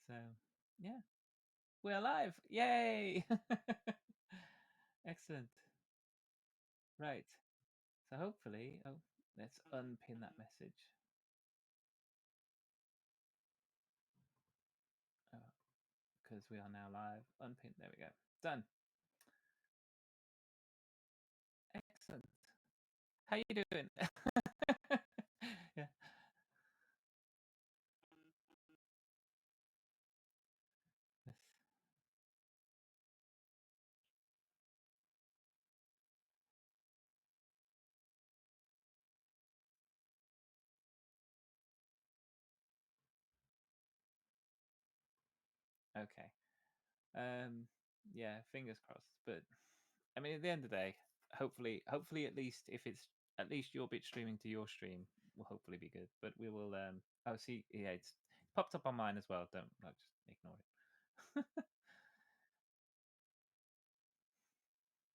So, yeah, we're alive. Yay! Excellent. Right. So hopefully, oh, let's unpin that message. Because we are now live. Unpin. There we go. Done. Excellent. How you doing? Yeah. Yes. Okay. Um. Yeah. Fingers crossed. But I mean, at the end of the day, hopefully, at least if it's at least your bit streaming to your stream, will hopefully be good. But we will. Oh, see, yeah, it's popped up on mine as well. Don't like just ignore it.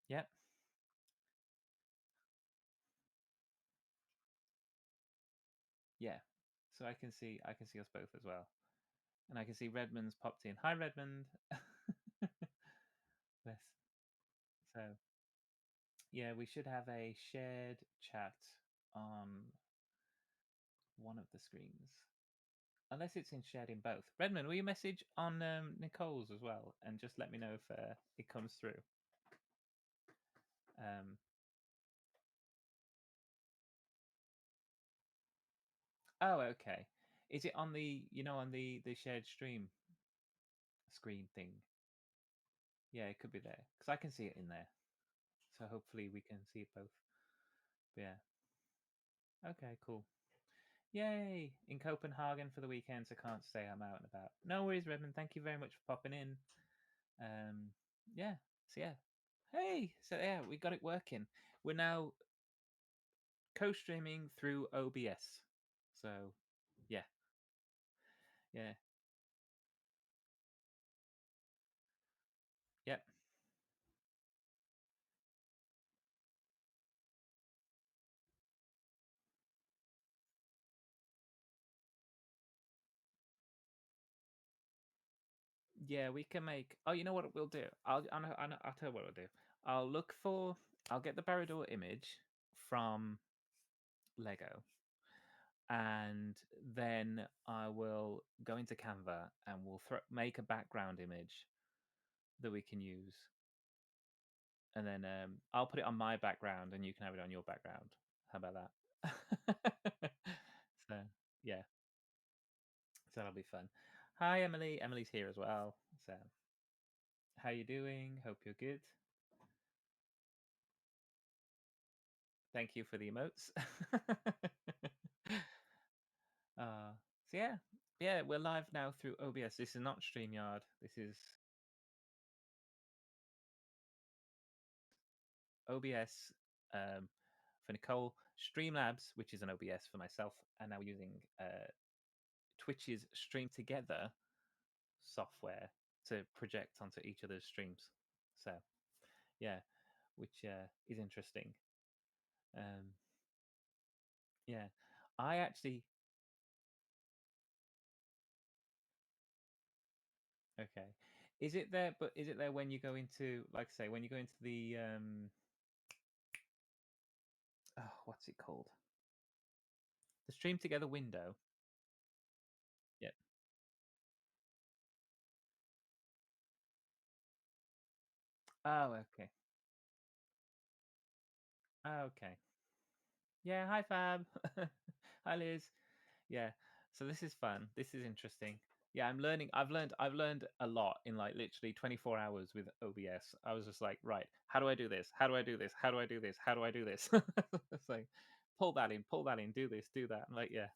Yep. Yeah. So I can see us both as well, and I can see Redmond's popped in. Hi, Redmond. Yes. So yeah, we should have a shared chat on one of the screens, unless it's in shared in both. Redmond, will you message on Nicole's as well, and just let me know if it comes through. Um, oh, okay. Is it on the on the shared stream screen thing? Yeah, it could be there because I can see it in there. So hopefully we can see it both. But yeah. Okay. Cool. Yay! In Copenhagen for the weekend, so can't say I'm out and about. No worries, Redmond. Thank you very much for popping in. Um, yeah. So yeah. Hey. So yeah, we got it working. We're now co-streaming through OBS. So yeah, yeah, yep. Yeah, we can make. Oh, you know what we'll do? I'll tell you what we'll do. I'll look for. I'll get the Barrador image from Lego, and then I will go into Canva and we'll make a background image that we can use, and then I'll put it on my background, and you can have it on your background. How about that? So yeah, so that'll be fun. Hi, Emily. Emily's here as well. So how you doing? Hope you're good. Thank you for the emotes. uh, so yeah, yeah, we're live now through OBS. This is not StreamYard. This is OBS for Nicole, Streamlabs, which is an OBS for myself, and now we're using Twitch's Stream Together software to project onto each other's streams. So yeah, which is interesting. Um, yeah, I actually okay. Is it there? But is it there when you go into, like I say, when you go into the oh, what's it called? The Stream Together window. Yep. Oh, okay. Oh, okay. Yeah. Hi, Fab. Hi, Liz. Yeah. So this is fun. This is interesting. Yeah, I'm learning. I've learned a lot in like literally 24 hours with OBS. I was just like, right, how do I do this? How do I do this? How do I do this? How do I do this? It's like pull that in, do this, do that. I'm like, yeah.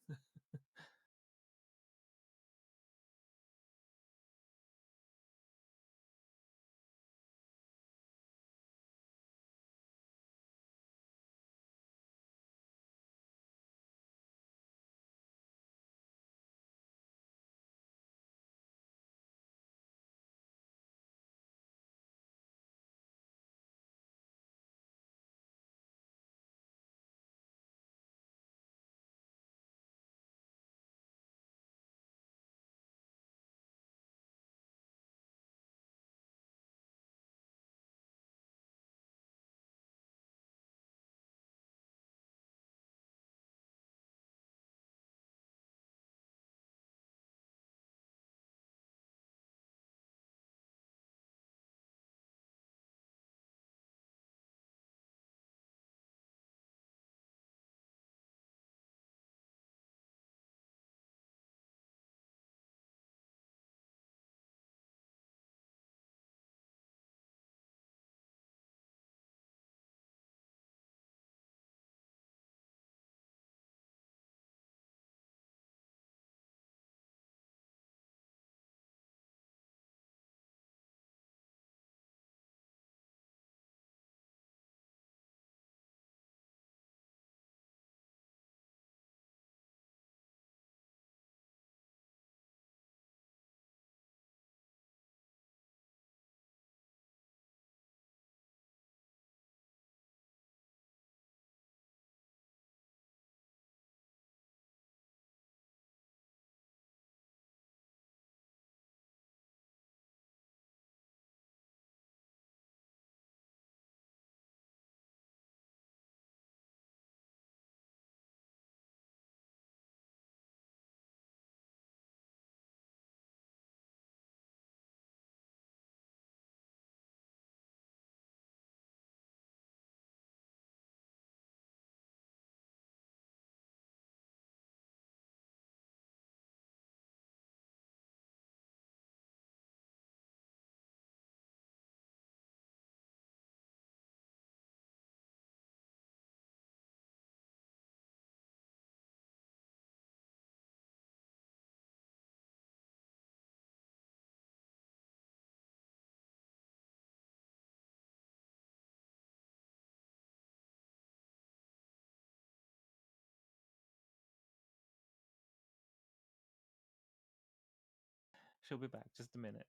She'll be back. Just a minute.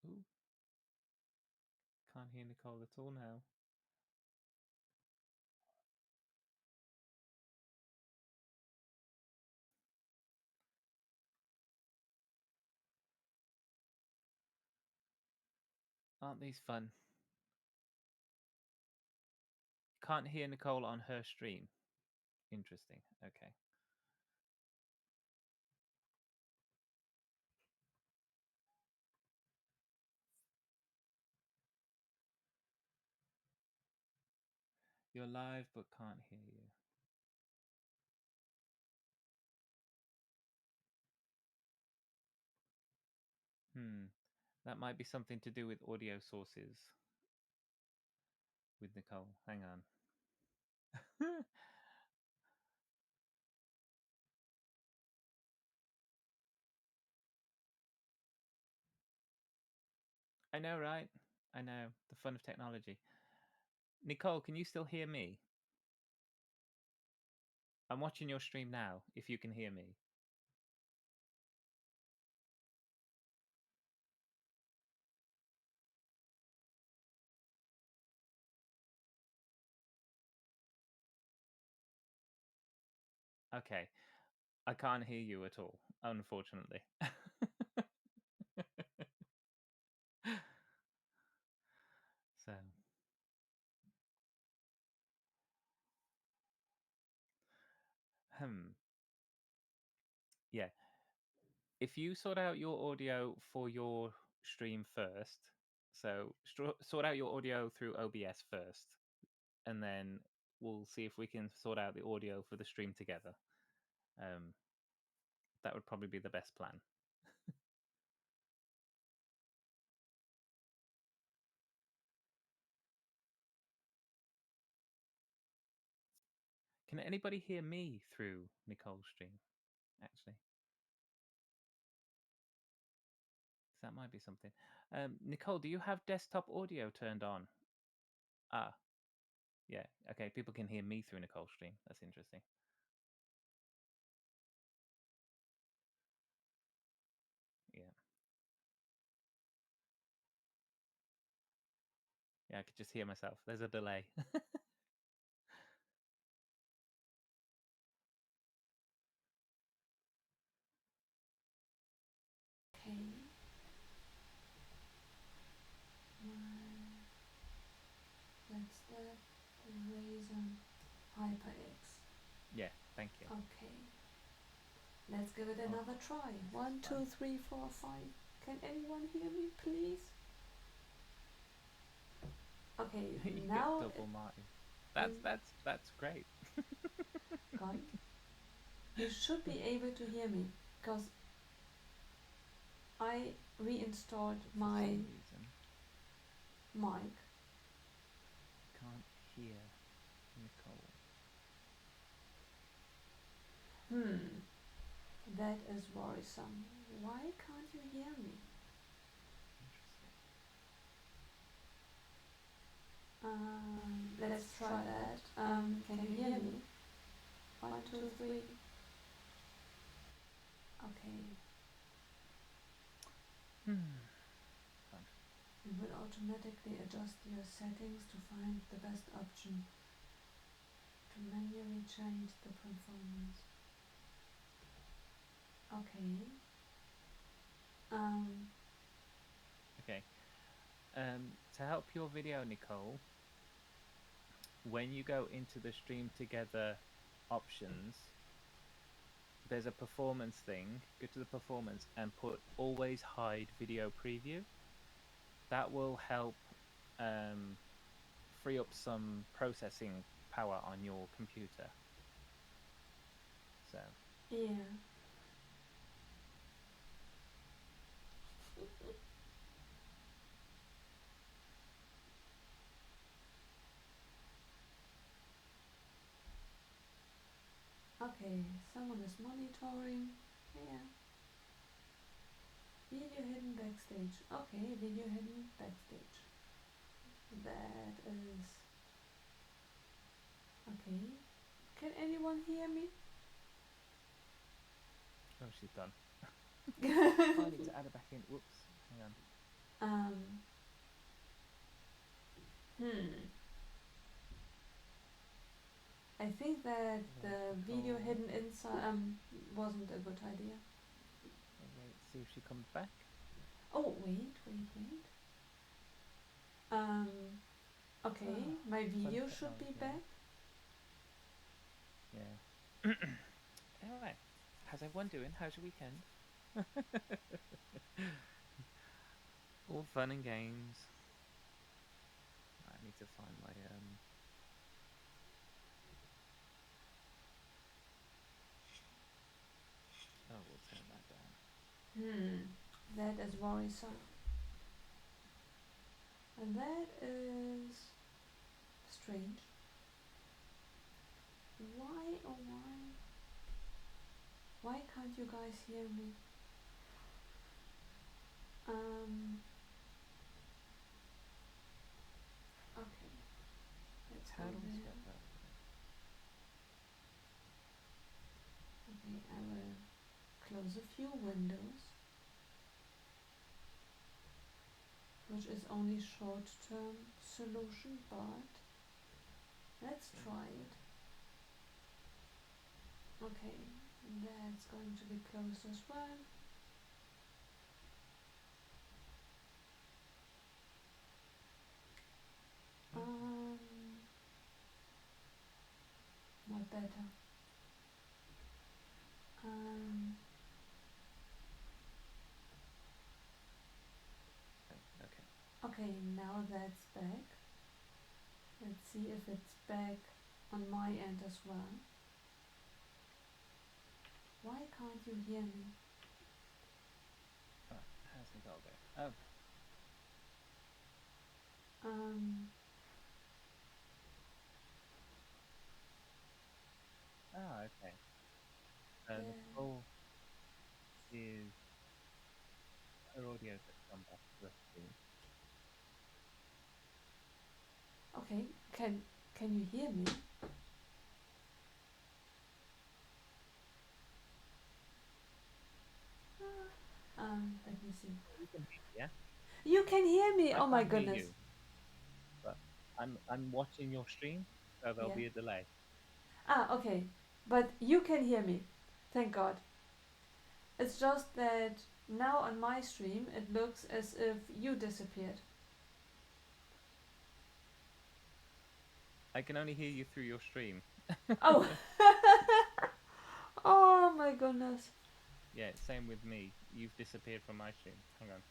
Ooh, can't hear Nicole at all now. Aren't these fun? Can't hear Nicole on her stream. Interesting. Okay. You're live but can't hear you. That might be something to do with audio sources with Nicole. Hang on. I know, right? I know. The fun of technology. Nicole, can you still hear me? I'm watching your stream now, if you can hear me. Okay. I can't hear you at all, unfortunately. So, yeah. If you sort out your audio for your stream first, so sort out your audio through OBS first, and then we'll see if we can sort out the audio for the stream together. That would probably be the best plan. Can anybody hear me through Nicole's stream, actually? That might be something. Nicole, do you have desktop audio turned on? Ah, yeah. Okay, people can hear me through Nicole's stream. That's interesting. Yeah. Yeah, I could just hear myself. There's a delay. Okay. That's the Ryzen HyperX. Yeah, thank you. Okay. Let's give it another try. 1, 2, 3, 4, 5. Can anyone hear me, please? Okay, You now get double Martin. That's great. guys, you should be able to hear me because I reinstalled my mic. Can't hear Nicole. That is worrisome. Why can't you hear me? Let's try that. Can you hear me? 1, 2, 3. Okay. You will automatically adjust your settings to find the best option to manually change the performance. Okay. Okay. To help your video, Nicole, when you go into the stream together options, there's a performance thing. Go to the performance and put always hide video preview. That will help free up some processing power on your computer. So yeah. Okay, someone is monitoring. Yeah. Video hidden backstage. Okay, video hidden backstage. That is Okay. Can anyone hear me? Oh, she's done. Oh, I need to add her back in. Whoops. Hang on. um. I think that the video Vertical. hidden inside wasn't a good idea. Oh, wait, see if she comes back. Oh, wait. Okay, my video Fun should be technology. back. Yeah. Anyway, how's everyone doing? How's your weekend? All fun and games. I need to find my Oh, we'll turn that down. That is worrisome. And that is strange. Why, oh why? Why can't you guys hear me? Okay. Let's go How do we there. spell that? Okay, I will close a few windows, which is only short-term solution, but let's try it. Okay, that's going to be closed as well. Not better. Okay. Okay, now that's back. Let's see if it's back on my end as well. Why can't you hear me? Oh, it hasn't got there. Oh. Ah, okay. Nicole is her audio has come back to the screen. Okay, can you hear me? Let me see. You can hear me, yeah? You can hear me. I Oh my can't hear goodness. you, but I'm watching your stream, so there'll be a delay. Okay, but you can hear me. Thank God. It's just that now on my stream it looks as if you disappeared. I can only hear you through your stream. Oh. Oh my goodness. Yeah, same with me. You've disappeared from my stream. Hang on.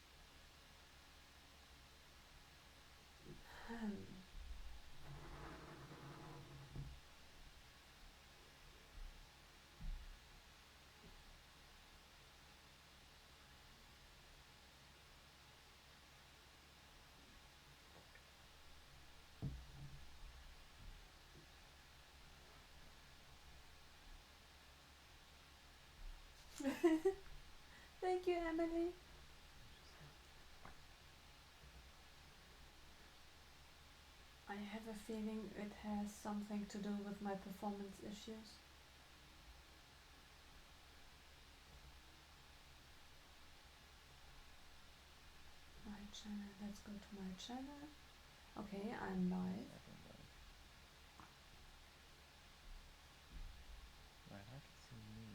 Thank you, Emily. I have a feeling it has something to do with my performance issues. My channel. Let's go to my channel. Okay, I'm live. Right, I can see me.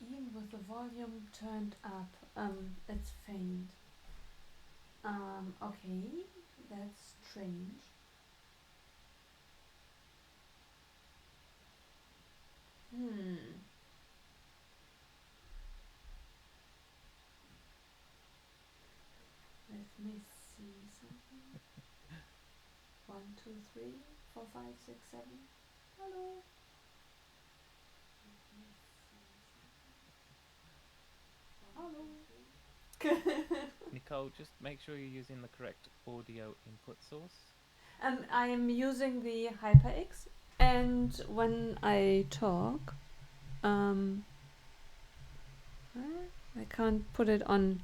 Even with the volume turned up, it's faint. Okay, that's strange. Let me see something. 1, 2, 3, 4, 5, 6, 7. Hello. Hello. Nicole, just make sure you're using the correct audio input source. I am using the HyperX, and when I talk, I can't put it on.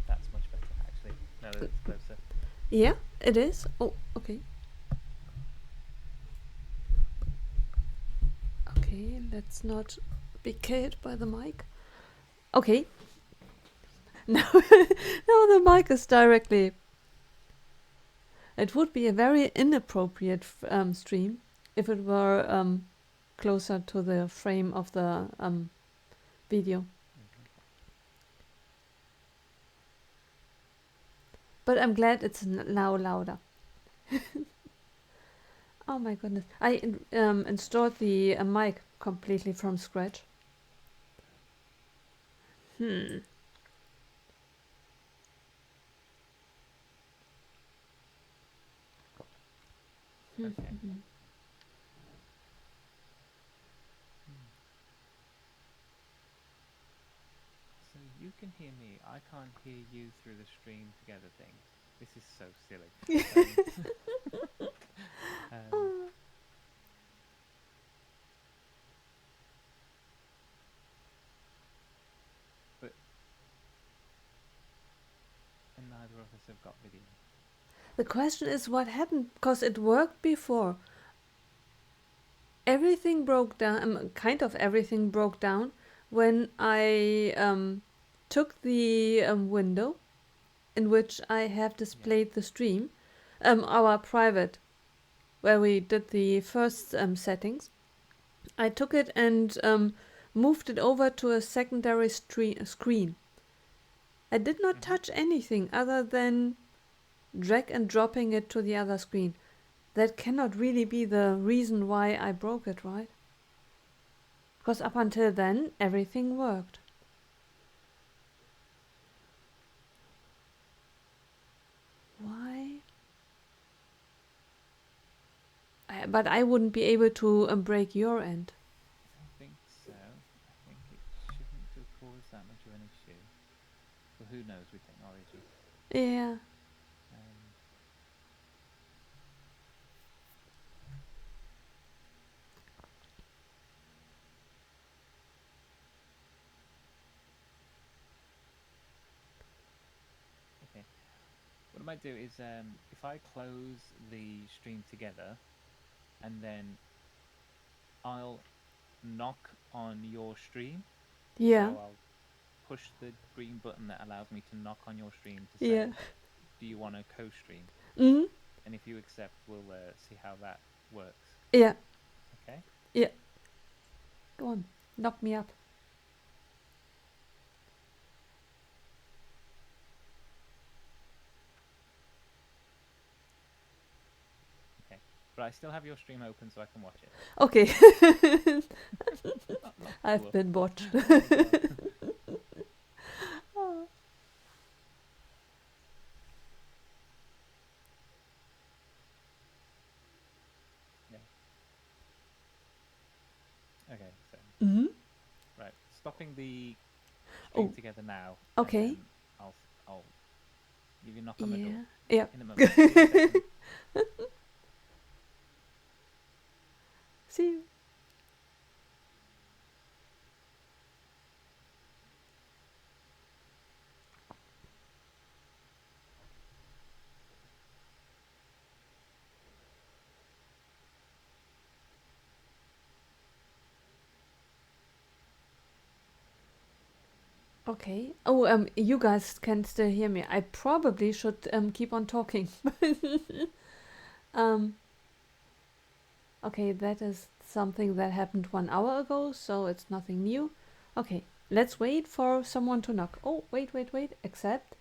That's much better, actually. No, it's closer. Yeah, it is. Oh, okay. Okay, let's not be killed by the mic. Okay. Now, now the mic is directly. It would be a very inappropriate stream if it were closer to the frame of the video. But I'm glad it's now louder. Oh my goodness. I installed the mic completely from scratch. Hmm. Okay. So you can hear me. I can't hear you through the stream together thing. This is so silly. But and neither of us have got video. The question is what happened, because it worked before. Everything broke down, kind of everything broke down when I took the window in which I have displayed the stream, our private, where we did the first settings. I took it and moved it over to a secondary screen. I did not touch anything other than drag and dropping it to the other screen. That cannot really be the reason why I broke it, right? Because up until then, everything worked. Why? But I wouldn't be able to break your end. I think so. I think it shouldn't have caused that much of an issue. But who knows with technology? Yeah. Okay. What I might do is if I close the stream together, and then I'll knock on your stream. Yeah. So I'll push the green button that allows me to knock on your stream to say, Yeah. do you want to co-stream? Mm-hmm. And if you accept, we'll see how that works. Yeah. Okay? Yeah. Go on. Knock me up. Okay. But I still have your stream open so I can watch it. Okay. I've Cool. been watched. Okay, so Mm-hmm. right, stopping the stream Oh. together now. Okay. And then I'll give you a knock on the door Yeah. in a moment. See you in a second. See you. Okay. Oh, you guys can still hear me. I probably should keep on talking. Okay, that is something that happened 1 hour ago, so it's nothing new. Okay, let's wait for someone to knock. Oh, wait. Accept.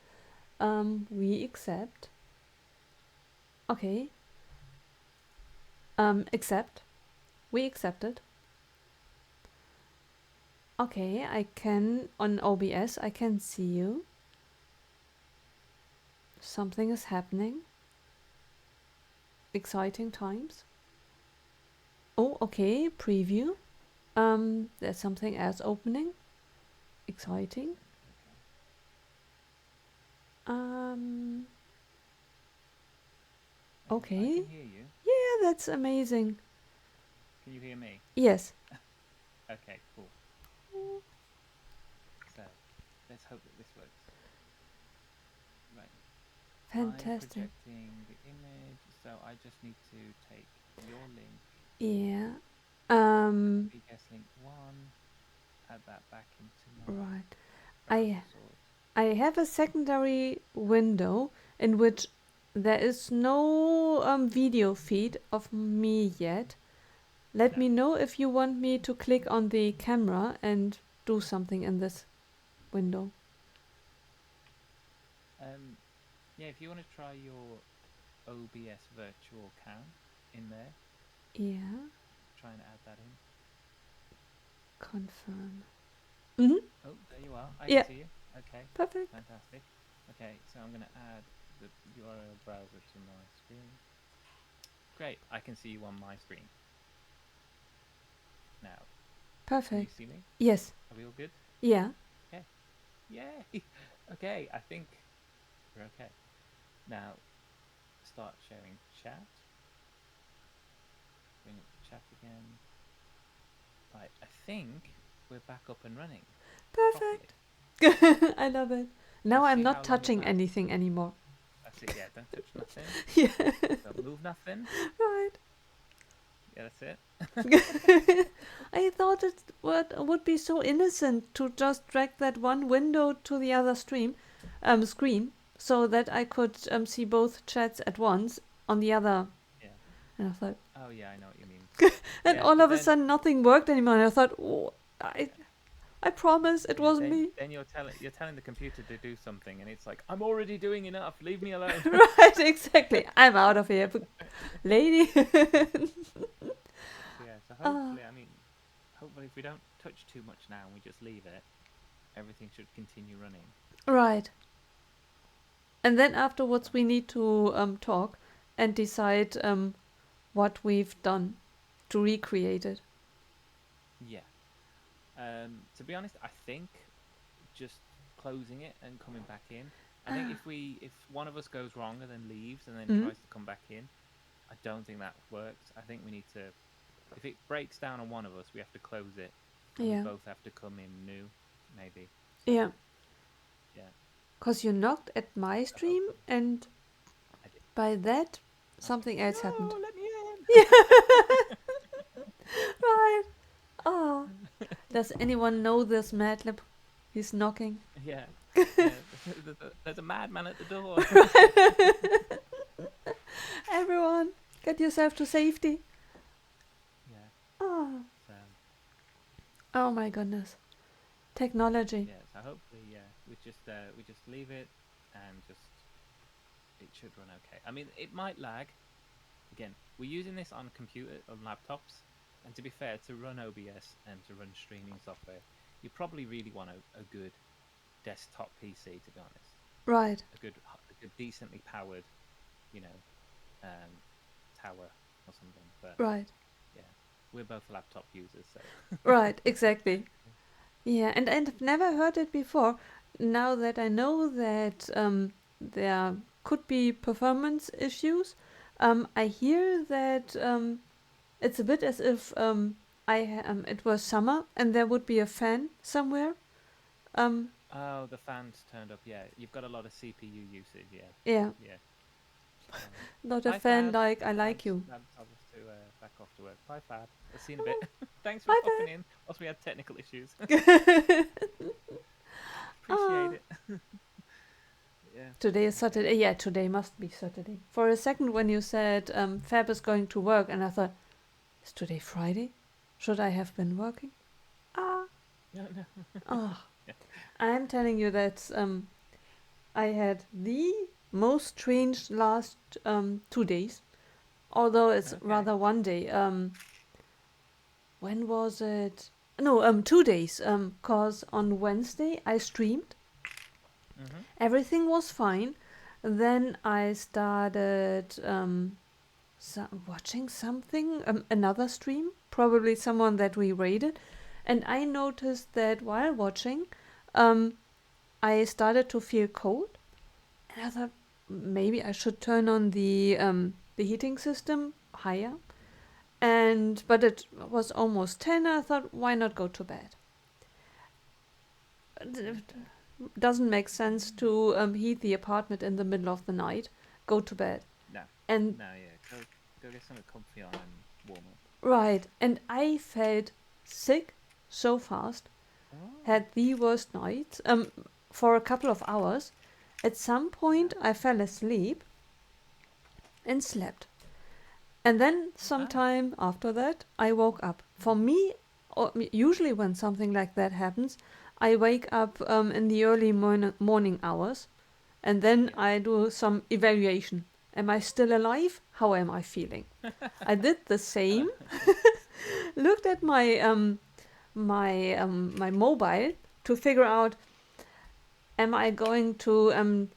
We accept. Okay. Accept. We accepted. Okay, I can, on OBS, I can see you. Something is happening. Exciting times. Oh, okay, preview. There's something else opening. Exciting. Okay. I can hear you. Yeah, that's amazing. Can you hear me? Yes. Okay, cool. So, let's hope that this works. Right. I'm Fantastic. projecting the image, so I just need to take your link, Yeah. VGuest link 1, add that back into my Right. browser I source. I have a secondary window in which there is no video feed of me yet. Let No. me know if you want me to click on the camera and do something in this window. Yeah, if you want to try your OBS virtual cam in there, Yeah, try and add that in. confirm. Hmm. Oh, there you are. I can Yeah, see you. Okay, perfect. fantastic. Okay, so I'm going to add the URL browser to my screen. Great, I can see you on my screen. Now, can you Perfect. see me? Yes. Are we all good? Yeah. Okay. Yay! Okay, I think we're okay. Now, start sharing chat. Bring up the chat again. Right, I think we're back up and running properly. Perfect. I love it. Now Let's I'm see not how long it touching lasts. anything anymore. That's it, yeah, don't touch nothing. Yeah, Don't move nothing. right. Yeah, that's it. I thought it would be so innocent to just drag that one window to the other screen, so that I could see both chats at once on the other. Yeah. And I thought, Oh, yeah, I know what you mean. and Yeah, all but of a then, sudden nothing worked anymore. And I thought, oh, I, yeah, I promise it yeah, wasn't me. then you're telling the computer to do something, and it's like, I'm already doing enough. Leave me alone. Right, exactly. I'm out of here, lady. Yeah. So Ah, hopefully, if we don't touch too much now and we just leave it, everything should continue running. right. And then So, afterwards we need to talk and decide what we've done to recreate it. yeah. To be honest, I think just closing it and coming back in. I think if one of us goes wrong and then leaves and then Mm? tries to come back in, I don't think that works. I think we need to, if it breaks down on one of us, we have to close it, and we Yeah. both have to come in new, maybe. So Yeah. yeah, Because you knocked at my so stream, hopefully and I did. by that, I was like, something else happened. no, let me Yeah, in. right. Oh. Does anyone know this Madlib? He's knocking. Yeah, yeah. There's a madman at the door. Everyone, get yourself to safety. Yeah. Oh, So oh my goodness. Technology. yeah. So hopefully, yeah, we just leave it and just it should run okay. I mean, it might lag. Again, we're using this on laptops, and to be fair, to run OBS and to run streaming software, you probably really want a good desktop PC, to be honest, Right, a good decently powered, you know, um, tower or something. But right, yeah, we're both laptop users, so right, exactly. Yeah, and I've never heard it before. Now that I know that there could be performance issues, I hear that it's a bit as if it was summer and there would be a fan somewhere. Um, oh, the fans turned up. Yeah, you've got a lot of CPU usage. Yeah, yeah, yeah. So, not a hi fan Fab. like I like you. Fab told us to back off to work. Bye Fab. I'll see you in a bit. Thanks for Bye popping in. Whilst we had technical issues. bye. Appreciate Ah, it. Yeah. today is Okay. Saturday. Yeah, today must be Saturday. For a second, when you said Fab is going to work, and I thought, is today Friday? Should I have been working? Ah, No, no. oh, Yeah. I'm telling you that I had the most strange last 2 days. Although it's Okay. rather one day. When was it? No, 2 days. Cause on Wednesday I streamed. Mhm. Everything was fine. Then I started watching something, another stream, probably someone that we raided, and I noticed that while watching, um, I started to feel cold, and I thought maybe I should turn on the heating system higher. And but it was almost 10. I thought, why not go to bed? Okay. doesn't make sense to heat the apartment in the middle of the night. Go to bed. No, And no, yeah. Go get something comfy on and warm up. right, and I felt sick so fast. Oh, Had the worst night. For a couple of hours. At some point, I fell asleep and slept. And then, ah, sometime after that, I woke up. For me, usually when something like that happens, I wake up in the early morning hours, and then yeah. I do some evaluation. Am I still alive? How am I feeling? I did the same. Looked at my mobile to figure out, am I going to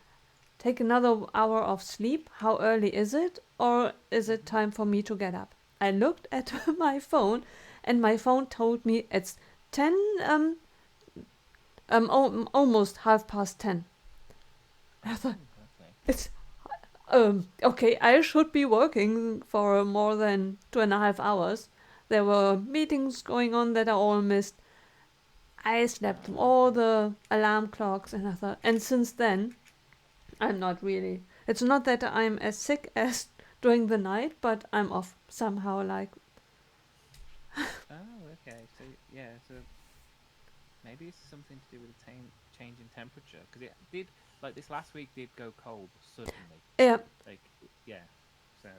take another hour of sleep? How early is it? Or is it Mhm. time for me to get up? I looked at my phone, and my phone told me it's 10, almost 10:30. I thought, Oh, okay. it's, okay, I should be working for more than 2.5 hours. There were meetings going on that I all missed. I slept through Oh, all okay. the alarm clocks, and I thought, and since then, I'm not really. It's not that I'm as sick as during the night, but I'm off somehow. Like, Oh, okay. So yeah, so maybe it's something to do with the change in temperature because it did like this last week did go cold suddenly. yeah, Like yeah, so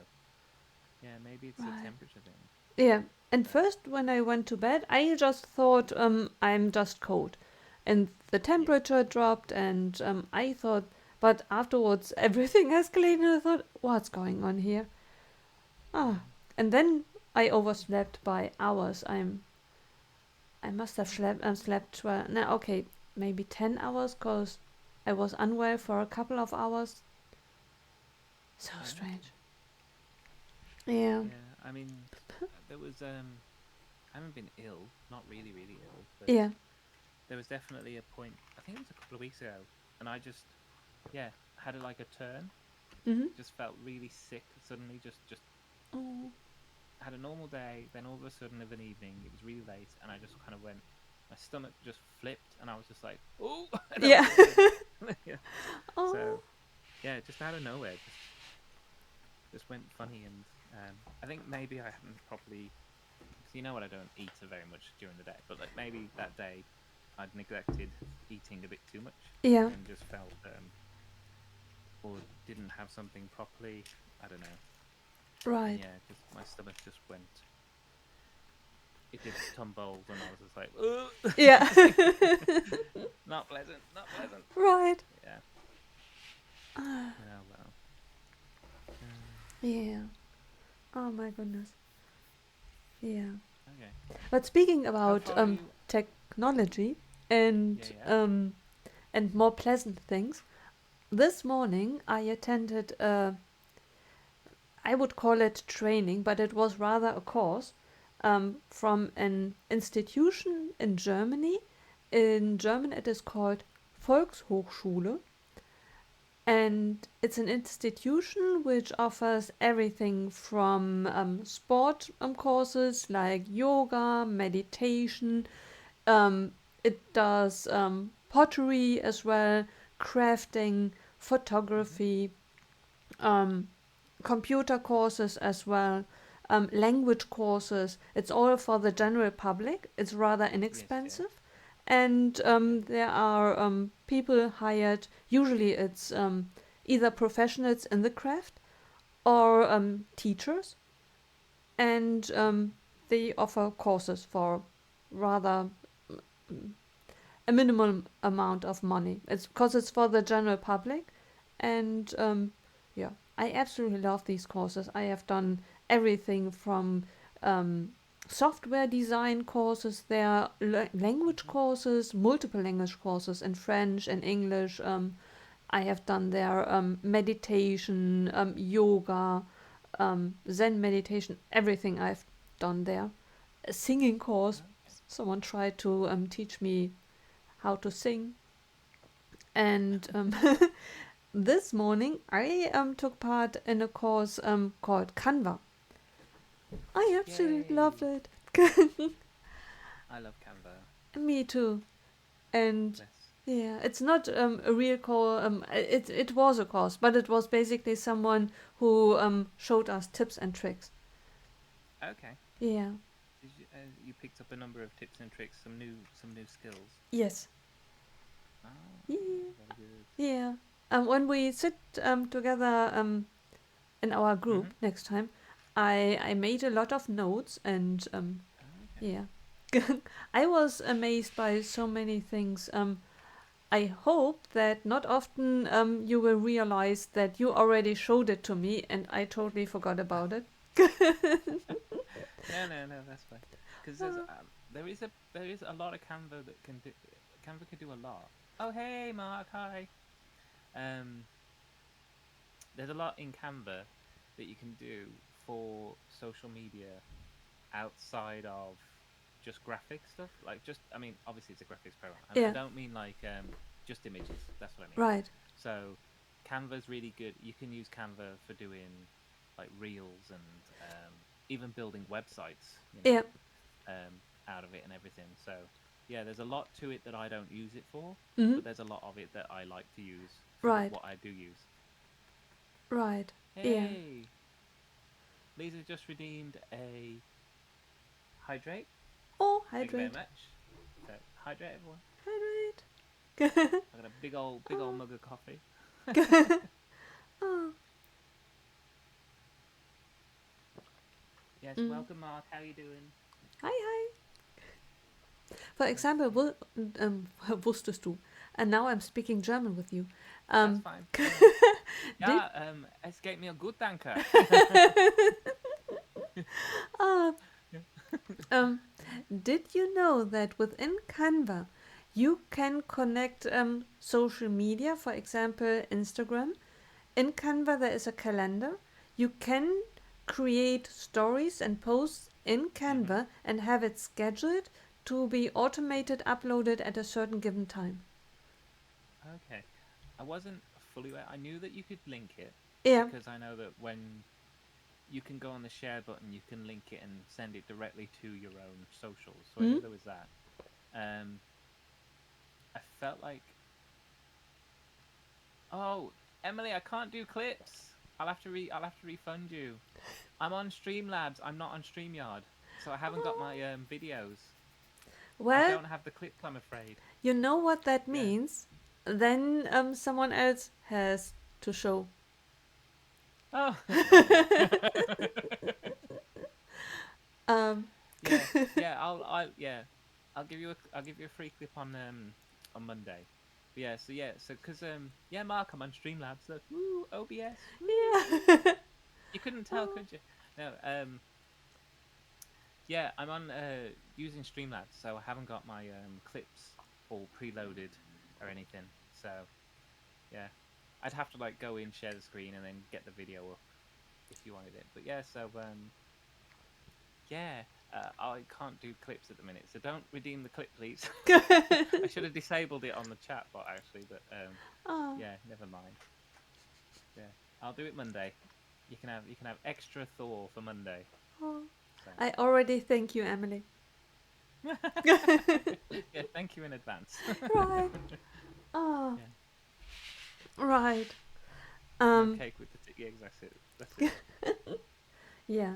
yeah, maybe it's a right, temperature thing. yeah. And So first, when I went to bed, I just thought I'm just cold, and the yeah, temperature dropped, and I thought. But afterwards, everything escalated. And I thought, what's going on here? Ah, mm. and then I overslept by hours. I must have Oh, slept 12. No, okay, maybe 10 hours, cause I was unwell for a couple of hours. So okay. strange. Yeah. Yeah, I mean, there was I haven't been ill, not really, really ill, but Yeah. there was definitely a point. I think it was a couple of weeks ago, and I just yeah had like a turn. Mhm. Just felt really sick suddenly. Just Oh. had a normal day. Then all of a sudden of an evening, it was really late, and I just kind of went. My stomach just flipped, and I was just like, "Oh, I don't Yeah. feel good." Yeah. Oh. So yeah, just out of nowhere, just went funny, and I think maybe I hadn't properly because you know what I don't eat so very much during the day, but like maybe that day I'd neglected eating a bit too much Yeah. and just felt or didn't have something properly. I don't know, and Right. yeah, just my stomach just went. It did tumbles, and I was just like, "Ugh." Yeah. Not pleasant, not pleasant. Right. Yeah. Ah. Oh well. Yeah. Oh my goodness. Yeah. Okay. But speaking How about far are you? technology Yeah, yeah. and more pleasant things, this morning I attended I would call it training, but it was rather a course from an institution in Germany. In German, it is called Volkshochschule, and it's an institution which offers everything from sport courses like yoga, meditation. It does pottery as well, crafting, Mhm. photography, um, computer courses as well, language courses. It's all for the general public. It's rather Yes, yeah. inexpensive. And Okay. there are people hired, usually it's either professionals in the craft or teachers, and they offer courses for rather a minimum amount of money. It's because it's for the general public, and yeah, I absolutely love these courses. I have done everything from um, software design courses. There are language Mhm. courses, multiple language courses in French and English. I have done there meditation, yoga, Zen meditation, everything I've done there. A singing course. Okay. Someone tried to teach me how to sing. And this morning I took part in a course called Canva. I absolutely loved Yay! it. I love Canva. Me too. And Bless. Yeah, it's not a real call. It was a course, but it was basically someone who showed us tips and tricks. Okay. Yeah. Did you picked up a number of tips and tricks, some new skills? Yes. Ah, Yeah. very good. Yeah. When we sit together in our Mm-hmm. group next time, I made a lot of notes and Okay. yeah. I was amazed by so many things. I hope that not often you will realize that you already showed it to me and I totally forgot about it. No, that's fine. Because Uh, there is a lot of Canva that can do. Canva can do a lot. Oh hey Mark, hi. Um, there's a lot in Canva that you can do for social media outside of just graphic stuff. Like just, I mean, obviously it's a graphics program. I yeah, don't mean like just images. That's what I mean. right. So Canva's really good. You can use Canva for doing like reels and even building websites. Yeah. Out of it and everything. So yeah, there's a lot to it that I don't use it for, Mm-hmm. but there's a lot of it that I like to use for Right. what I do use. Right. Yeah. Hey, Lisa just redeemed a hydrate. Oh, Thank you very hydrate. much. So hydrate, everyone. Hydrate. I got a big old Oh. mug of coffee. Oh. Yes, Mm. welcome, Mark. How you doing? Hi, hi. For Yes, example, yes. wusstest du? And now I'm speaking German with you. That's Um, fine. Go ahead. did Ja, es geht mir gut, danke. uh, um, did you know that within Canva you can connect social media, for example, Instagram? In Canva there is a calendar. You can create stories and posts in hmm Canva and have it scheduled to be automated uploaded at a certain given time. Okay. I wasn't fully aware. I knew that you could link it Yeah. because I know that when you can go on the share button, you can link it and send it directly to your own socials. So I Hmm? knew there was that. Um, I felt like, oh, Emily, I can't do clips. I'll have to refund you. I'm on Streamlabs. I'm not on StreamYard, so I haven't got Oh. my videos. I Well, don't have the clips, I'm afraid. you know what that Yeah. means. Then someone else has to show. Oh, that's funny. Um, Yeah, yeah. I'll give you I'll give you a free clip on Monday. But yeah, so because yeah, Mark, I'm on Streamlabs. So woo, OBS, woo. yeah. You couldn't tell, Oh. could you? No, yeah, I'm on using Streamlabs, so I haven't got my clips all preloaded or anything. So yeah, I'd have to like go in, share the screen, and then get the video up if you wanted it. But yeah, so yeah, I can't do clips at the minute, so don't redeem the clip, please. I should have disabled it on the chat bot actually, but Oh. yeah, never mind. Yeah, I'll do it Monday. You can have extra Thor for Monday. Oh. So I already thank you, Emily. yeah, thank you in advance. Right. Oh. Yeah, Right. no Um. cake with the yeah, that's it. That's it. Yeah.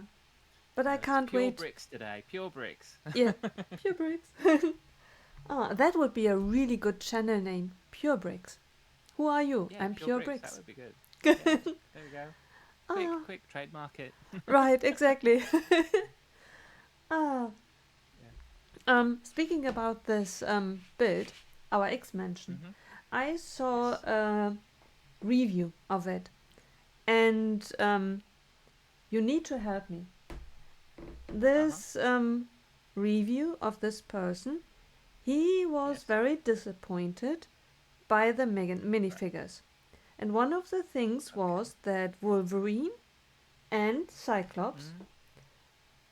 But I No, it's can't pure wait. bricks today. Pure bricks. Yeah. Pure Bricks. Oh, that would be a really good channel name. Pure Bricks. Who are you? Yeah, I'm pure Pure bricks. That Bricks. would be good. Yeah, there we go. Ah. Quick, trademark it. Right. Exactly. Ah. Yeah. Speaking about this build, our X mansion, Mhm. I saw Yes. a review of it, and you need to help me. Uh huh. This review of this person, he was Yes. very disappointed by the Right. minifigures. And one of the things Okay. was that Wolverine and Cyclops, Mhm.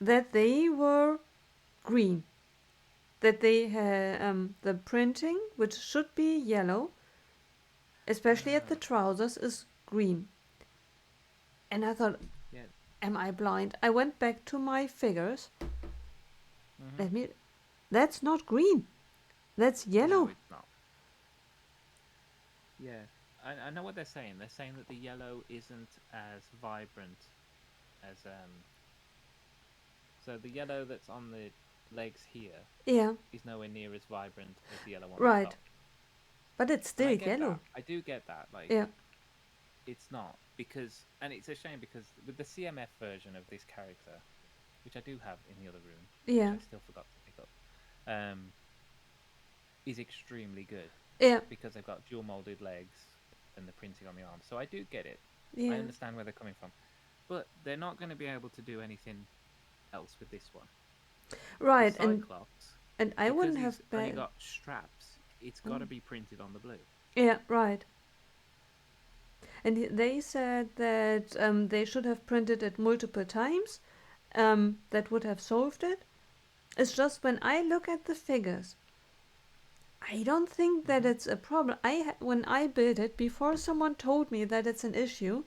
that Yep. they were green. That they had the printing, which should be yellow, especially at the Ah. trousers, is green. And I thought, Yeah. am I blind? I went back to my figures. Mhm. Let me. That's not green. That's No, yellow. it's not. Yeah, I know what they're saying. They're saying that the yellow isn't as vibrant as so the yellow that's on the legs here Yeah, is nowhere near as vibrant as the yellow on the right. top. But it's And still I get that. yellow. I do get that. Like Yeah, it's not because and it's a shame because with the CMF version of this character, which I do have in the other room, which yeah, I still forgot to pick up, um, is extremely good yeah, because they've got dual molded legs and the printing on the arms. So I do get it. I yeah. understand where they're coming from. But they're not going to be able to do anything else with this one. The Right, Cyclops, and I because wouldn't have he's only bet. got straps, it's got to Mm. be printed on the blue. Yeah, right. And they said that they should have printed it multiple times. That would have solved it. It's just when I look at the figures, I don't think that Hmm. it's a problem. When I built it, before someone told me that it's an issue,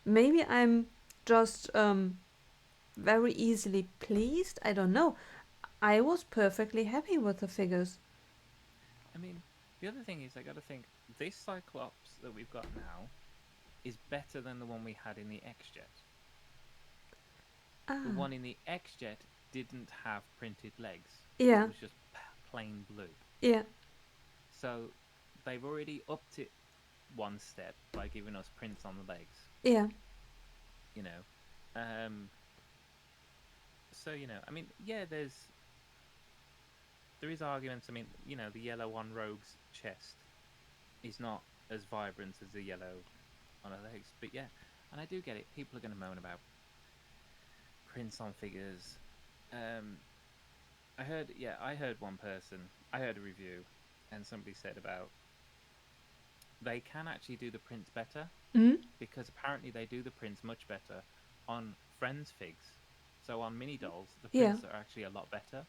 maybe I'm just very easily pleased. I don't know. I was perfectly happy with the figures. I mean, the other thing is, I got to think this Cyclops that we've got now is better than the one we had in the X Jet. The Ah, one in the X Jet didn't have printed legs, it yeah, was just plain blue. yeah, So they've already upped it one step by giving us prints on the legs, yeah, you know. Um, so, I mean, yeah, there is arguments. I mean, the yellow on Rogue's chest is not as vibrant as the yellow on her legs. But yeah, and I do get it. People are going to moan about prints on figures. Um, I heard one person, I heard a review, and somebody said about they can actually do the prints better mm, because apparently they do the prints much better on Friends figs. So on mini dolls, the yeah, prints are actually a lot better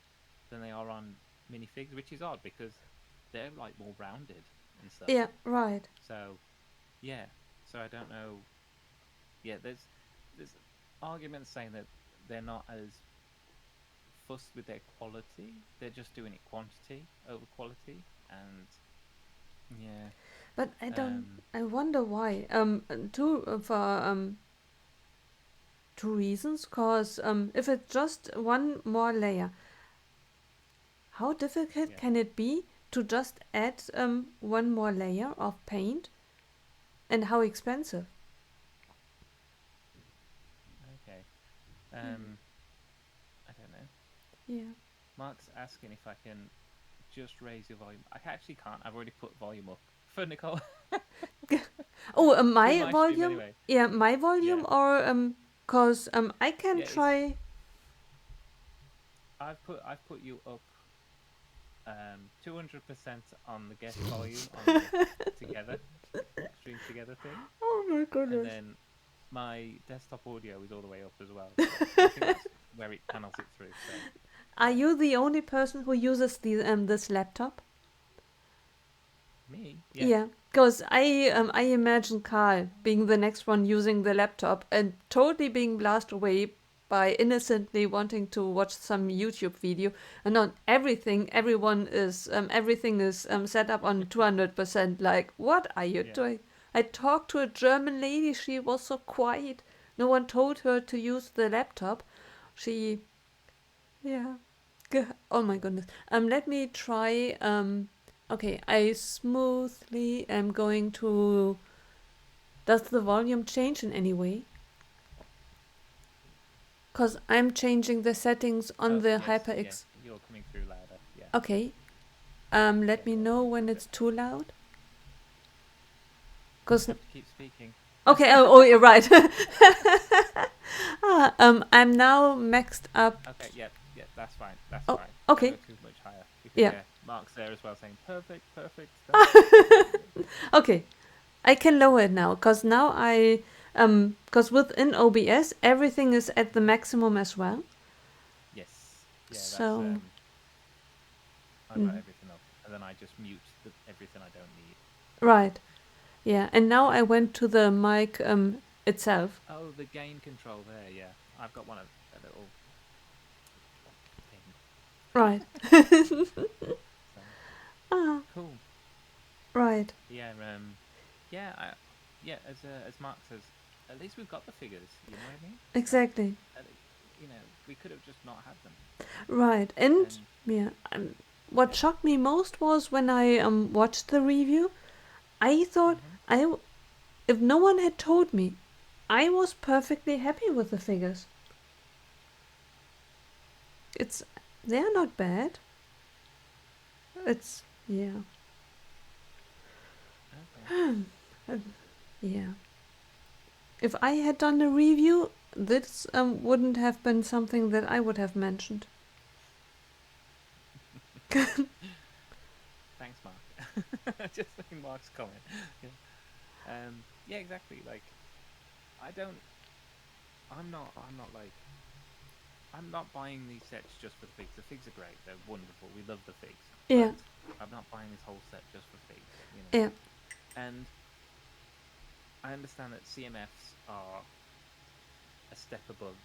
than they are on minifigs, which is odd because they're like more rounded and stuff. yeah, right. So yeah, so I don't know. Yeah, there's arguments saying that they're not as fussed with their quality. They're just doing it quantity over quality, and yeah, But I don't. um, I wonder why. For two reasons. Cause if it's just one more layer, how difficult yeah, can it be to just add one more layer of paint, and how expensive? okay. Yeah. I don't know. Yeah. Mark's asking if I can just raise your volume. I actually can't. I've already put volume up for Nicole Oh, through my my stream volume? anyway. Yeah, my Yeah, volume, or cause I can yeah. It's try. I've put you up 200% on the guest volume on the together stream together thing, Oh my and goodness. then my desktop audio is all the way up as well. So I think that's where it channels it through. So Are yeah, you the only person who uses this laptop? me, yeah, Yeah, because I imagine Carl being the next one using the laptop and totally being blasted away by innocently wanting to watch some YouTube video, and not everything is set up on 200%. Like, what are you yeah, doing? I talked to a German lady. She was so quiet. No one told her to use the laptop. She, yeah. Oh my yeah. goodness. Let me try. Okay, I smoothly am going to. Does the volume change in any way? Because I'm changing the settings on Oh the yes, yeah. HyperX. You're coming through louder. Yeah, Okay. Let yeah. me You're know coming when through a bit it's louder. too loud. You just Cause have to keep speaking. okay. Oh, you're right. I'm now maxed up. Okay, yeah, yeah. That's fine. That's Oh, fine. Don't okay. go too much higher because Yeah. yeah, Mark's there as well saying perfect, perfect. Don't go too high. Okay. I can lower it now. Cause now cause within OBS everything is at the Mhm. maximum as well. Yes. Yeah, that's So. I got Mm, everything up, and then I just mute everything I don't need. right. Yeah, and now I went to the mic itself. Oh, the gain control there. Yeah, I've got one of a little thing. Right. So Ah, cool. right. Yeah. yeah, as Mark says, at least we've got the figures. You know what I mean? Like, Exactly. at le- we could have just not had them. Right. And And yeah, what shocked me most was when I watched the review. I thought hmm if no one had told me, I was perfectly happy with the figures. It's they are not bad. It's yeah. okay, Uh, yeah. If I had done a review, this wouldn't have been something that I would have mentioned. thanks, Mark. Just saying Mark's comment. Yeah. Yeah, exactly. Like, I don't. I'm not. I'm not like. I'm not buying these sets just for the figs. The figs are great. They're wonderful. We love the figs, Yeah, but I'm not buying this whole set just for figs. yeah, And I understand that CMFs are a step above,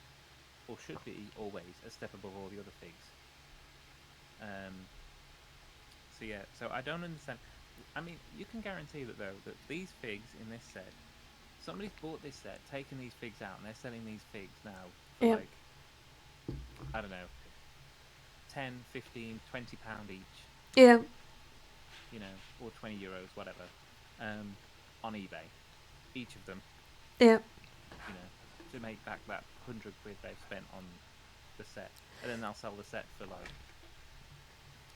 or should be always a step above all the other figs. Um, so yeah, so I don't understand. I mean, you can guarantee that though that these figs in this set, somebody's bought this set, taken these figs out, and they're selling these figs now for yeah, like, I don't know, 10, 15, £20 each, yeah, or €20, whatever, um, on eBay, each of them, yeah, you know, to make back that £100 they've spent on the set, and then they'll sell the set for like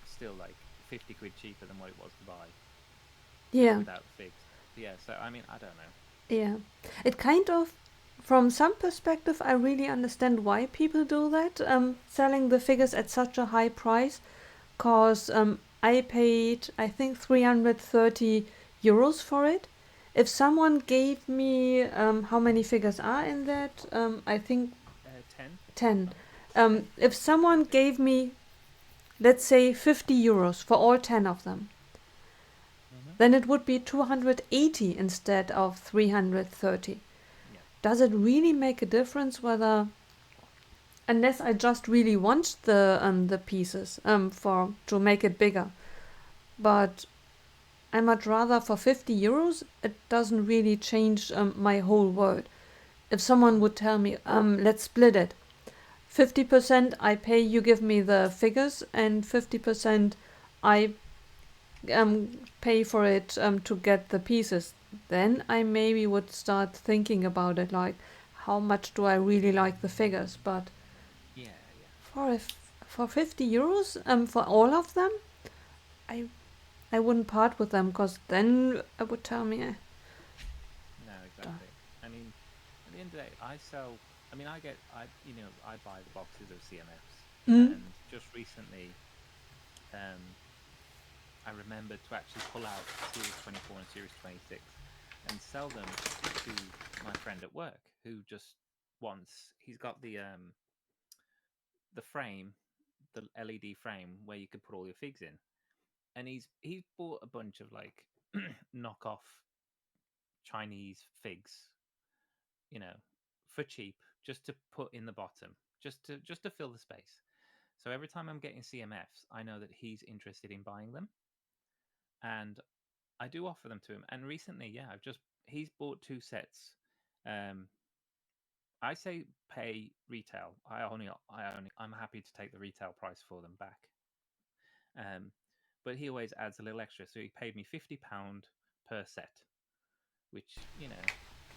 still like £50 cheaper than what it was to buy just yeah, without the figs. So yeah, so I mean, I don't know. yeah. It kind of, from some perspective, I really understand why people do that, selling the figures at such a high price, cause I paid, I think, 330 euros for it. If someone gave me, how many figures are in that? I think 10, 10. 10, If 10, someone 10. gave me, let's say, 50 euros for all 10 of them, Mm-hmm. then it would be 280 instead of 330. Yeah. Does it really make a difference whether, unless I just really want the pieces for to make it bigger, but I much rather for 50 euros it doesn't really change my whole world. If someone would tell me let's split it, 50% I pay, you give me the figures, and 50% I pay for it to get the pieces, then I maybe would start thinking about it, like how much do I really like the figures. But Yeah, yeah. for for 50 euros for all of them, I I wouldn't part with them, because then I would tell me No, duh. exactly. I mean, at the end of the day, I sell. I mean, I buy the boxes of CMFs, Mm? and just recently, um, I remembered to actually pull out Series 24 and Series 26 and sell them to my friend at work who just wants. He's got the frame, the LED frame where you could put all your figs in, and he's bought a bunch of like knockoff Chinese figs, you know, for cheap, just to put in the bottom, just to fill the space. So every time I'm getting CMFs, I know that he's interested in buying them, and I do offer them to him. And recently, yeah, he's bought two sets. Um, I say pay retail. I'm happy to take the retail price for them back. Um, but he always adds a little extra, so he paid me £50 per set, which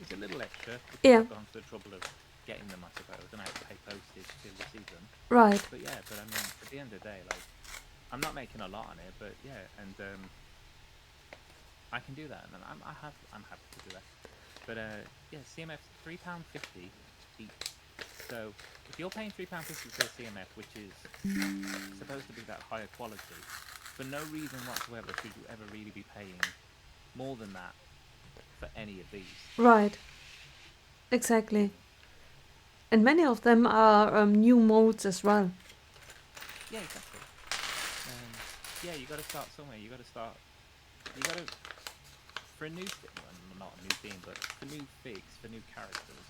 is a little extra because Yeah, I've gone to the trouble of getting them, I suppose, and I have to pay postage to receive them. right. But yeah, but I mean, at the end of the day, like I'm not making a lot on it, but yeah, and I can do that, and I'm happy to do that. But yeah, CMF's £3.50 each. So if you're paying £3.50 for a CMF, which is supposed to be that higher quality, for no reason whatsoever should you ever really be paying more than that for any of these. Right, You exactly. know? And many of them are new molds as well. Yeah, exactly. Yeah, you got to start somewhere. You got to start. You got to for a new well, not a new theme, but for new figs, for new characters,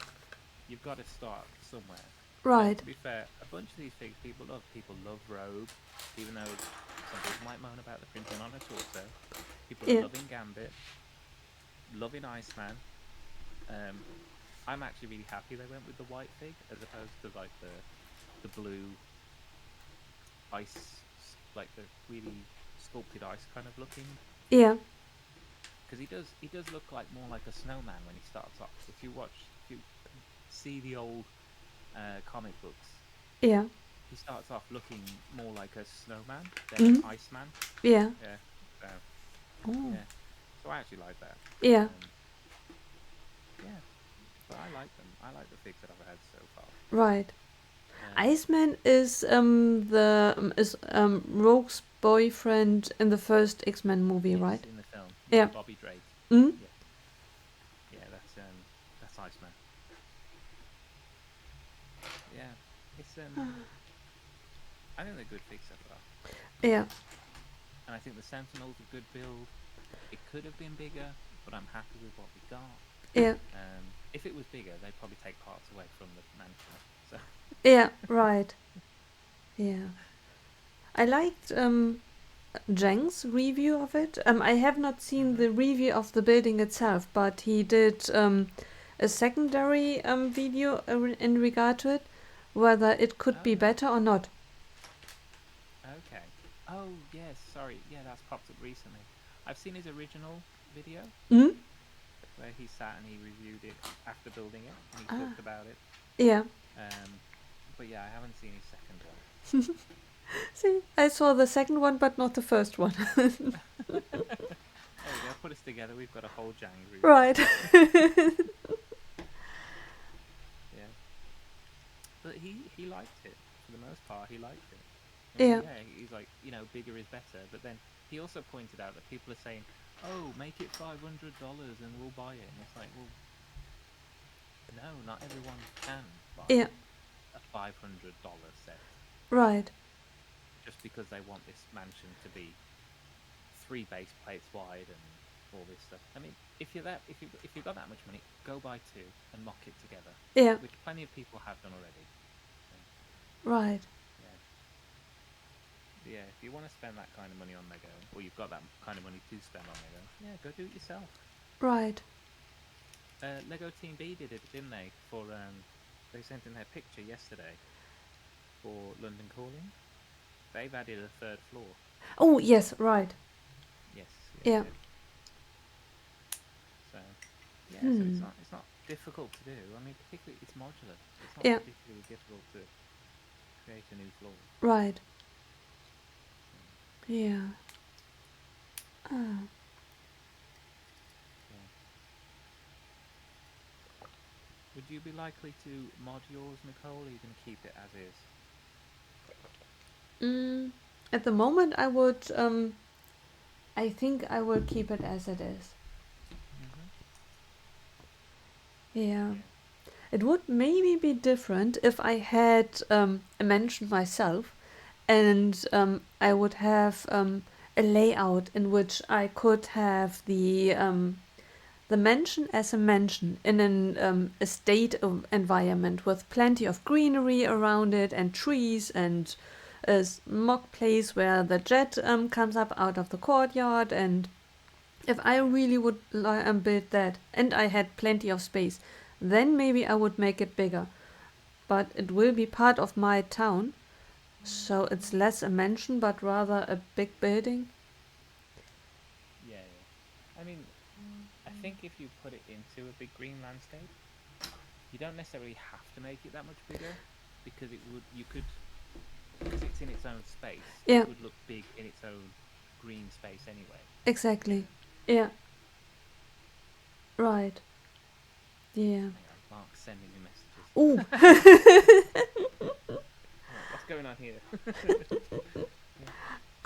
you've got to start somewhere. And Right. to be fair, a bunch of these figs people love. People love Rogue, even though some people might moan about the printing on a torso. People are Yeah. loving Gambit. loving Iceman. Um, I'm actually really happy they went with the white fig as opposed to like the blue like the really sculpted ice kind of looking Yeah. fig. Because he does look like more like a snowman when he starts off. If you see the old comic books, Yeah. he starts off looking more like a snowman than an Mm. iceman. Yeah. Yeah. So Oh. yeah. So I actually like that. Yeah. Um, yeah. So I like them. I like the figs that I've had so far. Right. Um, Iceman is Rogue's boyfriend in the first X-Men movie, yes, right? in the film. Yeah, Yeah. Bobby Drake. Mm? Yeah. Yeah, that's Iceman. Yeah. It's I think they're good figs so far. Yeah. And I think the Sentinel's a good build. It could have been bigger, but I'm happy with what we got. Yeah. If it was bigger, they'd probably take parts away from the mansion. So Yeah. Right. Yeah. I liked Jeng's review of it. I have not seen hmm the review of the building itself, but he did a secondary video in regard to it, whether it could be oh, better or not. okay. Oh yes, sorry. Yeah, that's popped up recently. I've seen his original video Mm? where he sat and he reviewed it after building it and he Ah, talked about it. yeah. Um, but yeah, I haven't seen his second one. See, I saw the second one, but not the first one. There we go. Put us together. We've got a whole Jang review. Right. Yeah, but he liked it for the most part. He liked it. I mean, Yeah. yeah, he's like, bigger is better. But then he also pointed out that people are saying, "Oh, make it $500 and we'll buy it." And it's like, well, no, not everyone can buy Yeah. a $500 set Right. just because they want this mansion to be 3 base plates wide and all this stuff. I mean, if you've got that much money, go buy two and mock it together, Yeah. which plenty of people have done already. So Right. yeah, yeah. If you want to spend that kind of money on Lego, or you've got that kind of money to spend on Lego, yeah, go do it yourself. Right. Lego Team B did it, didn't they? They sent in their picture yesterday for London Calling. They've added a third floor. Oh, yes, right. Yes, yeah, Yeah. yeah. So yeah, so Hmm. it's not difficult to do. I mean, particularly it's modular. It's not Yeah. particularly difficult to create a new floor. Right. So, Yeah. Ah. yeah. Would you be likely to mod yours, Nicole, or are you going to keep it as is? At the moment, I think I will keep it as it is. Mm-hmm. Yeah. Yeah. It would maybe be different if I had a mansion myself and I would have a layout in which I could have the mansion as a mansion in an estate environment with plenty of greenery around it and trees and a mock place where the jet comes up out of the courtyard. And if I really would build that and I had plenty of space, then maybe I would make it bigger. But it will be part of my town, so it's less a mansion but rather a big building. Yeah, yeah. I mean, I think if you put it into a big green landscape, you don't necessarily have to make it that much bigger because because it's in its own space, Yeah, it would look big in its own green space anyway. exactly. Um, Yeah, right. Yeah. Hang on, Mark's sending me messages. Ooh. Right, what's going on here?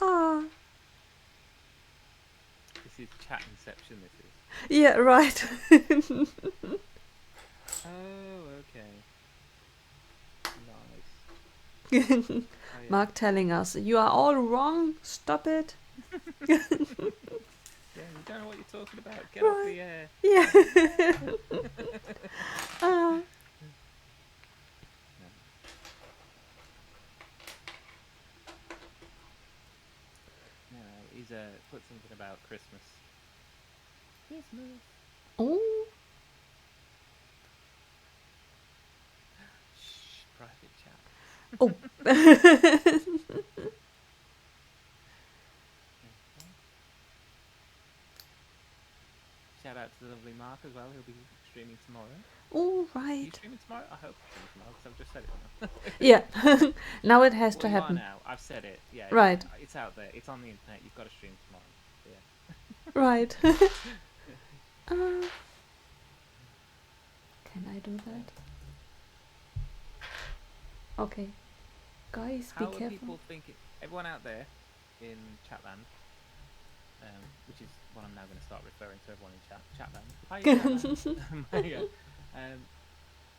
Ah. This is chat inception. This is. Yeah, right. Oh, okay. Nice. Oh yeah. Mark telling us, you are all wrong, stop it. Yeah, you don't know what you're talking about. Get off Right. the air. Yeah. Ah. No. No, he's put something about Christmas. Christmas. Oh. Shh, private chat. Oh. Okay. Shout out to the lovely Mark as well. He'll be streaming tomorrow. Oh, Are you right. streaming tomorrow? I hope you're streaming tomorrow because I've just said it now. Yeah. Now it has Well, to you are happen. now. I've said it. Yeah, Right. it's out there. It's on the internet. You've got to stream tomorrow. So, yeah. Right. Uh, can I do Yeah. that? Okay. Guys, be How are careful. people thinking? Everyone out there in Chatland, which is what I'm now going to start referring to everyone in Chatland. Hi, Chatland. Yeah.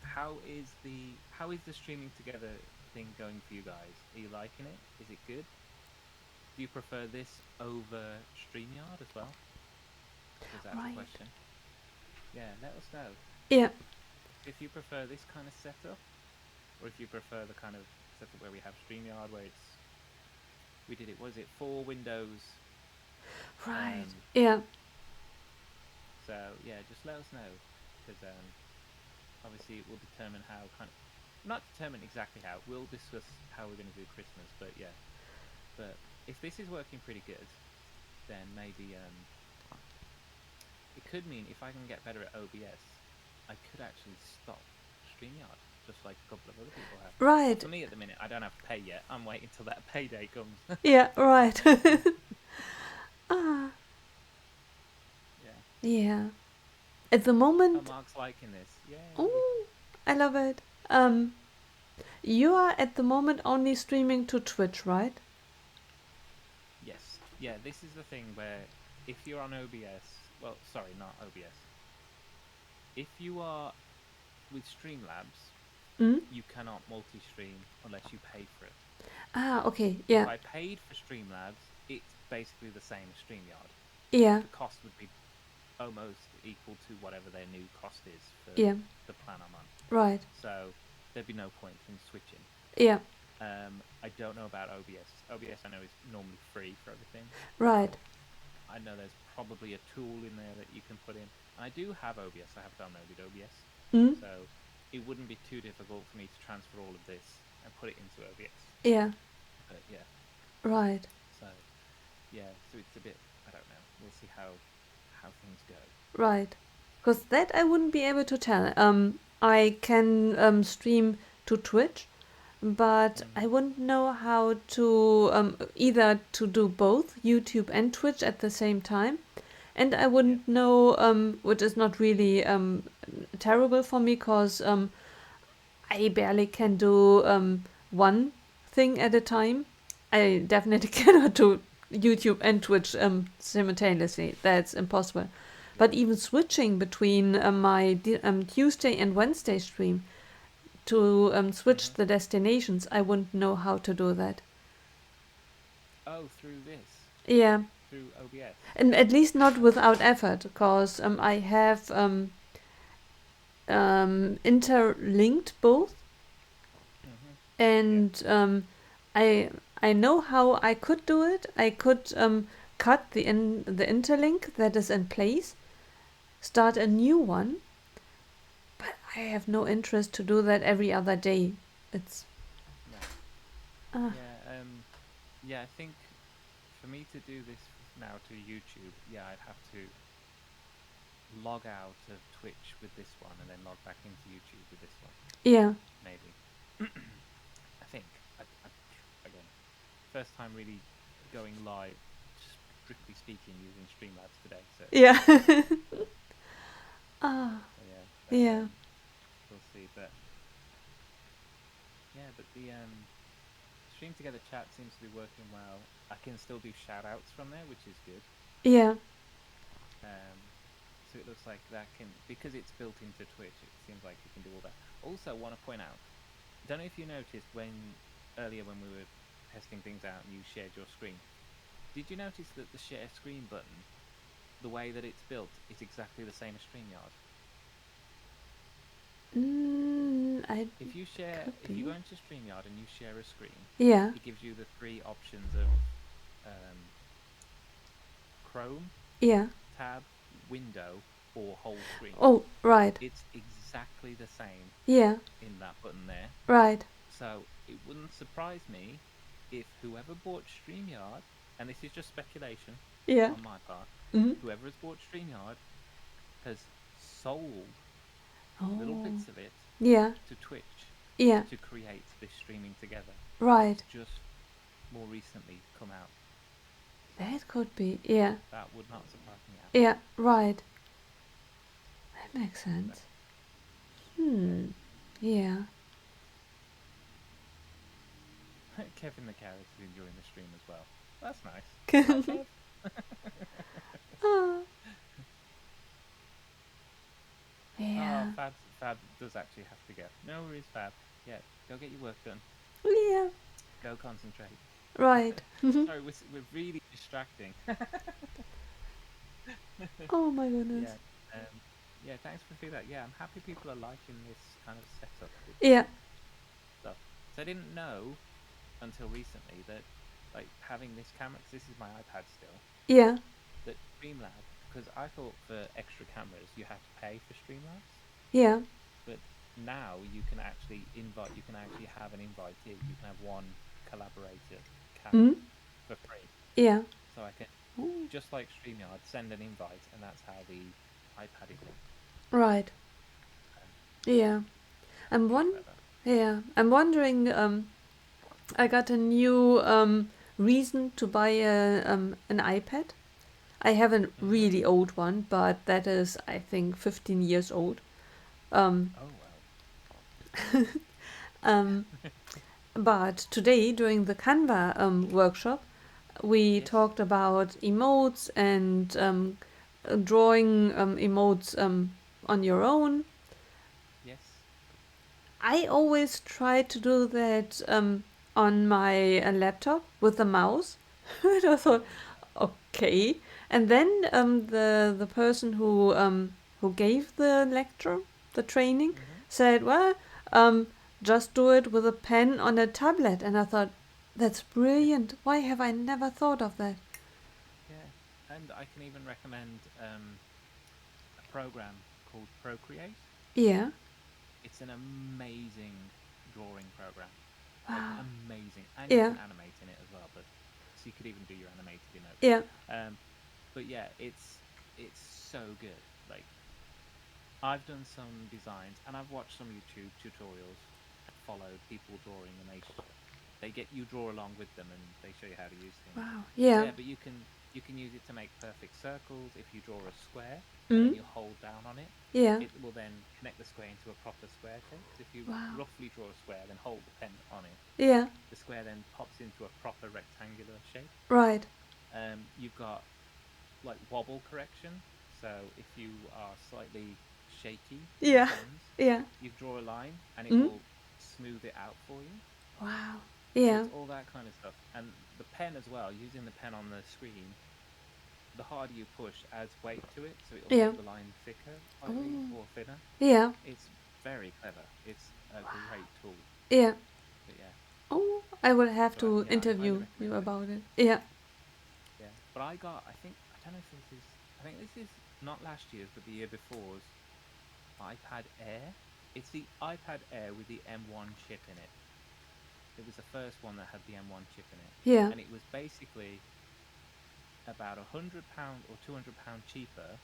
How is the streaming together thing going for you guys? Are you liking it? Is it good? Do you prefer this over StreamYard as well? Because that's Right. a question. Yeah, let us know Yeah. if you prefer this kind of setup, or if you prefer the kind of setup where we have StreamYard, where we did it. Was it 4 windows? Right. Yeah. So yeah, just let us know because obviously it will determine how not determine exactly how. We'll discuss how we're going to do Christmas, but yeah. But if this is working pretty good, then maybe it could mean if I can get better at OBS, I could actually stop StreamYard, just like a couple of other people have. Well, Right. for me at the minute, I don't have to pay yet. I'm waiting till that payday comes. Yeah. Right. Ah. Yeah. Yeah. At the Oh, moment. Mark's liking this. Yay. Oh, I love it. You are at the moment only streaming to Twitch, right? Yes. Yeah, this is the thing where if you're on OBS, well, sorry, not OBS. If you are with Streamlabs, Mm? you cannot multi-stream unless you pay for it. Ah, okay. If Yeah. I paid for Streamlabs, it's basically the same as StreamYard. Yeah. The cost would be almost equal to whatever their new cost is for Yeah. the plan I'm on. Right. So there'd be no point in switching. Yeah. I don't know about OBS. OBS I know is normally free for everything. Right. I know there's probably a tool in there that you can put in. And I do have OBS. I have downloaded OBS. Mm? So it wouldn't be too difficult for me to transfer all of this and put it into OBS. Yeah. But yeah. Right. So yeah, so it's a bit, I don't know. We'll see how things go. Right. Because that I wouldn't be able to tell. I can stream to Twitch, but I wouldn't know how to either to do both YouTube and Twitch at the same time. And I wouldn't know, which is not really terrible for me, because I barely can do one thing at a time. I definitely cannot do YouTube and Twitch simultaneously. That's impossible. But even switching between my Tuesday and Wednesday stream to switch the destinations, I wouldn't know how to do that. Oh, through this? Yeah. Through OBS? And at least not without effort, because I have interlinked both, and I know how I could do it. I could cut the interlink that is in place, start a new one, but I have no interest to do that every other day. It's No. Yeah, I think for me to do this now to YouTube, yeah, I'd have to log out of Twitch with this one and then log back into YouTube with this one. yeah. Maybe. I think. Again, first time really going live, strictly speaking, using Streamlabs today. So Yeah. so Yeah. we'll see. But yeah, but the Stream Together chat seems to be working well. I can still do shout outs from there, which is good. Yeah. So it looks like that can, because it's built into Twitch, it seems like you can do all that. Also, want to point out, don't know if you noticed earlier when we were testing things out and you shared your screen, did you notice that the share screen button, the way that it's built, is exactly the same as StreamYard? If you go into StreamYard and you share a screen, Yeah. it gives you the 3 options of Chrome, Yeah. tab, window, or whole screen. Oh, right. It's exactly the same Yeah, in that button there. right. So it wouldn't surprise me if whoever bought StreamYard, and this is just speculation Yeah. on my part, Mm-hmm. whoever has bought StreamYard has sold little Oh, bits of it yeah, to Twitch yeah, to create this streaming together. right. That's just more recently come out. That could be. Yeah, That would not surprise me at yeah, all. right. That makes So, sense. yeah. Yeah. Kevin the Carrot is enjoying the stream as well. That's nice. Hi, Kev. Ah, Oh, yeah, Fab does actually have to go. No worries, Fab. Yeah, go get your work done. yeah, Go concentrate. right. Sorry, we're really distracting. Oh my goodness. Yeah. Yeah, thanks for feedback. Yeah, I'm happy people are liking this kind of setup with Yeah, stuff. So I didn't know until recently that, like, having this camera, because this is my iPad still, yeah, that Streamlab, because I thought for extra cameras you have to pay for Streamlabs, yeah. but now you can actually have an invitee. You can have one collaborator camera Mm, for free. yeah. So I can, Oh, just like StreamYard, send an invite, and that's how the iPad is linked. right. Um, Yeah. I'm pretty one. clever. Yeah. I'm wondering. I got a new reason to buy an iPad. I have a Mm-hmm. really old one, but that is, I think, 15 years old. Um, Oh well. um, but today, during the Canva workshop, we Yes. talked about emotes and drawing emotes on your own. Yes. I always try to do that on my laptop with a mouse. And I thought, Oh. okay. And then the person who gave the lecture, the training, Mm-hmm. said, "Well, um, just do it with a pen on a tablet." And I thought, that's Yeah. brilliant. Why have I never thought of that? Yeah. And I can even recommend a program called Procreate. Yeah. It's an amazing drawing program. Like Wow. amazing. And you Yeah. can animate in it as well, but so you could even do your animated emotes. Yeah. Um, but yeah, it's so good. Like I've done some designs and I've watched some YouTube tutorials, followed people drawing, and they get you draw along with them and they show you how to use things. Wow. So Yeah. yeah, but you can use it to make perfect circles. If you draw a square and then Mm. you hold down on it, Yeah. it will then connect the square into a proper square shape. So if you Wow. roughly draw a square, then hold the pen on it, Yeah. the square then pops into a proper rectangular shape. Right. You've got like wobble correction. So if you are slightly shaky in your Yeah. thumbs, Yeah. you draw a line and it Mm. will smooth it out for you. Wow. So Yeah. it's all that kind of stuff. And the pen as well, using the pen on the screen, the harder you push adds weight to it, so it'll Yeah. make the line thicker slightly Oh. or thinner. Yeah. It's very clever. It's a great tool. Yeah. But yeah, Oh, I will have so to I highly interview you recommend it. about it. Yeah. Yeah, but I got, I don't know if this is, I think this is not last year's, but the year before's iPad Air. It's the iPad Air with the M1 chip in it. It was the first one that had the M1 chip in it, Yeah. and it was basically about £100 or £200 cheaper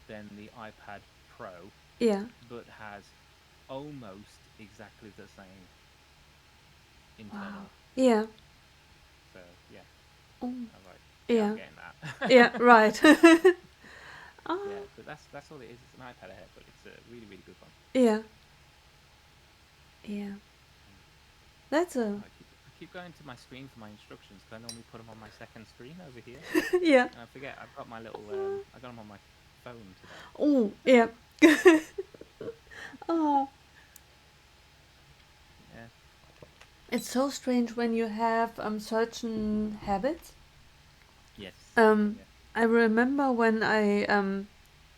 than the iPad Pro, Yeah. but has almost exactly the same Wow. internal. Yeah. So yeah, Oh. I was like, yeah, I'm Yeah. getting Yeah. that. Right. Ah. Yeah, but that's all it is. It's an iPad Air, but it's a really really good one. Yeah. Yeah. Mm. That's a. I keep going to my screen for my instructions because I normally put them on my second screen over here, Yeah. and I forget I've got my little. I got them on my phone today. Oh. Yeah. Oh. Yeah. It's so strange when you have certain habits. Yes. Um, Yeah. I remember when I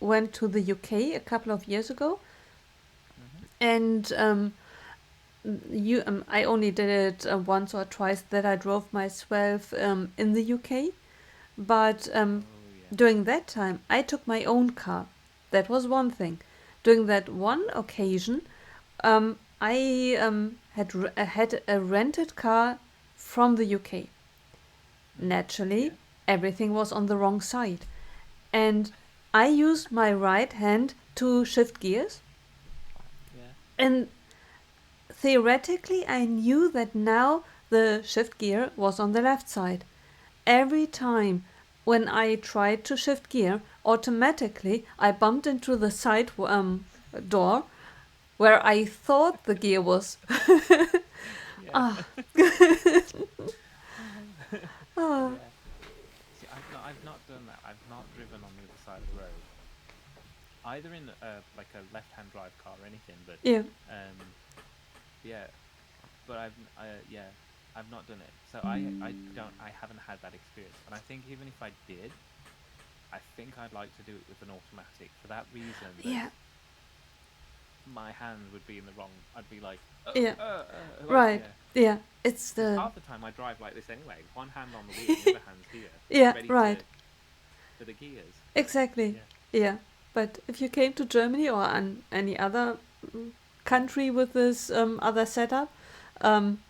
went to the UK a couple of years ago, Mhm. and I only did it once or twice that I drove myself in the UK, but Oh yeah. during that time I took my own car. that was one thing. During that one occasion, I had a rented car from the UK. Naturally, Yeah. everything was on the wrong side. And I used my right hand to shift gears. Yeah. And theoretically, I knew that now the shift gear was on the left side. Every time when I tried to shift gear, automatically I bumped into the side door where I thought the gear was. Yeah. Ah, ah, Yeah. See, I've not done that. I've not driven on the other side of the road, either in like a left-hand drive car or anything. But yeah, um, yeah. But yeah, I've not done it. So I haven't had that experience. And I think even if I did, I think I'd like to do it with an automatic for that reason that yeah, my hand would be in the wrong. I'd be like, yeah, like right, yeah. yeah. It's Because the half the time I drive like this anyway. One hand on the wheel, and the other hand's here, yeah, ready right, to for the gears. exactly, Yeah, yeah. But if you came to Germany or any other country with this other setup, um,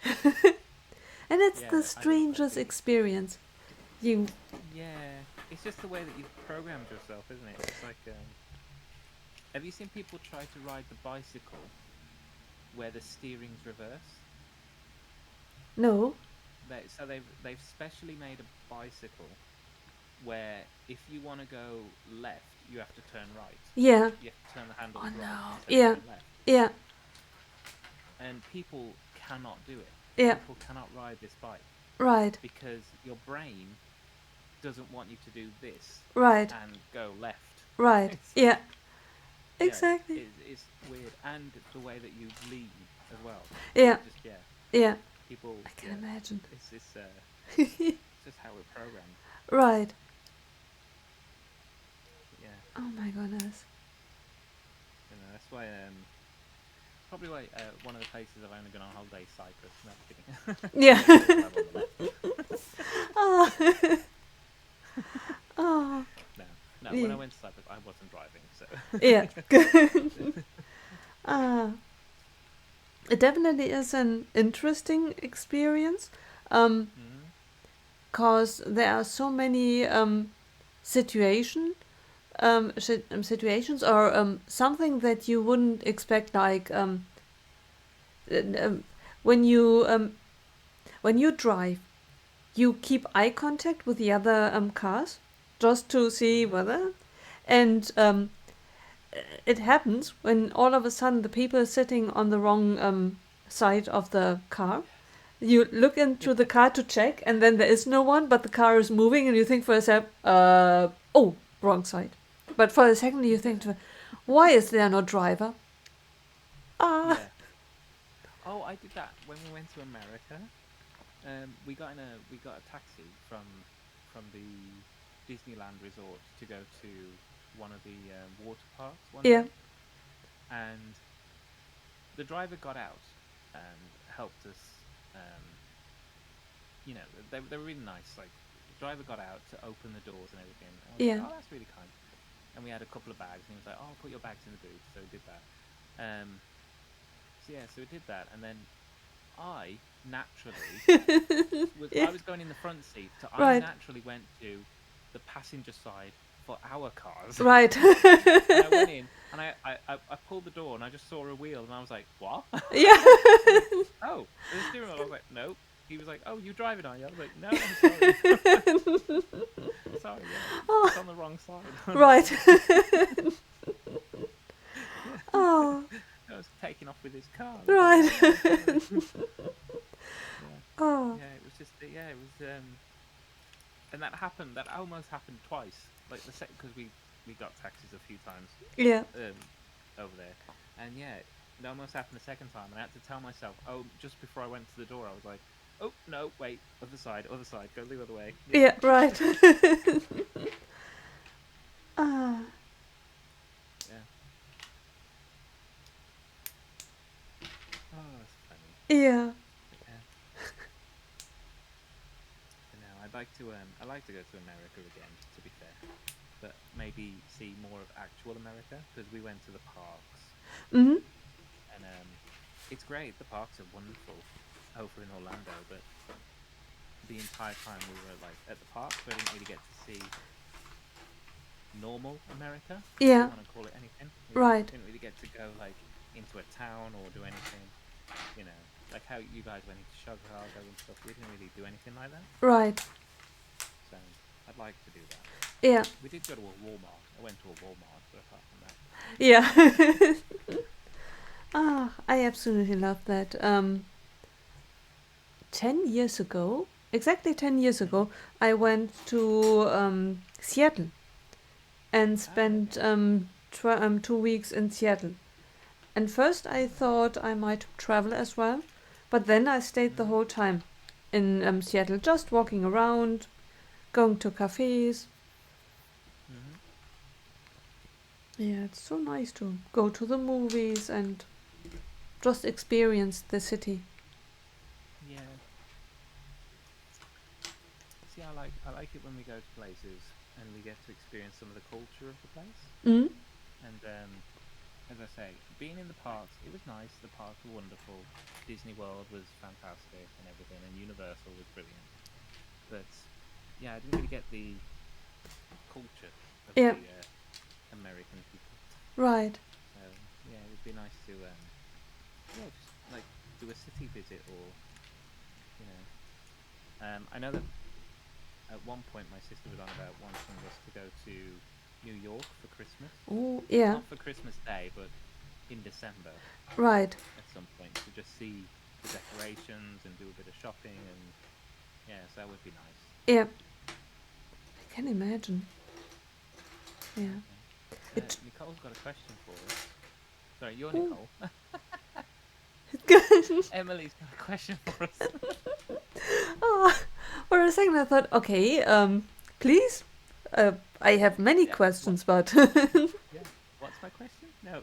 yeah, and it's yeah. the I'd strangest be. experience. You, Yeah, it's just the way that you've programmed yourself, isn't it? It's like, have you seen people try to ride the bicycle where the steering's reversed? no, They've specially made a bicycle where if you want to go left, you have to turn right. yeah, You have to turn the handles oh right no, instead of yeah, going left. yeah, And people cannot do it. yeah, People cannot ride this bike right, because your brain doesn't want you to do this right, and go left. right, It's yeah, yeah, exactly, it's weird, and the way that you lean as well. yeah, It just yeah, people I can imagine. it's just how we're programmed. Right. Yeah, Oh my goodness. that's why probably why one of the places I've only been on holiday is Cyprus. No, I'm kidding. Yeah. You have to drive on the left. Oh, oh, No, no. When yeah, I went to Cyprus, I wasn't driving, so. yeah. Ah, it definitely is an interesting experience, um, Mm-hmm. cause there are so many situations or something that you wouldn't expect, like uh, um, when you drive, you keep eye contact with the other cars just to see Mm-hmm. whether, and it happens when all of a sudden the people are sitting on the wrong side of the car. You look into the car to check, and then there is no one, but the car is moving, and you think for yourself, oh, wrong side. But for a second, you think, why is there no driver? Ah, Yeah. Oh, I did that when we went to America. We got a taxi from the Disneyland resort to go to one of the water parks one yeah, day, and the driver got out and helped us. They were really nice. Like the driver got out to open the doors and everything. And I was like, yeah, oh, that's really kind. And we had a couple of bags, and he was like, oh, put your bags in the boot. So we did that. So yeah, so we did that, and then I naturally yeah, I was going in the front seat, so I right, naturally went to the passenger side for our cars. right. And I went in and I pulled the door and I just saw a wheel and I was like, what? Yeah. I was like, oh, there's a steering wheel. I was like, no. He was like, oh, you driving, are you? I was like, no, I'm sorry. Sorry, yeah, Oh, it's on the wrong side. I was right. like, oh. Yeah. Oh, I was taking off with his car. I was like, right. oh, no, sorry. Yeah, Oh, yeah, it was just, yeah, it was, and that happened. That almost happened twice. Like the second, because we got taxis a few times yeah. over there, and yeah, it almost happened a second time. And I had to tell myself, oh, just before I went to the door, I was like, oh no, wait, other side, go the other way. Yeah. Yeah, right. Ah, Yeah. Oh, it's funny. yeah. But yeah. But no, I'd like to go to America again. To be fair. but maybe see more of actual America because we went to the parks Mm-hmm. and it's great. The parks are wonderful over in Orlando, but the entire time we were like at the parks, we didn't really get to see normal America, if you Yeah, want to call it anything. Yeah, right, didn't really get to go like into a town or do anything. You know, like how you guys went into Chicago and stuff. We didn't really do anything like that. right. So I'd like to do that. Yeah, We did go to a Walmart. I went to a Walmart, but apart from that, yeah. Ah, I absolutely love that. 10 years ago, exactly 10 years hmm ago, I went to Seattle and ah, spent okay. 2 weeks in Seattle. And first I Oh, thought I might travel as well, but then I stayed the hmm whole time in Seattle, just walking around, going to cafes. hmm Yeah, it's so nice to go to the movies and just experience the city. yeah. See, I like it when we go to places and we get to experience some of the culture of the place. Mm? And as I say, being in the parks, it was nice. The parks were wonderful. Disney World was fantastic and everything, and Universal was brilliant. But yeah, I didn't really get the culture of Yeah, the American people. right. So yeah, it would be nice to yeah, just like do a city visit or you know. I know that at one point my sister was on about wanting us to go to New York for Christmas. Oh, yeah, Not for Christmas Day, but in December right. at some point to just see the decorations and do a bit of shopping and yeah, so that would be nice. Yeah, I can imagine. Yeah. Okay. It. Nicole's got a question for us. Sorry, you're Oh. Nicole. Emily's got a question for us. Oh, for a second I thought, okay, please. I have many Yeah. What? questions, but Yeah. What's my question? No.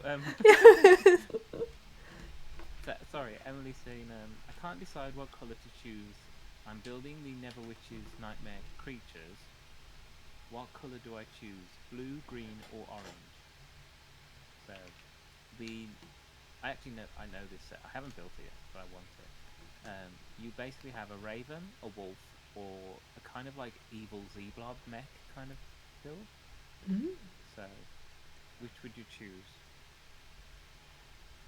Sorry, Emily's saying I can't decide what color to choose. I'm building the Neverwitch's Nightmare creatures. What color do I choose? Blue, green, or orange? So the I actually know I know this set. I haven't built it yet, but I want it. You basically have a raven, a wolf, or a kind of like evil Z-blob mech kind of build. Mm. So, which would you choose?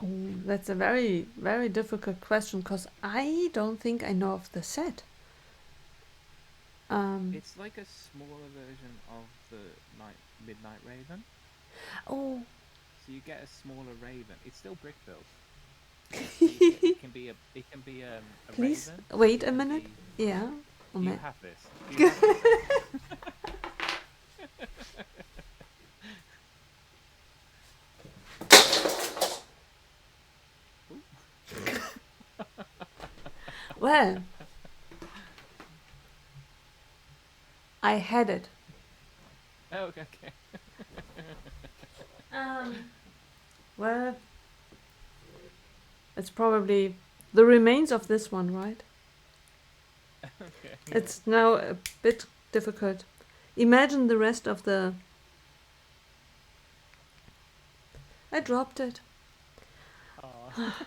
Oh, that's a very, very difficult question because I don't think I know of the set. Um, It's like a smaller version of the night Midnight Raven. oh, So you get a smaller raven. It's still brick built. So you get it can be a please raven. wait It a can minute. be. Yeah. Oh, Do you man. have this? Do you have this set? Ooh. Well, I had it. Oh, okay, okay. Um, well, it's probably the remains of this one, right? Okay, yeah. It's now a bit difficult. Imagine the rest of the. I dropped it. Aw.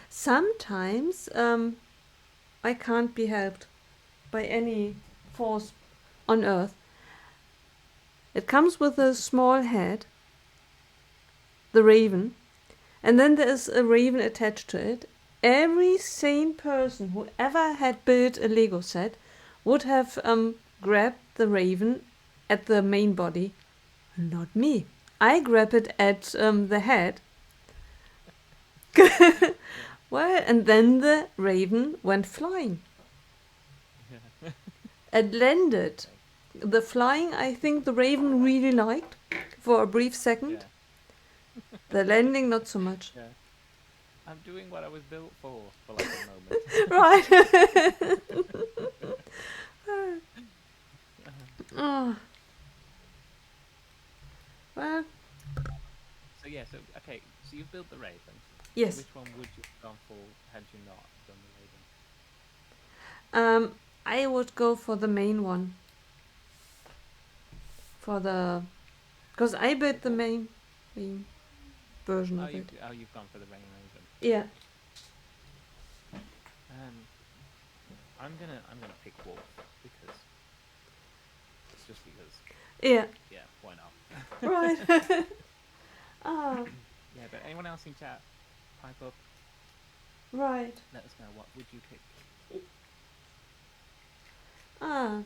Sometimes I can't be helped by any force on earth. It comes with a small head, the Mhm. raven, and then there is a raven attached to it. Every sane person who ever had built a Lego set would have grabbed the raven at the main body. Not me. I grab it at the head. Yeah, Well, and then the raven went flying yeah. and landed. Okay. The flying, I think the raven really liked for a brief second. Yeah, The landing, not so much. yeah. I'm doing what I was built for like a moment. Right. Oh, well, So yeah, so okay, so you've built the Raven. yes. Which one would you have gone for had you not done the Raven? I would go for the main one. For the Because I built the main version Oh, of it. you've gone for the main version. Yeah. Um, I'm gonna pick wolf because just because. Yeah. Yeah, why not? Right. Ah. Yeah, but anyone else in chat, pipe up. Right. Let us know what would you pick. Ah.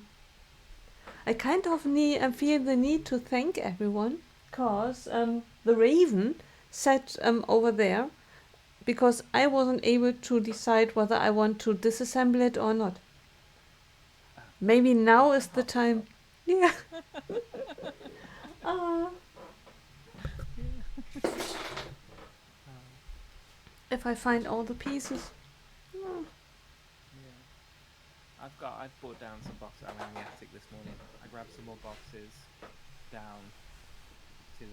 I kind of feel the need to thank everyone, cause the raven sat over there because I wasn't able to decide whether I want to disassemble it or not. Ah, Maybe now you is can the half it time. up. Yeah. Ah. Yeah. If I find all the pieces. Ah. Yeah. I've brought down some boxes around the attic this morning. I grabbed some more boxes down to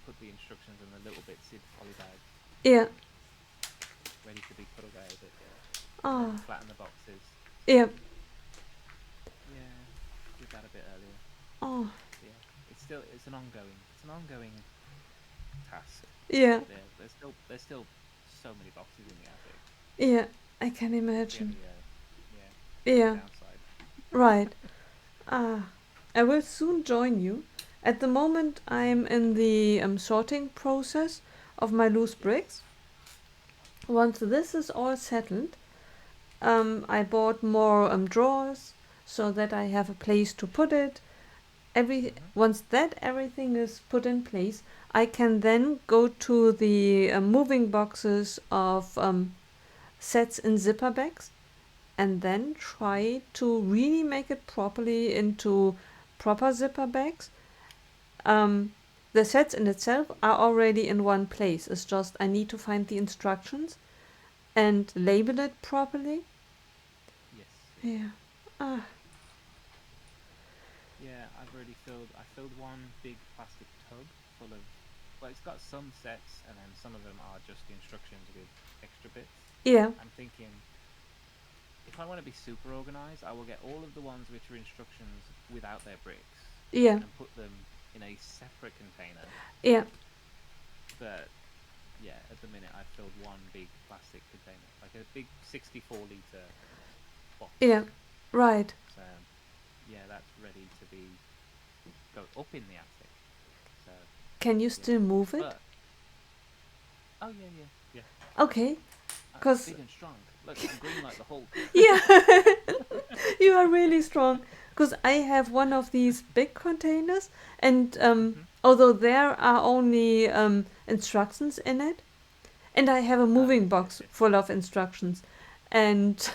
put the instructions and the little bits in poly bags, Yeah. ready to be put away a bit, and then Ah. flatten the boxes. Yeah. Yeah, did that a bit earlier. Oh. Yeah, it's an ongoing task. Yeah. There's still so many boxes in the attic. Yeah. I can That's the imagine. only Yeah. downside. Right. Ah. I will soon join you. At the moment, I'm in the sorting process of my loose Yes. bricks. Once this is all settled, I bought more drawers so that I have a place to put it. Once that everything is put in place, I can then go to the moving boxes of sets in zipper bags and then try to really make it properly into proper zipper bags. The sets in itself are already in one place. It's just I need to find the instructions and label it properly. Yes. Yeah. Ah. Yeah, I filled one big plastic tub full of, well, it's got some sets and then some of them are just instructions with extra bits. Yeah. I'm thinking if I want to be super organized, I will get all of the ones which are instructions without their bricks Yeah. and put them in a separate container. Yeah. But yeah, at the minute I've filled one big plastic container, like a big 64-liter box. Yeah. Right. So yeah, that's ready to go up in the attic. So Can you still move it? but oh yeah. Okay. I'm 'Cause big and strong. Look, I'm green like the Hulk. yeah, you are really strong. Because I have one of these big containers, and although there are only instructions in it, and I have a moving box full of instructions, and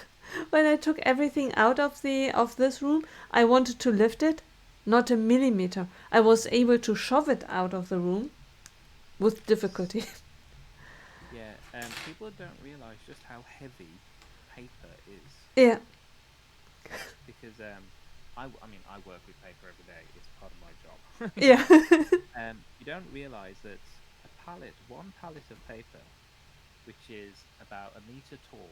when I took everything out of this room, I wanted to lift it, not a millimeter. I was able to shove it out of the room with difficulty. Yeah, people don't realize just how heavy paper is. Yeah. Because I work with paper every day. It's part of my job. Yeah. You don't realize that one pallet of paper, which is about 1 meter tall,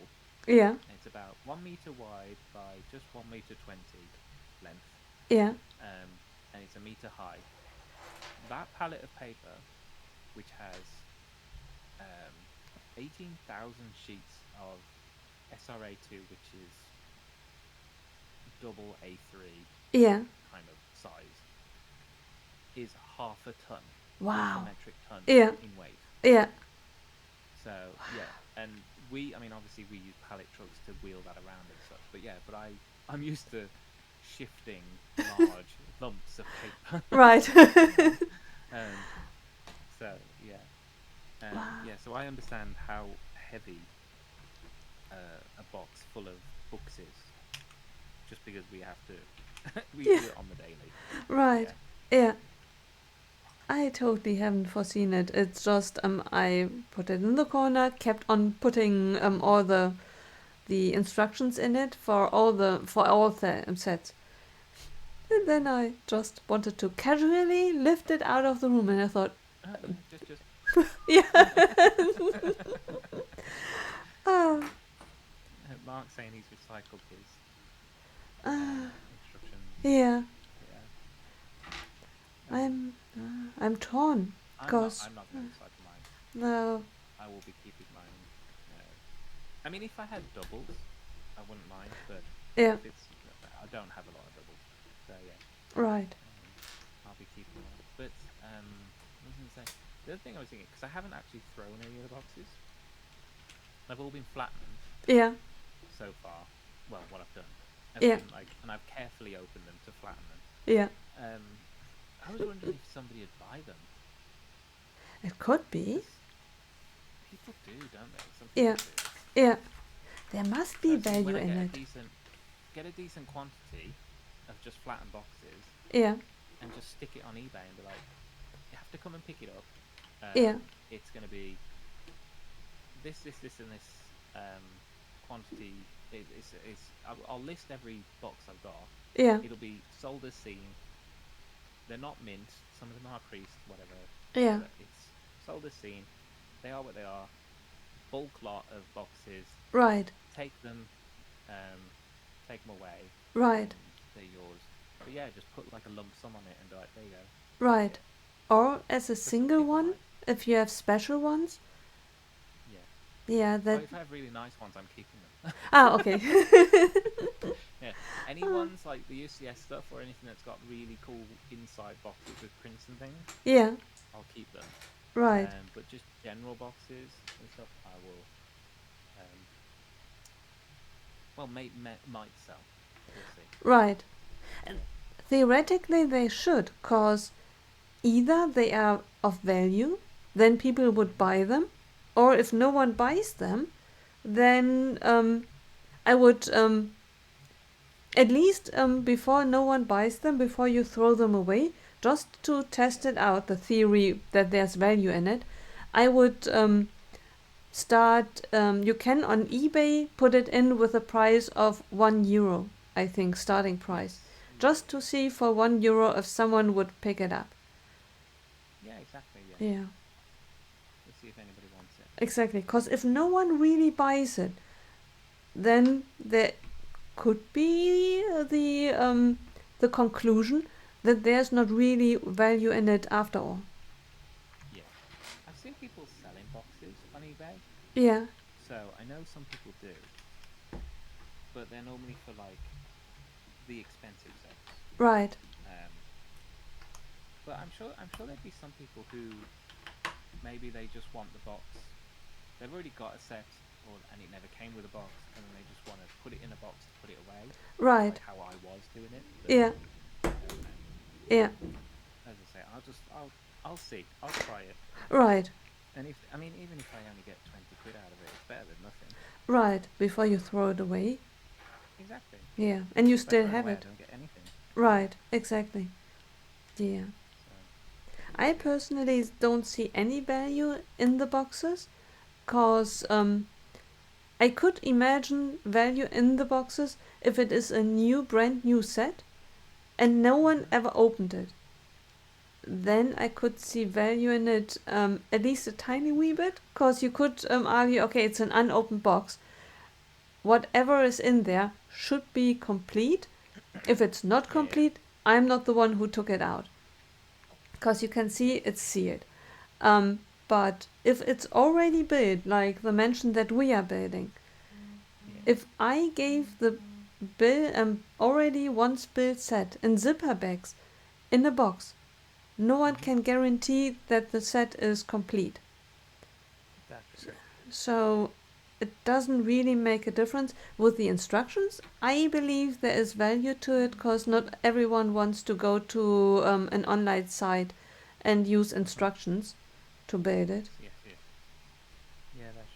Yeah. and it's about 1 meter wide by just 1 meter 20 length, Yeah. and it's 1 meter high. That pallet of paper, which has 18,000 sheets of SRA2, which is double A3 Yeah. kind of size, is half a ton, half a Wow. metric ton Yeah. in weight. Yeah. So yeah, and obviously we use pallet trucks to wheel that around and such. But yeah, I'm used to shifting large lumps of paper. Right. So yeah, Wow. yeah. So I understand how heavy a box full of books is, just because we have to we do it on the daily. Right. Yeah. Yeah. I totally haven't foreseen it. It's just I put it in the corner, kept on putting all the instructions in it for all the sets. And then I just wanted to casually lift it out of the room, and I thought, Yeah, just yeah. Ah. Mark saying he's recycled his Ah. instructions. Yeah. Yeah. I'm torn. Cause I'm not going to decide for mine. no, I will be keeping mine. I mean, if I had doubles, I wouldn't mind. But yeah, if it's, I don't have a lot of doubles, so yeah, right. I'll be keeping mine. But what was I going to say? The other thing I was thinking, because I haven't actually thrown any of the boxes. They've all been flattened Yeah, so far. Well, what I've done has yeah, been like, and I've carefully opened them to flatten them. yeah. I was wondering if somebody would buy them, It could be. because people do, don't they? Some Yeah, people do. yeah. There must So I be was thinking value when I in it. get a decent quantity of just flattened boxes, Yeah, and just stick it on eBay and be like, you have to come and pick it up. yeah, It's going to be this, and this quantity. I'll list every box I've got. yeah, It'll be sold as seen. They're not mint. Some of them are priest, whatever. yeah. But it's sold as seen. They are what they are. Bulk lot of boxes. Right, Take them away. right, They're yours. But yeah, just put like a lump sum on it and be like, there you go. right. Or as a But some single people one, might. if you have special ones. Yeah. Yeah, Oh, that. if I have really nice ones, I'm keeping them. Ah, okay. Yeah. Any ones like the UCS stuff or anything that's got really cool inside boxes with prints and things, Yeah, I'll keep them. right, But just general boxes and stuff, I will. Might sell. We'll see. right. Yeah. Theoretically, they should, cause either they are of value, then people would buy them, or if no one buys them, then I would at least before no one buys them, before you throw them away, just to test it out, the theory that there's value in it, I would start. You can on eBay put it in with a price of €1, I think, starting price, Yes. just to see for €1 if someone would pick it up. Yeah, exactly. Yeah. Yeah, We'll see if anybody wants it. exactly. Because if no one really buys it, then there could be the conclusion that there's not really value in it after all. Yeah. I've seen people selling boxes on eBay. Yeah, So I know some people do, but they're normally for like the expensive sets. right. But I'm sure there'd be some people who maybe they just want the box. They've already got a set, and it never came with a box, and then they just want to put it in a box to put it away. Right. Like how I was doing it. But Yeah. I don't know. Yeah. As I say, I'll see. I'll try it. Right. And even if I only get 20 quid out of it, it's better than nothing. Right. Before you throw it away. Exactly. Yeah. And you If I still throw have away, it. I don't get anything. Right. Exactly. Yeah. So, I personally don't see any value in the boxes, cause I could imagine value in the boxes if it is a brand new set, and no one ever opened it. Then I could see value in it, at least a tiny wee bit, cause you could argue, okay, it's an unopened box. Whatever is in there should be complete. If it's not complete, I'm not the one who took it out. Because you can see it's sealed. But if it's already built, like the mansion that we are building, if I gave the already once built set in zipper bags in a box, no one can guarantee that the set is complete. That's true. So it doesn't really make a difference with the instructions. I believe there is value to it because not everyone wants to go to an online site and use instructions to build it. Yes. Yeah, that's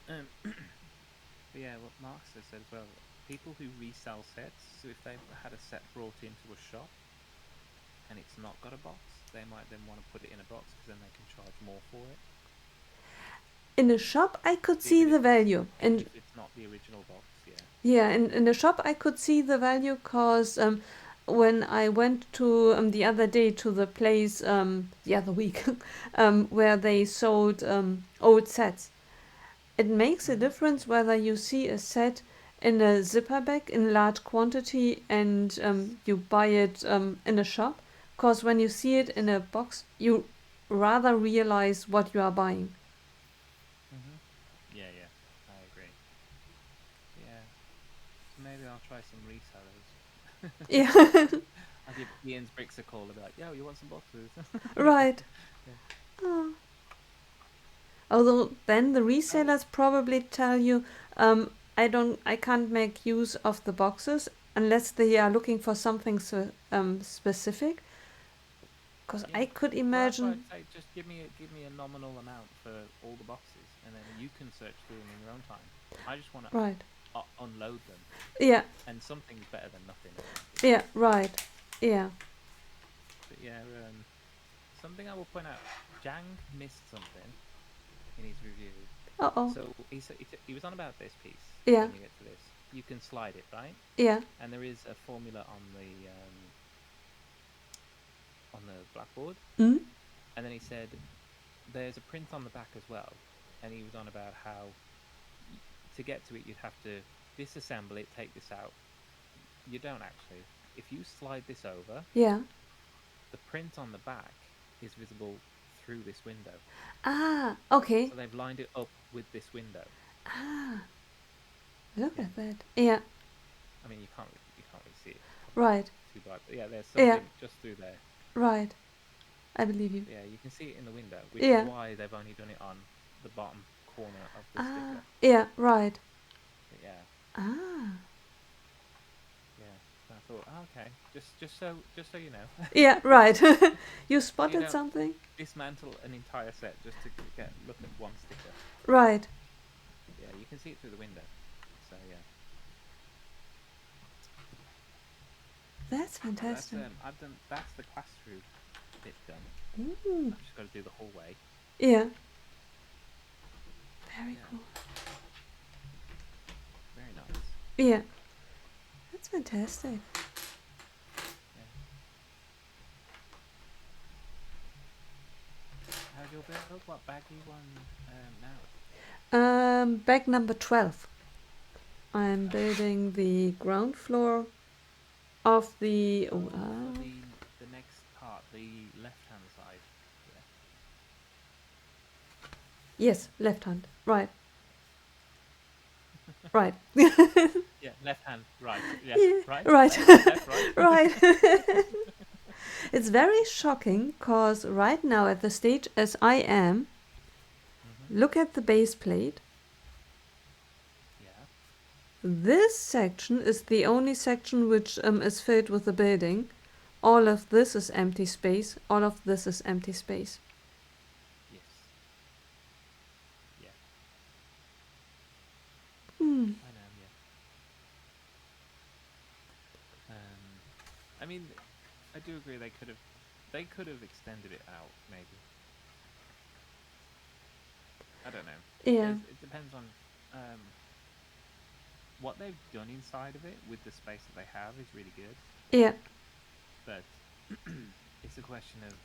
true. But yeah, what Mark said as well, people who resell sets, so if they've had a set brought into a shop and it's not got a box, they might then want to put it in a box because then they can charge more for it. In a shop, I could see the value. And if it's not the original box, yeah. Yeah, in the shop, I could see the value because when I went to the other day to the place the other week where they sold old sets, it makes a difference whether you see a set in a zipper bag in large quantity and you buy it in a shop. Because when you see it in a box, you rather realize what you are buying. Mhm. Yeah, yeah. I agree. Yeah. So maybe I'll try some resellers. Yeah, I'll give Ian's Bricks a call and be like, "Yo, you want some boxes?" right. Yeah. Oh. Although then the Oh. resellers probably tell you, I can't make use of the boxes unless they are looking for something specific. Because Yeah. I could Well, that's why I'd imagine, say just give me a nominal amount for all the boxes, and then you can search through them in your own time. I just want to right? unload them, Yeah, and something's better than nothing at the end of the yeah, day. right. Yeah. But yeah, something I will point out: Jang missed something in his review. Uh oh. So he was on about this piece. Yeah, When you get to this, you can slide it, right? yeah. And there is a formula on the blackboard. Mm? And then he said there's a print on the back as well. And he was on about how to get to it, you'd have to disassemble it, take this out. You don't actually. If you slide this over, Yeah. the print on the back is visible through this window. Ah, okay. So they've lined it up with this window. Ah, look Yeah. at that. Yeah, I mean, you can't really see it. Probably right. too bright. But yeah, there's Yeah, something just through there. right. I believe you. But yeah, you can see it in the window, which is Yeah. why they've only done it on the bottom corner of the Ah, sticker. yeah, right. But yeah, Ah. yeah. So I thought, oh, okay, just so you know, Yeah, right. You so you spotted don't something? dismantle an entire set just to look at one sticker. Right. Yeah, you can see it through the window. So yeah, That's so that's fantastic. I've done that's the class through bit done. Mm. I've just got to do the hallway. Yeah. Very Yeah, cool. very nice. Yeah. That's fantastic. Yeah. How's your build? What bag you on now? Bag number 12. I'm Oh, building the ground floor of the. oh, for the next part, the left hand side. Yeah. Yes, left hand. Right. Yeah. Right. Yeah, left hand, right. Yeah, Yeah, right, right. left, right. Right. It's very shocking because right now, at the stage as I am, Mhm. look at the base plate. Yeah. This section is the only section which is filled with the building. All of this is empty space. All of this is empty space. Yes. Yeah. Hmm. I know. Yeah. I mean, I do agree. They could have extended it out. Maybe. I don't know. Yeah. It depends on what they've done inside of it with the space that they have is really good, Yeah. but it's a question of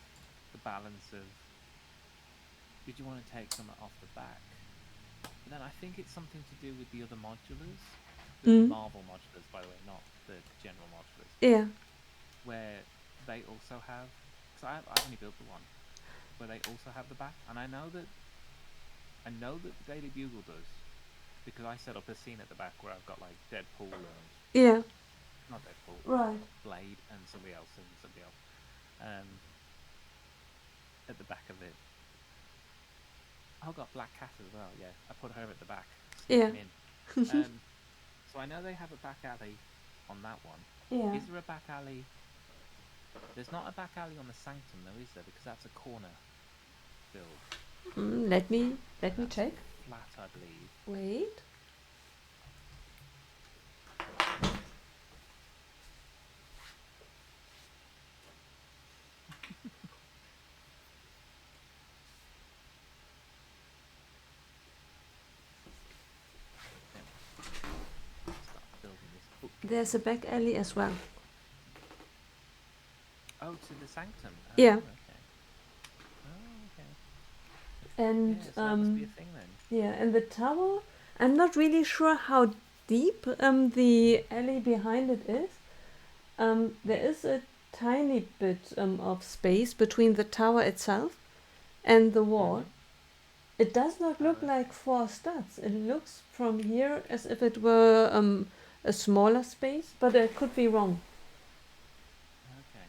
the balance of did you want to take some off the back? And then I think it's something to do with the other modulars, the Mm. Marvel modulars, by the way, not the general modulars, Yeah. where they also have. Because I've only built the one where they also have the back, and I know that the Daily Bugle does because I set up a scene at the back where I've got like Deadpool and Yeah. not Deadpool, Right. Blade and somebody else at the back of it. I've got Black Cat as well. Yeah, I put her at the back, sneak Yeah. him in. So I know they have a back alley on that one. Yeah. Is there a back alley? There's not a back alley on the Sanctum though, is there? Because that's a corner build. Let me That's check. flat, I believe. Wait. Start building this book. There's a back alley as well. Oh, to the Sanctum. Oh, Yeah. okay. Oh, okay. And Yeah, so that must be a thing then. yeah, and the tower. I'm not really sure how deep the alley behind it is. There is a tiny bit of space between the tower itself and the wall. Mhm. It does not Oh, look okay. like 4 studs. It looks from here as if it were a smaller space, but I could be wrong. Okay.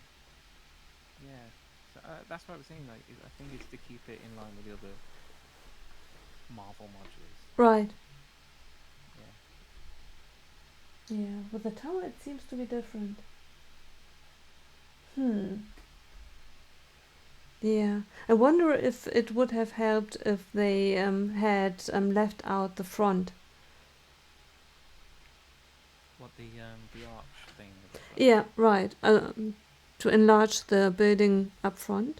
Yeah. So that's what I was saying. Like, I think it's to keep it in line with the other Marvel modulars. Right. Yeah. Yeah, with the tower it seems to be different. Hmm. Yeah. I wonder if it would have helped if they had left out the front. What the arch thing at the front? Yeah, right. To enlarge the building up front.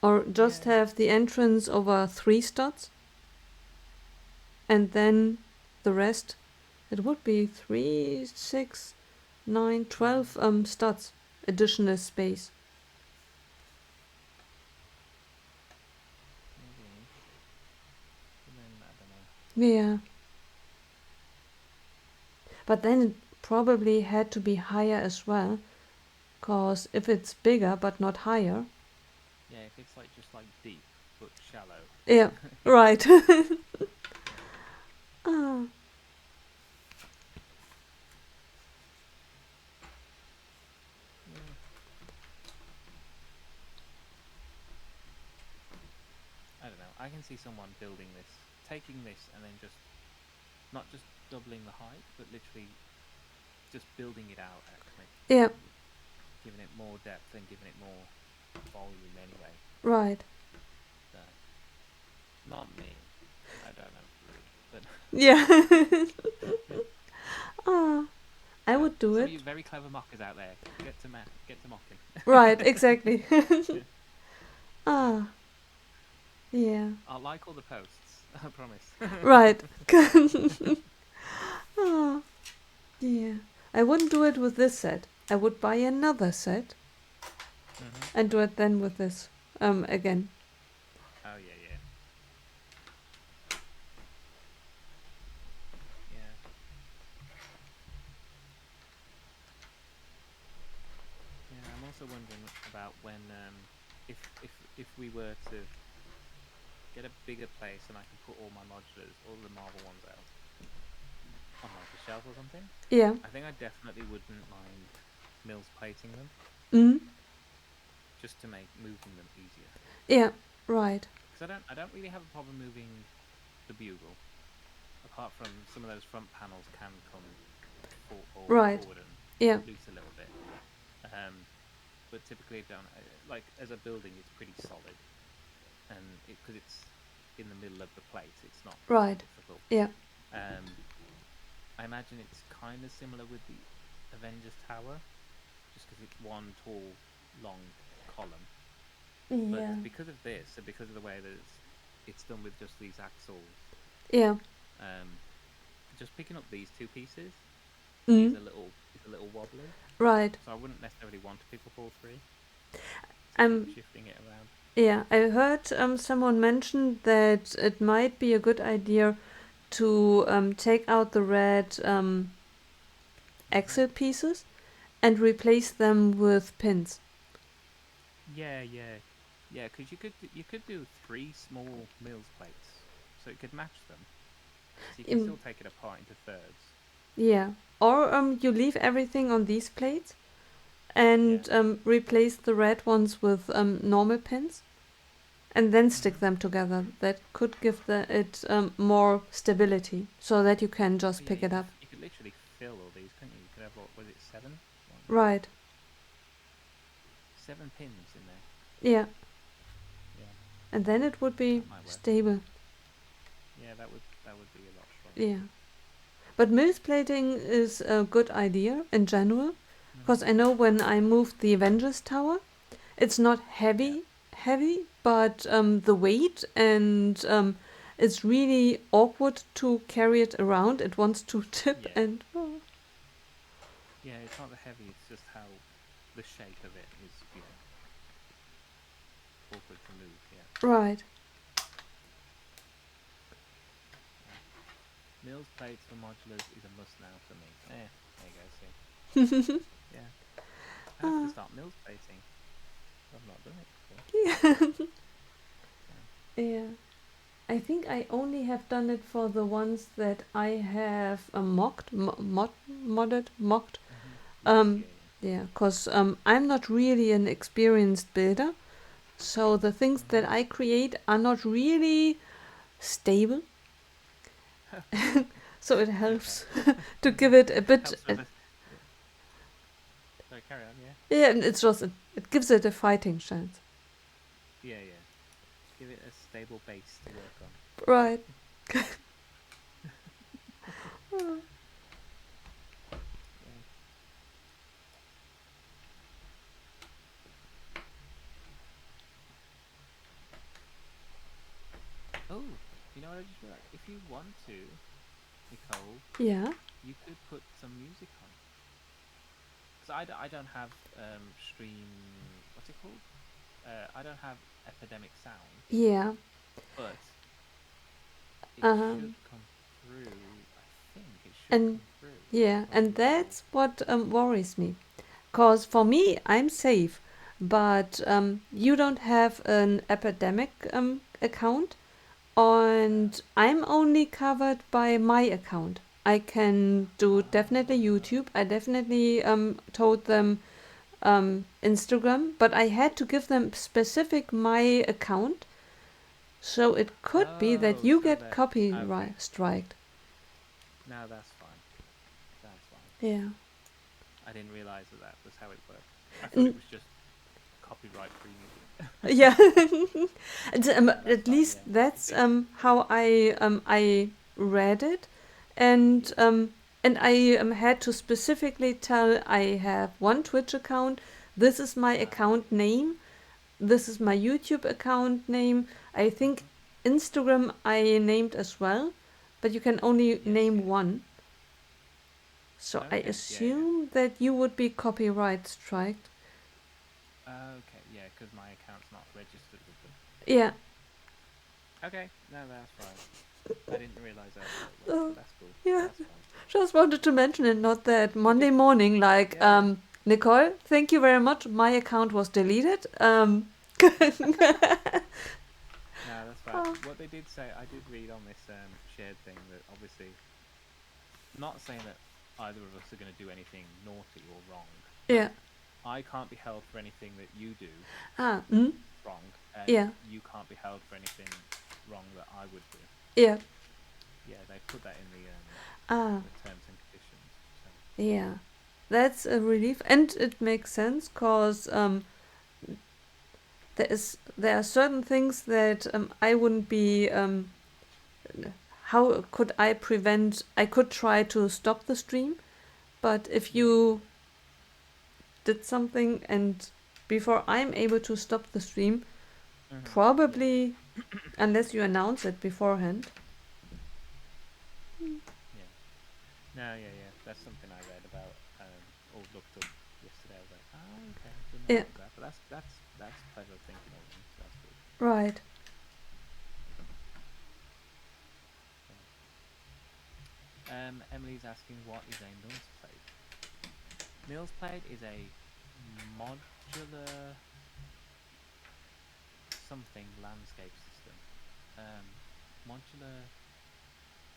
Or just Yeah. have the entrance over 3 studs and then the rest. It would be 3, 6, 9, 12 Mhm. studs, additional space. Maybe. But then I don't know. Yeah. But then it probably had to be higher as well, because if it's bigger but not higher. Yeah, if it's like just like deep but shallow. Yeah, Yeah. right. Yeah. Ah, Yeah. I don't know. I can see someone building this, taking this, and then just not just doubling the height, but literally just building it out. Actually, yeah, giving it more depth and giving it more volume. Anyway, right. so not me. I don't know if you would, but Yeah. Ah, I so would do some of it. you very clever mockers out there, get to mocking. Right, exactly. Ah, yeah. I'll like all the posts. I promise. Right. Ah, yeah. I wouldn't do it with this set. I would buy another set Mhm. and do it then with this again. Oh yeah, yeah, yeah, yeah. I'm also wondering about when if we were to get a bigger place and I could put all my modulars, all the Marvel ones out on like a shelf or something. Yeah. I think I definitely wouldn't mind Mills plating them Mm. just to make moving them easier. Yeah. Right. Because I don't really have a problem moving the bugle, apart from some of those front panels can come Right. forward and Yeah. loose a little bit. Um, but typically, don't like as a building, it's pretty solid, and because it's in the middle of the plate, it's not too Right. difficult. Yeah. Um, I imagine it's kind of similar with the Avengers Tower, just because it's one tall, long column. But Yeah. because of this, and because of the way that it's done with just these axles, Yeah. um, just picking up these two pieces Mm. is a little wobbly. Right. So I wouldn't necessarily want to pick up all three to keep Um. shifting it around. Yeah. I heard someone mention that it might be a good idea to take out the red Mhm. axle pieces and replace them with pins. Yeah, yeah, yeah. Because you could do three small Mills plates, so it could match them. So you can Um, still take it apart into thirds. yeah. Or you leave everything on these plates Yeah. and replace the red ones with normal pins and then stick Mhm. them together. That could give it more stability so that you can Oh just yeah, pick it up. you could literally fill all these, couldn't you? You could have what was it, seven? One, Right. 7 pins in there. Yeah. Yeah, And then it would be that might work. stable. Yeah, that would be a lot stronger. Yeah. But mills plating is a good idea in general because Mhm. I know when I moved the Avengers Tower, it's not Yeah. heavy, but the weight and it's really awkward to carry it around. It wants to tip Yeah. and Yeah, it's not the heavy, it's just how the shape of it is, awkward to move, yeah. right. Yeah. Mills plates for modulars is a must now for me. There you go, see. Yeah. I have to Ah, start Mills plating. I've not done it before. yeah. Yeah. I think I only have done it for the ones that I have mocked. Yes, yeah, yeah. Yeah, because I'm not really an experienced builder, so the things that I create are not really stable. So it Okay. helps to give it a bit. Helps with the. Yeah. Sorry, carry on. Yeah. Yeah, and it's just it gives it a fighting chance. Yeah, yeah. Give it a stable base to work on. Right. Yeah. Oh, you know what I just realized? If you want to, Nicole, Yeah. you could put some music on. Because I don't have stream. What's it called? I don't have Epidemic Sound, Yeah. but it should Um. come through. I think it should And come through yeah, from and your. that's what worries me. Cause for me, I'm safe, but you don't have an epidemic account, and I'm only covered by my account. I can do definitely YouTube. I definitely told them Instagram, but I had to give them specific my account, so it could be that Oh, you so get that okay. copyright striked. Now that's fine. That's fine. Yeah. I didn't realize that that was how it worked. I thought it N- was just copyright free music. yeah. And, No, that's at fine. least Yeah. that's It's how I read it, and yeah. I had to specifically tell I have one Twitch account. This is my account Okay. name. This is my YouTube account name. I think Mhm. Instagram I named as well, but you can only Yes. name Yeah. one. So I Okay. Yeah. Yeah. assume that you would be copyright striked. Okay. Yeah. Because my account's not registered with them. Yeah. Okay. No, that's fine. I didn't realize that's how it worked, Uh, but that's cool. yeah. That's fine. Just wanted to mention it, not that You Monday could. morning, like, Yeah. Yeah. Nicole, thank you very much. My account was deleted. No, that's fine. Oh, What they did say, I did read on this shared thing that obviously, not saying that either of us are going to do anything naughty or wrong, but yeah. I can't be held for anything that you do Ah, wrong, and yeah. you can't be held for anything wrong that I would do. Yeah. Yeah, they put that in Ah, the terms and conditions. So yeah. That's a relief, and it makes sense because there are certain things that I wouldn't be. How could I prevent? I could try to stop the stream, but if yeah, you did something and before I'm able to stop the stream, yeah, probably unless you announce it beforehand. yeah. No, yeah, yeah. That's something I read about or looked up yesterday. I was like, oh, okay, I didn't know Yeah, about that, but that's clever thinking of them. So that's good. right. Emily's asking, what is a Mills plate? Mills plate is a modular something landscape system. Modular.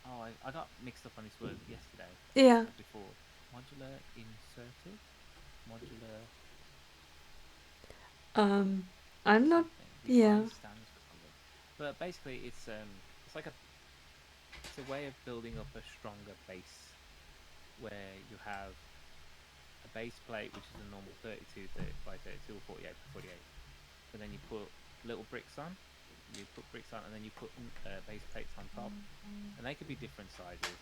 Oh, I got mixed up on this word yesterday. Yeah. Before modular inserted, modular Um, I'm not. something. The Yeah. I stands for something. But basically, it's like it's a way of building up a stronger base where you have a base plate which is a normal 32 by 32 or 48 by 48, but then you put little bricks on. You put bricks on, and then you put base plates on top, and they could be different sizes.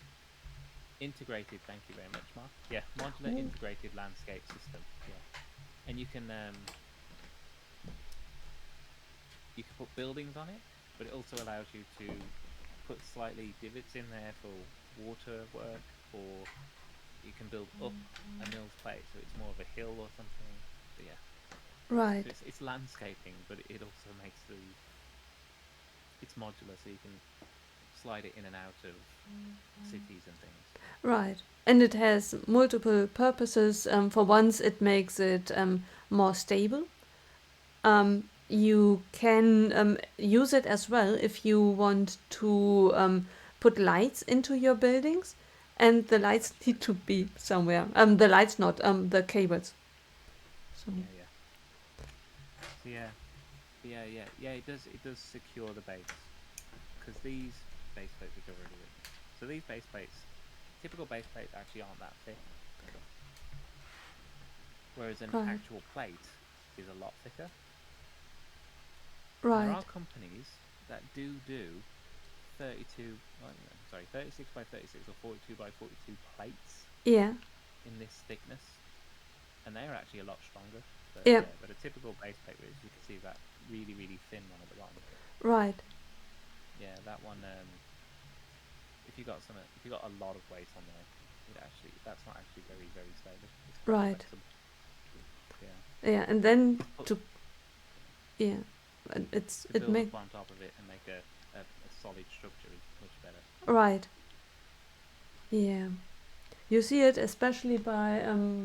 Integrated. Thank you very much, Mark. Yeah, modular Ooh. integrated landscape system. Yeah, and you can put buildings on it, but it also allows you to put slightly divots in there for water work, or you can build up a Mills plate so it's more of a hill or something. But yeah, so Right. it's landscaping, but it also makes it's modular, so you can slide it in and out of cities and things. Right. And it has multiple purposes. For once, it makes it more stable. Yes. you can use it as well if you want to put lights into your buildings, and the lights need to be somewhere. The lights, not the cables. So Yeah, yeah. So yeah. It does secure the base because these base plates, which I've already written. So these base plates, typical base plates actually aren't that thick, whereas an right, actual plate is a lot thicker. And there are right, companies that do 32, sorry, 36 by 36 or 42 by 42 plates yeah, in this thickness, and they're actually a lot stronger. But yeah, yeah, but a typical base plate, as you can see, that really really thin one at the bottom. right, Yeah, that one. If you got a lot of weight on there, that's not actually very very stable. It's quite right, flexible. Yeah, yeah, and then to put to yeah, and to it build make up on top of it and make a solid structure is much better. right, yeah. You see it especially by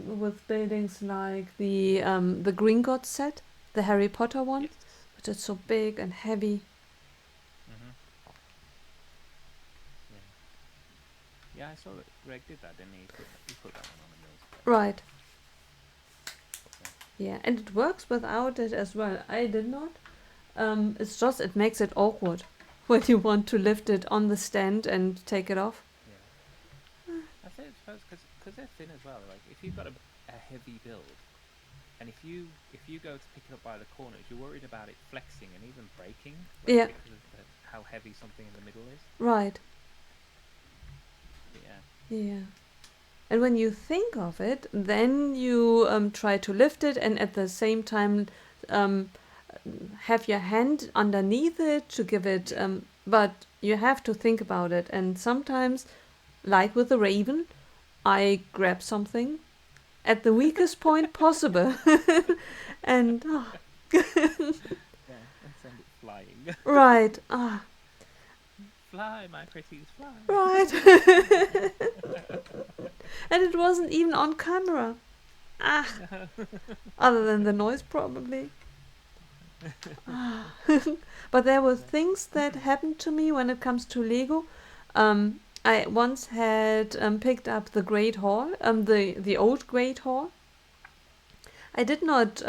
with buildings like the Green Gods set, the Harry Potter one, Yes. which is so big and heavy. Mhm. Yeah. Yeah, I saw that Greg did that, didn't he? He put that one on the mill spec. Right. Yeah. Yeah, and it works without it as well. I did not. It's just it makes it awkward when you want to lift it on the stand and take it off. Yeah. I suppose because they're thin as well. Like if you've got a heavy build, and if you go to pick it up by the corners, you're worried about it flexing and even breaking, like Yeah, because of how heavy something in the middle is. right. But yeah. Yeah. And when you think of it, then you try to lift it and at the same time um, have your hand underneath it to give it. Yeah. But you have to think about it. And sometimes, like with the raven, I grab something at the weakest point possible. And Yeah. And send it flying. right, Fly, my pretties, fly. right. And it wasn't even on camera. Ah, other than the noise, probably. But there were things that happened to me when it comes to Lego. I once had picked up the Great Hall, the old Great Hall. I did not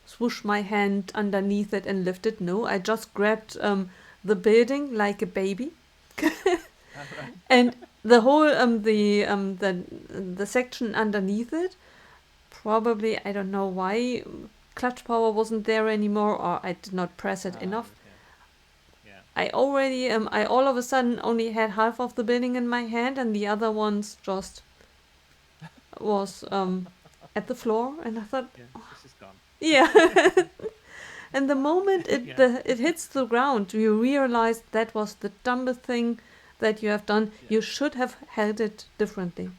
swoosh my hand underneath it and lift it. No, I just grabbed the building like a baby, All right. and the whole the section underneath it. Probably I don't know why clutch power wasn't there anymore, or I did not press it enough. Okay. Yeah. I all of a sudden only had half of the building in my hand, and the other ones just was at the floor, and I thought, Yeah. It's just gone. yeah. And the moment Yeah. it hits the ground, you realize that was the dumbest thing that you have done. Yeah. You should have held it differently.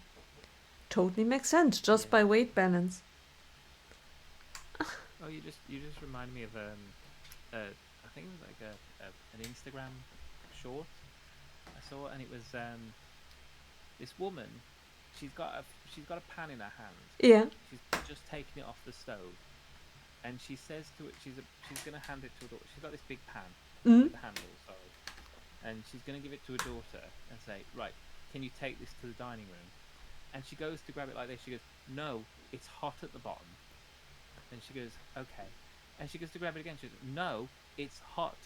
Totally makes sense, just Yeah. by weight balance. Oh, you just remind me of I think it was like an Instagram short I saw, and it was this woman. She's got a pan in her hand. Yeah. She's just taking it off the stove, and she says to it, she's gonna hand it to a daughter. She's got this big pan Mm. with a handle, sorry, and she's gonna give it to a daughter and say, right, can you take this to the dining room? And she goes to grab it like this. She goes, no, it's hot at the bottom. And she goes, okay. And she goes to grab it again. She goes, no, it's hot.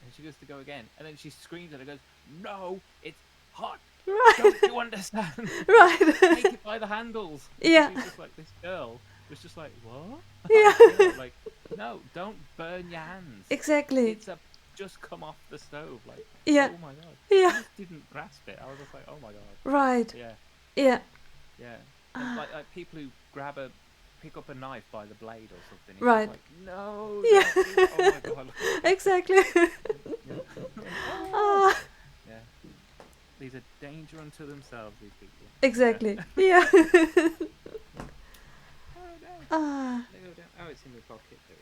And she goes to go again. And then she screams at her, goes, no, it's hot. Right. Don't you understand? Right. Take it by the handles. Yeah. She's just like, this girl was just like, what? Yeah. Like, no, don't burn your hands. Exactly. It's just come off the stove. Like, Yeah. oh my God. Yeah. I just didn't grasp it. I was just like, oh my God. Right. Yeah. Yeah. Yeah, and like people who pick up a knife by the blade or something. It's Right. just like, no. Yeah. Oh my God. Exactly. Ah. Yeah. These are danger unto themselves. These people. Exactly. Yeah. Oh no. Ah. They go down. Oh, it's in the pocket. There.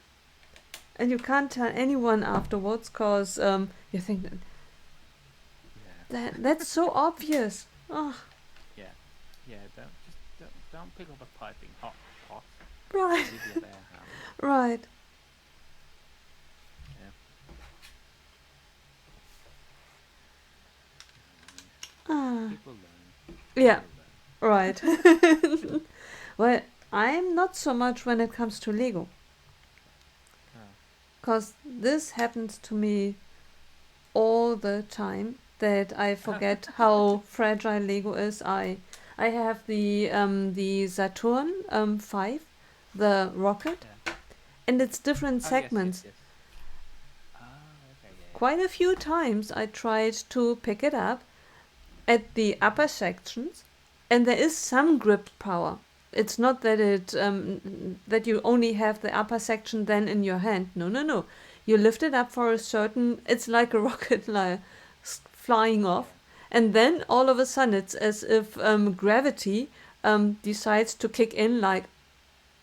And you can't tell anyone afterwards, cause you think Yeah. that's so obvious. Oh, Yeah. Yeah. Don't pick up a piping hot pot right. with your bare hand. Right. We'll learn. Yeah, We'll learn. right. Well, I'm not so much when it comes to Lego, Oh. because this happens to me all the time that I forget how fragile Lego is. I have the Saturn 5, the rocket, Yeah. and it's different Oh yes, yes, segments. yes. Oh, okay, yeah, Quite a few times I tried to pick it up at the upper sections, and there is some grip power. It's not that that you only have the upper section then in your hand. No, no, no. You lift it up for a certain. It's like a rocket flying yeah. off, and then all of a sudden it's as if gravity decides to kick in. Like,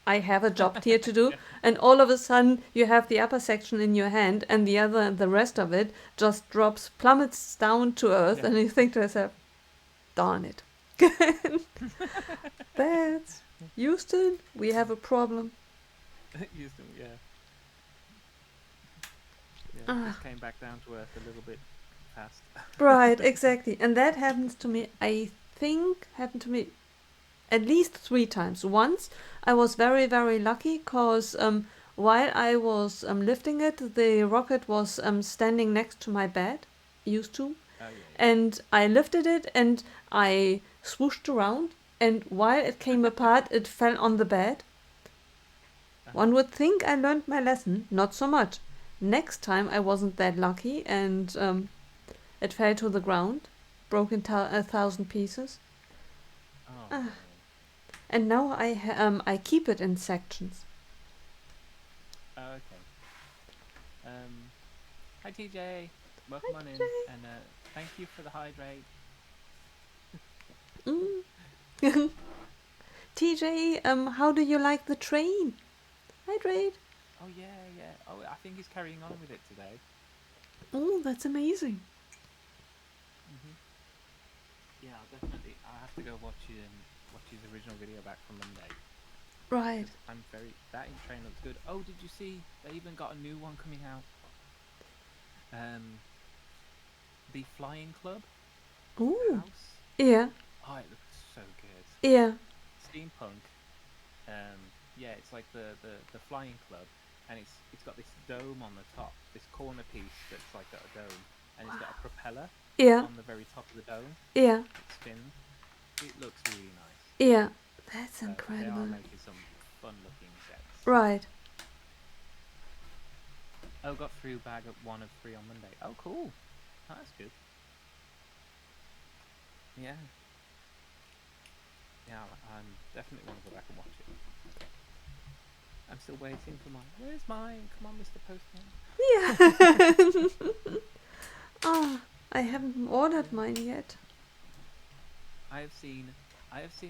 I have a job here to do, Yeah. and all of a sudden you have the upper section in your hand, and the rest of it just plummets down to earth, Yeah. and you think to yourself, darn it. That's Houston, we have a problem. Used them, yeah. Yeah. Ah, Just came back down to earth a little bit fast. right, exactly. And that happens to me, I think, happened to me at least 3 times. Once I was very, very lucky because while I was lifting it, the rocket was standing next to my bed, used to, Oh yeah, yeah. and I lifted it and I swooshed around, and while it came apart, it fell on the bed. Uh-huh. One would think I learned my lesson, not so much. Next time I wasn't that lucky, and it fell to the ground, broke in 1,000 pieces. Oh Ah, man. and now I keep it in sections. Oh, okay. Hi TJ. Welcome Hi, on in, and thank you for the hydrate. Mm. TJ, how do you like the train? Hydrate. Oh yeah, yeah. Oh, I think he's carrying on with it today. Oh, that's amazing. Mhm. Yeah, I'll definitely. I have to go watch his original video back from Monday Right. because that in train looks good. Oh, did you see? They even got a new one coming out. Um, the Flying Club Ooh. house. Yeah. Oh, it looks so good. Yeah. Steampunk. Yeah, it's like the Flying Club, and it's got this dome on the top, this corner piece that's like got a dome, and it's got a propeller Yeah. on the very top of the dome Yeah. that spins. It looks really nice. Yeah. That's So they are incredible. making some fun looking sets. Right. Oh, got through bag at 1 of 3 on Monday. Oh, cool. Oh, that's good. Yeah, yeah. I'm definitely want to go back and watch it. I'm still waiting for mine. Where's mine? Come on, Mr. Postman. Yeah. Ah, I haven't ordered Yeah. mine yet. I have seen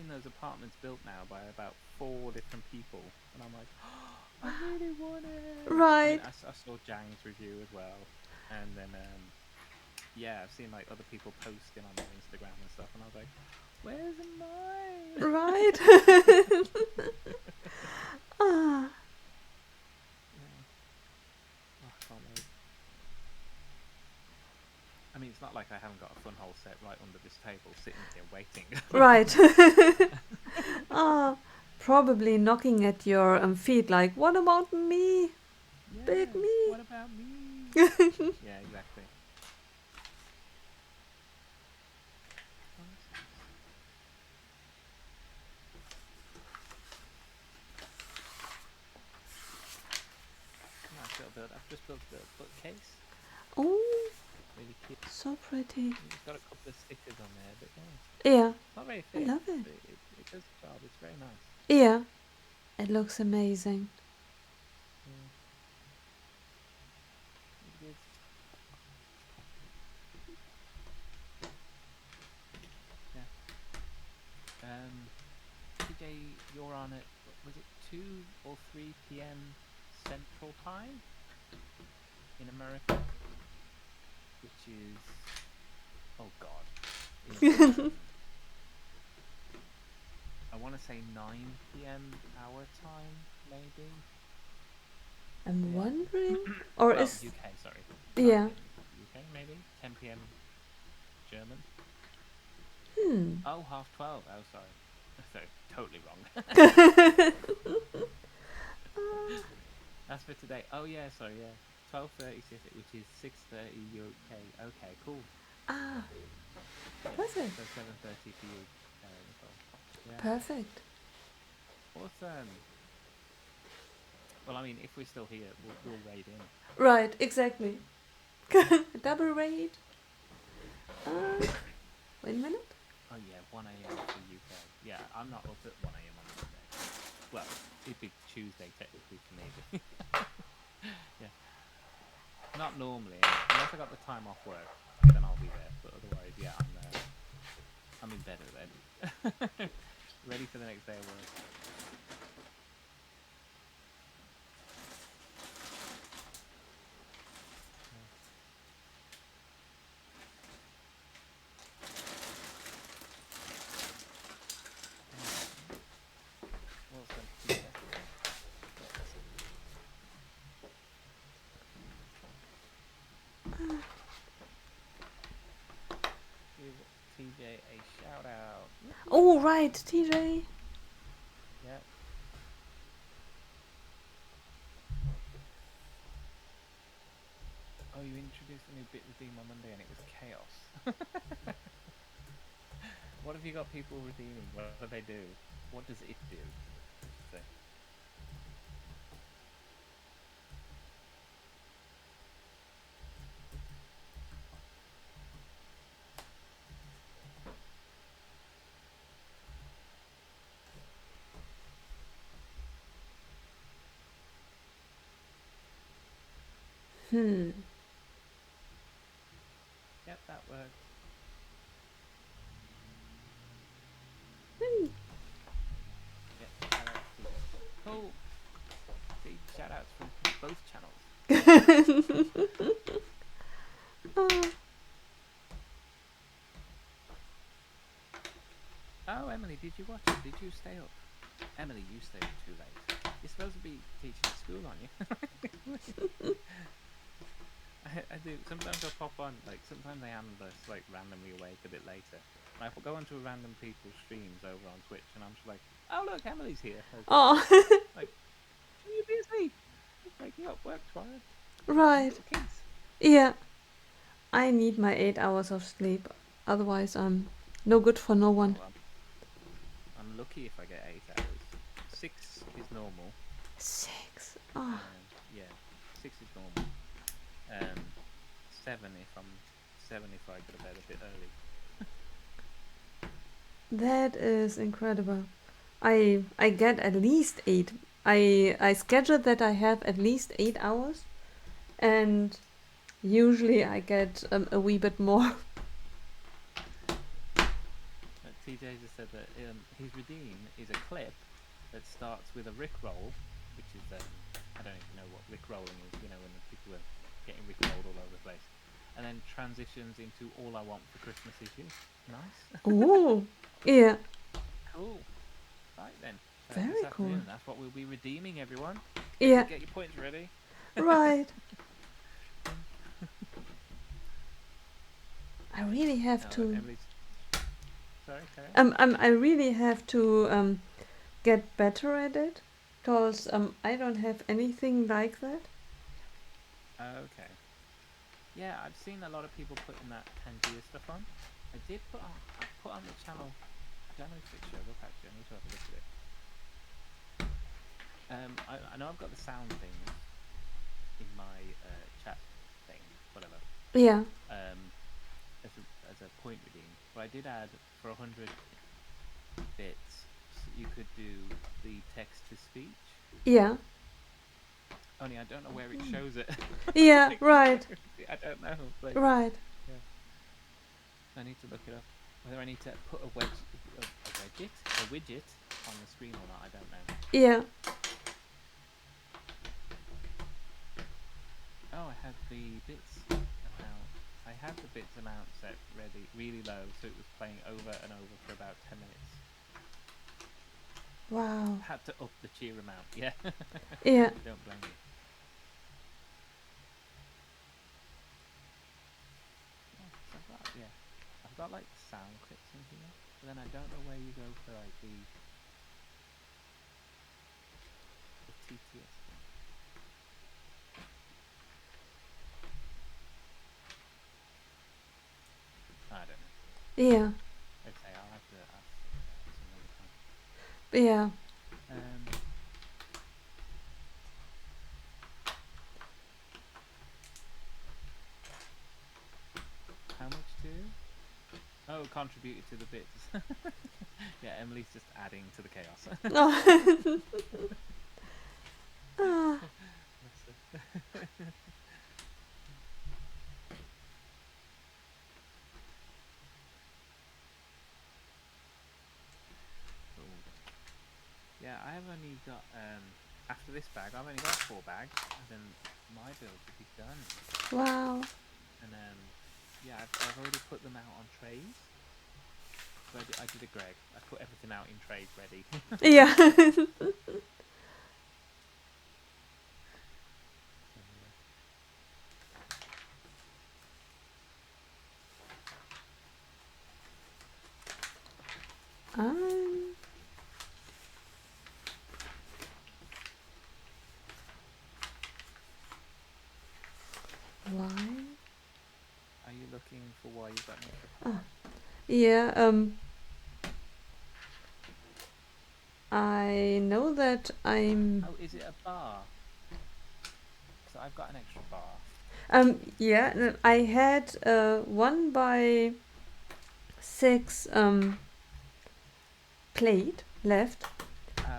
those apartments built now by about 4 different people, and I'm like, oh, I really want it. I mean, Right. I saw Jang's review as well, and then yeah, I've seen like other people posting on their Instagram and stuff, and I was like, where's mine? Right. Ah. Yeah. Oh, I can't wait. I mean, it's not like I haven't got a fun hole set right under this table, sitting here waiting. Right. Ah. Probably knocking at your feet like, what about me? Yeah. Big me. What about me? Yeah, exactly. Oh, that's nice. Nice little build. I've just built a bookcase. Oh, Really cute. so pretty. It's got a couple of stickers on there, but yeah, Yeah, not very I thick, love it. but it does the job. It's very nice. Yeah, it looks amazing. Yeah, it is. Yeah. TJ, you're on at was it 2 or 3 p.m. Central Time in America, which is oh God, is I want to say 9 p.m. our time maybe. I'm Yeah. wondering, or Well, is UK, sorry. 9 yeah, p.m. UK maybe 10 p.m. German. Oh, 12:30. Oh, sorry. Sorry, totally wrong. That's for today. Oh yeah, sorry, yeah. 12:30 Pacific, which is 6:30 UK. Okay, cool. Ah, Yeah. perfect. So 7:30 for you, Nicole. Yeah. Perfect. Awesome. Well, I mean, if we're still here, we'll raid in. Right, exactly. Double raid. Wait a minute. Oh yeah, 1 a.m. for UK. Yeah, I'm not up at 1 a.m. on Monday. Well, it'd be Tuesday technically for me. Yeah, not normally. Unless I got the time off work, then I'll be there. But otherwise, yeah, I'm in bed already, ready for the next day of work. Yeah. What's going to TJ? Give TJ a shout out. Oh, right, TJ. Yeah. Oh, you introduced a new bit redeem on Monday and it was chaos. What have you got people redeeming? What do they do? What does it do? I should say. Hmm. Yep, that worked. Yep, shout out to TJ. Cool. See, shout outs from both channels. Oh, Emily, did you watch it? Did you stay up? Emily, you stayed up too late. You're supposed to be teaching at school, aren't you? I do. Sometimes I'll pop on, like, sometimes I am just, like, randomly awake a bit later. And I go into random people's streams over on Twitch, and I'm just like, oh, look, Emily's here. Oh, Like, are you busy? Just waking up, work tomorrow. right. Kids. Yeah. I need my 8 hours of sleep. Otherwise, I'm no good for no one. Oh, I'm lucky if I get 8 hours. 6 is normal. 6. Oh, Yeah, 6 is normal. 7 if I go to bed a bit early. that is incredible. I get at least 8. I schedule that I have at least 8 hours, and usually I get a wee bit more. TJ just said that his redeem is a clip that starts with a Rickroll, which is I don't even know what Rickrolling is. You know, when the people are getting Rickrolled all over the place, and then transitions into All I Want for Christmas Is You. Nice. Oh, yeah. Cool. Right then. Very This cool. afternoon, that's what we'll be redeeming, everyone. Yeah, Get your points ready. right. I really have to. Emily's... Sorry, carry on. I really have to get better at it, cause I don't have anything like that. Okay. Yeah, I've seen a lot of people putting that Pangea stuff on. I put on the channel January 6th show. Look, actually, I need to have a look at it. I know I've got the sound things in my chat thing, whatever. Yeah. As a point redeem, but I did add for 100 bits. You could do the text to speech. Yeah. Only I don't know where it shows it. Yeah. Like, Right. I don't know. Like, Right. yeah. I need to look it up. Whether I need to put a widget on the screen or not, I don't know. Yeah. Oh, I had the bits amount. I had the bits amount set ready, really low, so it was playing over and over for about 10 minutes. Wow. Had to up the cheer amount. Yeah. Yeah. Don't blame me. Yeah, so I've I've got like sound clips in here, but then I don't know where you go for like the TTS thing. I don't know. Yeah. Like I say, I'll have to ask some other time. Yeah. How much too? Oh, contributed to the bits. Yeah, Emily's just adding to the chaos. Oh. Ah. Bless her. Cool. Yeah, I have only got after this bag, I've only got 4 bags, and then my build will be done. Wow. And yeah, I've already put them out on trays. So I did a Greg. I put everything out in trays ready. Yeah. So, yeah. Um, why? Are you looking for why you've got an extra part? Yeah, I know that I'm Oh, is it a bar? So I've got an extra bar. yeah, I had 1 by 6 plate left. Oh, okay.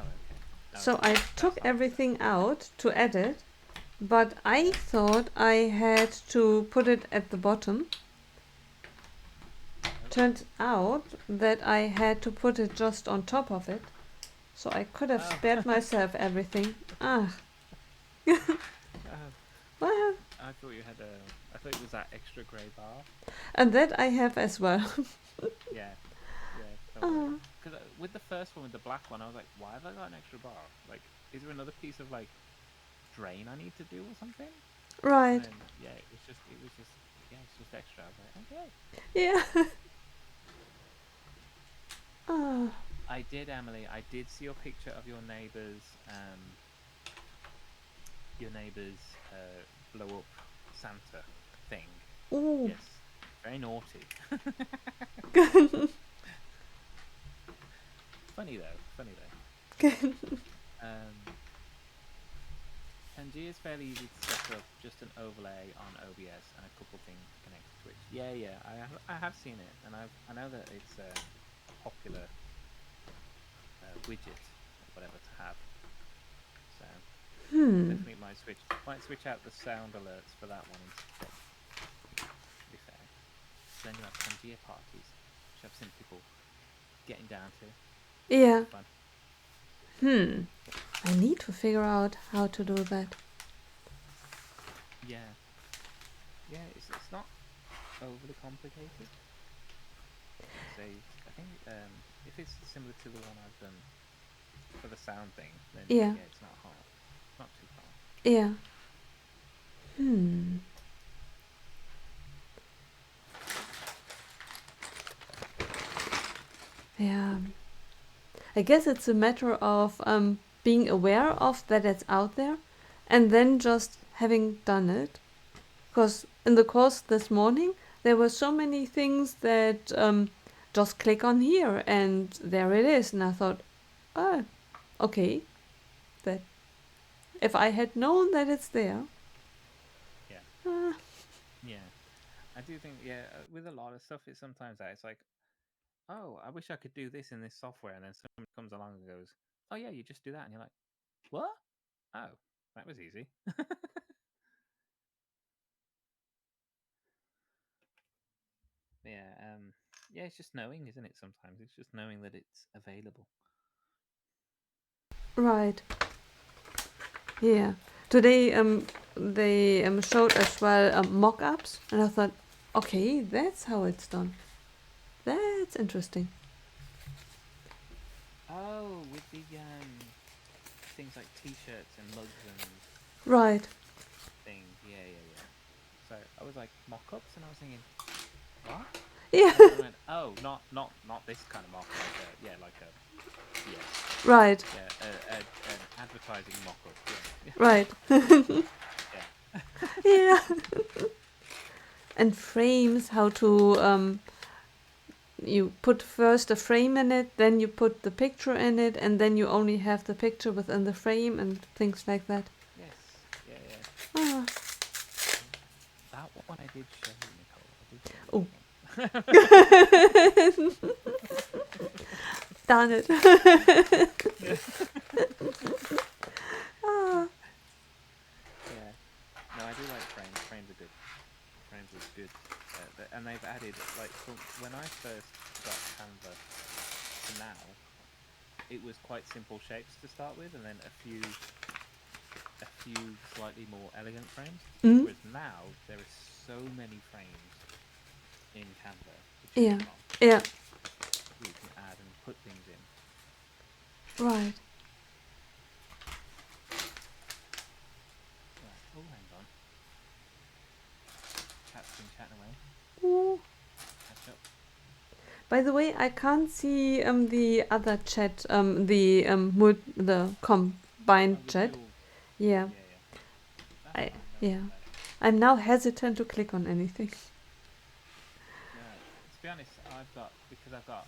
No, So I took that's not extra. everything out to edit, but I Yeah. thought I had to put it at the bottom. Okay. Turned out that I had to put it just on top of it. So I could have Oh. spared myself everything. Ah, Oh. well, I thought you had a. I thought it was that extra grey bar. and that I have as well. Yeah. Yeah. So Ah, because with the first one, with the black one, I was like, why have I got an extra bar? Like, is there another piece of like drain I need to do or something? And right. then yeah, it was just yeah, it's just extra. I was like, okay. Yeah. Ah, I did, Emily. I did see your picture of your neighbor's blow up Santa thing. ooh. Yes, very naughty. Funny though, funny though. Pangea is fairly easy to set up, just an overlay on OBS and a couple things to connect to Twitch. Yeah, yeah, I have seen it, and I know that it's a popular widget or whatever to have. So definitely might switch out the sound alerts for that one instead. To be fair, so then you have Pangea parties, which I've seen people getting down to. Yeah. Quite fun. I need to figure out how to do that. Yeah, yeah, it's not overly complicated. Say, I think if it's similar to the one I've done for the sound thing, then Yeah. yeah, it's not hard. Not too hard. Yeah. Yeah. I guess it's a matter of being aware of that it's out there and then just having done it. Because in the course this morning, there were so many things that just click on here and there it is. And I thought, oh, okay, that if I had known that it's there. Yeah, Uh, yeah. I do think with a lot of stuff, it's sometimes that it's like, oh, I wish I could do this in this software, and then someone comes along and goes, oh yeah, you just do that, and you're like, what? Oh, that was easy. Yeah, yeah, it's just knowing, isn't it? Sometimes it's just knowing that it's available. right. Yeah. Today they showed as well mock-ups and I thought, okay, that's how it's done. That's interesting. Oh, with the things like T-shirts and mugs and Right. things. Yeah, yeah, yeah. So I was like mock-ups, and I was thinking, what? Yeah. And then I went, oh, not this kind of mock, Right. an advertising mock-up. Yeah, Right. yeah, Yeah. And frames, how to you put first a frame in it, then you put the picture in it, and then you only have the picture within the frame and things like that. yes, yeah. Ah. That one I did show you, Nicole. I did show you Oh. that one. Darn it. Yeah. Ah. Yeah. No, I do like frames. Frames are good. Frames are good. And they've added, like, from when I first got Canva to now, it was quite simple shapes to start with, and then a few slightly more elegant frames. Mm? Whereas now there are so many frames in Canva to choose Yeah. from. Yeah. You can add and put things in. Right. Right. Oh, hang on. Chat's been chatting away. Ooh. Catch up. By the way, I can't see the other chat, the combined Oh, the chat. dual. Yeah. Yeah. That's I fine. Don't yeah. worry about it. I'm now hesitant to click on anything. Yeah. To be honest, because I've got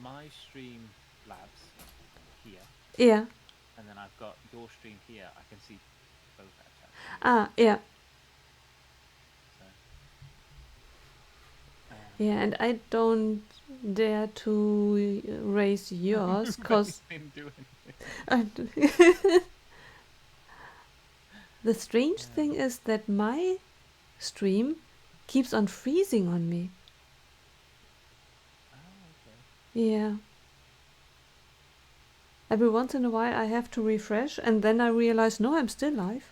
my stream labs here, Yeah. and then I've got your stream here. I can see both our chats. Ah, yeah. So, Yeah, and I don't dare to raise yours because didn't do the strange anything. thing is that my stream keeps on freezing on me. Oh, okay. Yeah. Every once in a while I have to refresh and then I realize, no, I'm still live.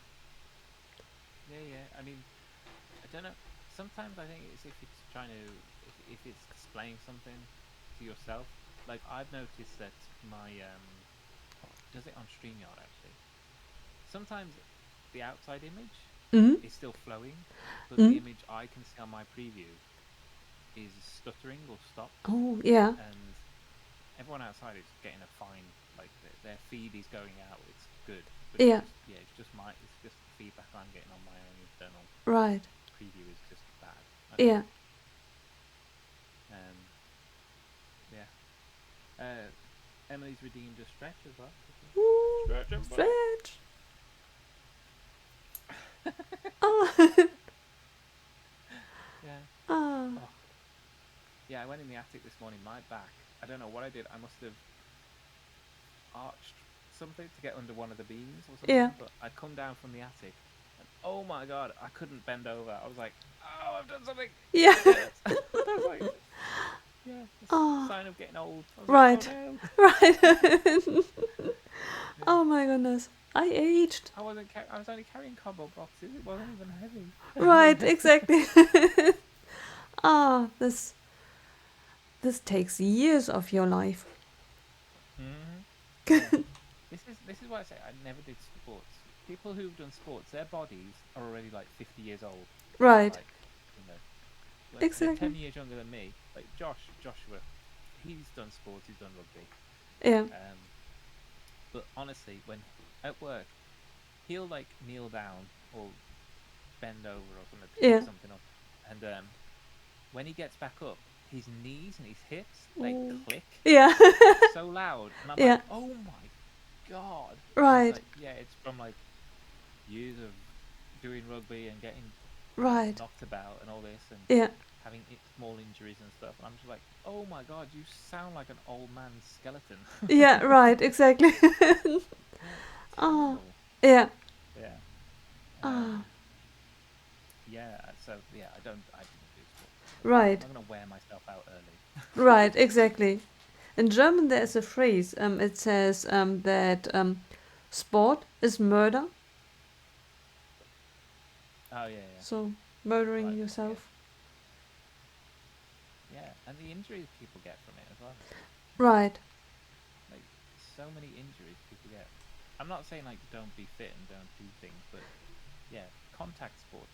Yeah. I mean, I don't know. Sometimes I think it's if it's trying to, if it's explaining something to yourself. Like I've noticed that my does it on StreamYard actually. Sometimes the outside image Mm? is still flowing, but the Mm? image I can see on my preview is stuttering or stopped, Oh, yeah. and everyone outside is getting a fine, like their feed is going out. It's good, but Yeah. it's just the feedback I'm getting on my own internal Right. preview is just bad. I don't Yeah. know. Yeah. Emily's redeemed a stretch as well. Ooh, Stretch, everybody. stretch. Oh. Yeah. Ah. Oh. Yeah, I went in the attic this morning. My back. I don't know what I did. I must have arched something to get under one of the beams or something. Yeah. But I come down from the attic, and oh my god, I couldn't bend over. I was like, oh, I've done something. Yeah. It hurts. I was like, yeah, it's Oh. a sign of getting old. I was Right. like, oh no. Right. Yeah. Oh my goodness. I aged. I was only carrying cardboard boxes. It wasn't even heavy. Right, exactly. Ah, this takes years of your life. Mm-hmm. Yeah. This is why I say I never did sports. People who've done sports, their bodies are already like 50 years old. Right. Like, you know, they're Exactly. 10 years younger than me. Like Joshua, he's done sports, he's done rugby. Yeah. But honestly, when at work, he'll like kneel down or bend over or something to Yeah. pick something up, and when he gets back up, his knees and his hips they Ooh. click Yeah. so loud, and I'm Yeah. like, oh my god! Right. Like, yeah, it's from like years of doing rugby and getting Right. knocked about and all this, and Yeah. having small injuries and stuff. And I'm just like, oh my god, you sound like an old man's skeleton. Yeah. Right. Exactly. Yeah, Ah. terrible. Yeah. Yeah. Ah. Yeah. So yeah, I didn't do sports. Right. I'm not gonna wear myself out early. Right. Exactly. In German, there is a phrase. It says that sport is murder. Oh yeah. So murdering Right. yourself. Yeah, and the injuries people get from it as well. Right. Like so many injuries people get. I'm not saying like don't be fit and don't do things, but yeah, contact sports,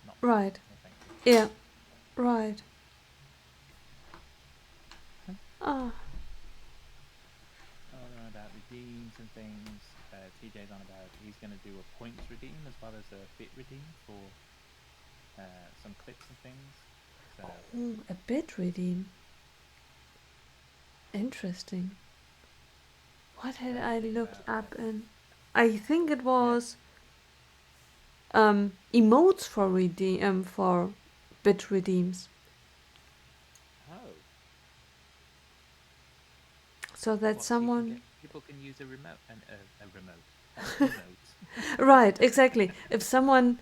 not Right. no thank you. Yeah. Right. Ah, Oh, they're on about redeems and things. TJ's on about he's going to do a points redeem as well as a bit redeem for some clips and things. So a bit redeem. Interesting. What had they're I thinking looked about up in? I think it yeah. was emotes for redeem for bit redeems. Oh, So that what? So you can someone get people can use a remote and a remote an emote. right, exactly. If someone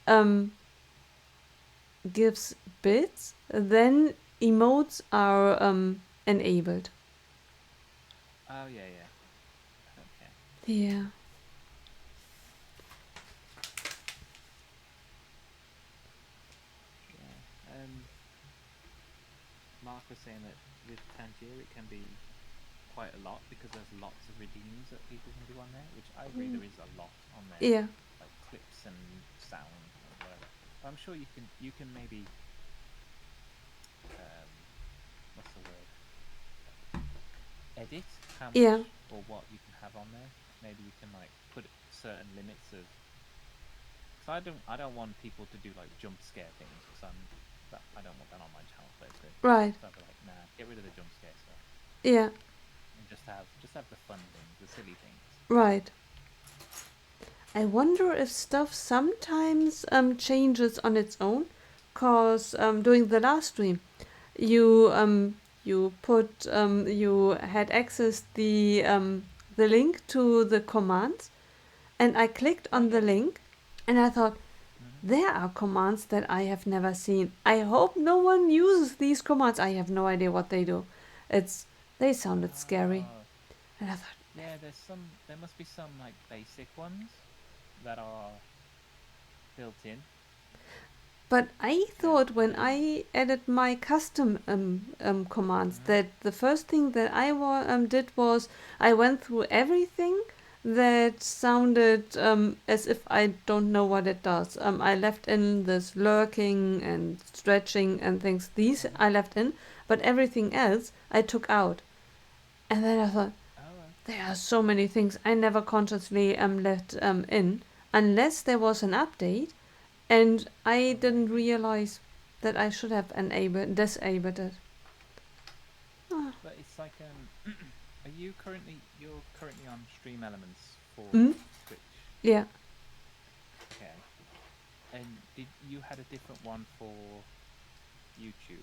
um gives bits, then emotes are enabled. Oh yeah, yeah. Okay. Yeah. Yeah. Mark was saying that with Tangier it can be quite a lot because there's lots of redeems that people can do on there, which I agree Mm. there is a lot on there, Yeah. like clips and sound and whatever. But I'm sure you can maybe um what's the word, edit how Yeah. much or what you can have on there. Maybe you can like put certain limits of, because I don't want people to do like jump scare things because I don't want that on my channel basically. Right. So I'd be like, nah, get rid of the jump scare stuff Yeah. and just have the fun things, the silly things. Right. I wonder if stuff sometimes changes on its own, cause during the last stream, you had accessed the link to the commands, and I clicked Oh on the yeah, yeah. link, and I thought Mm-hmm. there are commands that I have never seen. I hope no one uses these commands. I have no idea what they do. It's they sounded scary, Oh, and I thought, yeah. There must be some like basic ones that are built in. but I Yeah, thought and when then. I added my custom commands Mm-hmm. that the first thing that did was I went through everything that sounded as if I don't know what it does. I left in this lurking and stretching and things. These Mm-hmm. I left in, but everything else I took out. And then I thought, Oh, there are so many things I never consciously left in, unless there was an update and I oh didn't maybe. realize that I should have disabled it. Ah. But it's like you're currently on Stream Elements for Mm? Twitch. Yeah. Okay. And did you had a different one for YouTube?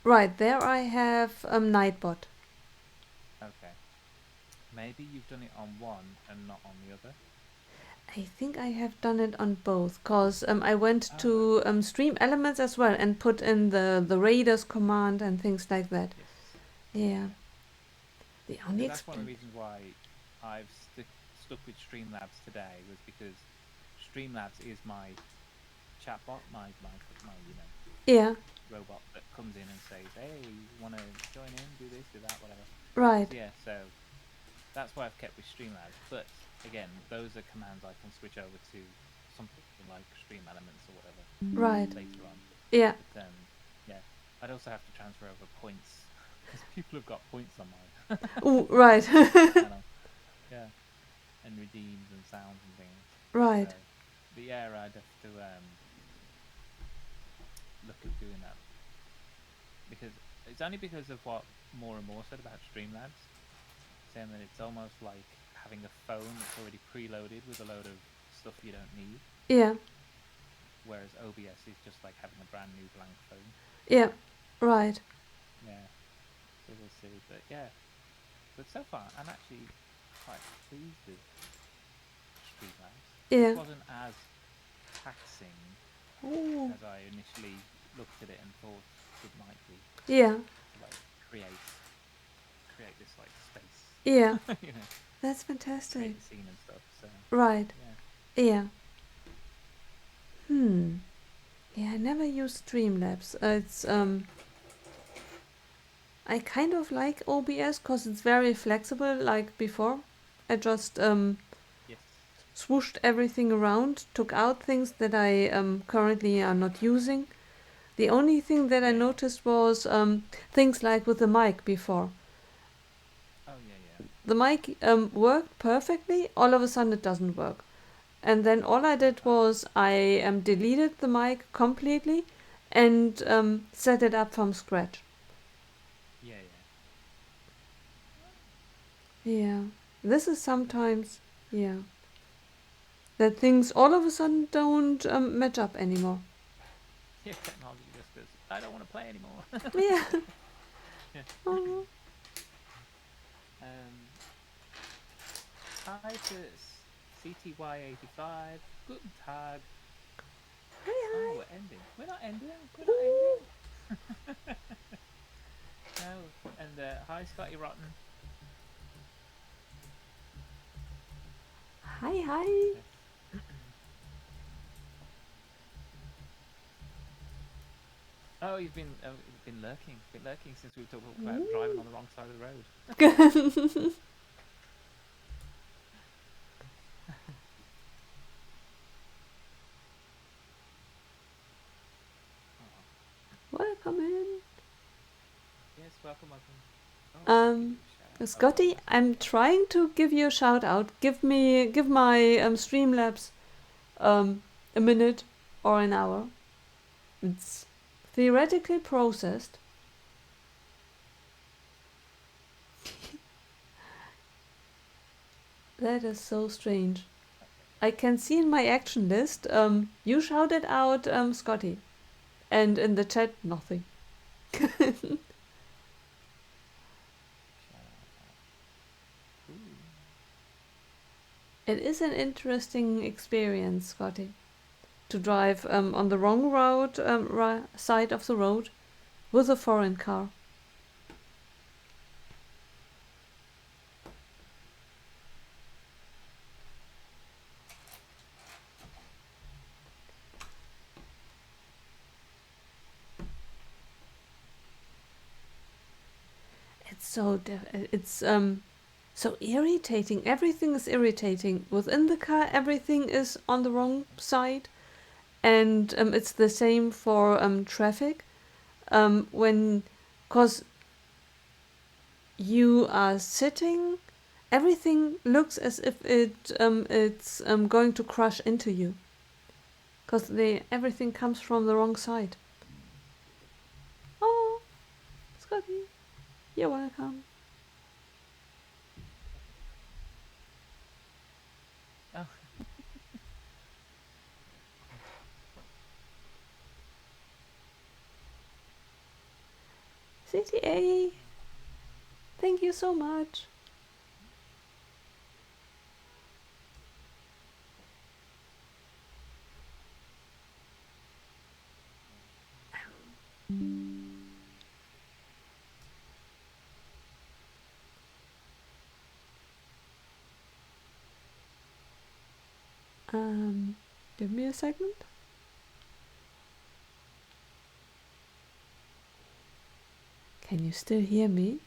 Right, there I have Nightbot. Okay. Maybe you've done it on one and not on the other. I think I have done it on both, cause I went Oh, to okay. Stream Elements as well and put in the Raiders command and things like that. Yes. Yeah. Yeah. The only Because that's one of the explain. reasons why I've stuck with Streamlabs today, was because Streamlabs is my chatbot, my Yeah. robot that comes in and says, "Hey, want to join in? Do this, do that, whatever." Right. So yeah, so that's why I've kept with Streamlabs. But again, those are commands I can switch over to something like Stream Elements or whatever Right. later on. Yeah. But yeah, I'd also have to transfer over points because people have got points on my Ooh, right. channel. Yeah, and redeems and sounds and things. So, Right. but yeah, I'd have to look at doing that, because it's only because of what more and more said about Streamlabs, saying that it's almost like having a phone that's already preloaded with a load of stuff you don't need, Yeah. whereas OBS is just like having a brand new blank phone. Yeah. Right. Yeah, so we'll see. But yeah, but so far I'm actually quite pleased with Streamlabs. This Yeah. wasn't as taxing Ooh. as I initially looked at it and thought it might be, Yeah. to like create this like space, Yeah. you know, That's create fantastic. the scene and stuff. So Right. yeah. Yeah. Hmm. Yeah, I never use Streamlabs. It's I kind of like OBS because it's very flexible. Like before, I just Yes. swooshed everything around, took out things that I currently are not using, The only thing that I Yeah. noticed was things like with the mic before. Oh yeah. The mic worked perfectly, all of a sudden it doesn't work. And then all I did was I deleted the mic completely and set it up from scratch. Yeah. Yeah, this is sometimes, yeah, that things all of a sudden don't match up anymore. Yeah. Technology just goes. I don't want to play anymore. Yeah. Yeah. Oh. Hi to CTY85. Guten Tag. Hi, Oh, hi. we're ending. We're not ending. We're not Ooh. ending. No. And hi, Scotty Rotten. Hi, hi. Yes. Oh, you've been lurking. Been lurking since we were talking about driving Ooh. on the wrong side of the road. Oh, Welcome in. yes, welcome. Oh, let's give Um, you a shout out. Oh, sorry, Scotty, that's I'm okay. trying to give you a shout out. Give my Streamlabs a minute or an hour. It's theoretically processed. That is so strange. Okay. I can see in my action list, you shouted out Scotty, and in the chat, nothing. Shout out. Ooh. It is an interesting experience, Scotty, to drive on the wrong road, side of the road with a foreign car. It's so irritating. Everything is irritating. Within the car, everything is on the wrong side, and it's the same for traffic. When, cause you are sitting, everything looks as if it's going to crush into you, cause everything comes from the wrong side. Oh, Scotty, you're welcome. Oh, CTA, thank you so much. Give me a second. Can you still hear me?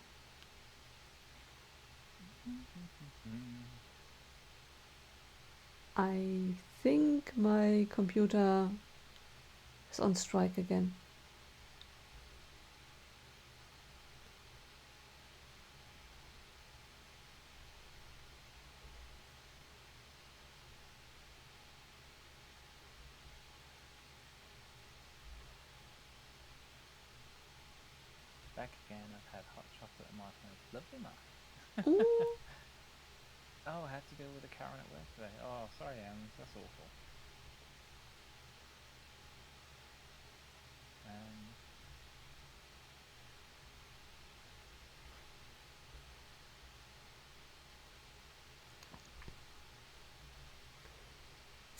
I think my computer is on strike again. back again. I've had hot chocolate and marshmallows. Lovely, Mark. Ooh. Oh, I had to deal with a Karen at work today. Oh, sorry, Anne. That's awful. Um,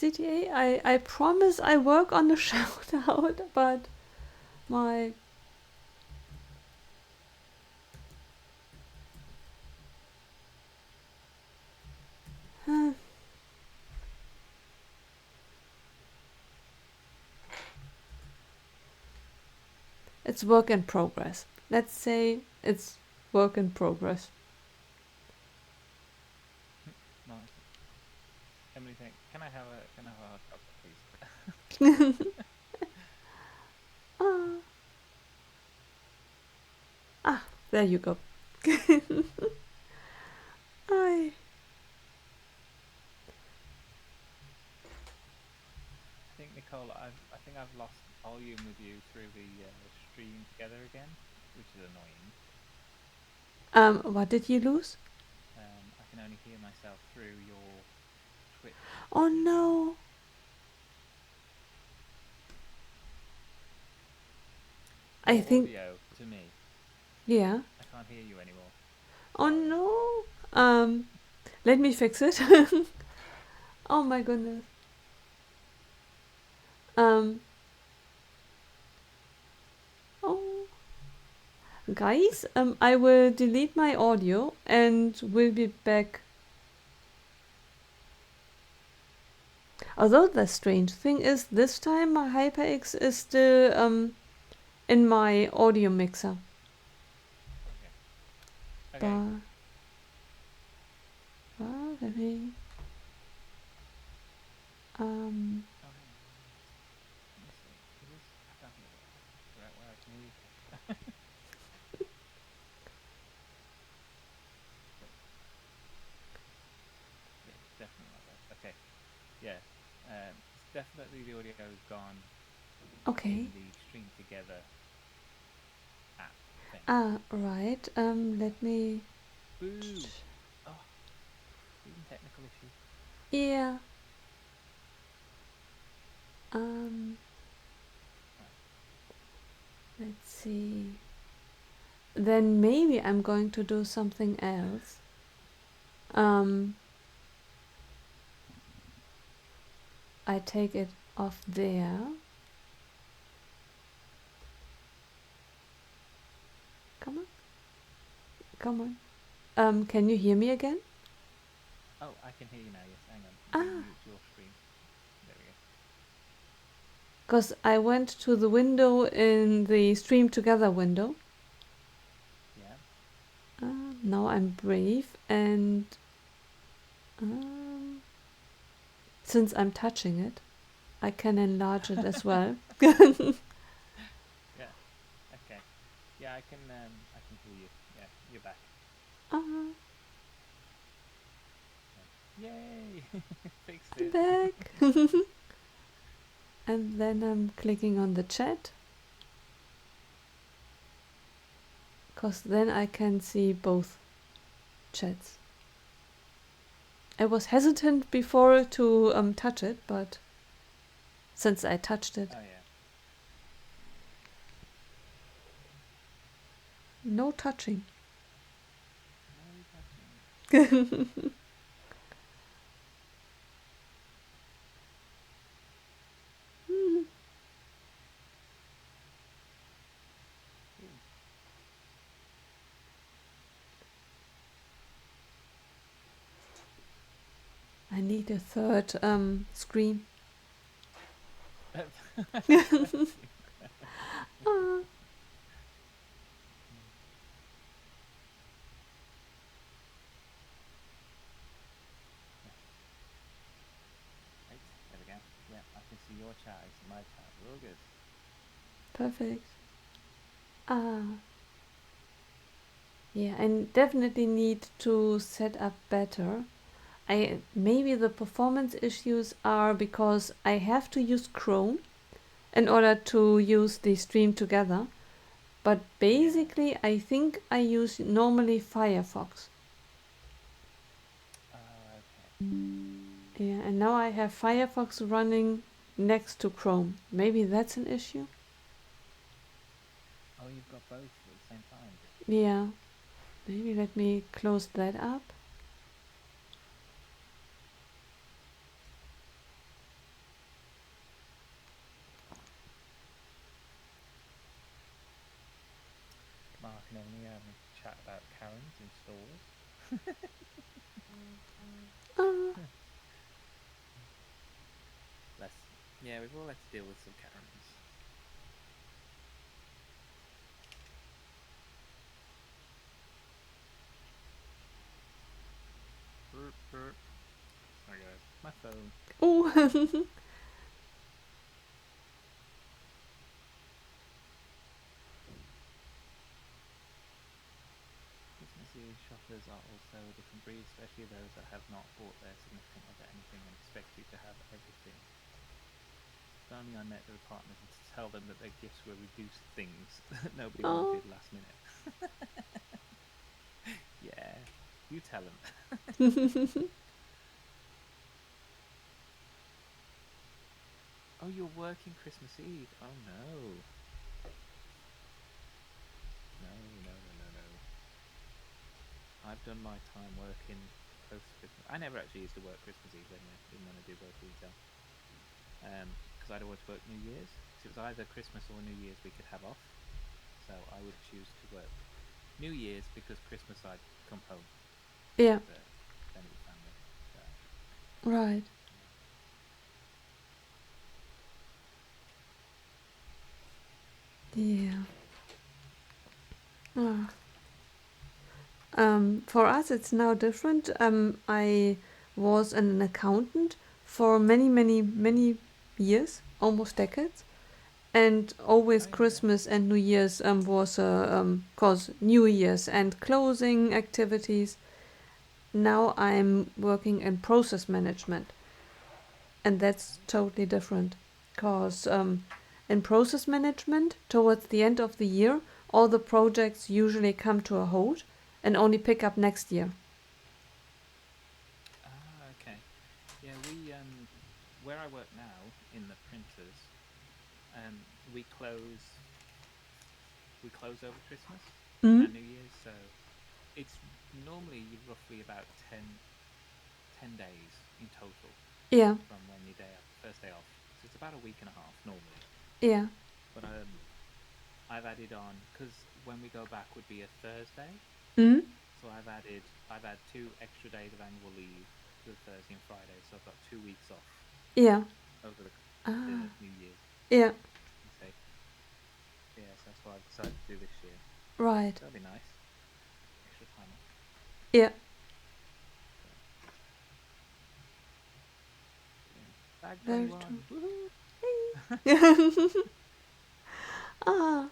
CTA, I promise I work on the shout out, but my uh, it's work in progress. Let's say it's work in progress. Mark, Emily, think. Can I have a hot chocolate, please? There you go. I. I think Nicole, I think I've lost volume with you through the stream together again, which is annoying. What did you lose? I can only hear myself through your Twitch. Oh no. I Your think. audio to me. Yeah. I can't hear you anymore. Oh Sorry. no. Let me fix it. Oh my goodness. Um. Oh. Guys, I will delete my audio and will be back. Although the strange thing is, this time my HyperX is still in my audio mixer. Okay. Let me Okay. Let me see. Is this? I can't hear where I can hear you. Yeah, it's definitely not that. Okay. Yeah. It's definitely the audio has gone okay. in the stream together app thing. Right. Let me. Boo! Oh, even technical issues. Yeah. Um. Right. Let's see. Then maybe I'm going to do something else. I take it off there. Come on. Come on. Can you hear me again? Oh, I can hear you now. Yes, hang on. Let me Ah. mute your stream. There we go. Because I went to the window in the Stream Together window. Yeah. Now I'm brave and since I'm touching it, I can enlarge it as well. Yeah. Okay. Yeah, I can hear you. Yeah, you're back. Ah, Yay! Fixed I'm it. back. And then I'm clicking on the chat. Because then I can see both chats. I was hesitant before to touch it, but since I touched it, Oh yeah. no touching. No touching. Ooh. I need a third screen. Ah. Right, there we go. Yeah, I can see your chat. I see my chat. We're all good. Perfect. Yeah, I definitely need to set up better. Maybe the performance issues are because I have to use Chrome in order to use the stream together. But basically, Yeah. I think I use normally Firefox. Okay. Yeah, and now I have Firefox running next to Chrome. Maybe that's an issue? Oh, you've got both at the same time. Yeah, maybe let me close that up. Mark and Emily are having a chat about Karens in stores. Uh, Yeah, we've all had to deal with some Karens. Sorry guys, my phone. oh, British shoppers are also a different breed, especially those that have not bought their significant other anything and expect you to have everything. If only I met their partners and to tell them that their gifts were reduced things that nobody Oh. wanted last minute. Yeah, you tell them. Oh, you're working Christmas Eve. Oh no. No, no, no, no, no. I've done my time working close to Christmas. I never actually used to work Christmas Eve anyway, even when I did work retail. Because I'd always work New Year's. So it was either Christmas or New Year's we could have off. So I would choose to work New Year's because Christmas I'd come home Yeah. to spend it with family. So, Right. Yeah. Ah. For us, it's now different. I was an accountant for many, many, many years, almost decades, and always oh yeah, Christmas and New Year's was cause New Year's and closing activities. Now I'm working in process management, and that's totally different. Cause in process management, towards the end of the year, all the projects usually come to a halt and only pick up next year. okay. Yeah, we where I work now in the printers, we close over Christmas Mm? and New Year's, so it's normally roughly about 10 days in total Yeah, from when your first day off. So it's about a week and a half normally. yeah. But I've added on because when we go back would be a Thursday. Mm? So I've had 2 extra days of annual leave to the Thursday and Friday. So I've got 2 weeks off Yeah. over the Ah, New Year's. yeah. You say, yes, that's what I've decided to do this year. Right. That'll be nice. Extra time off. Yeah. So, yeah. Bag Very 21. true. Woohoo! Ah,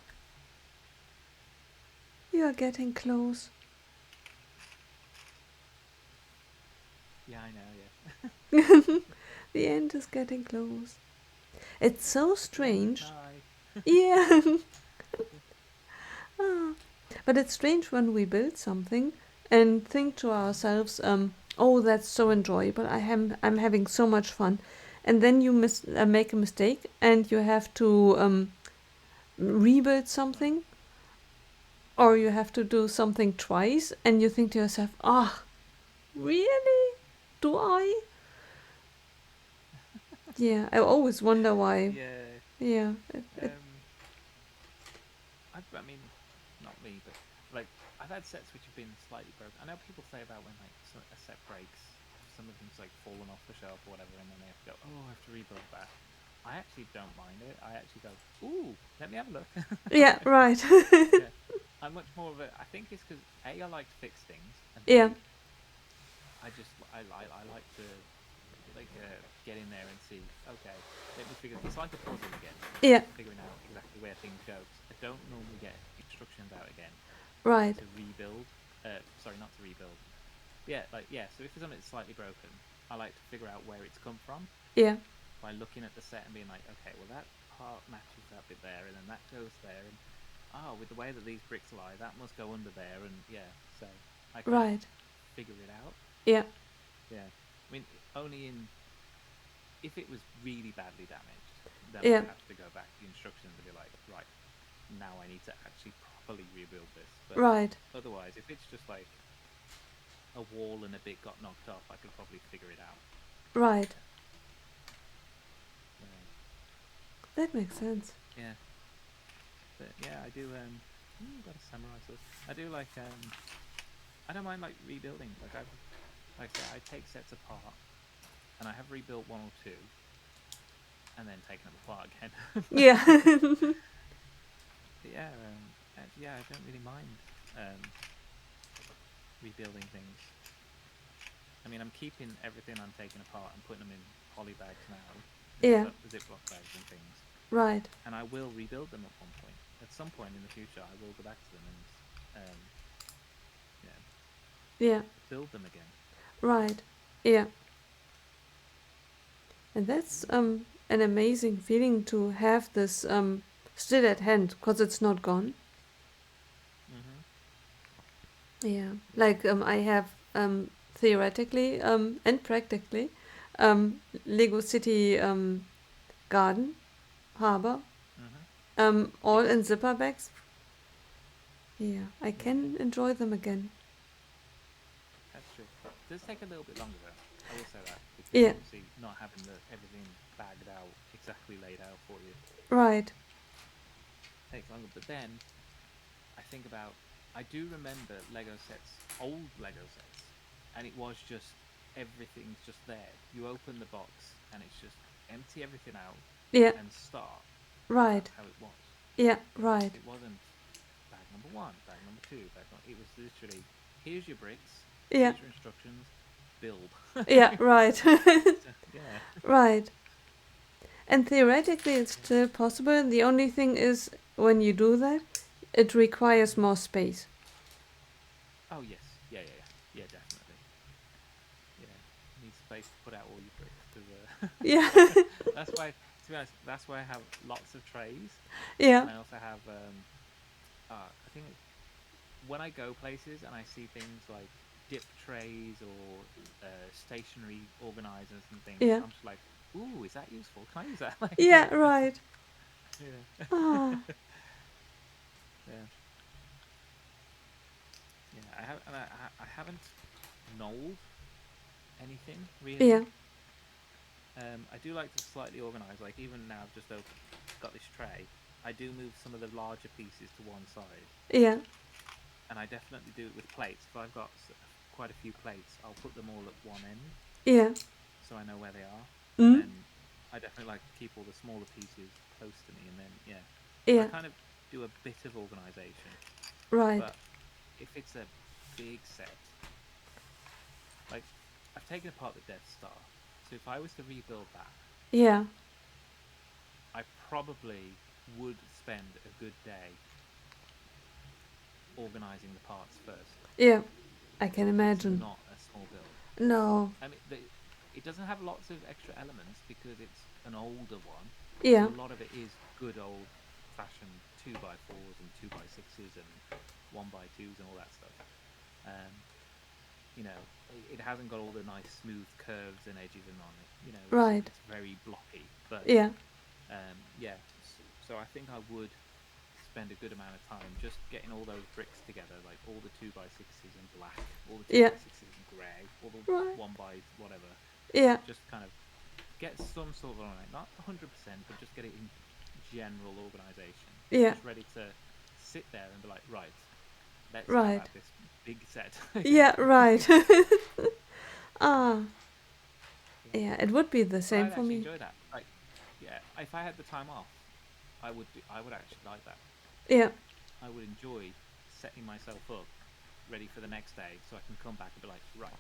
you are getting close. Yeah, I know. Yeah. The end is getting close. It's so Let me strange. cry. Yeah. Ah. But it's strange when we build something and think to ourselves, oh, that's so enjoyable. I'm having so much fun. And then you make a mistake and you have to rebuild something, or you have to do something twice and you think to yourself, ah, really? Do I? Yeah, I always wonder why. Yeah. Yeah. Um. I mean, not me, but like I've had sets which have been slightly broken. I know people say about when like a set breaks, some of them's like fallen off the shelf or whatever, and then they have to go, oh, I have to rebuild that. I actually don't mind it. I actually go, ooh, let me have a look. Yeah, right. Yeah, I'm much more of a. I think it's because A, I like to fix things, and Yeah, B, I like to get in there and see. Okay, let me figure. It's like a puzzle again, yeah, figuring out exactly where things go. 'Cause I don't normally get instructions out again right. to rebuild. Sorry, not to rebuild. Yeah, So if there's something that's slightly broken, I like to figure out where it's come from Yeah, by looking at the set and being like, okay, well that part matches that bit there, and then that goes there, and with the way that these bricks lie, that must go under there, and yeah, so I can right. figure it out. Yeah, Yeah, I mean, only in if it was really badly damaged, then I yeah, would have to go back to the instructions and be like, right, now I need to actually properly rebuild this. But right. otherwise, if it's just like a wall and a bit got knocked off, I could probably figure it out. Right. Yeah, That makes sense. yeah, but yeah, I do. Got a samurai sword. I do like. I don't mind like rebuilding. Like I say, I take sets apart, and I have rebuilt one or two, and then taken them apart again. Yeah. But yeah, yeah, I don't really mind rebuilding things. I mean, I'm keeping everything I'm taking apart and putting them in poly bags now, Yeah, Ziploc bags and things. right. And I will rebuild them at some point in the future. I will go back to them and, yeah. Yeah. build them again. Right. Yeah. And that's an amazing feeling to have this still at hand because it's not gone. Mm-hmm. Yeah. Yeah. Like I have theoretically and practically Lego City Garden, Harbor, Mm-hmm. all Yes. in Yeah. zipper bags. Yeah, I Yeah. can enjoy them again. That's true. It does take a little bit longer though. I will say that because Yeah. obviously not having everything bagged out, exactly laid out for you Right. takes longer. But then I think about, I do remember Lego sets, old Lego sets, and it was just everything's just there. You open the box and it's just empty everything out Yeah. and start, and Right. that's how it was. Yeah. Right. It wasn't bag number one, bag number two, it was literally, here's your bricks, Yeah. here's your instructions, build. Yeah. Right. So, yeah. Right. And theoretically, it's Yeah. still possible. The only thing is, when you do that, it requires Mhm. more space. Oh yes, yeah, yeah, yeah, yeah, definitely. Yeah, you need space to put out all your bricks because Yeah. that's why. To be honest, that's why I have lots of trays, Yeah. and I also have. I think when I go places and I see things like dip trays or stationary organizers and things, Yeah. I'm just like, "Ooh, is that useful? Can I use that?" Like, Yeah. Right. yeah, Ah. yeah, yeah. I have, and I haven't knolled anything really. Yeah. I do like to slightly organize. Like even now, I've just got this tray. I do move some of the larger pieces to one side, Yeah. and I definitely do it with plates. If I've got quite a few plates, I'll put them all at one end Yeah. so I know where they are, and Mm. then I definitely like to keep all the smaller pieces close to me, and then yeah. So I Yeah. kind of do a bit of organization, Right. but if it's a big set, like I've taken apart the Death Star, so if I was to rebuild that, Yeah. I probably would spend a good day organizing the parts first Yeah. I can because it's imagine. not a small build. No. I mean, it doesn't have lots of extra elements because it's an older one, Yeah. so a lot of it is good old fashioned 2x4s and 2x6s and 1x2s and all that stuff. Um, it hasn't got all the nice smooth curves and edges and on it. Right. It's very blocky, but Yeah. yeah. So I think I would spend a good amount of time just getting all those bricks together, like all the 2x6s in black, all the two Yeah. by sixes in grey, all the Right. one by whatever. Yeah. Just kind of get some sort of not 100%, but just get it in general organisation. Yeah. Just ready to sit there and be like, right, let's have Right. at this big set. Yeah. Right. Ah. Yeah. Yeah. It would be the But same I'd for actually me. enjoy that. Like, yeah, if I had the time off, I would actually like that. Yeah. I would enjoy setting myself up ready for the next day so I can come back and be like, right,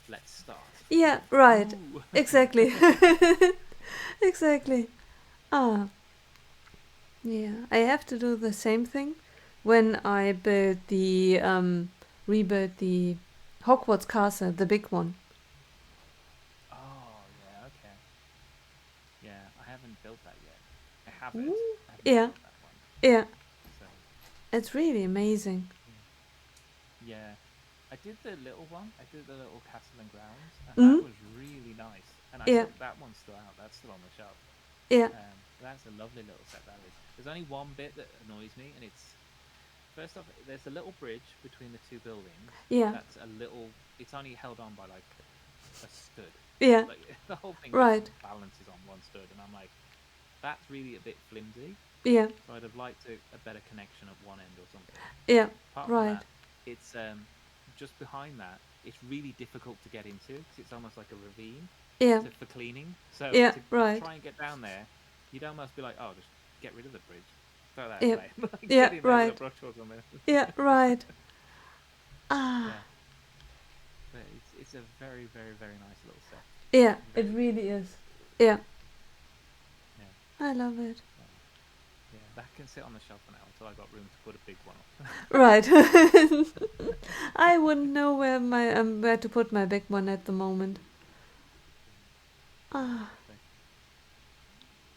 let's start. Yeah. Right. Ooh. Exactly. Exactly. Ah. Yeah. I have to do the same thing when I rebuild the Hogwarts castle, the big one. Oh, yeah, okay. Yeah, I haven't built that yet. I have it. Ooh. I haven't Yeah. built that one. Yeah. So, It's really amazing. yeah. Yeah. I did the little one. I did the little castle and grounds, and that Mm. was really nice. And I Yeah. think that one's still out. That's still on the shelf. Yeah. That's a lovely little set. That is. There's only one bit that annoys me, and it's first off, there's a little bridge between the two buildings. Yeah. That's a little. It's only held on by like a stud. Yeah. Like the whole thing just Right. balances on one stud, and I'm like, that's really a bit flimsy. Yeah. So I'd have liked a better connection at one end or something. Yeah. Apart from Right. that, it's just behind that. It's really difficult to get into because it's almost like a ravine Yeah. for cleaning. So Yeah. to Right. try and get down there, you'd almost be like, oh, just get rid of the bridge, throw that Yeah. away, like Yeah. get in there with a Right. brush or something. Yeah. Right. Ah. Yeah, but it's a very very very nice little set. Yeah. It Very really is. Yeah. yeah. I love it. So, yeah, that can sit on the shelf for now until I got room to put a big one up. Right. I wouldn't know where to put my big one at the moment. Ah, Exactly.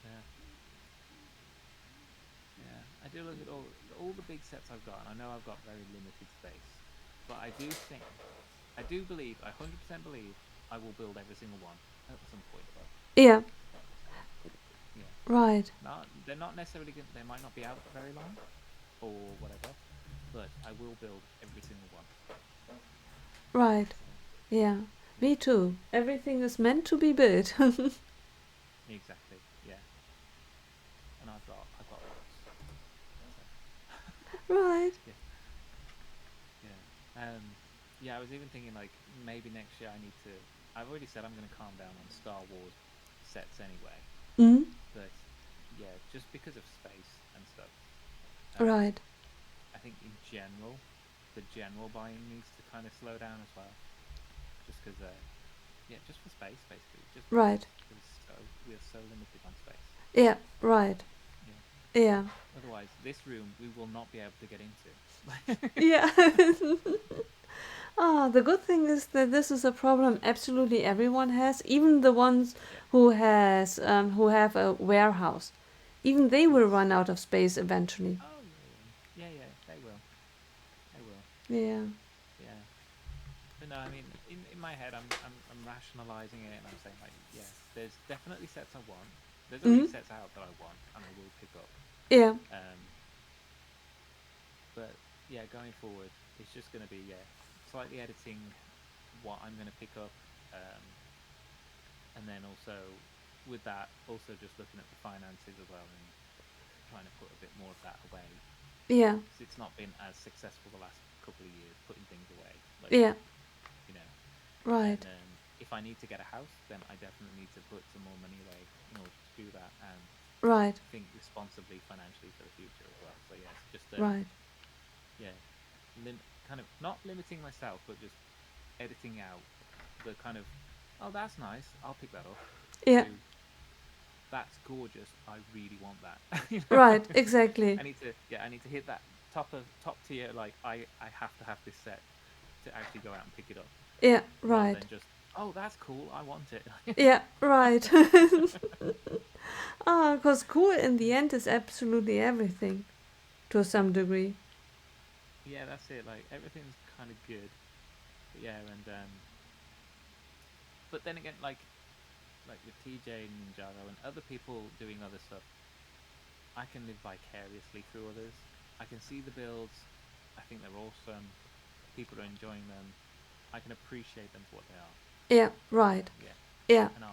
Yeah, yeah. I do look at all the big sets I've got, and I know I've got very limited space, but I do believe, I 100% believe, I will build every single one at some point. yeah, So yeah, right, not they're not necessarily going. They might not be out for very long or whatever, but I will build every single one. right. So Yeah, yeah, me too. Everything is meant to be built. exactly. Yeah, and I've got lots. So Right. yeah, yeah. Yeah. I was even thinking like maybe next year I need to. I've already said I'm going to calm down on Star Wars sets anyway, Mm, but yeah, just because of space and stuff. right, I think in general, the general buying needs to kind of slow down as well, just because yeah, just for space basically, just because right. we're so limited on space. Yeah, right. Yeah. Yeah. Otherwise, this room we will not be able to get into. Yeah. Ah, the good thing is that this is a problem absolutely everyone has, even the ones Yeah. who have a warehouse. Even they will Yes. run out of space eventually. Oh yeah, yeah, yeah, yeah. They will. They will. Yeah. Yeah. But no, I mean, in my head, I'm rationalizing it, and I'm saying like, yeah, there's definitely sets I want. There's already Mm, sets out that I want, and I will pick up. yeah. Um, but yeah, going forward, it's just going to be slightly editing what I'm going to pick up, um, and then also with that, also just looking at the finances as well and trying to put a bit more of that away Yeah. because it's not been as successful the last couple of years putting things away, like Yeah. you know. And Right. if I need to get a house, then I definitely need to put some more money away in order to do that and Right. think responsibly financially for the future as well. So yes, just Right. yeah, kind of not limiting myself, but just editing out the kind of, oh, that's nice, I'll pick that up, Yeah. to that's gorgeous, I really want that. You know, Right. Exactly. I need to hit that top tier. Like I have to have this set to actually go out and pick it up, Yeah. rather Right. than just, oh, that's cool, I want it. Yeah. Right. Ah, because cool in the end is absolutely everything to some degree. Yeah, that's it. Like everything's kind of good, but yeah, and but then again, like with TJ and Ninjago and other people doing other stuff, I can live vicariously through others. I can see the builds. I think they're awesome. People are enjoying them. I can appreciate them for what they are. Yeah. Right. Yeah, Yeah. and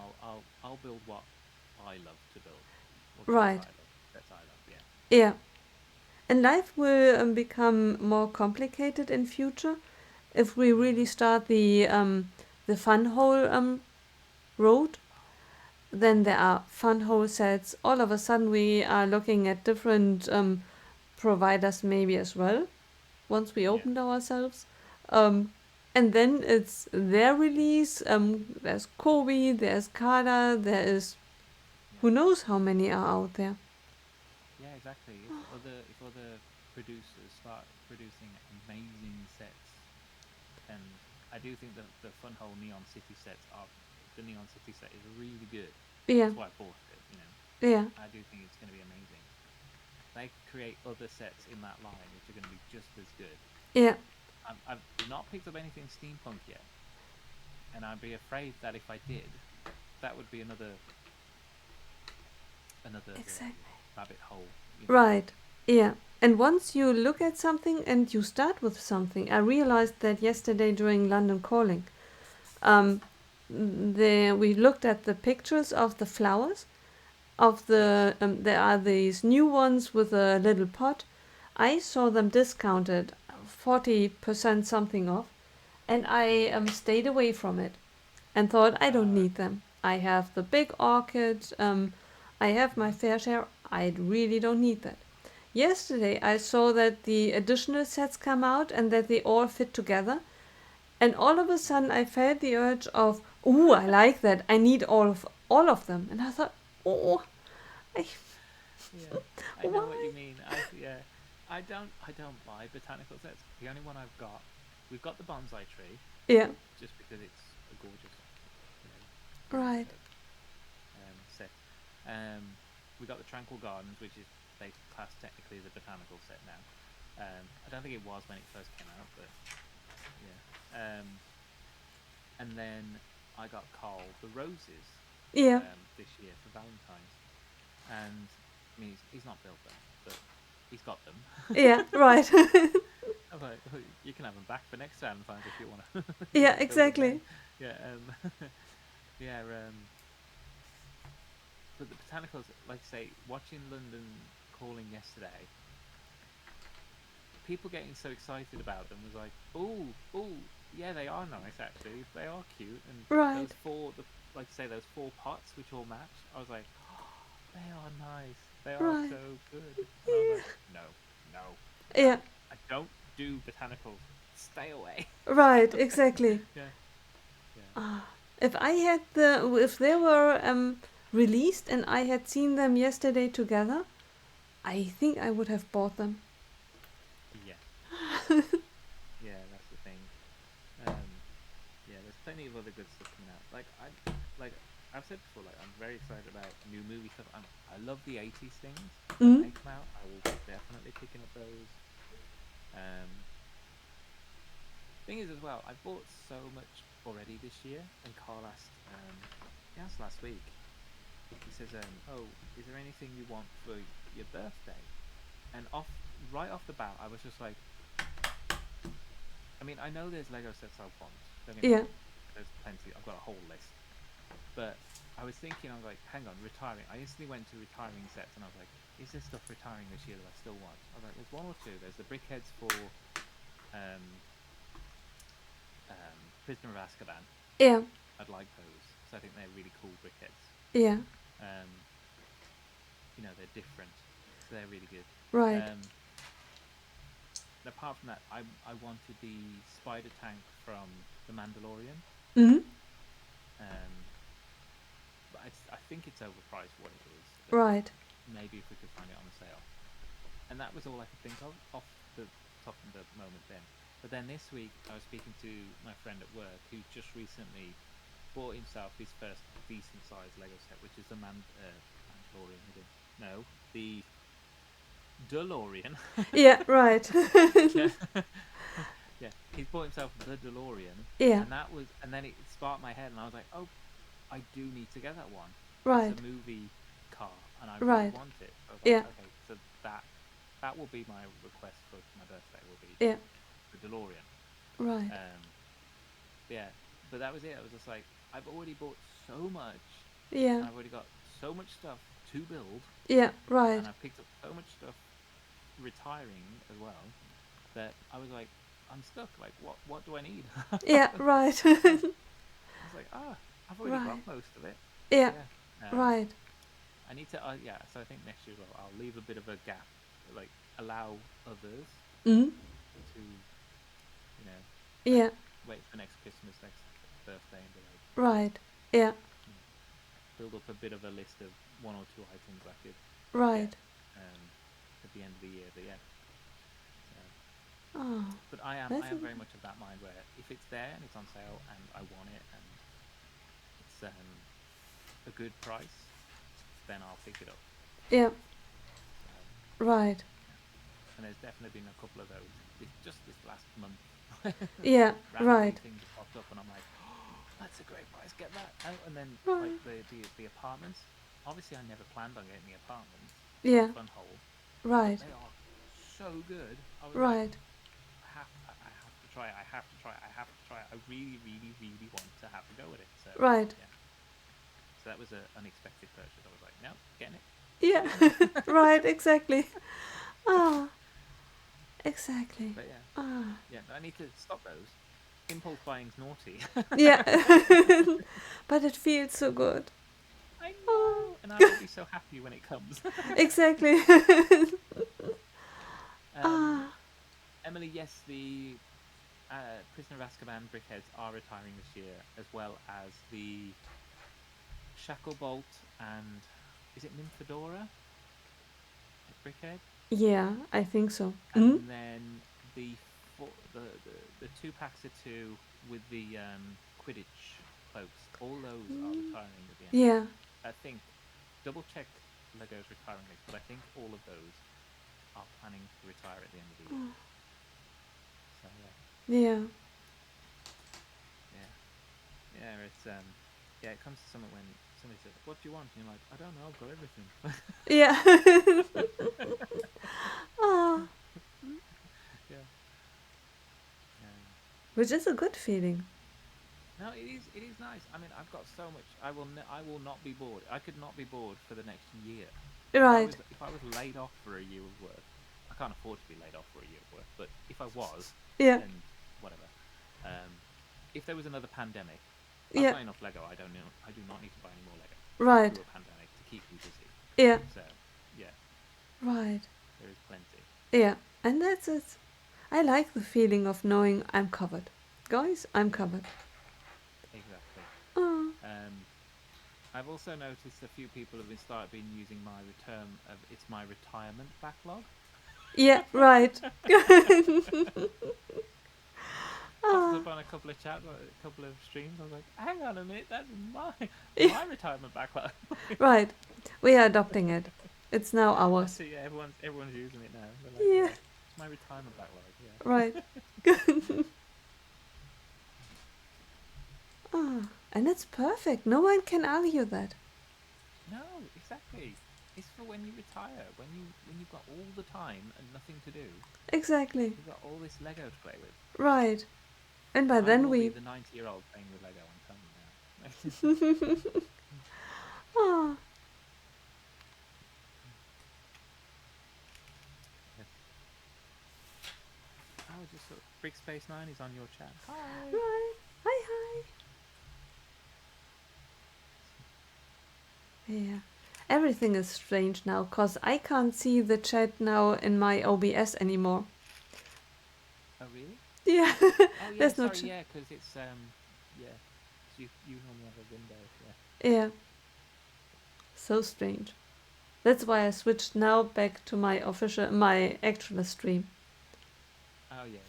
I'll build what I love to build, or games Right. I love, sets I love. Yeah, Yeah. And life will become more complicated in future if we really mm-hmm. start the fun hole road. Oh, Then there yes, are fun hole sets. All of a sudden, we are looking at different providers maybe as well. Once we yeah, opened ourselves, um, and then it's their release. There's Kobe, there's Kada, there is yeah. who knows how many are out there. Yeah, exactly. If other producers start producing amazing sets, and I do think that the Funhole Neon City sets are the Neon City set is really good. Yeah, That's why I bought it. You know, yeah, I do think it's going to be amazing. They create other sets in that line which are going to be just as good. yeah, I've not picked up anything steampunk yet, and I'd be afraid that if I did, that would be another exactly. rabbit hole. You know. Right. Yeah. And once you look at something and you start with something, I realized that yesterday during London Calling. Um, we looked at the pictures of the flowers of Yes. there are these new ones with a little pot. I saw them discounted 40% something off, and I Mm. stayed away from it and thought I don't need Okay. them. I have the big orchid. I have my Mm-hmm. fair share. I really don't need that. Yesterday I saw that the additional sets come out and that they all fit together. And all of a sudden I felt the urge of, ooh, I like that. I need all of them. And I thought, oh, I, Yeah, I know what why? you mean. I don't buy botanical sets. The only one I've got we've got the bonsai tree Yeah. just because it's a gorgeous, you know, Right. set. We got the Tranquil Gardens, which is they class technically as a botanical set now. I don't think it was when it first came out, but yeah. And then I got Carl the roses Yeah. this year for Valentine's, and I mean he's not built them, but he's got them. Yeah. Right. I'm like, "Oh, you can have them back for next Valentine's if you want to Yeah. build them then." Exactly. Yeah, yeah. But the botanicals, like I say, watching London Calling yesterday, people getting so excited about them was like, oh, yeah, they are nice actually. They are cute, and Right. those like I say, those 4 pots which all match. I was like, oh, they are nice. They are Right. so good. And I was like, Yeah. no, no, Yeah. no. I don't do botanicals. Stay away. Right. Exactly. Yeah, yeah, Ah, if they were released and I had seen them yesterday together, I think I would have bought them. yeah, yeah. That's the thing. Yeah, there's plenty of other good stuff coming out. Like I've said before, like I'm very excited about new movie stuff. I love the '80s things when Mm? they come out. I will be definitely picking up those. Um, thing is as well, I bought so much already this year, and Carl asked, he asked last week. He says, "Oh, is there anything you want for your birthday?" And right off the bat, I was just like, I mean, I know there's Lego sets I want. Don't get me Yeah. wrong. There's plenty. I've got a whole list. But I was thinking, I was like, hang on, retiring. I instantly went to retiring sets, and I was like, is there stuff retiring this year that I still want? I was like, there's one or two. There's the Brickheads for um, Prisoner of Azkaban. Yeah. I'd like those. So I think they're really cool Brickheads. Yeah. Um, they're different, so they're really good. Right. And apart from that, I wanted the Spider Tank from The Mandalorian. Mm? Um, but I think it's overpriced for what it is. But Right. maybe if we could find it on a sale. And that was all I could think of off the top of the moment then. But then this week, I was speaking to my friend at work who just recently bought himself his first decent sized Lego set, which is the Mandalorian. No, the DeLorean. Yeah. Right. Yeah. Yeah, he's bought himself the DeLorean, Yeah. and then it sparked my head, and I was like, oh, I do need to get that one. Right. It's a movie car, and I really Right. want it. I was like, Yeah. okay, so that will be my request for my birthday. Will be Yeah. the DeLorean. Right. Yeah, but that was it. I was just like, I've already bought so much, Yeah. and I've already got so much stuff to build, Yeah. Right. and I've picked up so much stuff retiring as well that I was like, I'm stuck. Like, what do I need? Yeah. Right. I was like, I've already Right. got most of it. Yeah. Yeah. Right. I need to. Yeah. So I think next year I'll leave a bit of a gap, like allow others Mm? to, Yeah. wait for next Christmas, next birthday, and be like, Right. Yeah. build up a bit of a list of 1 or 2 items I could Right. get at the end of the year. But yeah. Oh, But I am that's very much of that mind where if it's there and it's on sale and I want it and it's a good price, then I'll pick it up. yeah. Um, Right. yeah. And there's definitely been a couple of those just this last month. Yeah. Randomly Right. things have popped up and I'm like, oh, that's a great price, get that. And then Right. like the apartments. Obviously, I never planned on getting the apartments Yeah. from Funhole. Right. They are so good. I was like, Right. I have to try it. I have to try it. I have to try it. I really, really, really want to have a go at it. So Right. yeah. So that was an unexpected purchase. I was like, no, getting it. Yeah. Right. Exactly. Ah. Exactly. But yeah, Ah. yeah. But I need to stop those. Impulse buying's naughty. Yeah. But it feels so good. I Ah. know, and I will be so happy when it comes. Exactly. Ah. Emily, yes, the Prisoner of Azkaban Brickheads are retiring this year, as well as the Shacklebolt and is it Nymphadora Brickhead? Yeah, I think so. And then the the 2 packs of 2 with the Quidditch cloaks. All those are retiring at the end of the Yeah. year. I think double check Lego's retiring list, but I think all of those are planning to retire at the end of the year. So Yeah. yeah, it's it comes to something when somebody says, "What do you want?" And you're like, "I don't know, I've got everything." Yeah. Ah, Yeah. Yeah. which is a good feeling. No, it is. It is nice. I mean, I've got so much. I will not be bored. I could not be bored for the next year. Right. If I was laid off for a year of work, I can't afford to be laid off for a year of work. But if I was, Yeah. then whatever. If there was another pandemic, I've Yeah. got enough Lego. I don't know. I do not need to buy any more Lego Right. through a pandemic to keep me busy. Yeah. So yeah, Right. there is plenty. Yeah. And that's it. I like the feeling of knowing I'm covered. Guys, I'm Yeah, covered. exactly. Oh. I've also noticed a few people have been using my it's my retirement backlog. Yeah, right. Popped Ah. up on a couple of a couple of streams. I was like, hang on a minute, that's Yeah. my retirement backlog. Right. We are adopting it. It's now I ours. see. Yeah, everyone's using it now. They're like, Yeah. yeah, it's my retirement backlog. Yeah. Right. Ah. And it's perfect. No one can argue that. No, exactly. It's for when you retire, when you've got all the time and nothing to do. Exactly. You've got all this Lego to play with. Right. And by I then will be we. the 90-year-old playing with Lego. I'm telling you now. Ah. Yes. Oh, just Brick Space 9 is on your chat. Hi. Right. Hi, hi. Yeah. Everything is strange now, cause I can't see the chat now in my OBS anymore. Oh really? Yeah. Oh yeah. There's no Sorry. chat. Yeah, because it's yeah. You normally have a window. Yeah. Yeah. So strange. That's why I switched now back to my actual stream. Oh yeah.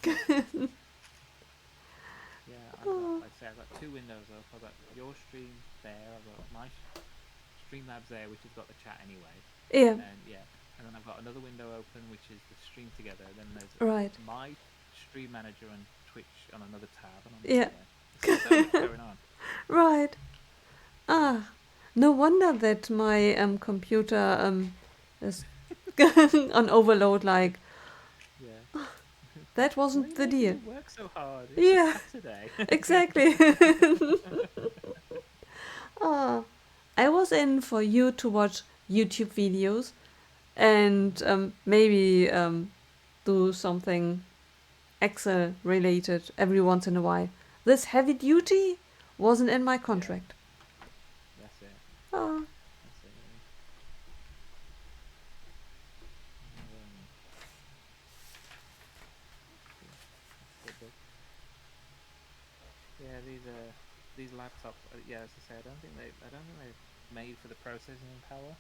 Yeah, I've got, Oh. like I say, I've got 2 windows up. I've got your stream there. I've got my Streamlabs there, which has got the chat anyway. Yeah. And then I've got another window open, which is the stream together. Then there's Right. my stream manager and Twitch on another tab, and Yeah. there's so much going on. Right. Ah. No wonder that my computer is on overload. Like Yeah. that Why are wasn't you the making deal. me work so hard? It's Yeah. Saturday. Exactly. Ah. I was in for you to watch YouTube videos and maybe do something Excel related every once in a while. This heavy duty wasn't in my contract. That's it. Ah. That's it. Yeah, these laptops. Yeah, as I say, I don't think they're made for the processing power.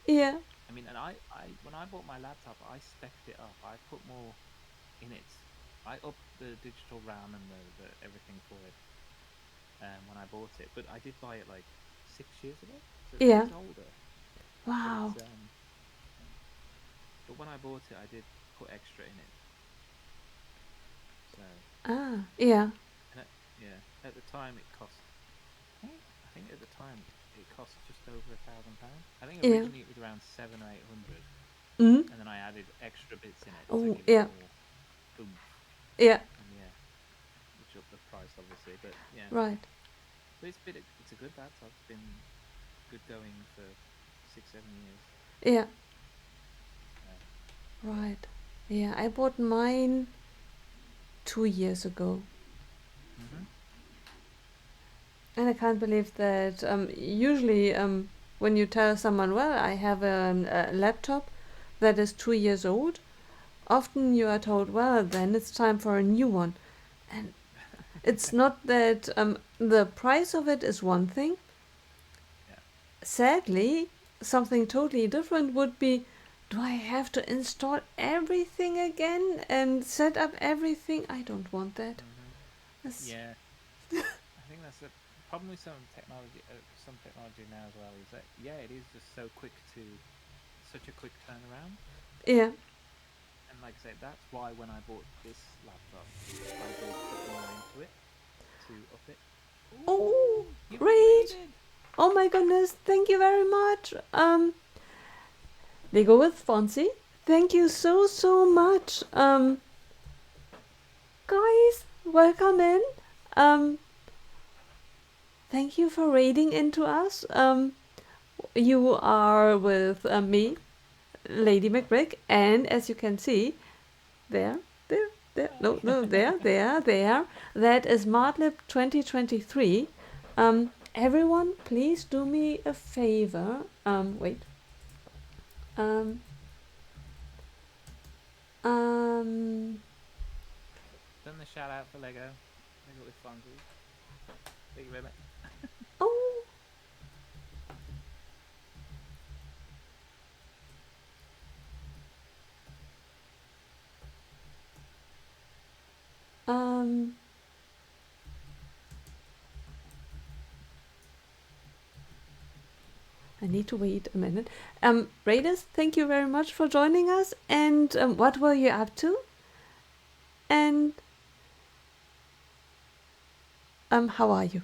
Yeah. I mean, and I when I bought my laptop, I spec'd it up. I put more in it. I upped the digital RAM and the everything for it when I bought it. But I did buy it like 6 years ago, so Yeah. it's older. Wow. But when I bought it, I did put extra in it. So Ah. Yeah. yeah, at the time it cost. I think at the time it cost just over £1,000. I think Yeah. originally it was around 700 or 800. Mm. And then I added extra bits in it Oh, to give yeah. it more oomph. Yeah. And which upped the price obviously, but yeah. Right. But it's a good laptop. It's been good going for 6-7 years. Yeah. Right. Yeah. I bought mine 2 years ago. Mm-hmm. And I can't believe that usually when you tell someone, well, I have a laptop that is 2 years old, often you are told, well, then it's time for a new one. And it's not that the price of it is one thing. Yeah. Sadly, something totally different would be Do I have to install everything again and set up everything? I don't want that. That's- Yeah, I think that's the problem with some technology. Some technology now as well is that it is just so quick to such a quick turnaround. Yeah. And like I said, that's why when I bought this laptop, I did put more into it to up it. Oh, Ooh, you've been great. raided. Oh my goodness. Thank you very much. Lego with Fonzie. Thank you so much. Guys, welcome in. Um, thank you for raiding into us. You are with me, Lady McBrick, and as you can see, there, there. That is Martlib 2023. Everyone, please do me a favor. Wait. Um, um, Done the shout out for Lego. Lego with Fonzie. Thank you very much. oh, um, I need to wait a minute. Raiders, thank you very much for joining us. And what were you up to? And how are you?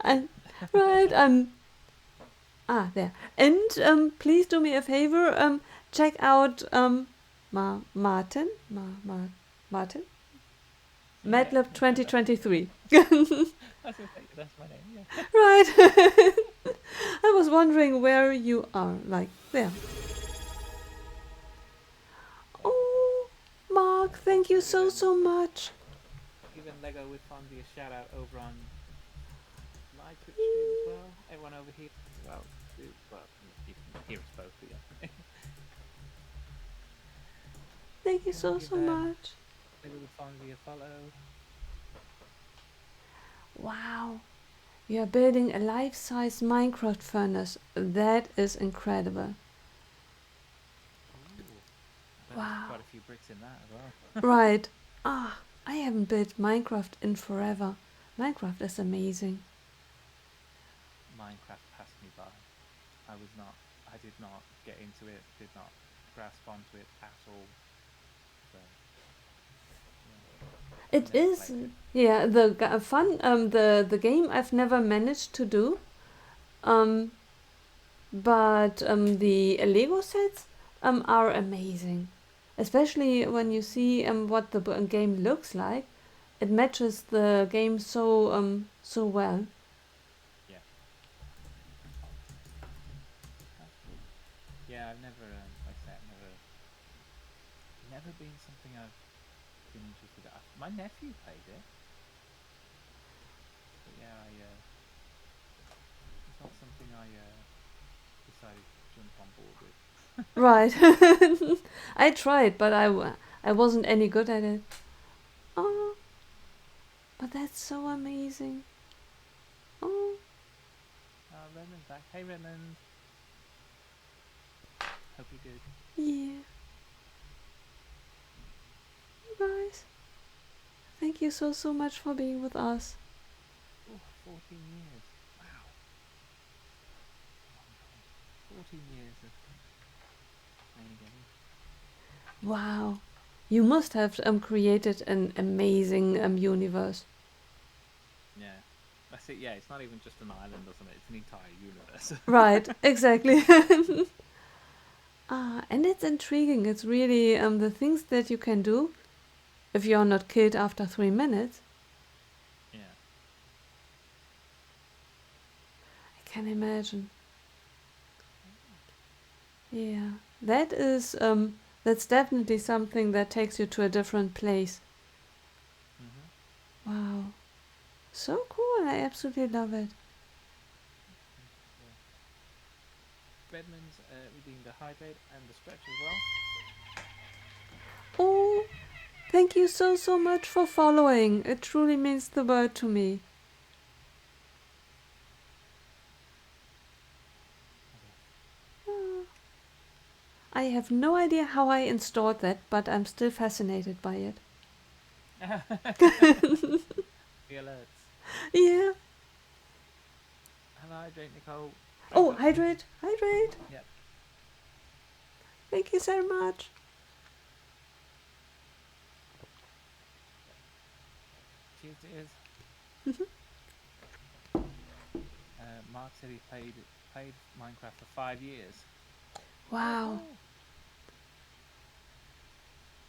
And, right, there. And please do me a favor. Check out Martin. Martin. MATLAB 2023. That's my name. Yeah. Right. I was wondering where you are. Like there. Oh, Mark, thank you so much. Even Lego with Fonzie a shout out over on my Twitch stream as well. Everyone over here as well. Well, you can hear us both, but yeah. Thank you so much. Lego with Fonzie a follow. Wow. You are building a life-size Minecraft furnace. That is incredible. Ooh, wow. Quite a few bricks in that as well. Right. I haven't built Minecraft in forever. Minecraft is amazing. Minecraft passed me by. I did not get into it, did not grasp onto it at all. So, yeah. It is, yeah, the fun, the game I've never managed to do. But the Lego sets are amazing. Especially when you see what the game looks like. It matches the game so well. Yeah. That's cool. Yeah, I've never, like I said, never been something I've been interested in. My nephew played it, but yeah, it's not something I decided to jump on board with. Right. I tried, but I wasn't any good at it. Oh, but that's so amazing. Oh. Redmond's back. Hey, Redmond. Hope you're good. Yeah. You guys, thank you so much for being with us. Oh, 14 years. Wow. 14 years of playing games. Wow. You must have created an amazing universe. Yeah. That's it. Yeah, it's not even just an island or something. It's an entire universe. Right, exactly. And it's intriguing. It's really the things that you can do if you're not killed after 3 minutes. Yeah. I can imagine. Yeah, that is that's definitely something that takes you to a different place. Wow, so cool! I absolutely love it. Redmond's redeemed the hydrate and the stretch as well. Oh, thank you so much for following. It truly means the world to me. I have no idea how I installed that, but I'm still fascinated by it. The alerts. Yeah. Have I hydrate, Nicole? Drink Oh, up. hydrate, hydrate. Yep. Thank you so much. Cheers, cheers. Mark said he played Minecraft for 5 years. Oh, Wow. cool.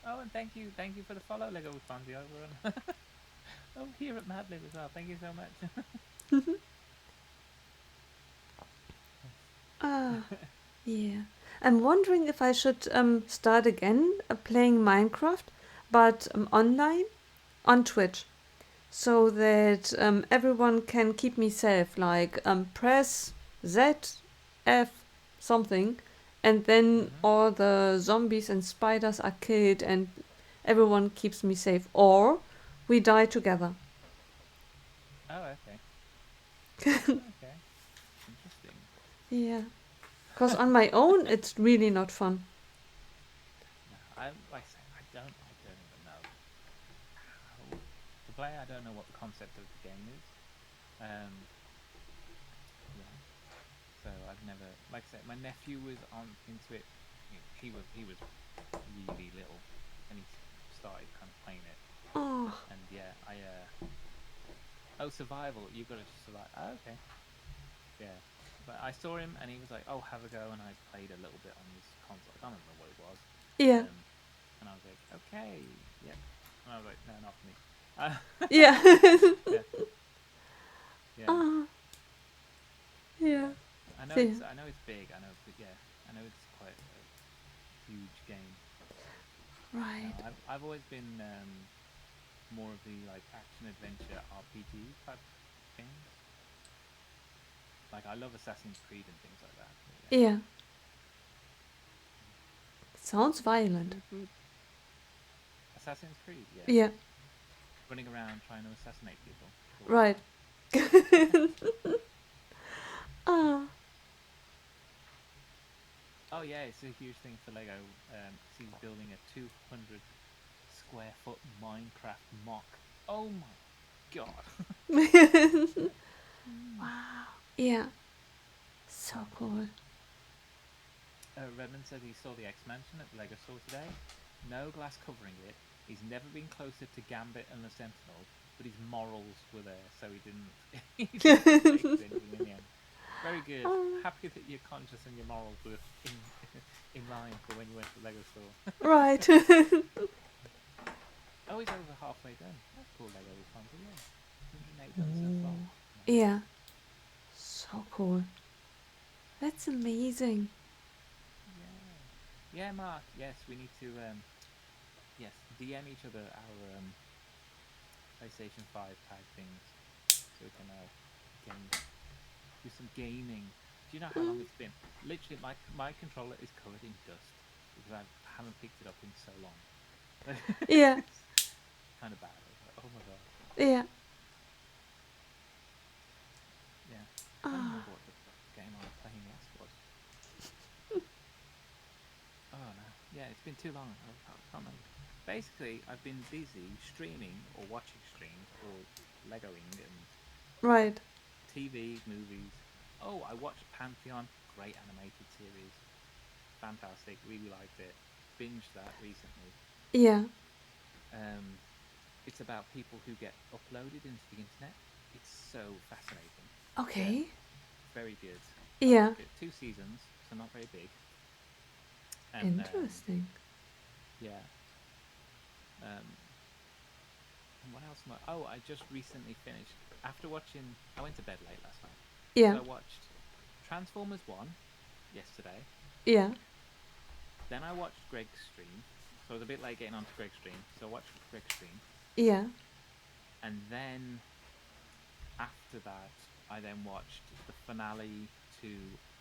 Oh, and thank you for the follow, Lego with Fonzie over on over here at Madlib as well. Thank you so much. Ah, yeah. I'm wondering if I should start again playing Minecraft, but online on Twitch, so that everyone can keep me safe. Like press Z, F, something, and then Mm-hmm. all the zombies and spiders are killed, and everyone keeps me safe. Or we die together. Oh, okay. Okay. Interesting. Yeah. Because on my own, it's really not fun. No, I like I say I don't even know how to play. I don't know what the concept of the game is. Yeah. So I've never, like I said, my nephew was on into it. He was really little, and he started kind of playing it. Oh, And yeah, survival. You got to survive. Oh, okay. Yeah. But I saw him, and he was like, "Oh, have a go," and I played a little bit on his console. I can't remember what it was. yeah. And I was like, "Okay, yeah," and I was like, "No, not for me." Yeah. Yeah, yeah, Ah, yeah. yeah. Yeah. I know it's big. I know, but yeah, I know it's quite a huge game. No, Right. I've always been more of the like action adventure RPG type games. Like I love Assassin's Creed and things like that. But yeah. Yeah. Sounds violent. Food, food. Assassin's Creed, yeah. Yeah. Running around trying to assassinate people. Cool. Right. Ah. Oh yeah, it's a huge thing for Lego. He's building a 200 square foot Minecraft mock. Oh my god. Wow. Yeah. So cool. Redmond said he saw the X Mansion at the Lego store today. No glass covering it. He's never been closer to Gambit and the Sentinel, but his morals were there, so he didn't. He didn't take anything in the end. Very good. Oh, Happy that your conscience and your morals were in line for when you went to the Lego store. right. Oh, he's over halfway done. That's cool, Lego Fonzie. Yeah, 108 done so far. Nice. Yeah. So cool. That's amazing. Yeah. Yeah, Mark. Yes, we need to. Yes, DM each other our PlayStation 5 tag things, so we can do some gaming. Do you know how long it's been? Literally, my controller is covered in dust because I haven't picked it up in so long. Yeah. It's kind of bad. I was like, oh my god. Yeah. Yeah. I can't Ah. remember what the game I was playing last was. Oh no. Yeah, it's been too long. I can't remember. Basically, I've been busy streaming or watching streams or Legoing and Right. TV, movies. Oh, I watched Pantheon. Great animated series. Fantastic. Really liked it. Binged that recently. Yeah. It's about people who get uploaded into the internet. It's so fascinating. Okay. Very good. I Yeah. liked it. 2 seasons, so not very big. And Interesting. yeah. And what else? Oh, I just recently finished. After watching, I went to bed late last night. Yeah. So I watched Transformers 1 yesterday. Yeah. Then I watched Greg's stream. So I was a bit late getting onto Greg's stream. So I watched Greg's stream. Yeah. And then after that, I then watched the finale to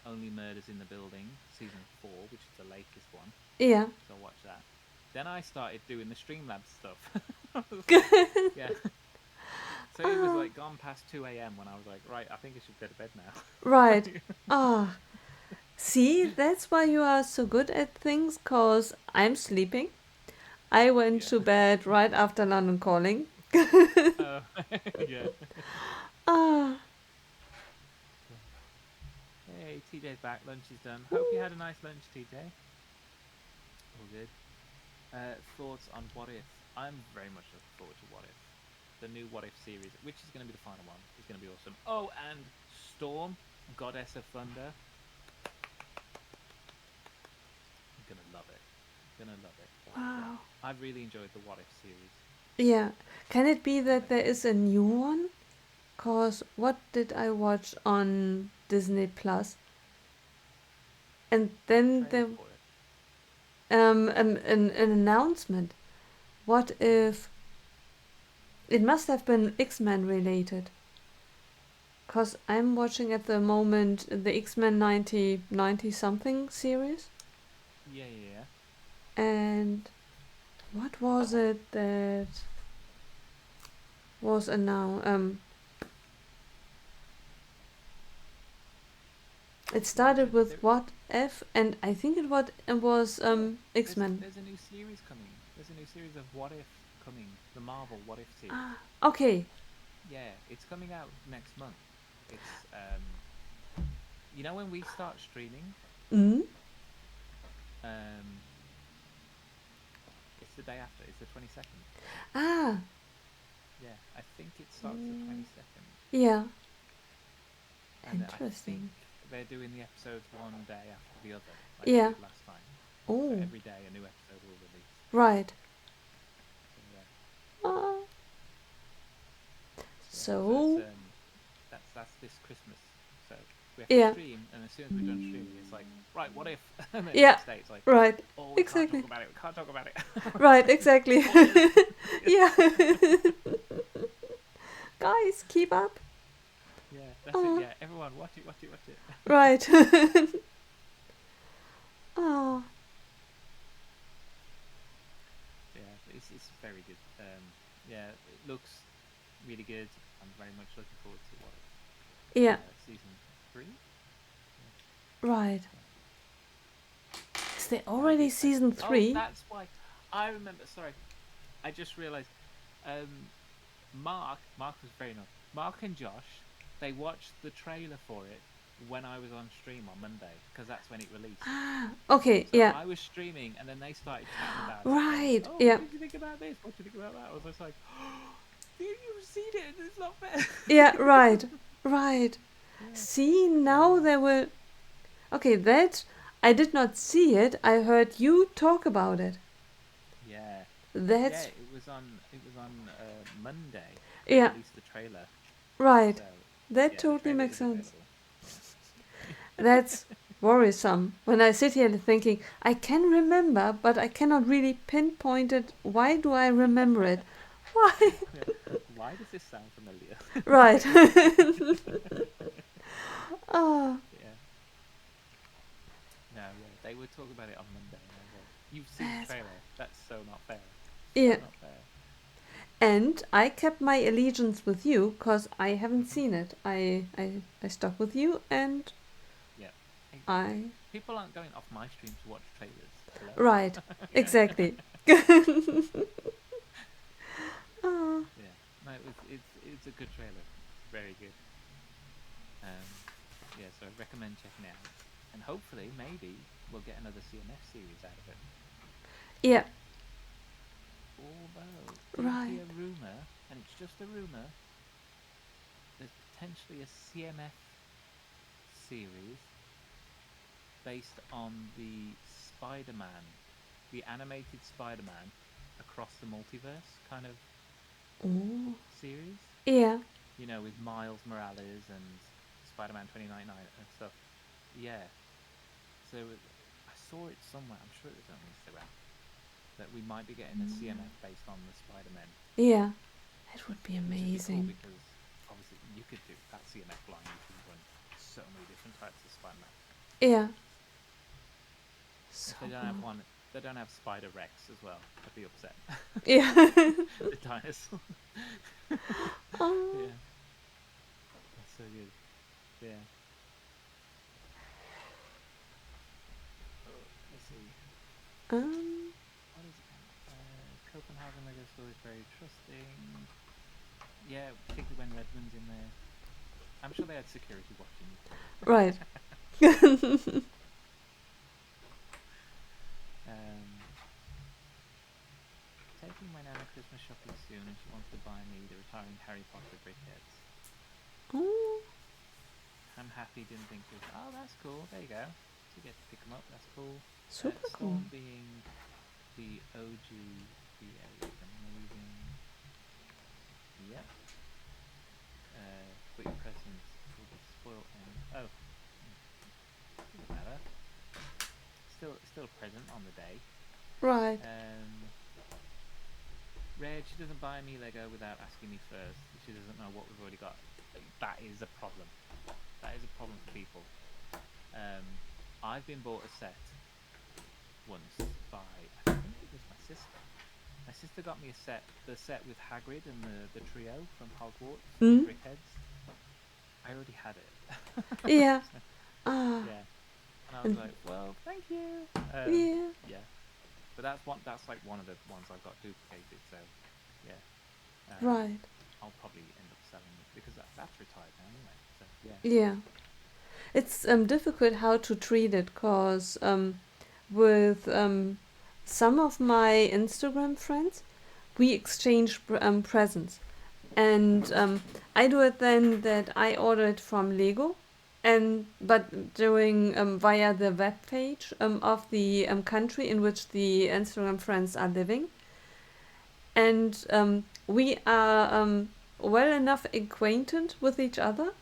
Only Murders in the Building, season 4, which is the latest one. Yeah. So I watched that. Then I started doing the Streamlabs stuff. Yeah. So it was like gone past 2 a.m. when I was like, right, I think I should go to bed now. Right. Ah. See, that's why you are so good at things, cause I'm sleeping. I went Yeah. to bed right after London Calling. Oh, yeah. Ah, Hey, TJ's back. Lunch is done. Hope you had a nice lunch, TJ. All good. Thoughts on What If? I'm very much looking forward to What If. The new What If series, which is going to be the final one, is going to be awesome. Oh, and Storm, Goddess of Thunder. I'm going to love it. Gonna love it. Yeah. wow. I've really enjoyed the What If series. Yeah. Can it be that there Amazing. is a new one? Cause what did I watch on Disney Plus? And then Trailer there for it. an announcement. What if it must have been X-Men related? Cause I'm watching at the moment the X-Men 90 something series. Yeah, yeah, yeah. And what was it that was announced? It started with There, What If, and I think it was yeah. X-Men. There's a new series coming. There's a new series of What If coming. The Marvel What If series. Ah, okay. Yeah, it's coming out next month. It's you know when we start streaming, Mm? um, it's the day after. It's the 22nd. Ah, Yeah, I think it starts the 22nd, yeah. and I think Interesting. they're doing the episodes one day after the other, like they Yeah. did last time. So Oh, every day a new episode will release. right. So yeah, Ah, yeah. So it's so, that's this Christmas. So we have to yeah. stream, and as soon as we're done streaming, it's like, right, what if? And then Yeah, next day it's like, right. oh, we can't talk Exactly. about it. We can't talk about it. Right, exactly. Spoilers. Yeah. Guys, keep up. Yeah, that's it. Ah, Yeah, everyone, watch it, watch it, watch it. right. Ah, Yeah, it's very good. Yeah, it looks really good. I'm very much looking forward to what if yeah, season 3. right. Is there Yeah, already season oh, 3? that's why I remember. Sorry, I just realized. Um, Mark was very nice. Mark and Josh, they watched the trailer for it when I was on stream on Monday because that's when it released. Ah, okay, So yeah. I was streaming and then they started chatting about it, going, Right, "Oh, yeah. what did you think about this? What did you think about that?" I was just like, "Oh, you've seen it. It's not fair." Yeah, right. Right. Yeah. See, So now there will. Okay, that. I did not see it. I heard you talk about it. yeah, yeah. That's. It was on Monday. They Yeah, released the trailer. right. So That yeah, the totally trailer makes is sense. available. That's worrisome. When I sit here thinking, I can remember, but I cannot really pinpoint it. Why do I remember it? Why? Yeah. Why does this sound familiar? Right. Ah, Yeah. No, yeah. They were talking about it on Monday, and I was like, "You've seen the that's. trailer. That's so not fair. So Yeah. not fair." And I kept my allegiance with you because I haven't Hmm. seen it. I stuck with you and Yeah. Hey, I. people aren't going off my stream to watch trailers. Hello. Right. Yeah. Exactly. Ah, Yeah. No, it's a good trailer. It's very good. Um, yeah. So I recommend checking it out, and hopefully, maybe we'll get another CMF series out of it. yeah. Although did Right. hear rumor, and it's just a rumor, there's potentially a CMF series based on the Spider-Man, the animated Spider-Man across the multiverse kind of Oh. series. Yeah. You know, with Miles Morales and Spider-Man 2099 and stuff. Yeah. So I saw it somewhere. I'm sure it was on Instagram that we might be getting a CMF based on the Spider-Man. Yeah. That would be Which would be cool amazing. because obviously you could do that CMF line. You could run so many different types of Spider-Man. Yeah. If So they don't have cool. one, they don't have Spider Rex as well. I'd be upset. Yeah. The dinosaur. Oh. Yeah, that's so good. Yeah, see. Um, What is it? Copenhagen Lego store is very trusting. Yeah, particularly when Redmond's in there. I'm sure they had security watching you. right. Um, taking my Nana Christmas shopping soon, and she wants to buy me the retiring Harry Potter brickheads. Oh, I'm happy, didn't think of. Oh, that's cool. There you go. So you get to pick them up. That's cool. super cool. Storm being the OG BA is amazing. Yep. But your presents will be spoiled and doesn't matter. Still a present on the day. Right. Reg, she doesn't buy me Lego without asking me first. She doesn't know what we've already got. That is a problem. That is a problem for people. I've been bought a set once by, I think it was my sister. My sister got me the set with Hagrid and the trio from Hogwarts, Mm? brickheads. I already had it. Yeah. So, Ah. yeah. And I was like, well, thank you. Yeah. Yeah. But that's like one of the ones I've got duplicated. So, yeah. Right. I'll probably end up selling it because that's retired now anyway. So, yeah. Yeah. It's difficult how to treat it because with some of my Instagram friends, we exchange presents. And I do it then that I order it from Lego, but doing via the web page of the country in which the Instagram friends are living, and we are well enough acquainted with each other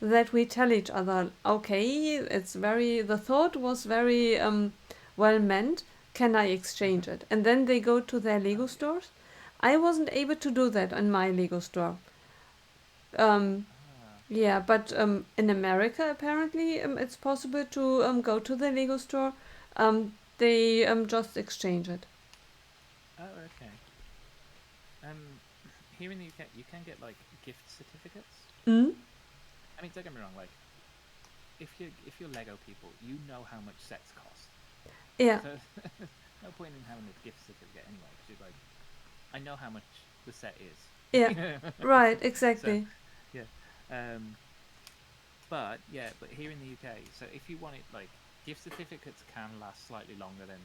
that we tell each other, okay, the thought was very well meant. Can I exchange it? And then they go to their Lego stores. I wasn't able to do that in my Lego store. Yeah, but in America, apparently, it's possible to go to the Lego store. They just exchange it. Oh, okay. Here in the UK, you can get like gift certificates. Mm? I mean, don't get me wrong. Like, if you're Lego people, you know how much sets cost. Yeah. So no point in having a gift certificate anyway. Because you're like, I know how much the set is. Yeah. Right. Exactly. So, yeah. But here in the UK, so if you want it, like, gift certificates can last slightly longer than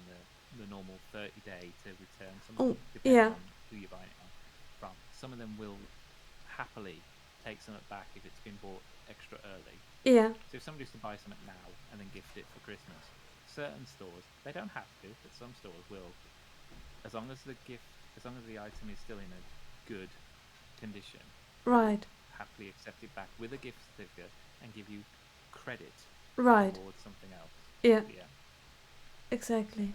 the normal 30-day to return something, depending on who you're buying it from. Some of them will happily take something back if it's been bought extra early. Yeah. So if somebody used to buy something now and then gift it for Christmas, certain stores, they don't have to, but some stores will, as long as the item is still in a good condition, Right. happily accept it back with a gift certificate and give you credit Right. towards something else. Yeah. Yeah. Exactly.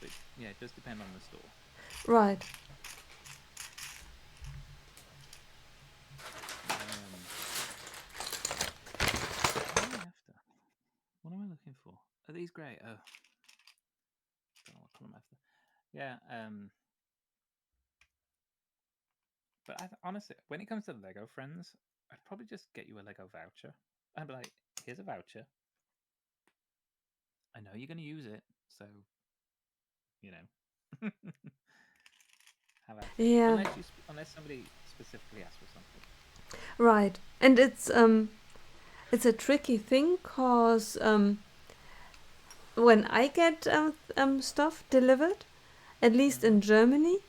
But yeah, it does depend on the store. Right. What am I looking for? Are these great? Oh, don't know what color I'm after. Yeah. But honestly, when it comes to Lego friends, I'd probably just get you a Lego voucher. I'd be like, here's a voucher. I know you're going to use it, so you know. Have at it. Yeah. Unless somebody specifically asks for something. Right. And it's a tricky thing because when I get stuff delivered, at least in Germany,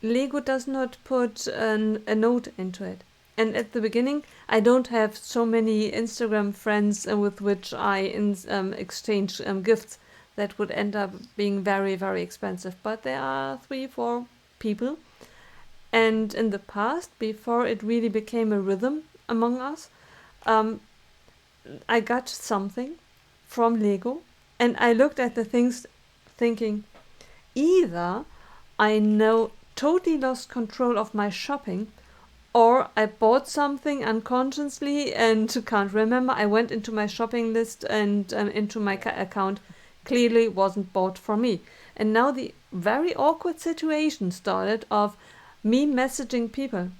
Lego does not put a note into it. And at the beginning, I don't have so many Instagram friends with which I exchange gifts that would end up being very, very expensive. But there are 3-4 people. And in the past, before it really became a rhythm among us, I got something from Lego and I looked at the things thinking, either I know totally lost control of my shopping, or I bought something unconsciously and can't remember. I went into my shopping list and into my account. Clearly wasn't bought for me. And now the very awkward situation started of me messaging people.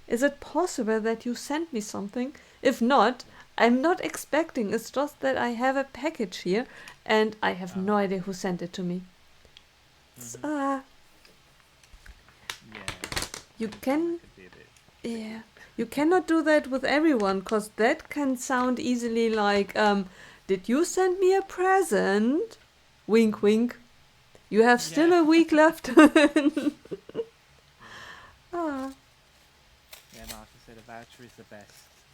Is it possible that you sent me something? If not, I'm not expecting. It's just that I have a package here, and I have no Oh, idea who sent it to me. mhm. Ah, Yeah, I you understand that can, could be a bit yeah, tricky. you cannot do that with everyone, cause that can sound easily like, did you send me a present? Wink, Mhm. wink. You have still Yeah. a week left. Yeah. Ah, Yeah, no, like I said, a voucher is the best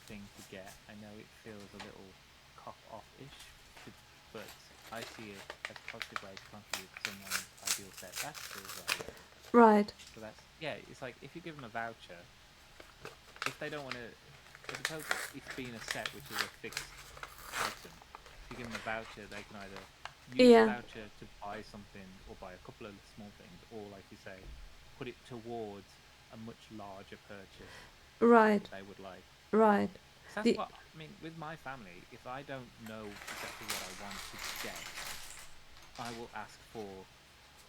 thing to get. I know it feels a little cop-off-ish, but I see it as a positive way to contribute to someone's ideal set. That's true as well, yeah. right. So that's, yeah, it's like if you give them a voucher, if they don't want to, as opposed to it being a set, which is a fixed item, if you give them a voucher, they can either use the Yeah, voucher to buy something or buy a couple of small things, or like you say, put it towards a much larger purchase right, that they would like. right. So that's The what I mean with my family. If I don't know exactly what I want to get, I will ask for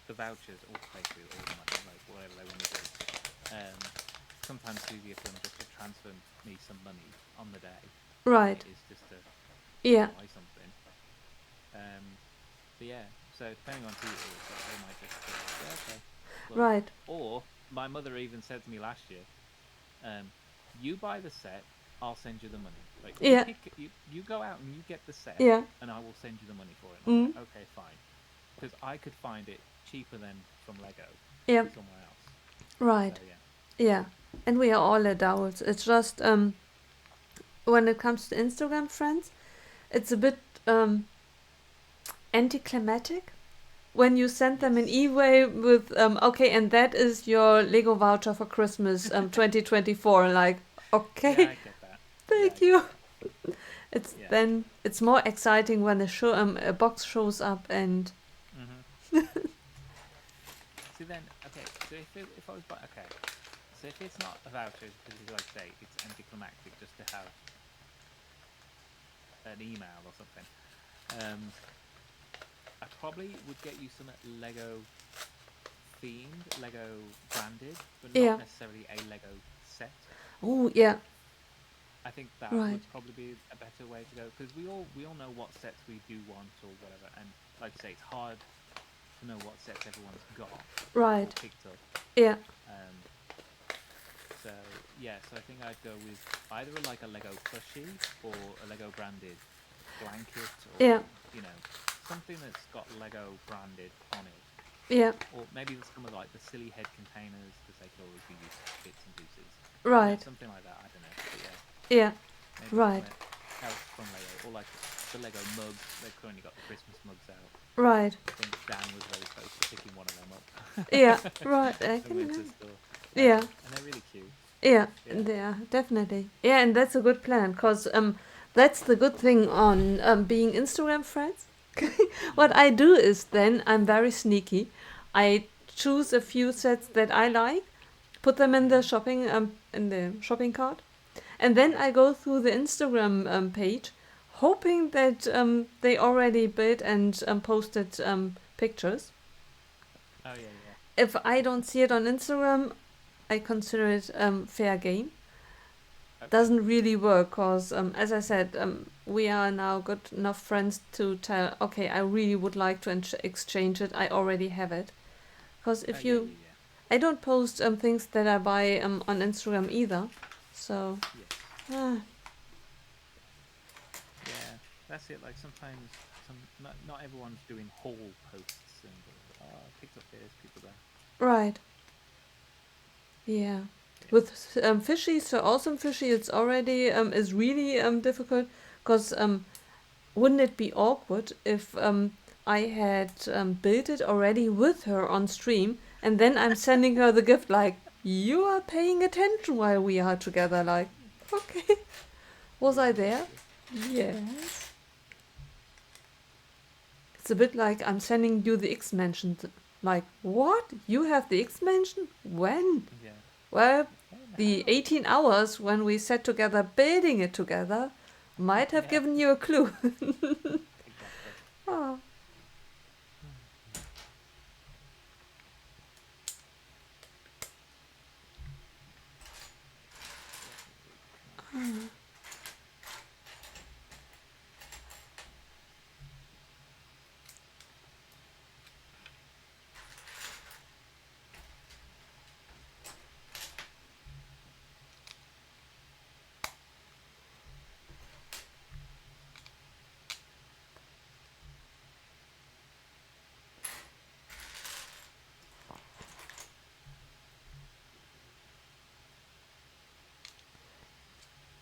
the vouchers or basically all the money, like whatever they want to do. Sometimes it's easier for them just to transfer me some money on the day than right. it is just to Yeah, buy something. So yeah, so depending on who it is, like, they might just be like, yeah, okay, look. right. Or my mother even said to me last year, um, you buy the set, I'll send you the money. Like Yeah, you go out and you get the set, yeah. and I will send you the money for it. And I was Mm, like, okay, fine, because I could find it cheaper than from Lego yeah, somewhere else. So right. yeah, Yeah. And we are all adults. It's just when it comes to Instagram friends, it's a bit anticlimactic when you send them an yes, e-way with okay, and that is your Lego voucher for Christmas 2024. Like, yeah, okay, I get that. Yeah, I thank get you. that. It's Yeah. then it's more exciting when a box shows up and Mhm. See then, okay. So if I was okay, so if it's not a voucher, because like I say, it's anticlimactic just to have an email or something. Um, I probably would get you some Lego themed, Lego branded, but not yeah. necessarily a Lego set. Oh, yeah. I think that Right. would probably be a better way to go because we all know what sets we do want or whatever, and like you say, it's hard to know what sets everyone's got or Right. picked up. Yeah. Um, so yeah, so I think I'd go with either like a Lego plushie or a Lego branded blanket Yeah. or something that's got Lego branded on it. Yeah. Or maybe some of like the silly head containers because they could always be used for bits and pieces. Right. Something like that. I don't know, but yeah, Yeah. maybe Right. something else from Lego or like the Lego mugs. They've currently got the Christmas mugs out. Right. I think Dan was very close to picking one of them up. Yeah. Right. I The winter can. store. Yeah. And they're really cute. Yeah. Yeah. Yeah. Definitely. Yeah, and that's a good plan because that's the good thing on being Instagram friends. What Mhm. I do is then I'm very sneaky. I choose a few sets that I like, put them in the Mhm. shopping cart, and then Yeah. I go through the Instagram page, hoping that they already bid and posted pictures. Oh yeah, yeah. If I don't see it on Instagram, I consider it fair game. Okay. Doesn't really work because, as I said, we are now good enough friends to tell, okay, I really would like to exchange it. I already have it. Because Oh if yeah, you, yeah, yeah. I don't post things that I buy on Instagram either. So, Yes. ah, Yeah. That's it. Like sometimes not everyone's doing haul posts and picked up this, picked up that. right. Yeah. Yeah. With fishy, so awesome fishy, it's already is really difficult because wouldn't it be awkward if I had built it already with her on stream and then I'm sending her the gift like you are paying attention while we are together like okay, was Yeah, I there? exactly. Yes. It's a bit like I'm sending you the X mention. Like what? You have the X mention? When? Yeah. Well, When? the How? 18 hours when we sat together building it together might have Yeah. given you a clue. Exactly. Oh. Okay. Let me come.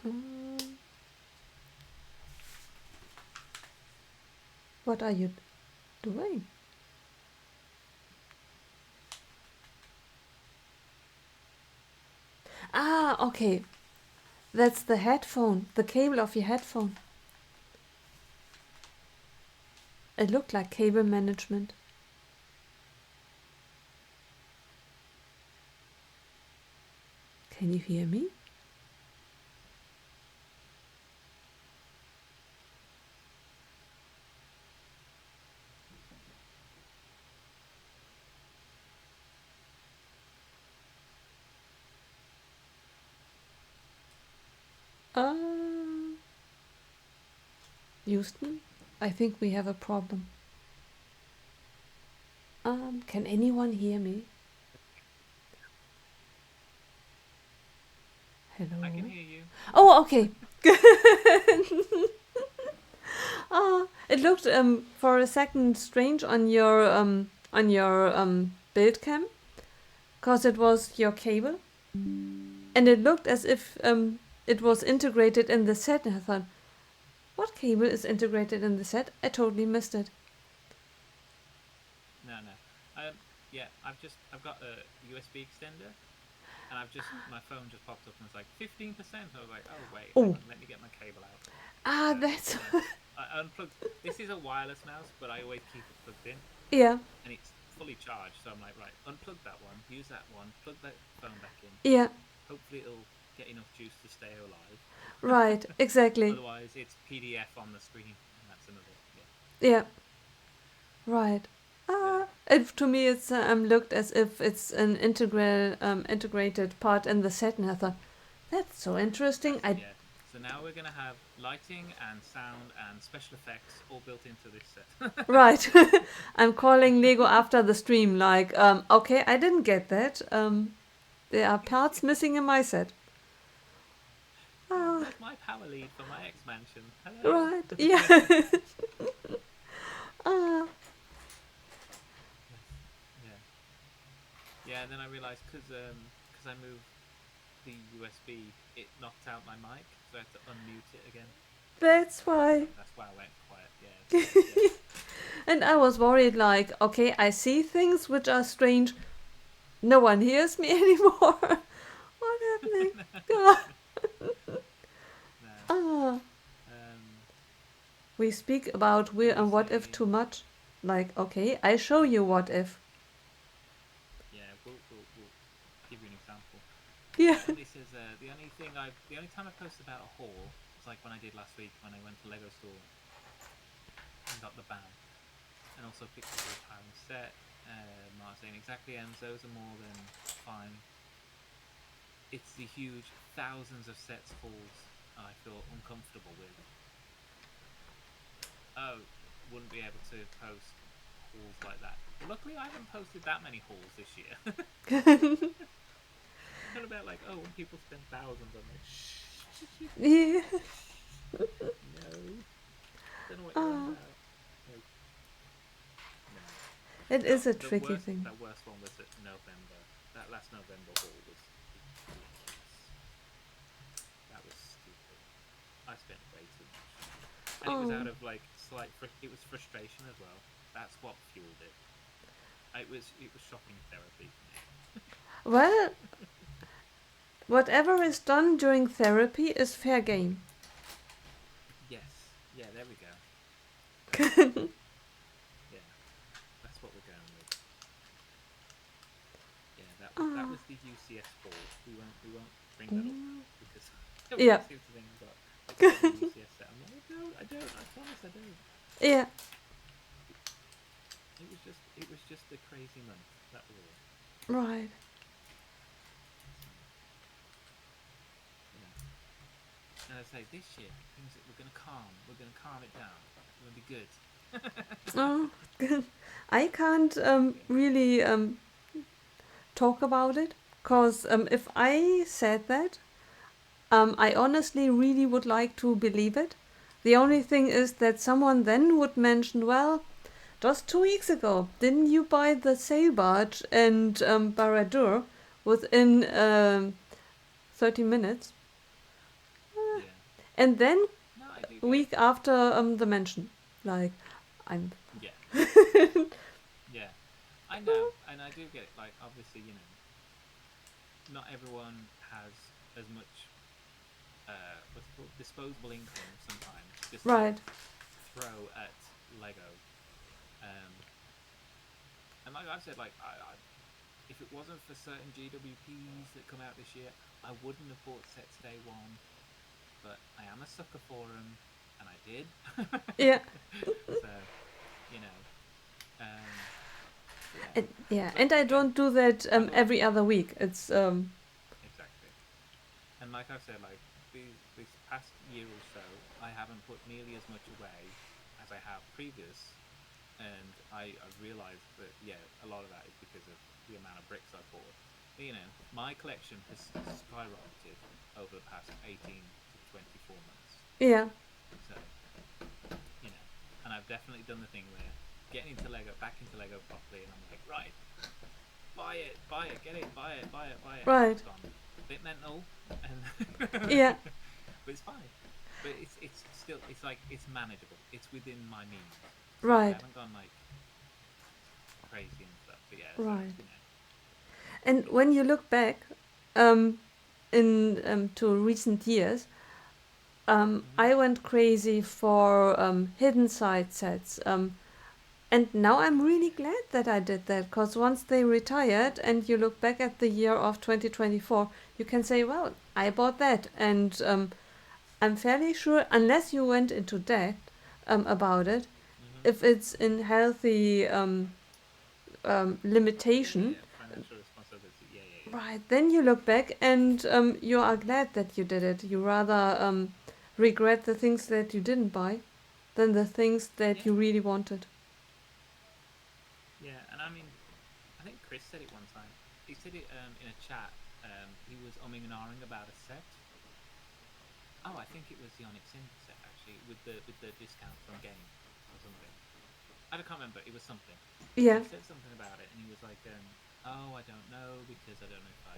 Um, what are you doing? Ah, okay. That's the headphone, the cable of your headphone. It looked like cable management. Can you hear me? Houston, I think we have a problem. Can anyone hear me? Hello? I can hear you. Oh, okay. It looked for a second strange on your build cam, cause it was your cable, and it looked as if it was integrated in the set. And I thought, what cable is integrated in the set? I totally missed it. No. Yeah, I've got a USB extender, and my phone just popped up and it's like 15%. I was like, oh wait, hang on, let me get my cable out. Ah, that's I unplugged. This is a wireless mouse, but I always keep it plugged in, yeah, and it's fully charged. So I'm like, right, unplug that one, use that one, plug that phone back in. yeah, Hopefully it'll get enough juice to stay alive. right, exactly. Otherwise, it's PDF on the screen, and that's another. Yeah, right. To me, it's looked as if it's an integrated part in the set, and I thought, that's so interesting. Yeah. So now we're gonna have lighting and sound and special effects all built into this set. Right. I'm calling Lego after the stream. Like, okay, I didn't get that. There are parts missing in my set. Where's my power lead for my X mansion? Hello. Right. Yeah. Yeah. Then I realized because I moved the USB, it knocked out my mic, so I had to unmute it again. That's why. That's why I went quiet. Yeah. And I was worried, like, okay, I see things which are strange. No one hears me anymore. What happening? God. We speak about what if too much. Like, okay, I show you what if. Yeah, we'll give you an example. Yeah. This is the only time I posted about a haul was like when I did last week when I went to Lego store and got the bag, and also picked up the power set. Mark saying exactly, and those are more than fine. It's the huge thousands of sets hauls I feel uncomfortable with. Oh, wouldn't be able to post hauls like that. Luckily, I haven't posted that many hauls this year. What about like, oh, when people spend thousands, I'm like, shh. Yeah. No. Don't know what you're on about. Like, no. It is a tricky thing. That worst one was at November. That last November haul was ridiculous. That was stupid. I spent way too much. And it was out of like it was frustration as well. That's what fueled it. It was shopping therapy for me. Well, whatever is done during therapy is fair game. Yes. Yeah, there we go. Yeah. That's what we're going with. Yeah, that was the UCS haul. We won't bring that up because yeah. Seems to think I've got a UCS set. I'm like, I don't. I promise I don't. Yeah. It was just a crazy month. That was all. Right. Yeah. And I say this year, we're gonna calm it down. It's gonna be good. Oh, I can't really talk about it, cause if I said that, I honestly really would like to believe it. The only thing is that someone then would mention, well, just 2 weeks ago, didn't you buy the sail barge and Barad-dûr within 30 minutes? Yeah. and then No, I do a get it. week after the mention, like I'm. Yeah, yeah. I know, and I do get it. Like, obviously, not everyone has as much what's it called, disposable income sometimes just to Right. throw at Lego. Um, and like I've said, like if it wasn't for certain GWPs that come out this year, I wouldn't have bought sets day one. But I am a sucker for them, and I did. Yeah. So you know, um, yeah. And yeah, But and I again, don't do that I've every other week. It's exactly. And like I've said, like this past year or so, I haven't put nearly as much away as I have previous, and I've realised that a lot of that is because of the amount of bricks I've bought. My collection has skyrocketed over the past 18 to 24 months. yeah. So and I've definitely done the thing where getting into Lego, back into Lego properly, and I'm like, right, buy it, get it, buy it, and now Right. it's gone a bit mental, and Yeah. but it's fine. But it's still it's manageable. It's within my means, so I Right. haven't gone like crazy and stuff. But yeah, so Right. And when you look back, um, in to recent years, mm-hmm. I went crazy for hidden side sets. And now I'm really glad that I did that, because once they retired and you look back at the year of 2024, you can say, well, I bought that. And I'm fairly sure, unless you went into debt about it, Mm-hmm. if it's in healthy limitation, Yeah, financial responsibility. Yeah. right, then you look back and you are glad that you did it. You rather regret the things that you didn't buy than the things that Yeah, you really wanted. yeah, and I mean, I think Chris said it one time. He said it in a chat. He was umming and ahhing about a set. Oh, I think it was the Onyx Inc set actually, with the discount from Game or something. I can't remember. It was something, and Yeah, he said something about it, and he was like, "Oh, I don't know because I don't know if I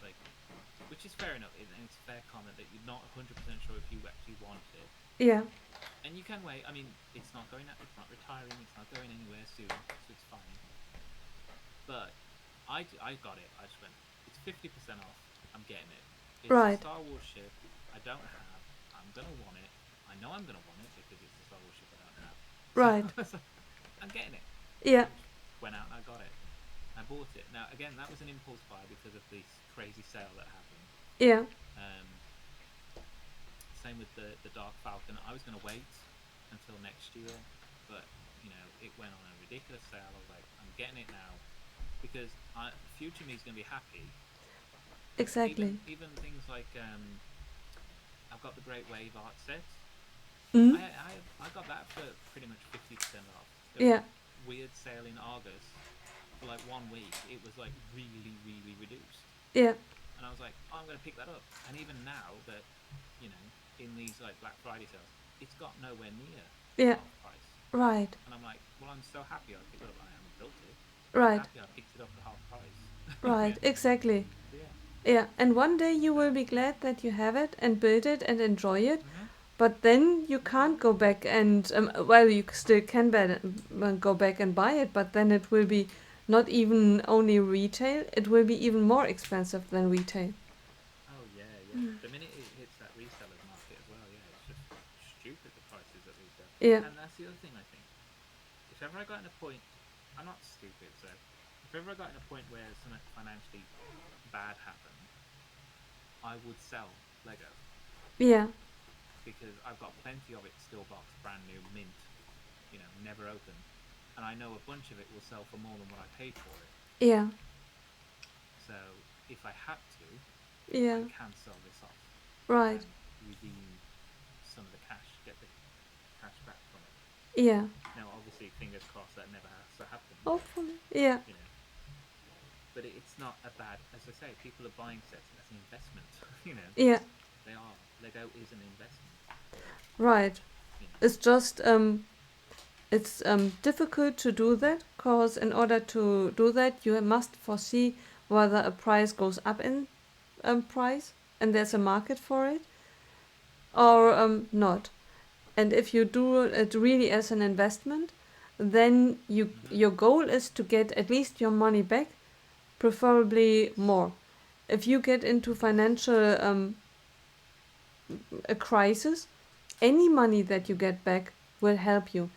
like," which is fair enough, and it's a fair comment that you're not 100% sure if you actually want it, yeah, and you can wait. I mean, it's not going, it's not retiring, it's not going anywhere soon, so it's fine. But I got it. I just went, it's 50% off. I'm getting it. It's a right, Star Wars ship I don't have. I'm gonna want it. I know I'm gonna want it because it's a Star Wars ship I don't have. So right, I'm getting it. yeah, I just went out and I got it. I bought it. Now again, that was an impulse buy because of this crazy sale that happened. yeah, Um, Same with the Dark Falcon. I was gonna wait until next year, but it went on a ridiculous sale. I was like, I'm getting it now because future me is gonna be happy. exactly. Even things like I've got the Great Wave art set. Mm? I got that for pretty much 50% off. There was Yeah, a weird sale in August for like 1 week. It was like really really reduced, yeah, and I was like, oh, I'm gonna pick that up. And even now that in these like Black Friday sales, it's got nowhere near yeah, half price. right, And I'm like, well, I'm so happy I picked it up. I haven't built it, but I'm right, happy I picked it up for half price. right, Yeah. exactly. So yeah. Yeah, and one day you So. will be glad that you have it and build it and enjoy it, Mhm. but then you Yeah. can't go back and, well, you still can go back and buy it, but then it will be not even only retail, it will be even more expensive than retail. Oh yeah. The minute it hits that resellers market as well, yeah, it's just stupid the prices at retail. Yeah, And that's the other thing I think. If ever I got in a point, I'm not stupid, so if ever I got in a point where something financially bad happened, I would sell Lego yeah, because I've got plenty of it still boxed, brand new, mint, never opened, and I know a bunch of it will sell for more than what I paid for it. yeah, So if I had to, yeah, I can sell this off right, and redeem some of the cash, get the cash back from it. yeah, Now, obviously, fingers crossed that never has to happen, but hopefully, yeah, you know, but it's not a bad. As I say, people are buying sets as an investment. yeah, They are. Lego is an investment. right. You know. It's just, it's difficult to do that because in order to do that, you must foresee whether a price goes up in price and there's a market for it. or Yeah. not. And if you do it really as an investment, then Mhm. your goal is to get at least your money back, preferably Yes. more. If you get into financial a crisis, any money that you Mhm. get back will help you.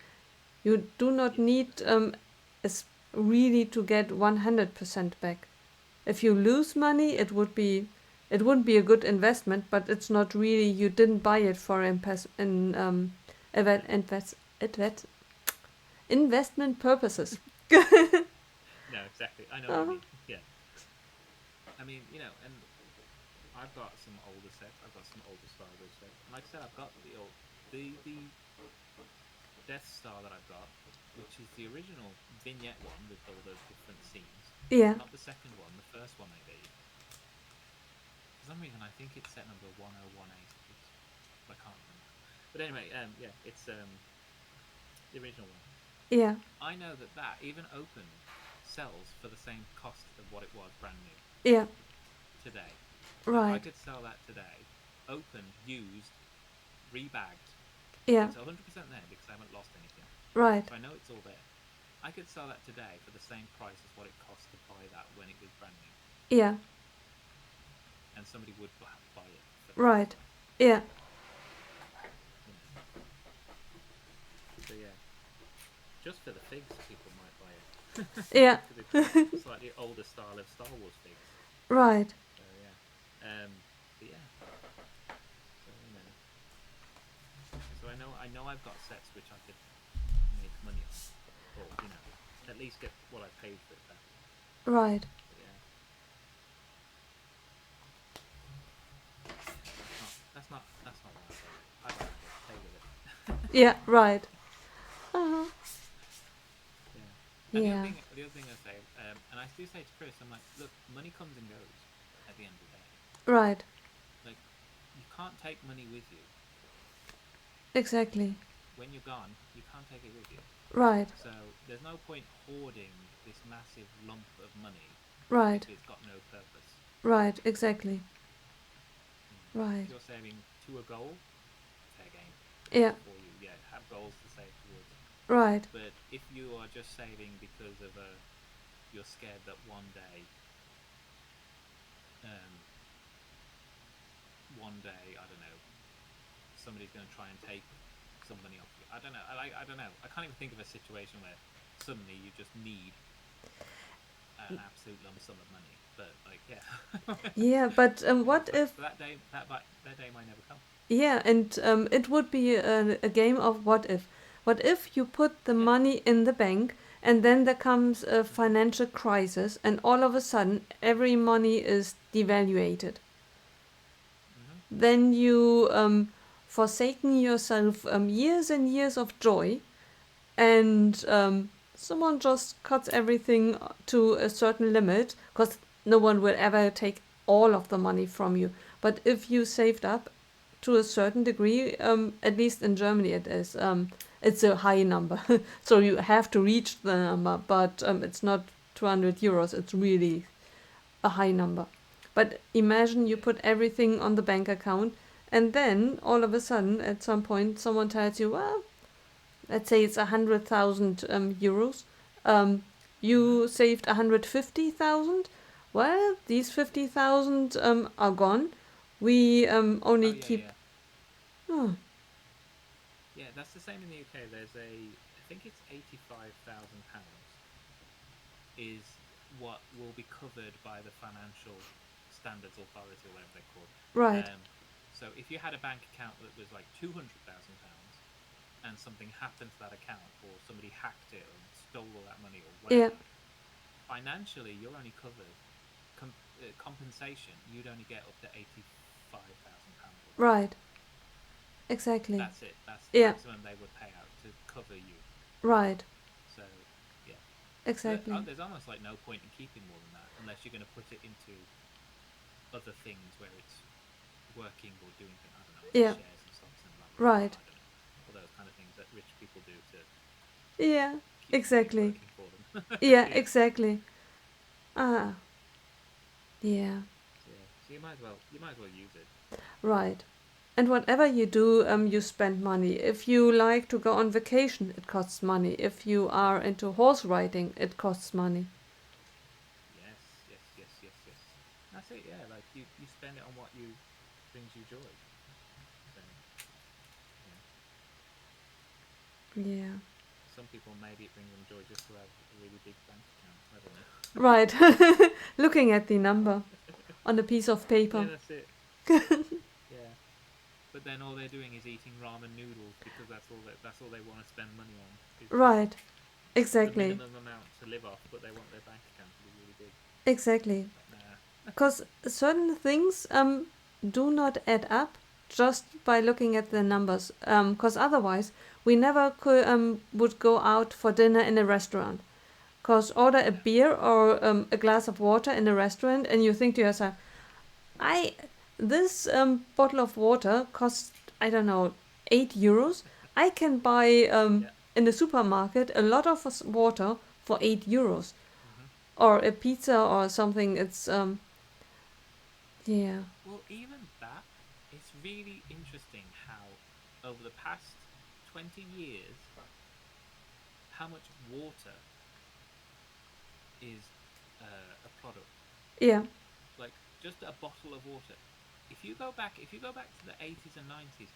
You do not Yes, need exactly. really to get 100% back. If you lose money, Yeah. it wouldn't be a good investment, but it's not really, you didn't buy it for Mhm. investment purposes. No, exactly. I know what you Uh, mean. Yeah. I mean, and I've got some older sets. I've got some older Star Wars sets, and like I said, I've got the Death Star that I've got, which is the original vignette one with all the different scenes, yeah, not the second one, the first one they made. For some reason, I think it's set number 1018. But I can't remember. But anyway, yeah, it's the original one. yeah, I know that even opened sells for the same cost of what it was brand new yeah, today. Like I right, could sell that today, opened, used, rebagged. yeah, It's 100% there because I haven't lost anything. right, So I know it's all there. I could sell that today for the same price as what it cost to buy that when it was brand new, yeah, and somebody would buy it for that. right, yeah, You know. So yeah, just for the figs, people might buy it yeah, because it's a slightly older style of Star Wars figs. right, So yeah, but yeah, so so I know I've got sets which I could make money on, or at least get what I paid for it back. right, But yeah, but that's not why I bought it. I don't have it. Play with it. yeah, right. Uh-huh. Yeah. And the other Yeah, thing, the other thing I say, and I do say to Chris, I'm like, look, money comes and goes at the end of the day. right, Like, you can't take money with you. exactly, When you're gone, you can't take it with you. right, So there's no point hoarding this massive lump of money right, if it's got no purpose. right, exactly, If right, you're saving to a goal, fair game. yeah, Good for you. Yeah, have goals to save towards. right, But if you are just saving because of you're scared that um, one day, I don't know, somebody's going to try and take some money off you. I don't know. I don't know. I can't even think of a situation where suddenly you just need an absolute lump sum of money. But like, yeah, yeah, but what but if, that day might never come. yeah, and it would be a game of what if. What if you put the Yeah. money in the bank and then there comes a Mm-hmm. financial crisis and all of a sudden every money is devaluated? Mm-hmm. Then you forsaken yourself years and years of joy, and someone just cuts everything to a certain limit because no one will ever take all of the money from you. But if you saved up to a certain degree, at least in Germany it is, it's a high number. So you have to reach the number, but it's not 200 euros, it's really a high number. But imagine you Yeah. put everything on the bank account, and then all of a sudden, at some point, someone tells you, well, let's say it's 100,000 euros. Um, Mm-hmm. you saved 150,000. Well, these 50,000 are gone. We Oh only yeah, keep. yeah, Oh, yeah. That's the same in the UK. I think it's £85,000 is what will be covered by the Financial Standards Authority or whatever they're called. right. Um, so if you had a bank account that was like £200,000 and something happened to that account, or somebody hacked it or stole all that money or Yeah, whatever, financially you're only covered compensation. You'd only get up to £85,000 or whatever. right. Exactly. That's it. That's the Yeah, maximum they would pay out to cover you. right. So yeah, so Exactly. there's almost like no point in keeping more than that unless you're going to put it into other things where it's working or doing things. I don't know, like Yeah, shares and stocks and blah blah blah. right. I don't know, all those kind of things that rich people do to Yeah, keep the money exactly. working for them. Yeah, Yeah. exactly. Ah, yeah, So yeah. So you might as well use it. right. And whatever you do, you spend money. If you like to go on vacation, it costs money. If you are into horse riding, it costs money. Yes, yes, yes, yes, yes. That's it. Yeah, like you spend it on what you brings you joy. So yeah, Yeah. some people maybe it brings them joy just to have a really big bank account. I don't know. Right. Looking at the number on a piece of Yeah, paper. that's it. Yeah, but then all they're doing is eating ramen noodles because that's all they want to spend money on. It's Right. the Exactly. minimum amount to live off, but they want their bank account to be really big. Exactly. Like nah. Because certain things do not add up just by looking at the numbers. Because otherwise, we never would go out for dinner in a restaurant. Because order a Yeah. beer or a glass of water in a restaurant, and you think to yourself, I this bottle of water costs, I don't know, €8. I can buy Yeah. in the supermarket a lot of water for €8, Hmm. or a pizza or something. It's yeah. Well, even that, it's really interesting how over the past 20 years, how much water is a product. Yeah. Like just a bottle of water. If you go back to the 80s and 90s,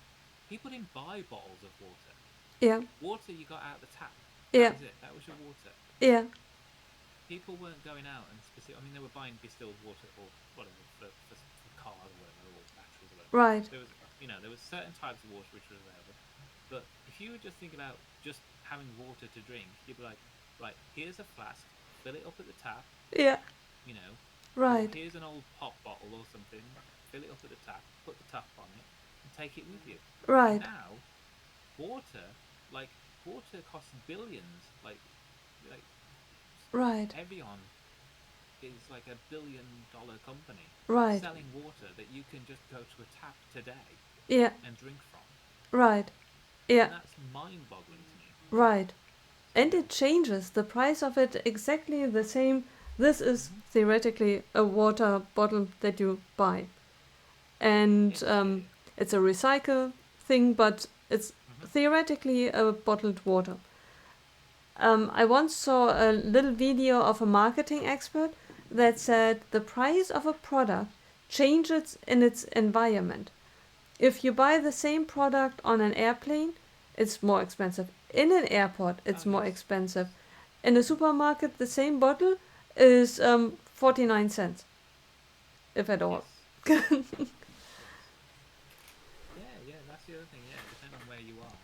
people didn't buy bottles of water. Yeah. Water you got out of the tap. That Yeah. was it. That was your water. Yeah. People weren't going out and specific. I mean, they were buying distilled water or whatever for cars or whatever, or batteries or whatever. Right. There was, there was certain types of water which were available. But if you were just thinking about just having water to drink, you'd be like, right, here's a flask, fill it up at the tap, Yeah. you know, or Right. here's an old pop bottle or something, fill it up at the tap, put the tap on it, and take it with you. Right. Now, water, like water costs billions. Like Right. Evian is like $1 billion company Right. selling water that you can just go to a tap today Yeah. and drink from, Right. Yeah. and that's mind-boggling to me. Right. So And it changes the price of it exactly the same. This is hmm theoretically a water bottle that you buy, and yeah, yeah, yeah. it's a recycle thing, but it's Hmm. theoretically a bottled water. I once saw a little video of a marketing expert that said the price of a product changes in its environment. If you buy the same product on an airplane, it's more expensive. In an airport, Oh it's more yes, expensive. yes, In a supermarket, the same bottle is 49 cents, if at all. yes, yes. Yeah, yeah. That's the other thing. Yeah, depending on where you are,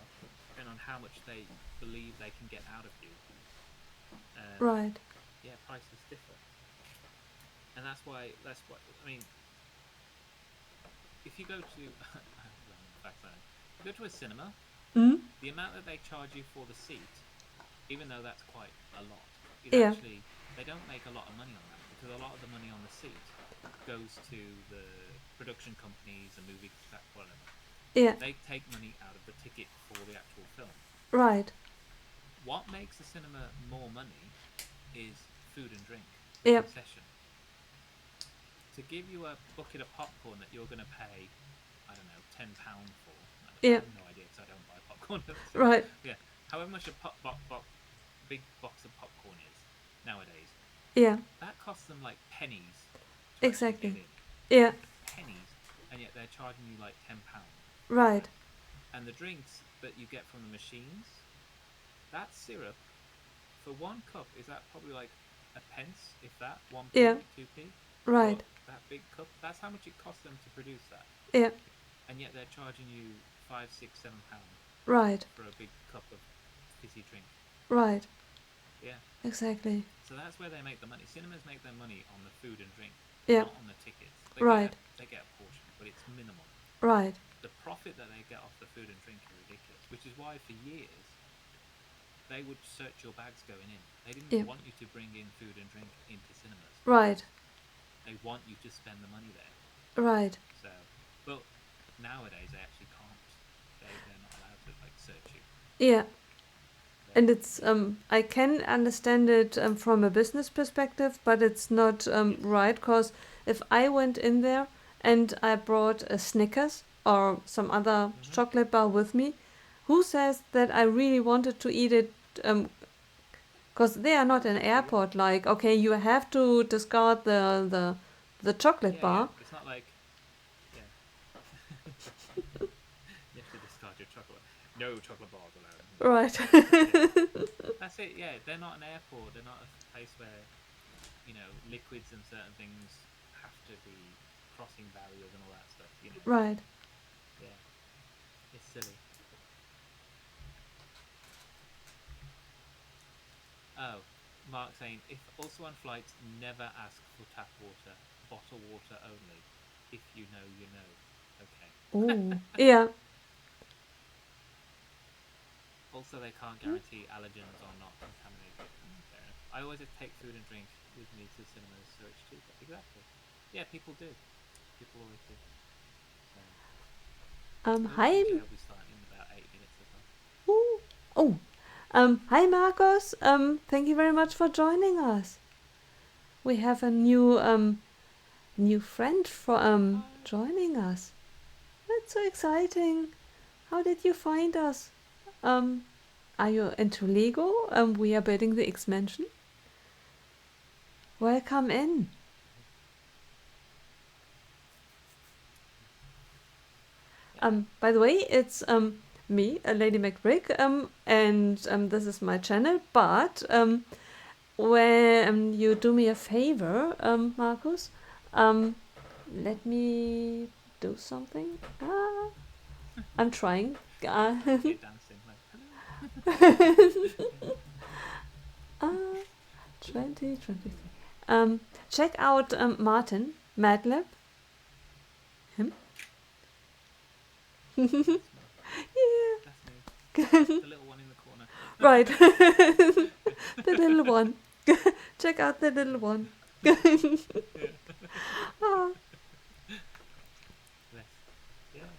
depending on how much they believe they can get out of you, Right. yeah, prices differ, and that's what I mean. If you go to random fact, if you go to a cinema, Mm? the amount that they charge you for the seat, even though that's quite a lot, is Yeah. actually they don't make a lot of money on that because a lot of the money on the seat goes to the production companies, the movie, whatever. Yeah. They take money out of the ticket for the actual film. Right. What makes the cinema more money is food and drink, the Yeah. concession. To give you a bucket of popcorn that you're going to pay, I don't know, £10 for. I Yeah. have no idea because I don't buy popcorn at the cinema. Right. Yeah, however much a big box of popcorn is nowadays, Yeah. that costs them like pennies to actually get Exactly. in, Yeah. pennies, and yet they're charging you like £10 for Right. it. And the drinks that you get from the machines, that syrup for one cup is that probably like a pence, if that, Yeah. 1p, 2p. Right. But that big cup, that's how much it costs them to produce that, Yeah. and yet they're charging you £5, £6, £7 Right. for a big cup of fizzy drink. Right. Yeah, Exactly. so that's where they make the money. Cinemas make their money on the food and drink, Yeah. not on the tickets. Right. They get a portion, but it's minimal. Right. The profit that they get off the food and drink is ridiculous, which is why for years they would search your bags going in. They didn't Yeah. want you to bring in food and drink into cinemas. Right. They want you to spend the money there. Right. So, but nowadays they actually can't. They're not allowed to like search you. Yeah. And it's Yeah. I can understand it from a business perspective, but it's not Yes. right, because if I went in there and I brought a Snickers, or some other Mm-hmm. chocolate bar with me, who says that I really wanted to eat it? Because they are not an airport. Like, okay, you have to discard the chocolate bar. It's not like, yeah. You have to discard your chocolate. No chocolate bars allowed. Right. That's it. Yeah, they're not an airport. They're not a place where liquids and certain things have to be crossing barriers and all that stuff. Right. Yeah, it's silly. Oh, Mark saying if also on flights, never ask for tap water, bottle water only. If you know, you know. Okay. Oh. Yeah. Also, they can't guarantee allergens are not contaminated. Fair enough. I always take food and drink with me to cinemas, so it's cheaper. Exactly. Yeah, people do. People always do. So, Hi. DJ will be starting in about 8 minutes as well. Ooh. Oh. Hi, Marcos. Thank you very much for joining us. We have a new friend for joining us. That's so exciting. How did you find us? Are you into Lego? We are building the X Mansion. Welcome in. Yeah. By the way, it's me, Lady McBrick, and this is my channel. But when you do me a favor, Marcus, let me do something. I'm trying. You're dancing like, hello. 2023. Check out Martin Madlib. Him? That's me. Yeah. That's me. The little one in the corner. Right. The little one. Check out the little one. Ah. Bless. Yeah.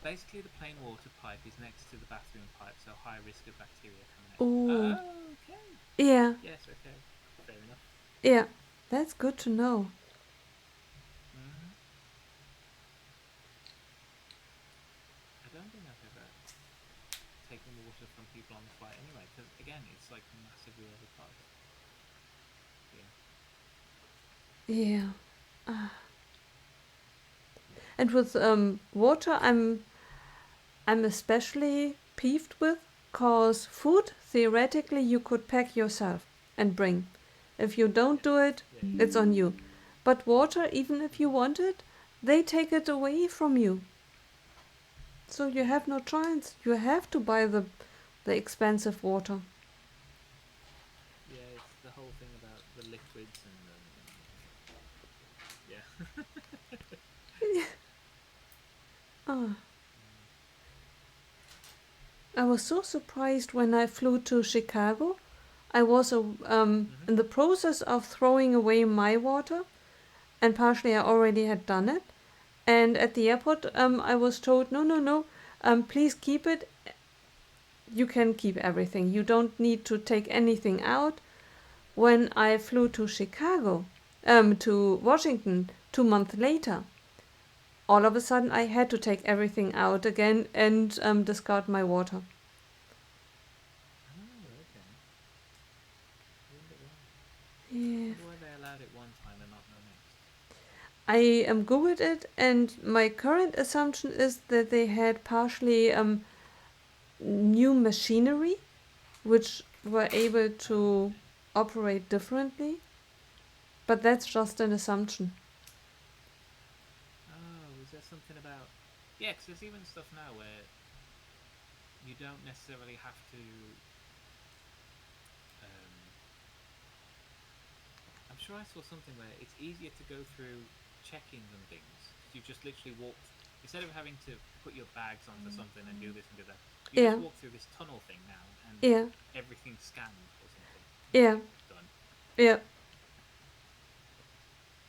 Basically, the plain water pipe is next to the bathroom pipe, so high risk of bacteria coming out. Ooh. Oh, okay. Yeah. Yes, okay. Fair enough. Yeah. That's good to know. Mm-hmm. I don't think I've ever taken water from people on the flight anyway, because again, it's like massively overpriced. Yeah. Yeah. Ah. And with water, I'm especially peeved with, cause food theoretically you could pack yourself and bring. If you don't do it, it's on you. But water, even if you want it, they take it away from you. So you have no choice. You have to buy the expensive water. Yeah, it's the whole thing about the liquids and yeah. Ah. I was so surprised when I flew to Chicago. I was in the process of throwing away my water, and partially I already had done it. And at the airport, I was told, no, please keep it. You can keep everything. You don't need to take anything out. When I flew to Chicago, to Washington 2 months later, all of a sudden I had to take everything out again and discard my water. Oh, okay. I wonder why. Yeah. Wonder why they allowed it one time and not the next. I googled it, and my current assumption is that they had partially new machinery, which were able to operate differently. But that's just an assumption. Oh, is there something about? Yeah, because there's even stuff now where you don't necessarily have to. I'm sure I saw something where it's easier to go through check-ins and things. You just literally walk instead of having to put your bags onto something and do this and do that. You Yeah. just walk through this tunnel thing now, and Yeah. everything's scanned or something. Yeah. Done. Yeah.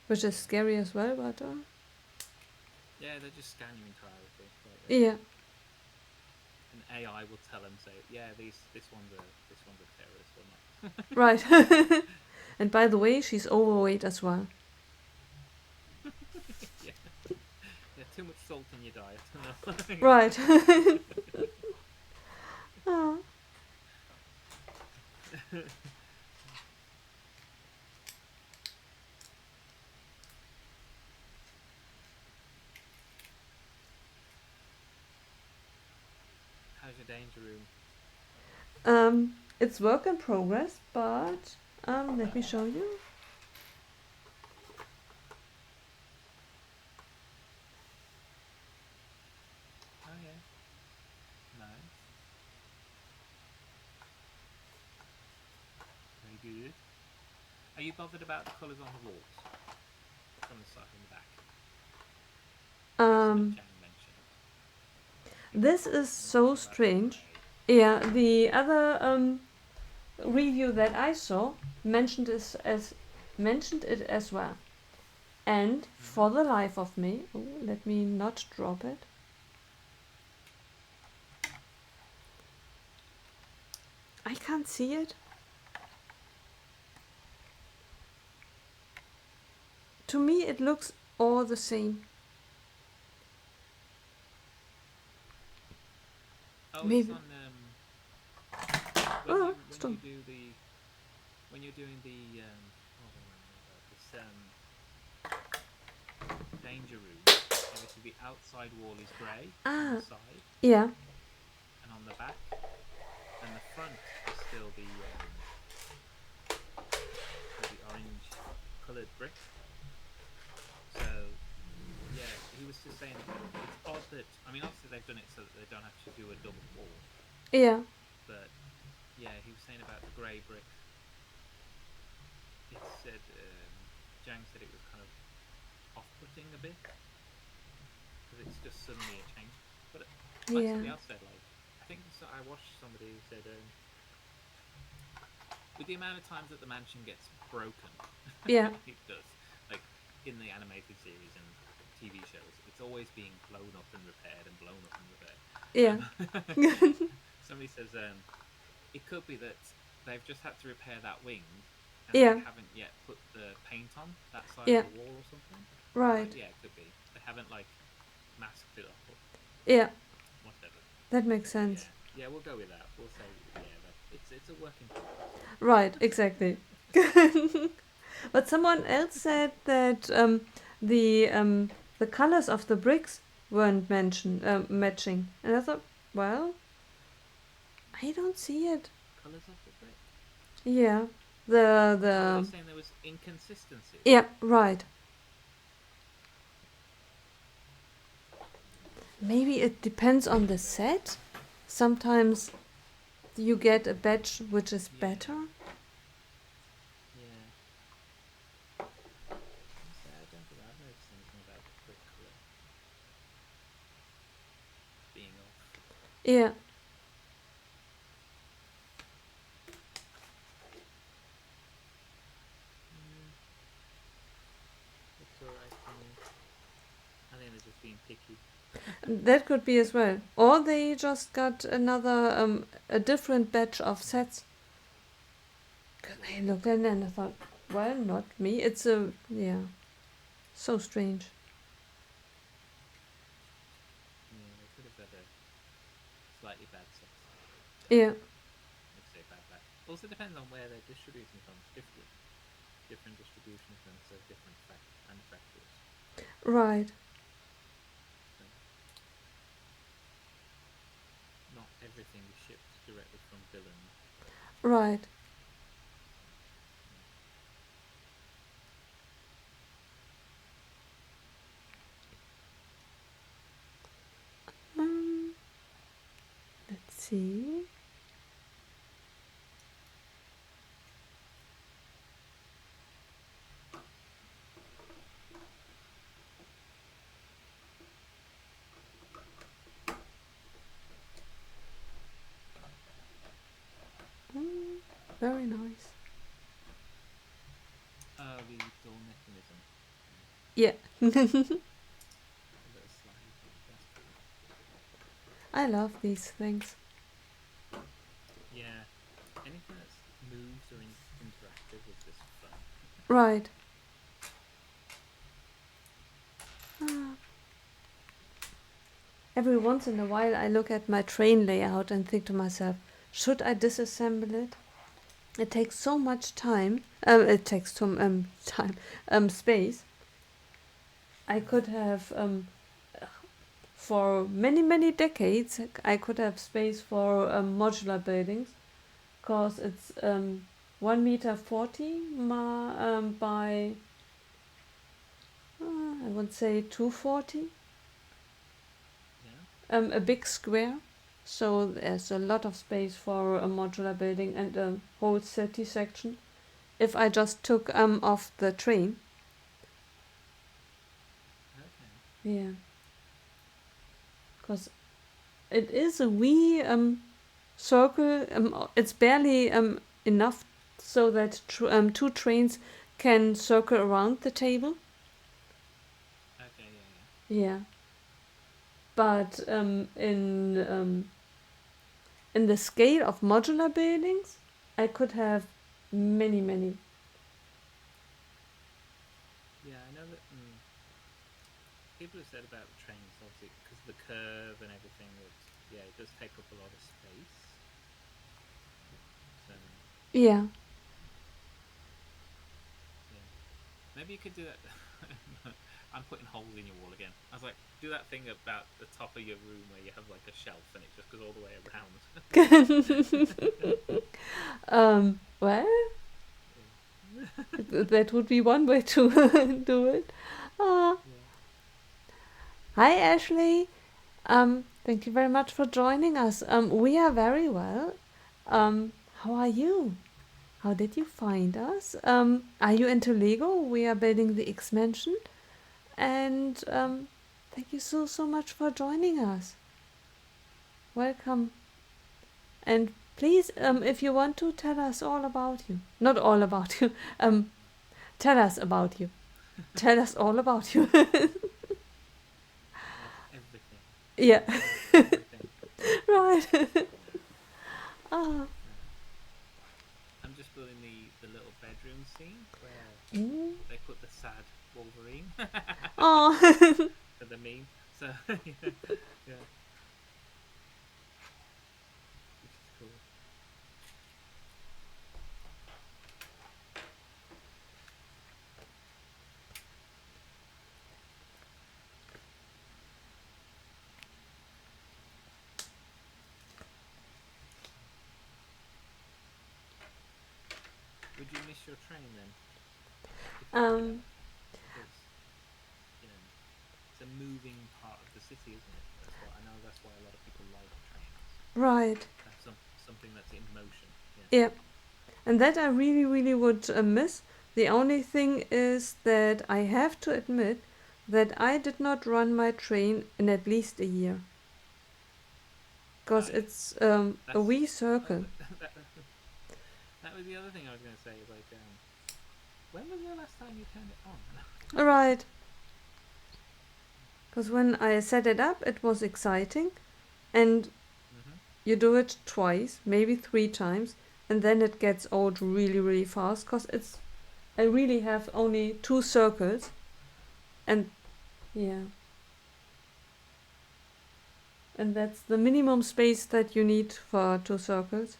Which is Yeah. scary as well, but Yeah, they just scan your entirety. yeah. An AI will tell them, say, yeah, this one's a terrorist or not. Right. And by the way, she's overweight as well. too much salt in your diet. No. Right. Ah. How's your danger room? It's work in progress, but let me show you. Oh yeah, nice, very good. Are you bothered about the colours on the walls from the side and the back? Something Um, Jang mentioned. this is so Something about the strange. grey. Yeah, the other review that I saw mentioned it as well. And for the life of me, let me not drop it. I can't see it. To me, it looks all the same. Oh, it's Maybe. on Oh, when stop. you do the when you're doing the what am I on about? This danger room. Obviously, the outside wall is grey on the Ah, side yeah. and on the back, and the front is still the orange coloured brick. So yeah, he was just saying it's odd that I mean obviously they've done it so that they don't have to do a double wall, Yeah. but yeah, he was saying about the grey brick. It said Jang said it was kind of off-putting a bit because it's just suddenly a change. But like Yeah. somebody else said, like I think so I watched somebody who said with the amount of times that the mansion gets broken, Yeah. it does. Like in the animated series and TV shows, it's always being blown up and repaired and blown up and repaired. Yeah. Somebody says it could be that they've just had to repair that wing and they Yeah. haven't yet put the paint on that side of Yeah. the wall or something. I was like, Right. yeah, it could be. They haven't like masked it up or Yeah. whatever. That makes So sense. yeah, we'll go with that. We'll say yeah, that it's a work in progress. Right. Exactly. But someone else said that the colors of the bricks weren't matching, and I thought, well, I don't see it. Colors of the brick. Yeah, the Oh, you're the saying there was inconsistencies. yeah, right. Maybe it depends on the Okay. set. Sometimes you get a batch which is Yeah. better. Yeah. I don't think I've noticed anything about the brick color being off. Yeah, Yeah, looks alright to me. I think they're just being picky. that could be as well. Or they just got another a different batch of sets. 'Cause I Yeah. looked at it and I thought, well, not me. It's a yeah, so strange. Yeah, they could have got a slightly bad set. Yeah, Let's say bad. Also depends on where they're distributing from. Different distribution centers of different manufacturers. right, So not everything is shipped directly from Billund. right. So, yeah. Um, let's see. Mm, very nice. Oh, the door mechanism. Yeah, The little slide thing. That's cool. I love these things. Yeah. Anything that moves or interactive is just fun. Right. Ah, every once in a while I look at my train layout and think to myself, should I disassemble it? It takes so much time. It takes some time, space. I could have for many decades. I could have space for modular buildings, cause it's 1 meter 40 by I would say 240. Yeah. A big square. So there's a lot of space for a modular building and a whole city section. If I just took off the train, Okay. yeah, because it is a wee circle. It's barely enough so that two trains can circle around the table. Okay. Yeah. Yeah, but in the scale of modular buildings, I could have many. Yeah. I know that. People have said about the trains, obviously, because of the curve and everything. That yeah, it does take up a lot of space. So Yeah. yeah, maybe you could do that. I'm putting holes in your wall again. I was like, do that thing about the top of your room where you have like a shelf and it just goes all the way around. Well, Yeah. that would be one way to do it. Uh, Yeah. Hi, Ashley. Thank you very much for joining us. We are very well. How are you? How did you find us? Are you into Lego? We are building the X Mansion. And thank you so much for joining us. Welcome. And please, if you want to, tell us all about you. Not all about you. Tell us about you. Tell us all about you. Like everything. Yeah. Everything. Right. Yeah. Ah. I'm just building the little bedroom scene where Mm. they put the sad Wolverine Oh. for the meme. So yeah, yeah, which is cool. Would you miss your train then if you could um. have? Because you know it's a moving part of the city, isn't it? That's why I know. That's why a lot of people like trains. Right. To have something that's in motion. Yeah. Yeah. And that I really would miss. The only thing is that I have to admit that I did not run my train in at least a year. Because Oh yeah. it's a That's wee circle. that, that was the other thing I was going to say. Is like, when was the last time you turned it on? Right. Because when I set it up, it was exciting. And Mm-hmm. you do it twice, maybe 3 times. And then it gets old really fast. Because I really have only 2 circles. And yeah. And that's the minimum space that you need for 2 circles.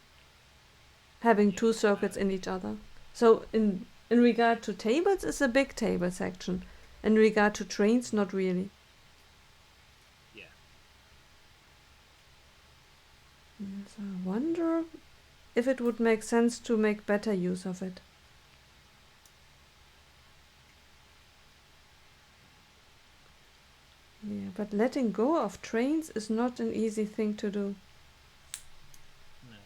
Having Yeah. 2 circuits in each other. So in regard to tables, it's a big table section. In regard to trains, not really. Yeah. So I wonder if it would make sense to make better use of it. Yeah, but letting go of trains is not an easy thing to do. No,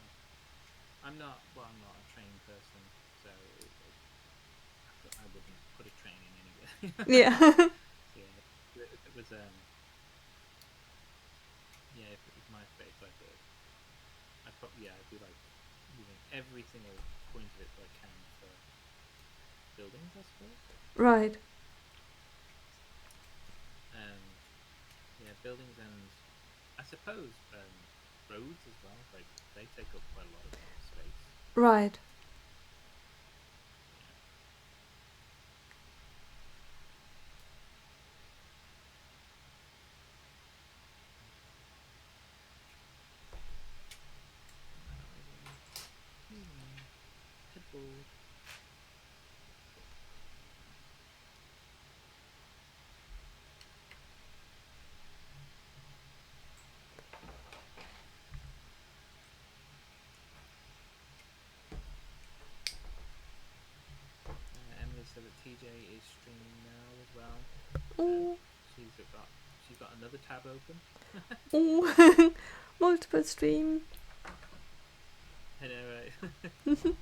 I'm not. Well, I'm not a train person, so I wouldn't put a train in anywhere. Yeah. Yeah, if it was yeah, if it was my space, I'd probably yeah, I'd be like using every single point of it that I can for buildings, I suppose. Right. Yeah, buildings and I suppose roads as well. Like they take up quite a lot of space. Right. Yeah. people. Emily said that TJ is streaming now as well. Ooh, She's got another tab open. ooh, multiple stream. I know, right?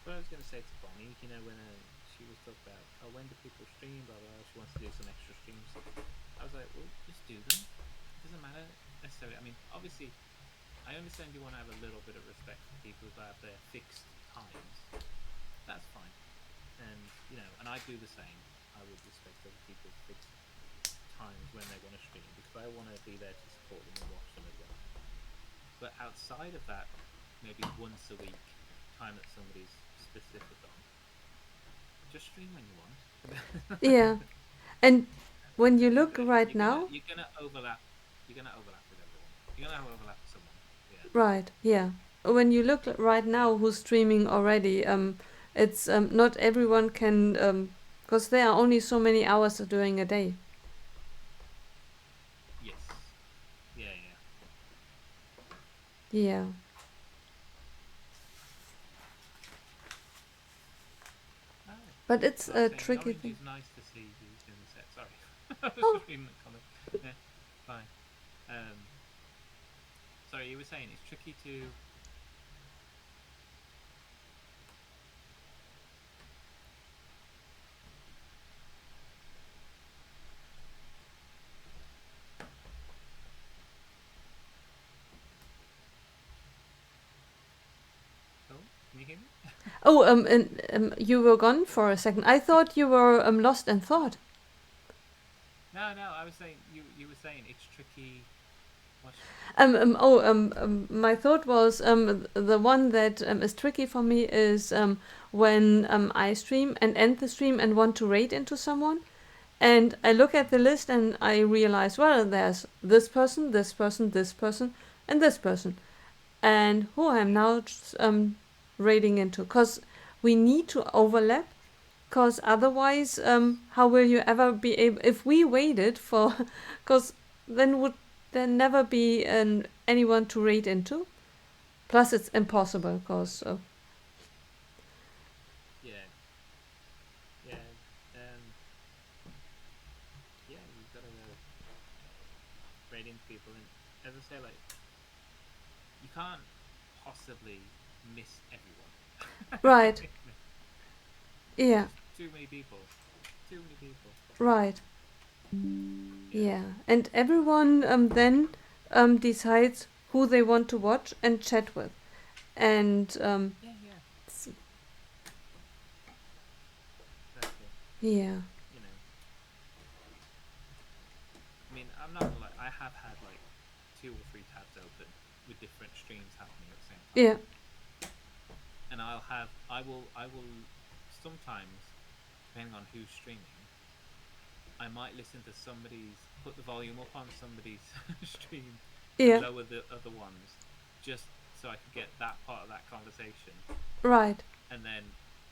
But I was going to say to Bonnie, you know, when she was talking about, oh, when do people stream, blah, blah, she wants to do some extra streams. I was like, well, just do them. It doesn't matter necessarily. I mean, obviously, I understand you want to have a little bit of respect for people who have their fixed times. That's fine. And, you know, and I do the same. I would respect other people's fixed times when they're going to stream, because I want to be there to support them and watch them as well. But outside of that, maybe once a week, time that somebody's specific on, just stream when you want. Yeah. And when you look right now, you're gonna overlap. You're gonna overlap with everyone. You're gonna overlap with someone. Yeah. right, yeah. When you look right now who's streaming already, it's not everyone can, because there are only so many hours during a day. Yes. Yeah. Yeah. Oh. But it's I was a saying, tricky Orange thing. is nice to see who's in the set. Sorry. I was Oh. just reading the comment. Yeah, fine. Sorry, you were saying it's tricky to. Oh, can you hear me? Oh, and you were gone for a second. I thought you were lost in thought. No. I was saying you were saying it's tricky. What's My thought was the one that is tricky for me is when I stream and end the stream and want to raid into someone, and I look at the list and I realize, well, there's this person, this person, this person, and this person, and who I'm now raiding into, because we need to overlap. Because otherwise, how will you ever be able? If we waited for, because then would there never be anyone to raid into? Plus, it's impossible. Because Yeah. Yeah, you've got to raid into people, and as I say, like, you can't possibly miss everyone. right, yeah, Too many people. right, yeah, and everyone then decides who they want to watch and chat with, and Yeah. s- Exactly. yeah, You know, I mean, I'm not gonna lie. I have had like 2 or 3 tabs open with different streams happening at the same time, yeah, and I will sometimes, depending on who's streaming, I might listen to put the volume up on somebody's stream and yeah, lower the other ones, just so I could get that part of that conversation, right, and then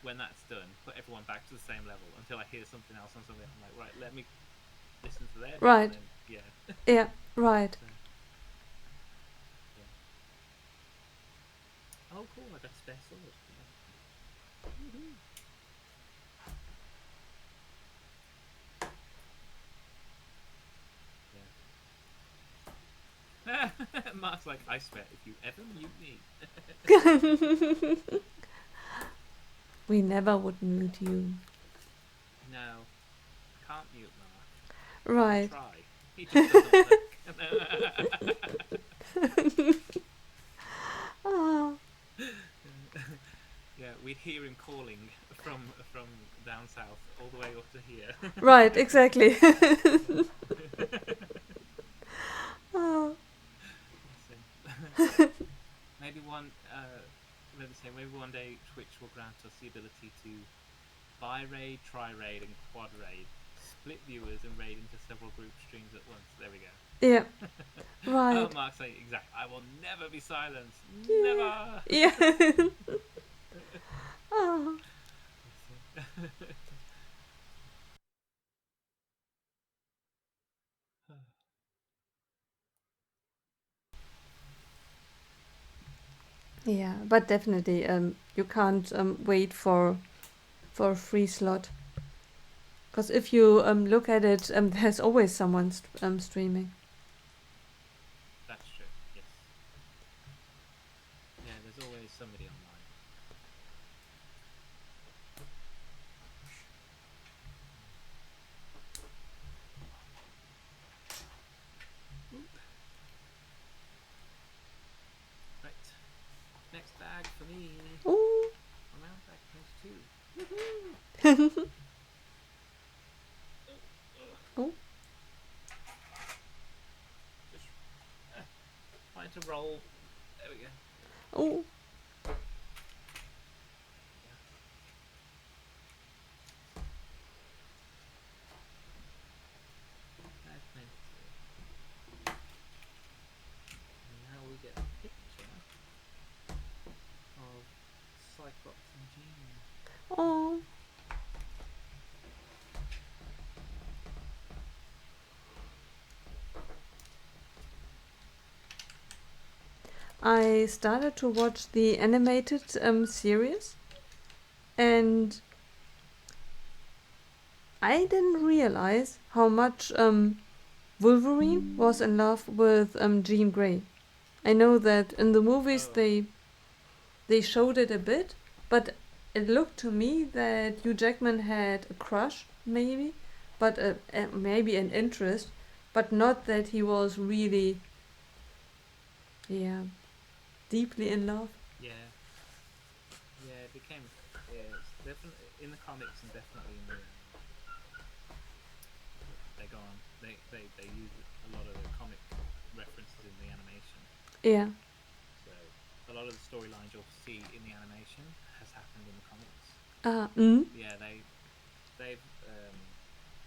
when that's done, put everyone back to the same level until I hear something else on something. I'm like, right, let me listen to their bit, right, and then, yeah. yeah, right. So, yeah. Oh, cool! I got spare sword. Woohoo! Yeah. Mark's like, I swear, if you ever mute me. We never would mute you. No, can't mute Mark. Right. Try. He just doesn't look. Ah. Yeah, we'd hear him calling from down south all the way up to here. Right, exactly. Ah. Maybe one maybe say maybe one day Twitch will grant us the ability to buy raid, try raid, and quad raid, split viewers and raid into several group streams at once. There we go. Yeah, Oh, right. Mark's saying exact. I will never be silenced. Yeah. Never. Yeah. Oh. Yeah, but definitely, you can't wait for a free slot. Because if you look at it, there's always someone streaming. That's true. Yes. Yeah, there's always somebody online. Right. Next bag for me. Ooh. Round bag 22. Oh. Just trying to roll. There we go. Oh. Bag 22. And now we get a picture of Cyclops and Jean. Oh. I started to watch the animated series, and I didn't realize how much Wolverine was in love with Jean Grey. I know that in the movies Oh. they showed it a bit, but it looked to me that Hugh Jackman had a crush, maybe, but maybe an interest, but not that he was really, yeah, deeply in love. Yeah. Yeah, it became. Yeah, it's definitely in the comics and definitely in the. They go on. They use a lot of the comic references in the animation. Yeah. So a lot of the storylines you'll see in the animation has happened in the comics. Mm. Yeah, they've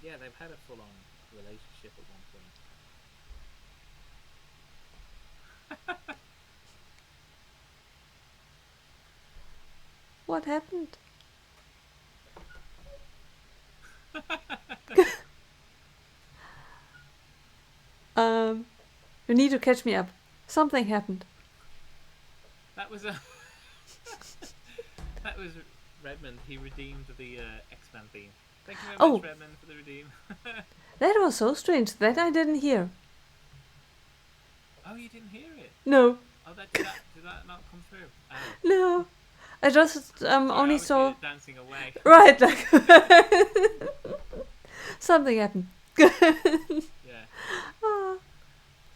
yeah, they've had a full on relationship at one point. What happened? You need to catch me up. Something happened. That was a that was Redmond. He redeemed the X-Men theme. Thank you very much, Oh, Redmond, for the redeem. that was so strange. That I didn't hear. Oh, you didn't hear it? No, Oh, did that not come through? Oh, no. I just sorry, only I was saw. here dancing away. Right, like. Something happened. Yeah. Ah,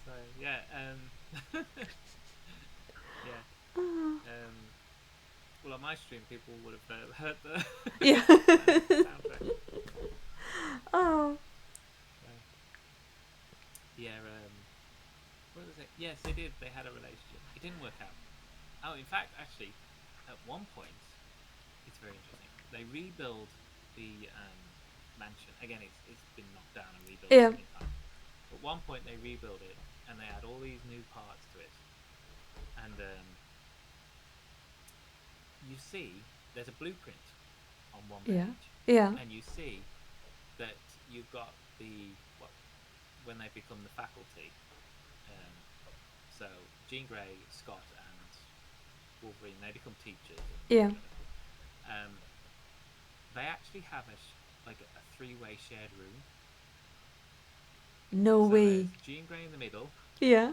So yeah, yeah. ah. Well, on my stream, people would have heard the Yeah. soundtrack. Oh. So, yeah. What was it? Yes, they did. They had a relationship. It didn't work out. Oh, in fact, actually, at one point, it's very interesting. They rebuild the mansion again. It's been knocked down and rebuilt Yeah. so many times. At one point, they rebuild it and they add all these new parts to it, and you see there's a blueprint on one Yeah. page, Yeah. and you see that you've got the when they become the faculty. So Jean Grey, Scott, and Wolverine, they become teachers. Yeah. They actually have like a three-way shared room. No So way. there's Jean Grey in the middle. Yeah.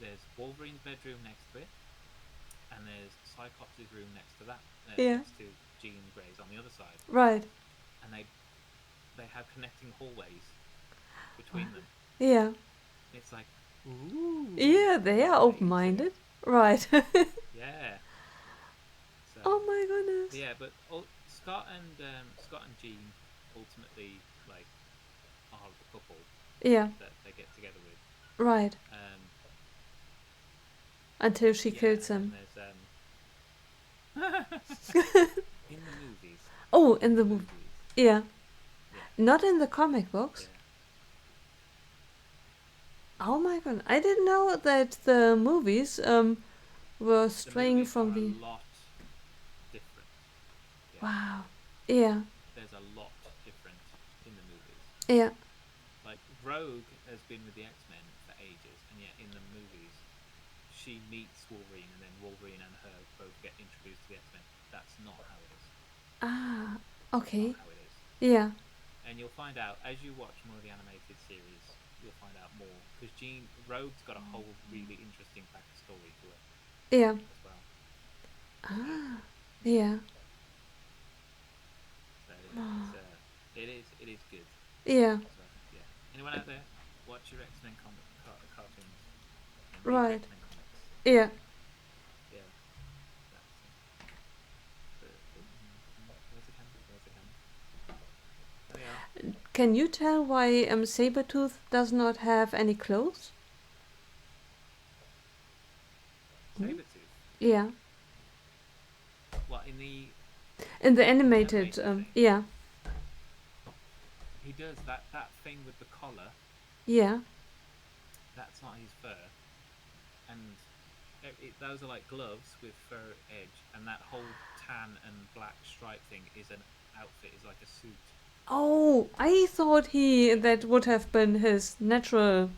There's Wolverine's bedroom next to it, and there's Cyclops' room next to that. Yeah. Next to Jean Grey's on the other side. Right. And they have connecting hallways between them. Yeah. It's like, ooh. Yeah, they are open-minded. Right. Yeah. So, oh my goodness. yeah, but Scott and Jean ultimately like are the couple Yeah. that they get together with. Right. Until she Yeah, kills and him. then there's In the movies. Oh, In in the the movie. movies. Yeah. Yeah. Not in the comic books. Yeah. Oh my god. I didn't know that the movies were The straying movies from are a the. lot different. Yeah. Wow. Yeah. There's a lot different in the movies. Yeah. Like Rogue has been with the X-Men for ages, and yet in the movies she meets Wolverine, and then Wolverine and her both get introduced to the X-Men. That's not how it is. Ah. That's not Okay. how it is. Yeah. And you'll find out as you watch more of the animated series. You'll find out more because Jean Rogue's got a whole really interesting backstory to her Yeah. as well. Ah. Yeah. So yeah, it is good. Yeah. So yeah, anyone out there, watch your X Men cartoons and read your Right. X Men comics. Yeah. Yeah, that's. Where's the camera? Where's the camera? There we are. Can you tell why Sabretooth does not have any clothes? Hmm? Sabretooth. Yeah. What in the In the animated, thing? yeah. He does that thing with the collar. Yeah. That's not his fur, and those are like gloves with fur edge, and that whole tan and black stripe thing is an outfit, is like a suit. Oh, I thought Yeah, that would have been his natural.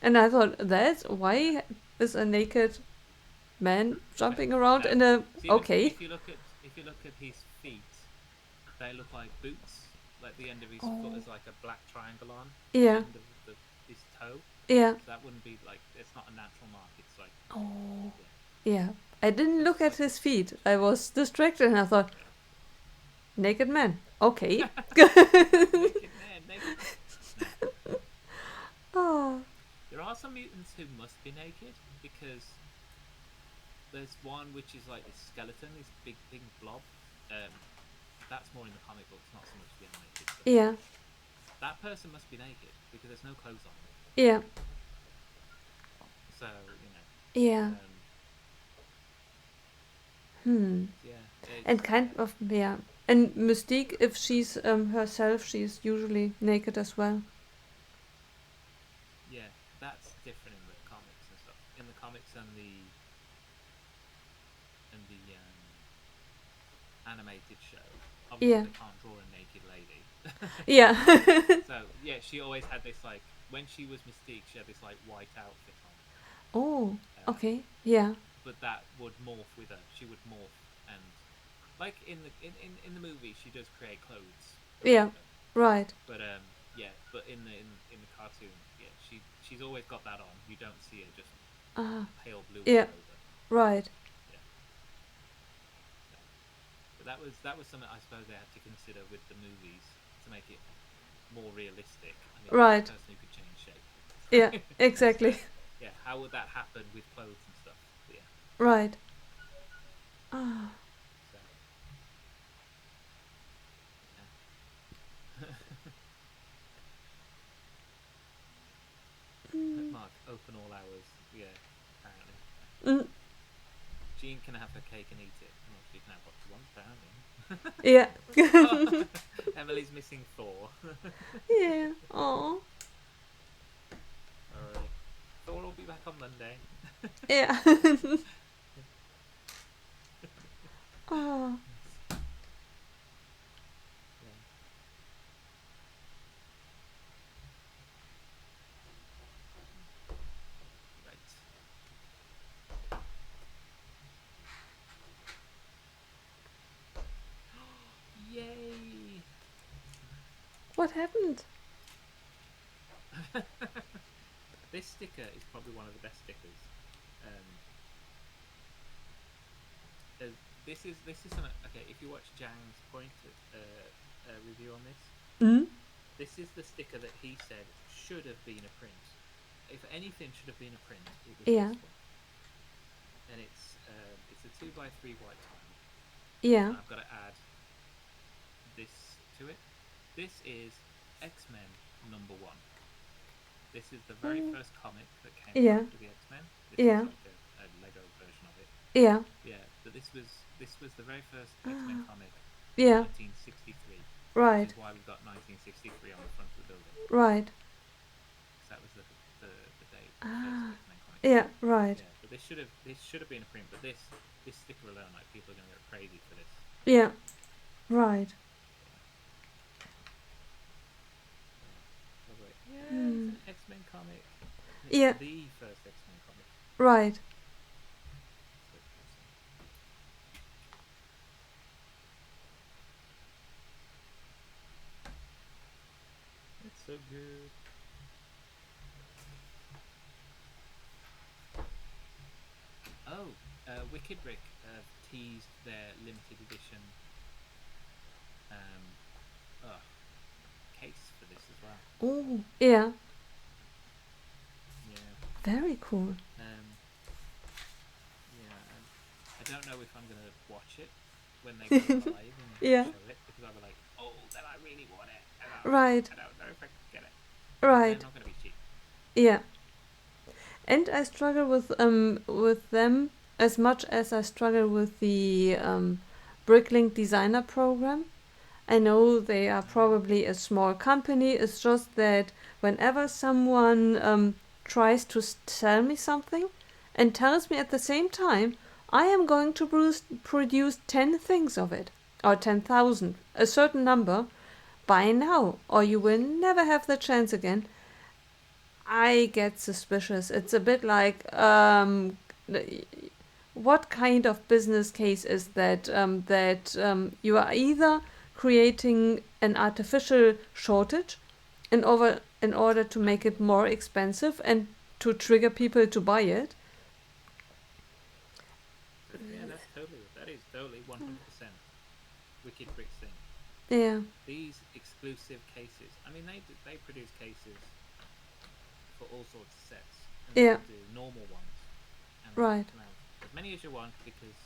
And I thought, that's yeah. why is a naked man jumping around No, in a. see Okay. if you look at his feet, they look like boots. Like the end of his foot Oh. is like a black triangle on the Yeah. end of his toe. Yeah. So that wouldn't be like, it's not a natural mark. It's like, Oh. yeah, Yeah. I didn't look it's at like his feet. I was distracted and I thought, naked man. Okay. naked man, naked man. No, Oh. there are some mutants who must be naked because there's one which is like this skeleton, this big pink blob. Um, that's more in the comic books, not so much the animated stuff. Yeah. That person must be naked because there's no clothes on. Yeah. So you know, Yeah. yeah, And kind of, yeah. And Mystique, if she's herself, she's usually naked as well. yeah, that's different in the comics and stuff. In the comics and the animated show, obviously Yeah. they can't draw a naked lady. Yeah. So yeah, she always had this like, when she was Mystique, she had this like white outfit on. Oh, okay. Yeah. But that would morph with her. She would morph, and like in the movie, she does create clothes Yeah. around her. Right. But yeah, but in the cartoon, yeah, she's always got that on. You don't see her just pale blue Yeah. all over. Right. Yeah. So, but that was something I suppose they had to consider with the movies to make it more realistic. I mean, Right. a person who could change shape. Yeah. Exactly. Yeah, how would that happen with clothes and stuff? But yeah. Right. Ah. So yeah. Mark, open all hours. Yeah, apparently. Mm. Jean can have her cake and eat it. Well, she can have what she wants, apparently. Yeah. Oh, Emily's missing Thor. Yeah. Oh. Alright. Thor will be back on Monday. Yeah. Oh. Yeah. Right. Yay! What happened? This sticker is probably one of the best stickers. This is something. Okay, if you watch Jang's point review on this, Mm? this is the sticker that he said should have been a print. If anything should have been a print, it was Yeah. this one. And it's a 2x3 white tile. Yeah. And I've got to add this to it. This is X-Men #1. This is the very Mm, first comic that came out yeah, with the X-Men. This is yeah, like a Lego version of it. yeah, Yeah, but this was the very first X-Men ah, comic in yeah, 1963, which right, is why we've got 1963 on the front of the building, right. because that was the date the first Ah, X-Men comic came yeah, out. right. Yeah, but this should have been a print, but this sticker alone, like people are gonna go crazy for this. Yeah, right. Yeah, yeah. I was like, yeah, it's Hmm. an X-Men comic, and it's Yeah, the first X-Men comic. right. So awesome. It's so good. Oh, Wicked Brick have teased their limited edition um, uh, case for this as well. Oh, yeah, Yeah, very cool. um, yeah. I don't know if I'm gonna watch it when they go live and Yeah, show it, because I'll be like, oh, then I really want it, and right, I don't know if I can get it because they're right. not gonna be cheap. Yeah. And I struggle with them as much as I struggle with the Bricklink designer program. I know they are Mm. probably a small company. It's just that whenever someone tries to sell me something and tells me at the same time, I am going to produce 10 things of it, or 10,000, a certain number, by now, or you will never have the chance again, I get suspicious. It's a bit like, what kind of business case is that? That you are either creating an artificial shortage in order to make it more expensive and to trigger people to buy it. Yeah, that is totally 100% Wicked Brick's thing. Yeah, These exclusive cases. I mean, they produce cases for all sorts of sets, and yeah, they'll do normal ones, and you right. can have as many as you want because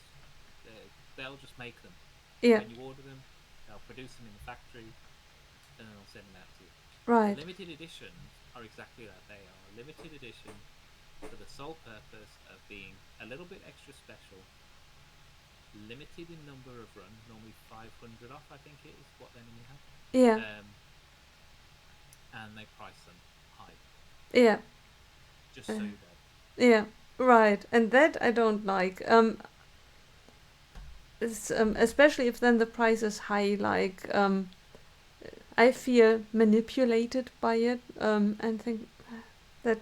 they'll just make them. Yeah, When you order them, they'll produce them in the factory, and then they'll send them out to you. The right. limited editions are exactly that. They are limited edition for the sole purpose of being a little bit extra special, limited in number of runs, normally 500 off, I think it is what they normally have. Yeah, And they price them high, yeah, just uh, so you know. yeah, right. And that I don't like. Especially if then the price is high, like I feel manipulated by it, and think that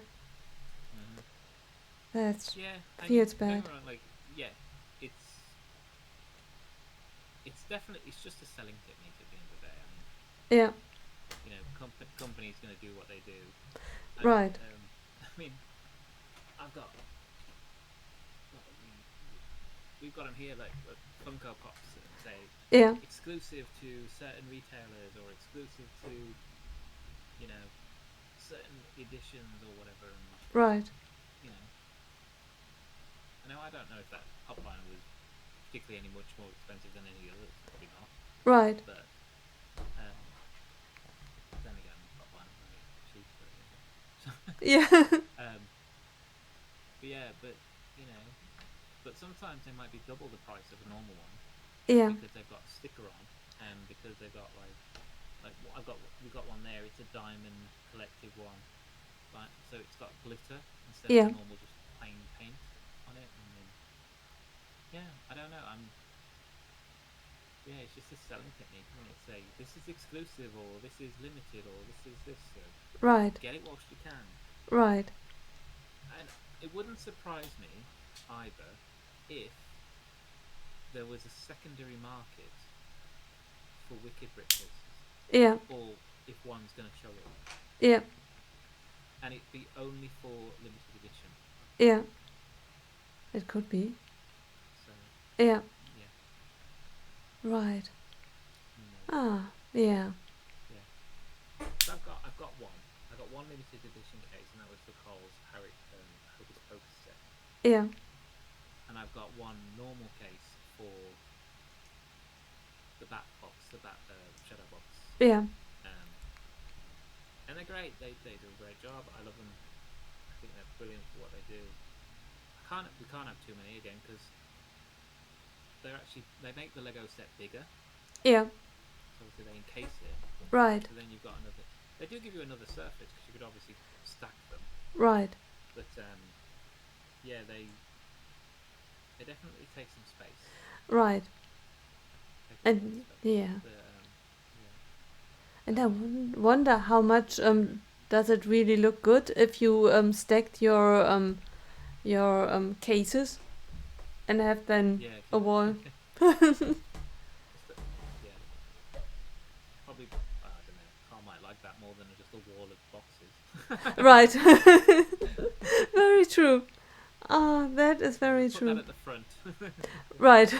Mm-hmm. that Yeah, I mean, feels don't get bad. me wrong. Like, yeah, it's it's definitely it's just a selling technique at the end of the day. I mean, Yeah, companies going to do what they do. I right. I mean, I've got well, I mean, we've got them here like Funko Pops and say Yeah, exclusive to certain retailers or exclusive to certain editions or whatever, and right. you know, I know I don't know if that pop liner was particularly any much more expensive than any others. Probably not, Right. but um, then again, pop liners only cheap, but there you go. So, Yeah. um, but yeah, but sometimes they might be double the price of a normal one just Yeah. because they've got a sticker on, and because they've got like what I've got. We've got one there. It's a diamond collective one, right? So it's got glitter instead of Yeah. the normal just plain paint on it, and then yeah, I don't know. Yeah, it's just a selling technique, isn't it? Say this is exclusive, or this is limited, or this is this. So Right. get it whilst you can. Right. And it wouldn't surprise me either if there was a secondary market for Wicked Brick cases, Yeah. or if one's going to show up, Yeah. and it be only for limited edition. Yeah. It could be. So Yeah. yeah, Right. who knows? Ah. Yeah. Yeah. So I've got one. I got one limited edition case, and that was for Cole's Hocus Pocus set. Yeah. And I've got one normal case for the Bat box, the Bat Shadow box. Yeah. And they're great. They do a great job. I love them. I think they're brilliant for what they do. We can't have too many again because they make the Lego set bigger. Yeah. So obviously they encase it. Right. So then you've got another. They do give you another surface because you could obviously stack them. Right. But yeah, they definitely take some space. Right. Take And some space. yeah. But, yeah. And I wonder how much does it really look good if you stacked your cases and have then Yeah. a wall. Yeah. Probably. I don't know. Carl might like that more than just a wall of boxes. Right. Very true. Ah, that is very Put true. that at the front. Right.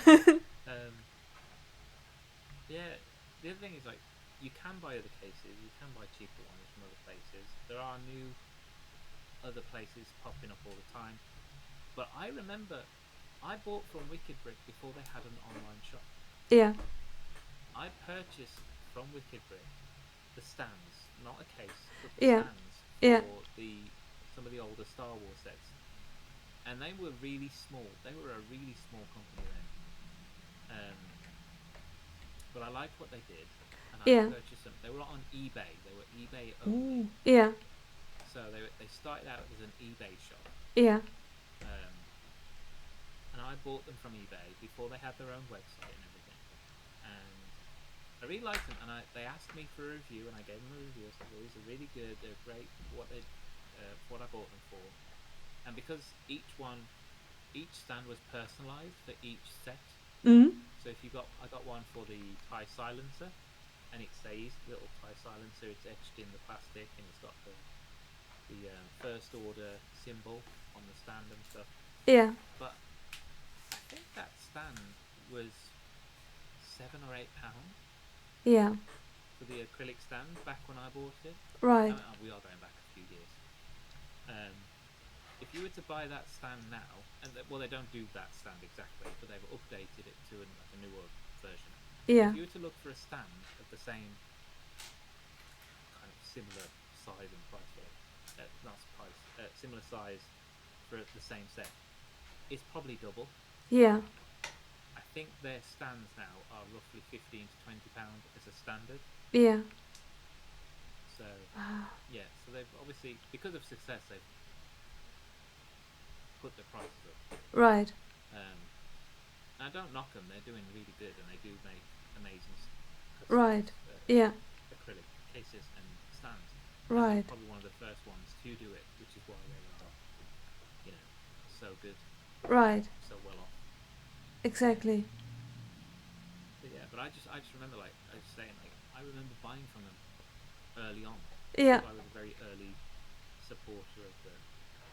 Yeah. The other thing is like you can buy other cases. You can buy cheaper ones from other places. There are new other places popping up all the time. But I remember I bought from Wicked Brick before they had an online shop. Yeah. I purchased from Wicked Brick the stands, not a case, but the Yeah. stands Yeah. for some of the older Star Wars sets. And they were really small. They were a really small company then. But I liked what they did, and I Yeah. purchased them. They were on eBay. They were eBay Ooh. only. Yeah. So they started out as an eBay shop. Yeah. And I bought them from eBay before they had their own website and everything. And I really liked them, and they asked me for a review, and I gave them a review. I said, well, these are really good. They're great for what I bought them for. And because each stand was personalized for each set. Mm-hmm. So I got one for the TIE silencer, and it says little TIE silencer. It's etched in the plastic, and it's got the first order symbol on the stand and stuff. Yeah. But I think that stand was £7 or £8 Yeah. for the acrylic stand back when I bought it. Right. We are going back a few years. If you were to buy that stand now, and they don't do that stand exactly, but they've updated it to a newer version. Yeah. If you were to look for a stand of the same kind of similar size and price, similar size for the same set, it's probably double. Yeah. I think their stands now are roughly £15 to £20 as a standard. Yeah. So yeah, so they've obviously, because of success, they've put the prices up. Right. I don't knock them; they're doing really good, and they do make amazing right. Yeah. acrylic cases and stands. Right. They're probably one of the first ones to do it, which is why they are, so good. Right. So well off. Exactly. But I just remember, like I was saying, like I remember buying from them early on. Yeah. I was a very early supporter of the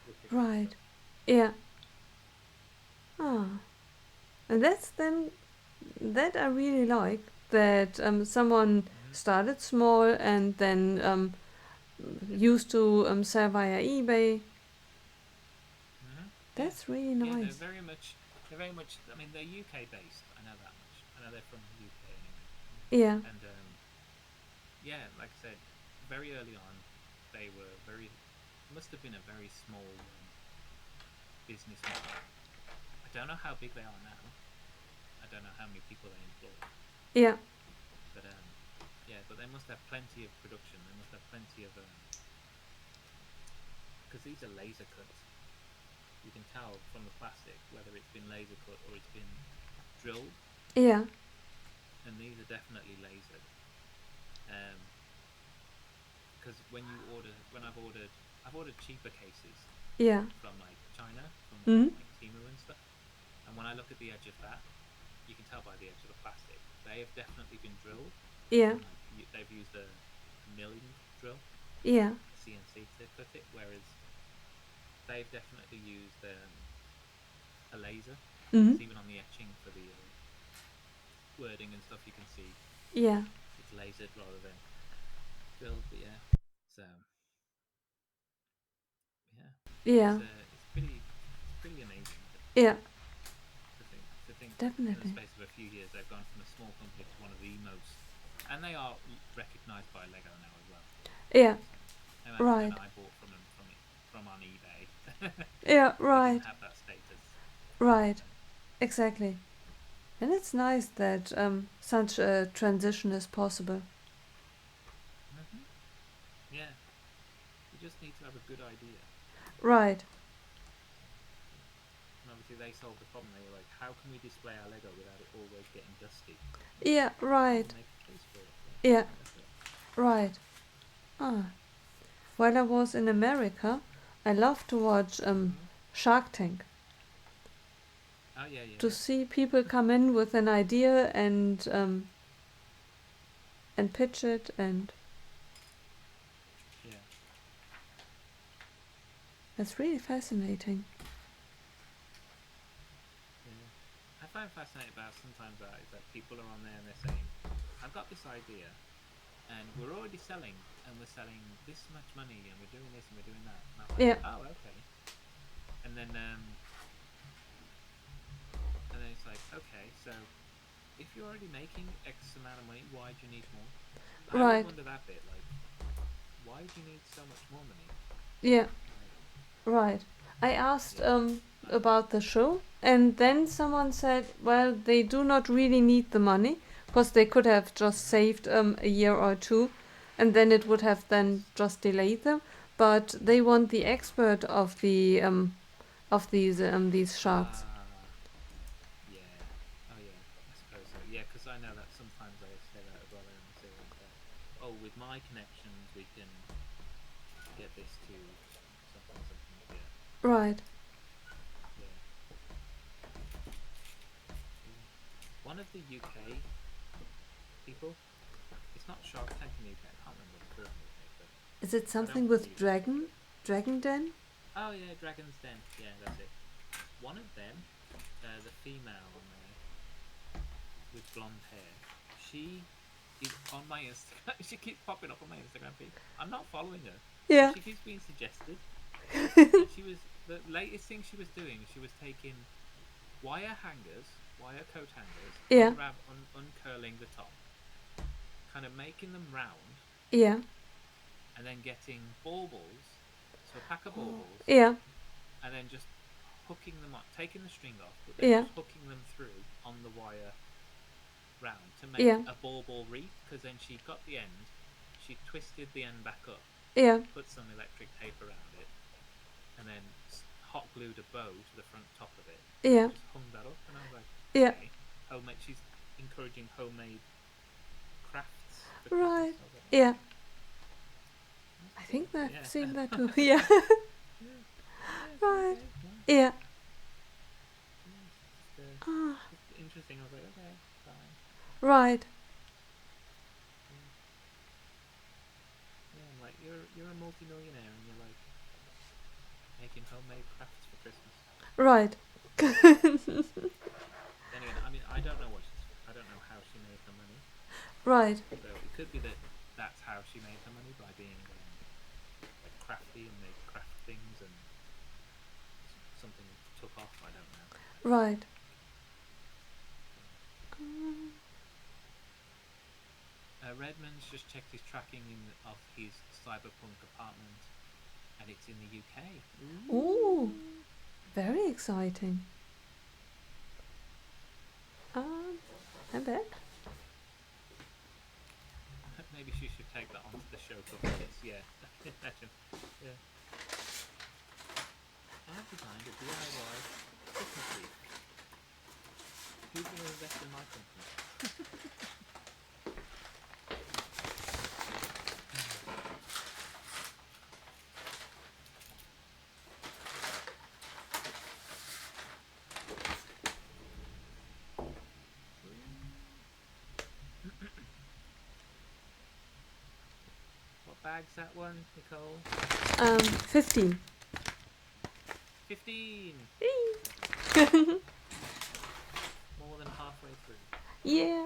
Wicked Right. stuff. Yeah. Ah. And that I really like, that someone started small and then used to sell via eBay. That's really nice. Yeah, they're very much. I mean, they're UK based. I know that much. I know they're from the UK anyway. Yeah. And yeah, like I said, very early on, they were must have been a very small business model. I don't know how big they are now. I don't know how many people they employ. Yeah. But but they must have plenty of production. They must have plenty of because these are laser cut. You can tell from the plastic whether it's been laser cut or it's been drilled. Yeah. And these are definitely lasered. Because I've ordered cheaper cases. Yeah. From like China, from like Temu and stuff. And when I look at the edge of that, you can tell by the edge of the plastic, they have definitely been drilled. Yeah. They've used a milling drill. Yeah. CNC to cut it, whereas they've definitely used a laser. Even on the etching for the wording and stuff, you can see. Yeah. It's lasered rather than drilled. But yeah, so yeah. Yeah. It's pretty amazing. Yeah. To think Definitely. in the space of a few years, they've gone from a small company to one of the most, and they are recognised by Lego now as well. Yeah. right. I bought from on eBay. Yeah, They didn't right, have that status. right. Exactly. And it's nice that such a transition is possible. Hmm. Yeah, you just need to have a good idea. Right. And obviously, they solved the problem. They were like, how can we display our Lego without it always getting dusty? Yeah, Oh, right. we'll make a case for it. Yeah, Yeah, that's it. right. Ah. While I was in America, I love to watch Hmm. Shark Tank. Oh, yeah, yeah, To yeah. see people come in with an idea and pitch it and Yeah. it's really fascinating. Yeah. I find fascinating about sometimes that is that people are on there and they're saying, I've got this idea and we're already selling and we're selling this much money and we're doing this and we're doing that. And I'm like, Yeah, oh, okay. And then it's like, okay, so if you're already making X amount of money, why do you need more? I always right. wonder that bit, like, why do you need so much more money? Yeah, Like, right. I asked yeah, I don't know. about the show, and then someone said, well, they do not really need the money because they could have just Hmm. saved a year or two, and then it would have then Yes. just delayed them. But they want the expert of these sharks. Ah, yeah. Oh, yeah. I suppose so. Yeah, because I know that sometimes they say that as well. They say like, "Oh, with my connections, we can get this to something, something." Yeah, Right. yeah, yeah. One of the UK people. It's not Shark Tank in the UK. I can't remember what it's called in the UK, but Is it I don't something with really watch it. dragon? But Dragon Den? oh yeah, Dragon's Den. Yeah, that's it. One of them, the female on there with blonde hair, she is on my Instagram. She keeps popping up on my Instagram feed. I'm not following her, but Yeah. she keeps being suggested. And she was the latest thing she was doing. She was taking wire coat hangers, Yeah. uncurling the top, kind of making them round, Yeah. and then getting baubles, so a pack of baubles, Yeah. and then just hooking them up, taking the string off, but then Yeah. just hooking them through on the wire round to make Yeah. a bauble wreath. Because then she got the end, she twisted the end back up, Yeah. put some electric tape around it, and then hot glued a bow to the front top of it, and then Yeah. just hung that up. And I was like, Yeah. okay, homemade. She's encouraging homemade crafts for Christmas. Right. I was like, Yeah. okay, that's I cool. think I've Yeah, seen that too. that's Yeah. cool. Yeah, yeah. So Right. okay, nice. Yeah. Yeah, Ah. just interesting. I was like, okay, fine. Right. Yeah, yeah. I'm like, you're a multi-millionaire, and you're like making homemade crafts for Christmas. Right. Then again, I mean, I don't know how she made her money. Right. So it could be that that's how she made her money by being like crafty and make craft things, and something took off. I don't know. Right. Yeah. Redmond's just checked his tracking of his cyberpunk apartment, and it's in the UK. Oh, Ooh. very exciting. I'm back. Maybe she should take that onto the show cover. Yes, yeah. Imagine. Yeah. I've designed a DIY Christmas wreath. Who's going to invest in my company? What bag's that one, Nicole? 15. 15! More than halfway through. Yeah.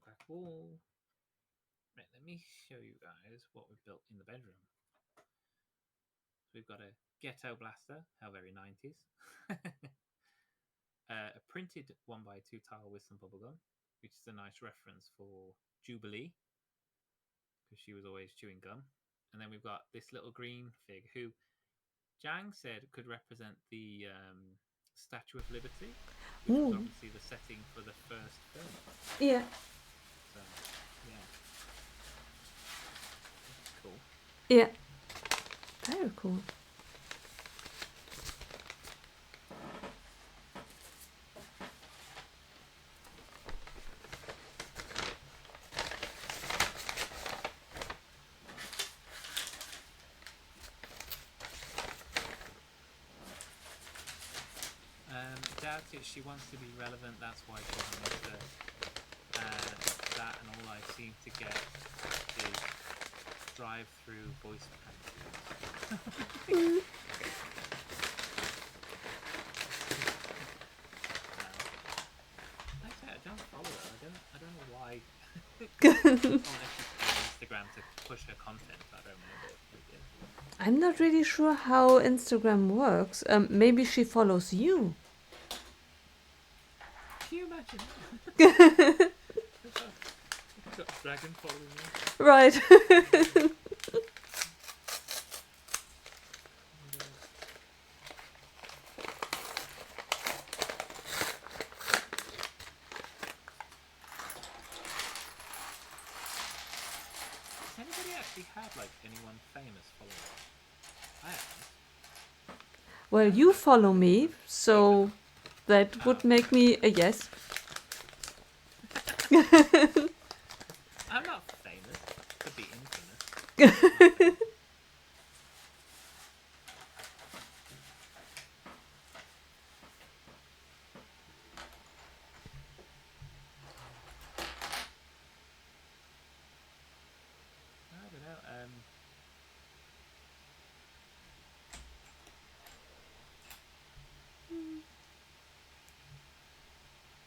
crackle. Right, let me show you guys what we've built in the bedroom. So we've got a ghetto blaster, how very 90s. A printed 1x2 tile with some bubblegum, which is a nice reference for Jubilee, because she was always chewing gum. And then we've got this little green fig who Jang said could represent the Statue of Liberty, which was Ooh. obviously the setting for the first film. Yeah. So, yeah. That's cool. Yeah. Very cool. Doubt it. She wants to be relevant. That's why she wanted that, and all I seem to get is drive-through voice practice. Actually, I don't follow her. I don't know why. Unless she's on Instagram to push her content. I don't know. But yeah. I'm not really sure how Instagram works. Maybe she follows you. Can you imagine? Got dragon following me. Right. Does anybody actually have like anyone famous following? I haven't. Well, you follow me, so that would make me a yes. I'm not famous. Could be infamous. I don't know.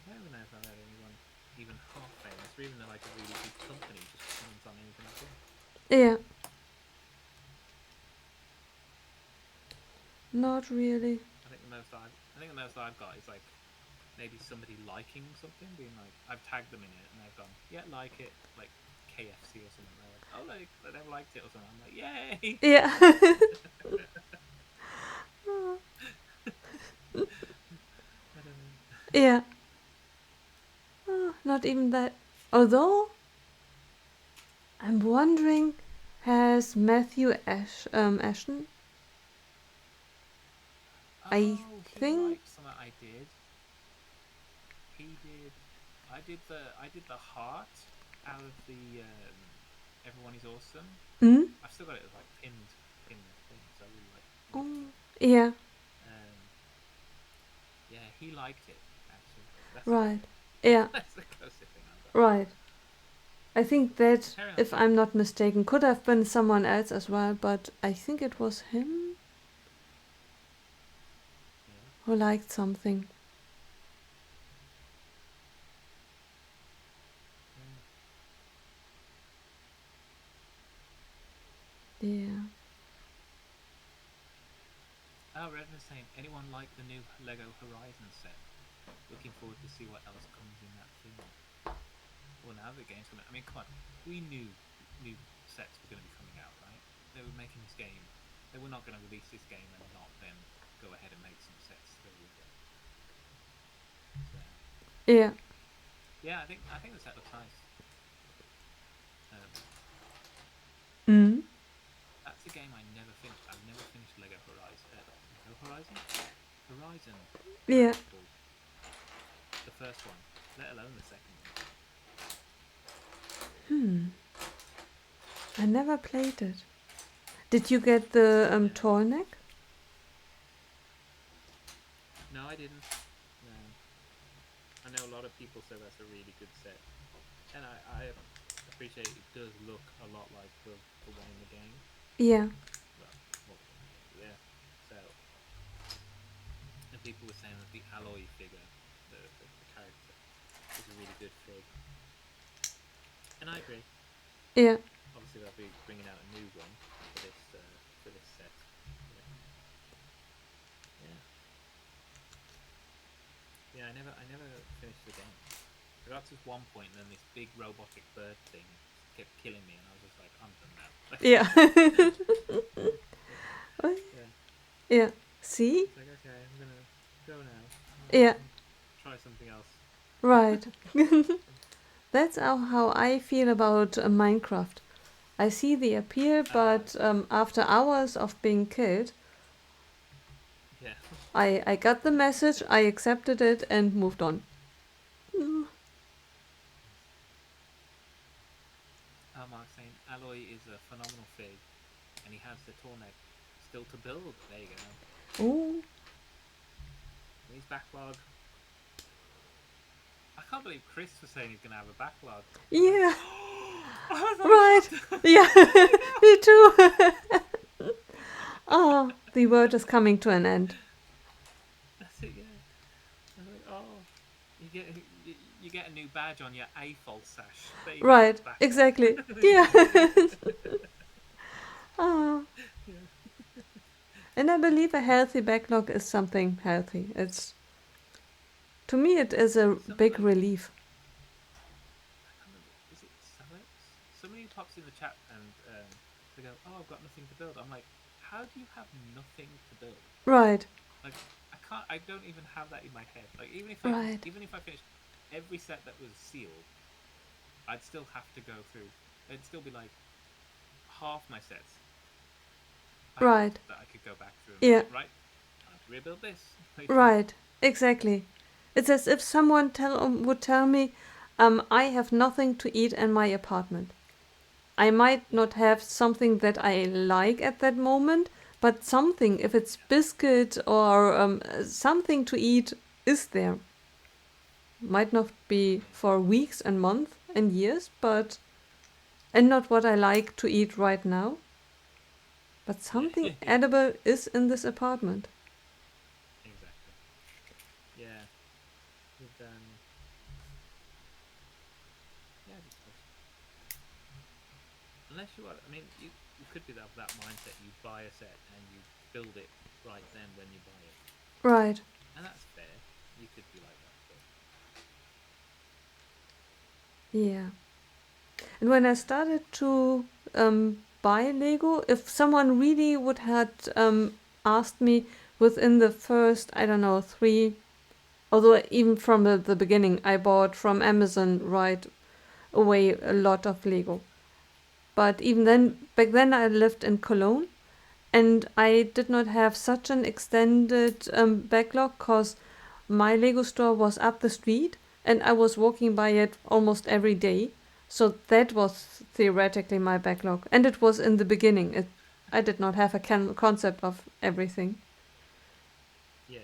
I don't even know if I've had anyone even half famous, or even like a really big company just comments on anything I do. Yeah. Not really. I think the most I've got is like maybe somebody liking something, being like, I've tagged them in it, and they've gone, yeah, like it, like KFC or something. They're like, oh, like they've liked it or something. I'm like, yay! Yeah. I don't know. Yeah. Not even that. Although, I'm wondering, has Matthew Ashton? Oh, I he think. liked something I did. He did. I did the heart out of the Everyone is Awesome. Hmm? I've still got it like pinned thing, so I really like. Oh, yeah. Yeah, he liked it actually. That's Right. Yeah. that's the closest thing I've got. Right. I think that, Carry on. if I'm not mistaken, could have been someone else as well, but I think it was him Yeah. who liked something. Yeah. Oh, Redman's saying, anyone like the new Lego Horizon set? Looking forward to see what else comes in that film. Well, now the game's coming. I mean, come on. We knew new sets were going to be coming out, right? They were making this game. They were not going to release this game and not then go ahead and make some sets to go with it. So, Yeah. yeah, I think the set looks nice. Mm. That's a game I never finished. I've never finished Lego Horizon. Lego Horizon? Horizon. Yeah. The first one, let alone the second one. I never played it. Did you get the Tornek? No, I didn't. No. I know a lot of people say that's a really good set. And I appreciate it does look a lot like the one in the game. Yeah. Well, yeah. So, and people were saying that the Alloy figure, the character, is a really good fig. And I agree. Yeah. Obviously, they'll be bringing out a new one for this set. But yeah, yeah. I never finished the game. I got to this one point, and then this big robotic bird thing just kept killing me, and I was just like, I'm done now. Yeah. Yeah. Yeah. See? It's like, okay, I'm gonna go now. Yeah. Try something else. Right. That's how I feel about Minecraft. I see the appeal, but Okay. after hours of being killed, Yeah. I got the message, I accepted it, and moved on. Mark's saying Alloy is a phenomenal fig, and he has the Tornec still to build. There you go. Oh, And his backlog. I can't believe Chris was saying he's gonna have a backlog. I was like, yeah, I was like right. shocked. Yeah, Oh my god. me too. Oh, the world is coming to an end. That's it. Yeah. I was like, oh, you get a new badge on your AFOL sash. There you go. Right, Backlog. exactly. Yeah. Oh, Yeah. and I believe a healthy backlog is something healthy. It's to me, it is a big Somebody, relief. I can't remember. Is it Salex? Somebody pops in the chat and they go, "Oh, I've got nothing to build." I'm like, "How do you have nothing to build?" Right, Like, I can't. I don't even have that in my head. Like, right, even if I finished every set that was sealed, I'd still have to go through. It'd still be like half my sets right. backlog that I could go back through and be Yeah, like, right, time to rebuild this. right. Exactly. It's as if someone would tell me, I have nothing to eat in my apartment. I might Yeah, not have something that I like at that moment, but something, if it's biscuit or something to eat, is there. Might not be yeah, for weeks and months and years, but and not what I like to eat right now, but yeah, something yeah. edible is in this apartment. Exactly. Yeah, with yeah, because unless you are, I mean, you could be that mindset. You buy a set and you build it right then when you buy it, Right. and that's fair. You could be like that, but Yeah. And when I started to buy Lego, if someone really would had asked me within the first, I don't know, three, although even from the beginning, I bought from Amazon right away a lot of Lego. But even then, back then I lived in Cologne and I did not have such an extended backlog because my Lego store was up the street and I was walking by it almost every day. So that was theoretically my backlog. And it was in the beginning. I did not have a concept of everything. yes,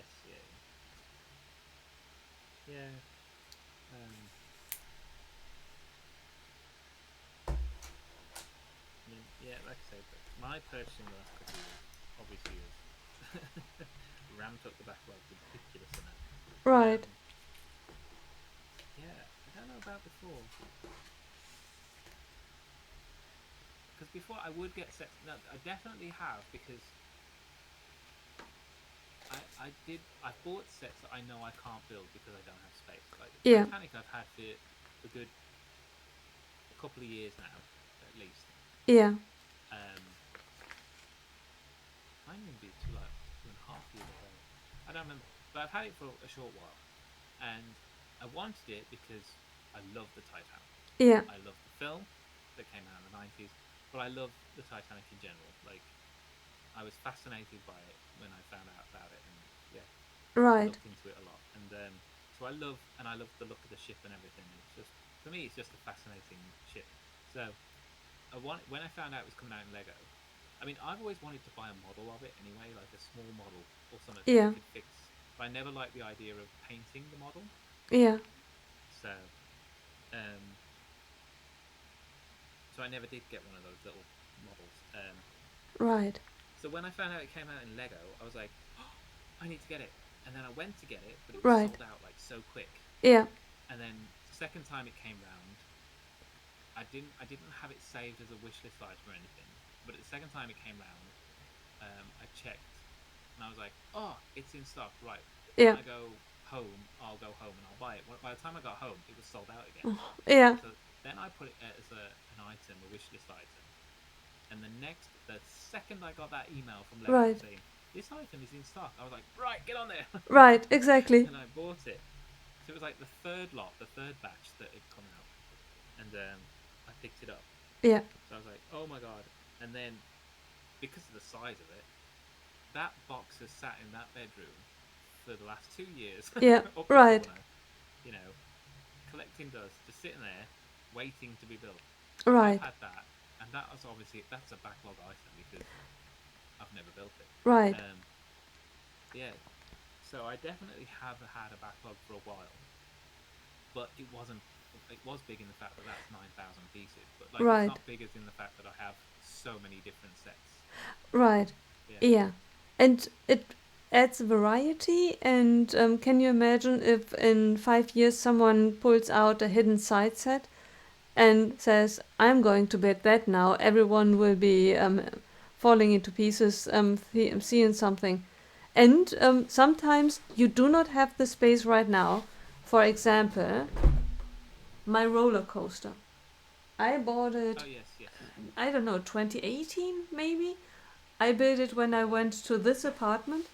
yeah, yeah. Um, I mean, yeah, like I said, but my purchasing the last couple of years obviously has ramped up the backlog ridiculous amount. Right. Yeah, I don't know about before. Because before I would get sets. No, I definitely have because I've bought sets that I know I can't build because I don't have space. Like Yeah. Titanic, I've had for a good couple of years now, at least. Yeah. Um, might even be 2.5 years I've had it. I don't remember, but I've had it for a short while, and I wanted it because I love the Titanic. Yeah. I love the film that came out in the 90s, but I love the Titanic in general. Like I was fascinated by it when I found out about it, and yeah, Right. looked into it a lot. And so I love the look of the ship and everything. It's just for me, it's just a fascinating ship. So when I found out it was coming out in Lego, I mean, I've always wanted to buy a model of it anyway, like a small model or something that you Yeah. could fix. But I never liked the idea of painting the model. Yeah. So um, so I never did get one of those little models. Right. So when I found out it came out in Lego, I was like, oh, I need to get it. And then I went to get it, but it was Right. sold out like so quick. Yeah. And then the second time it came round, I didn't have it saved as a wish list item or anything. But the second time it came round, I checked and I was like, oh, it's in stock. Right. When Yeah. I go home, I'll go home and I'll buy it. By the time I got home, it was sold out again. Yeah. So then I put it as an item, a wish list item. And the second I got that email from Lego Right. saying this item is in stock, I was like, right, get on there, Right. Exactly. and I bought it. So it was like the third lot, the third batch that had come out, and I picked it up. Yeah. So I was like, oh my god! And then because of the size of it, that box has sat in that bedroom for the last 2 years, Yeah. up the Right. corner, you know, collecting dust, just sitting there, waiting to be built. So I've Right. had that, and that was obviously that's a backlog item because I've never built it. Right. Um, yeah, so I definitely have had a backlog for a while, but it wasn't. It was big in the fact that that's 9,000 pieces, but like it's Right. not big as in the fact that I have so many different sets. Right. Yeah. Yeah. And it adds variety. And can you imagine if in 5 years someone pulls out a hidden side set and says, I'm going to bet that now? Everyone will be falling into pieces, seeing something. And sometimes you do not have the space right now. For example, my roller coaster. I bought it, Oh yes, yes. I don't know, 2018 maybe? I built it when I Okay. went to this apartment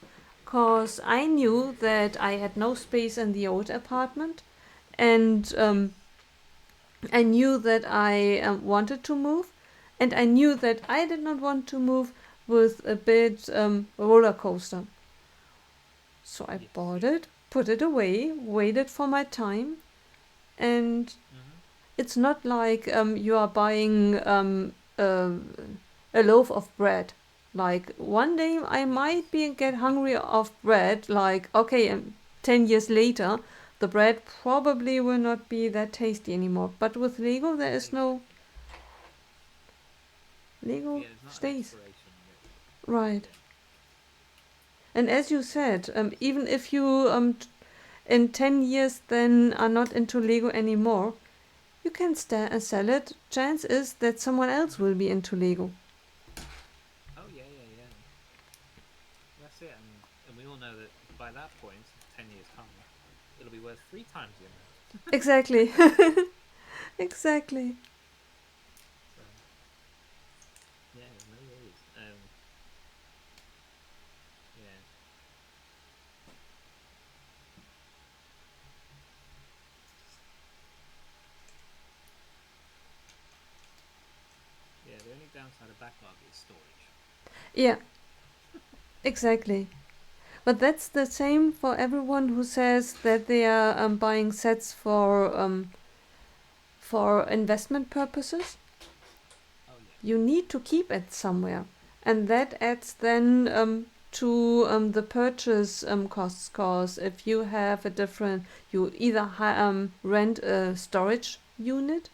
because I knew that I had no space in the old apartment, and Yes. I knew that I wanted to move, and I knew that I did not want to move with a big roller coaster. So I Yes. bought Yes. it, put it away, waited for my time, and Mhm. it's not like you are buying a loaf of bread. Like one day I might Yes. be get hungry of bread. Like okay, 10 years later, the bread probably will not be that tasty anymore. But with Lego, there is no Exactly. Lego Yeah, there's not an stays. expiration on it. Right. Yeah. And as you said, So even if you in 10 years then are not into Lego anymore, you can sell it. Chance is that someone else Mhm. will be into Lego. Oh yeah, yeah, yeah. That's it. And we all know that by that point, 10 years time, it'll be worth 3 times the amount. Exactly. Exactly. So yeah, no worries. Yeah, yeah. The only downside of backlog is storage. Yeah, exactly. But that's the same for everyone who says that they are buying sets for investment purposes. Oh yeah. You need to keep it somewhere, and that adds then to the purchase costs. Cause if you have a different, you either rent a storage unit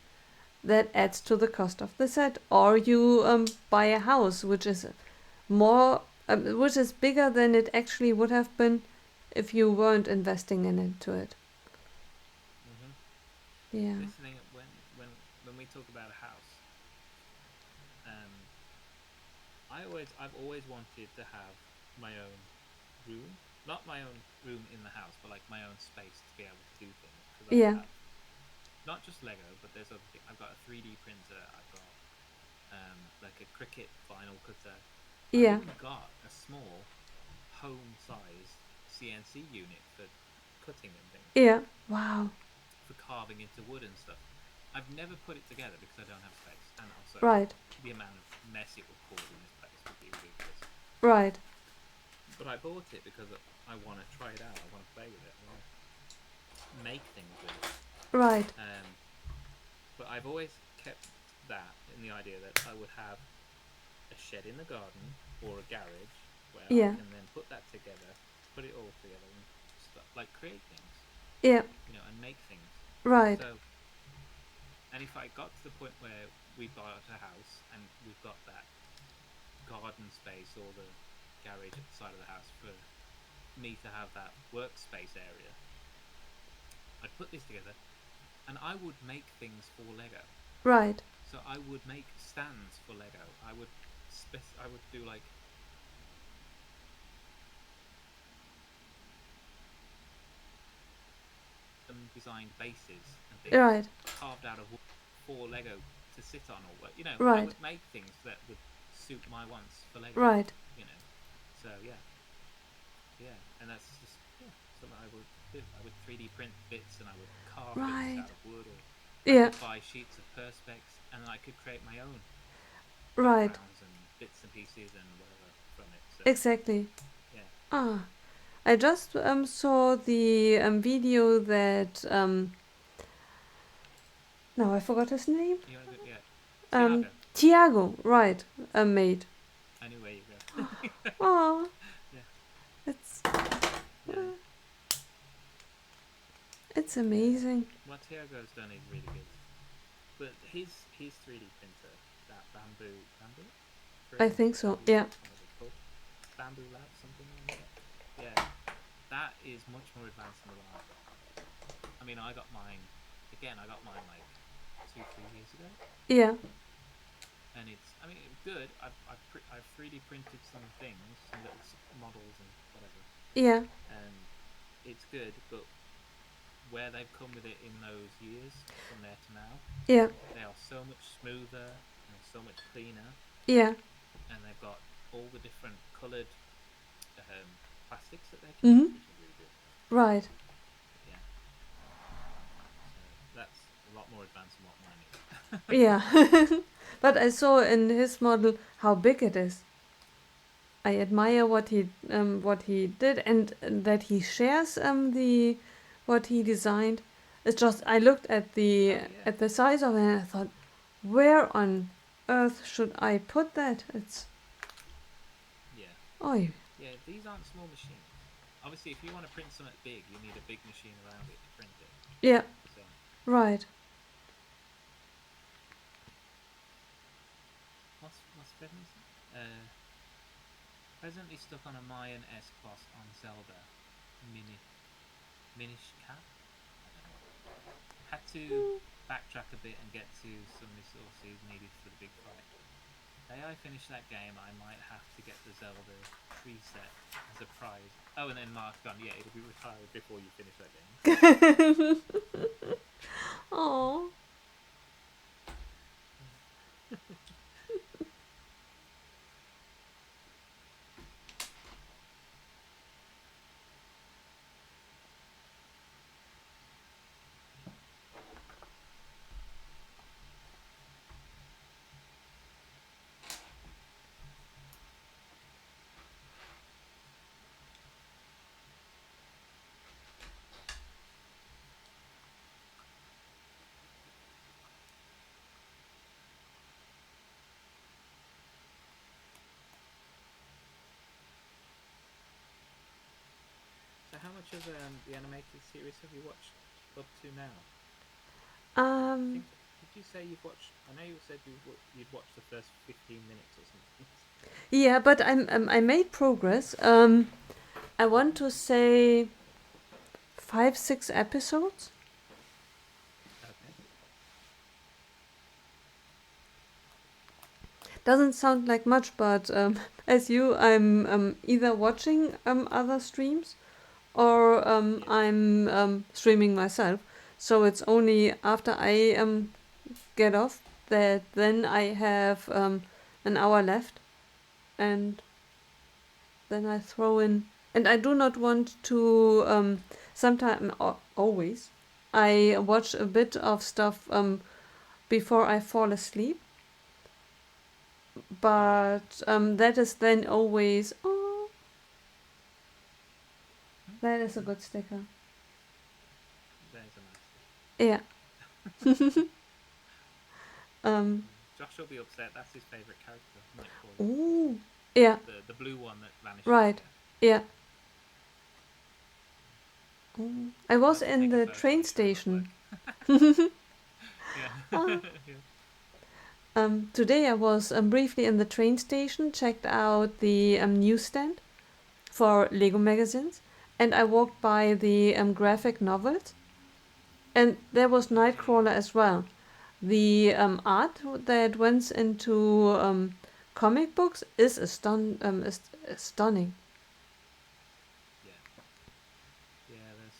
that adds to the cost of the set, or you buy a house which is more which is bigger than it actually would have been if you weren't investing into it. Mhm. Yeah. This thing when we talk about a house, um, I've always wanted to have my own room, not my own room in the house, but like my own space to be able to do things because I Yeah. have not just Lego, but there's other things. I've got a 3D printer. I've got like a Cricut vinyl cutter. I've Yeah. even got a small home-sized CNC unit for cutting and things, Yeah. Wow. for carving into wood and stuff. I've never put it together because I don't have space, and also Right. the amount of mess it would cause in this place would be ridiculous. Right. But I bought it because I want to try it out. I want to play with it. I want to make things with it. Right. Um, but I've always kept that in the idea that I would have a shed in the garden or a garage where I Yeah. can then put that together, put it all together, and like create things, Yeah. and make things. Right. So, and if I got to the point where we bought a house and we've got that garden space or the garage at the side of the house for me to have that workspace area, I'd put this together and I would make things for Lego. Right. So I would make stands for Lego. I would do like designed bases and things Right. carved out of wood for Lego to sit on, or I Right. would make things that would suit my wants for Lego. Right. You know, so yeah, yeah, and that's just something I would do. I would 3D print bits and I would carve things Right. out of wood, or I Yeah. could buy sheets of perspex and I could create my own Right. backgrounds and bits and pieces and whatever from it. So Exactly. yeah, Ah, I just saw the video that now I forgot his name. you want to go? Yeah, Um, Tiago. Tiago, right? Made. I knew where you go. Oh, Yeah, it's yeah. it's Yeah, amazing. what Tiago's done is really good. But his 3D printer, that bamboo I three, think so. bamboo Yeah. whatever it's called, bamboo lab something like that. Yeah, that is much more advanced than the one I've got. I mean, I got mine again. I got mine like 2-3 years ago, Yeah. and I mean, it's good. I've 3D printed some things, some little models and whatever, Yeah. and it's good. But where they've come with it in those years from there to now, Yeah. they are so much smoother and so much cleaner, Yeah. and they've got all the different coloured plastics that they can use, Mhm. which is really good. Right. Yeah, so that's a lot more advanced than what mine is. Yeah. But I saw in his model how big it is. I admire what he did, and that he shares the what he designed. It's just I looked Oh yeah, at the size of it and I thought, where on earth should I put that? It's yeah, oh yeah. These aren't small machines. Obviously, if you want to print something big, you need a big machine around it to print it. yeah, So right. what's Fredney's? Presently stuck on a Mayan esque boss on Zelda, Mini Minish Cap. I don't know. Had to backtrack a bit and get to some resources needed for the big fight. Day I finish that game, I might have to get the Zelda tree set as a prize. Oh, and then Mark's gone, yeah, it'll be retired before you finish that game. Oh. So how much of the animated series have you watched up to now? I Um. think, did you say you've watched, I know you said you'd watched the first 15 minutes or something. Yeah, but I made progress. I want to say 5, 6 episodes. Okay. Doesn't sound like much, but as you, I'm either watching other streams or Yeah. I'm streaming myself. So it's only after I get off that then I have an hour left, and then I throw in. And I do not want to. Sometimes, always, I watch a bit of stuff before I fall asleep. Oh, But that is then always. Oh, yeah. that is a good sticker. There's a nice Yeah. yeah. Josh will be upset. That's his favourite character, Nightcrawler. Ooh. Yeah. The blue one that vanishes. Right. Yeah. Yeah. Ooh. I was I'll have to in take a the photo train and show him at station. work. Yeah. Ah. Yeah. Today I was briefly in the train station, checked out the newsstand for Lego magazines, and I walked by the graphic novels, and there was Oh yeah, yeah. Nightcrawler as well. the art that went into comic books is stunning. Yeah, yeah. There's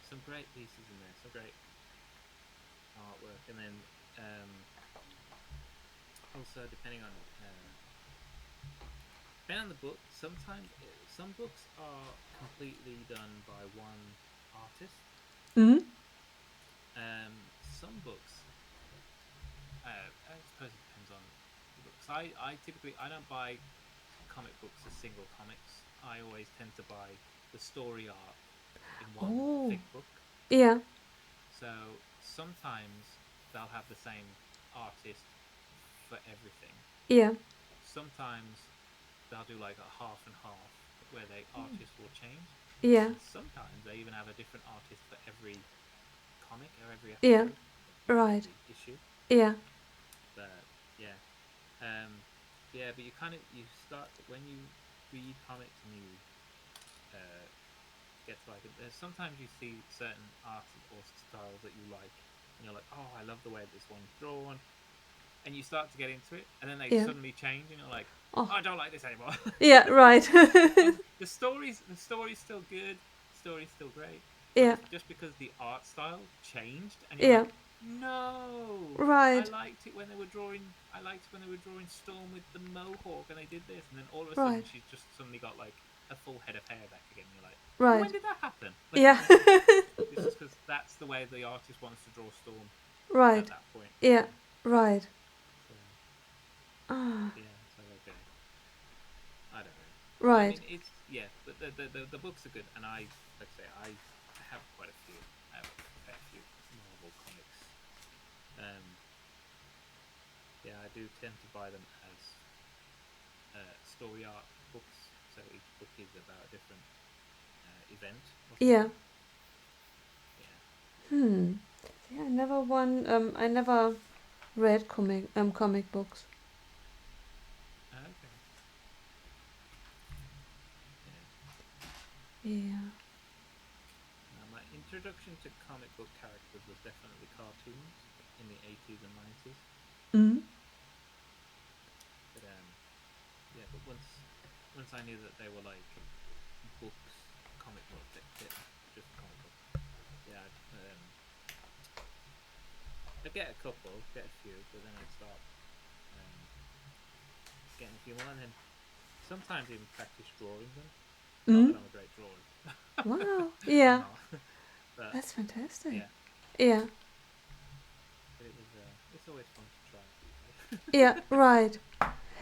some great pieces in there, some great artwork, and then also depending on the book. Sometimes some books are completely done by one artist. Hmm. Some books, I suppose it depends on the books. I typically I don't buy comic books as single comics. I always tend to buy the story arc in one Oh, thick book. yeah, So sometimes they'll have the same artist for everything. yeah, Sometimes they'll do like a half and half where the artist will change. yeah, And sometimes they even have a different artist for every comic or every yeah, episode, right, every issue. yeah, But yeah, um, yeah. But you start when you read comics and you uh, get to like it. There's sometimes you see certain art or styles that you like, and you're like, oh, I love the way this one's drawn, and you start to get into it, and then they yeah. suddenly change, and you're like, Oh, oh, I don't like this anymore. yeah, right. And the story's still good, story's still great, but Yeah, it's just because the art style changed, and you're yeah, like, no, right, I liked it when they were drawing Storm with the mohawk, and they did this, and then all of a sudden right, she's just suddenly got like a full head of hair back again. And you're like, well, when right. did that happen? Yeah, It's just because that's the way the artist wants to draw Storm right. at that point. Yeah, right. So Ah, yeah, it's like okay, I don't know. I right. mean, it's yeah, but the books are good, and like I say, I have quite a few. I have a fair few Marvel comics. Um, yeah, I do tend to buy them as story arc books, so each book is about a different event or Yeah. something. Yeah. Hmm. Yeah, I never read comic books. Okay. Yeah. Yeah. My introduction to comic book characters was definitely cartoons in the 80s and 90s. Mm. But yeah, but once I knew that they were like books, comic books, just comic books. Yeah, I'd get a couple, get a few, but then I'd start um, getting a few more, and then sometimes even practice drawing them. Not Mm. that I'm a great drawer. Wow. I'm Yeah. not, but That's fantastic. yeah, Yeah. but it was. It's always fun to try. Right? Yeah. Right.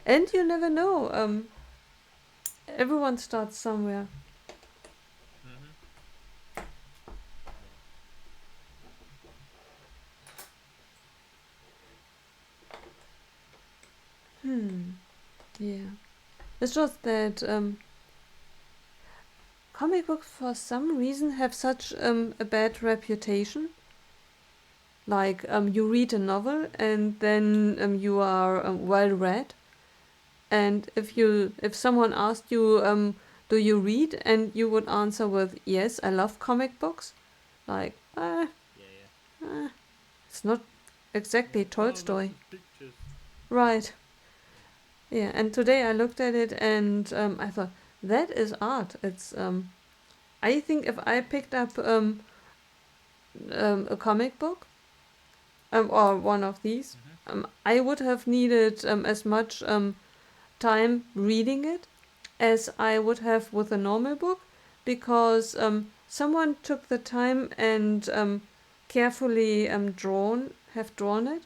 And you never know. Everyone starts somewhere. Mm-hmm. Yeah. Hmm. Yeah. It's just that comic books, for some reason, have such a bad reputation. Like you read a novel Mm. and then you are well read, and Yeah. if someone asked you do you read, and you would answer with yes, I love comic books, like Yeah. Yeah. it's not You're exactly like, oh, that's Tolstoy. just pictures. Right. Yeah. Yeah, and today I looked at it and I thought that is art. It's I think if I picked up a comic book or one of these, Mm-hmm. I would have needed as much time reading it as I would have with a normal book, because someone took the time and carefully drawn it.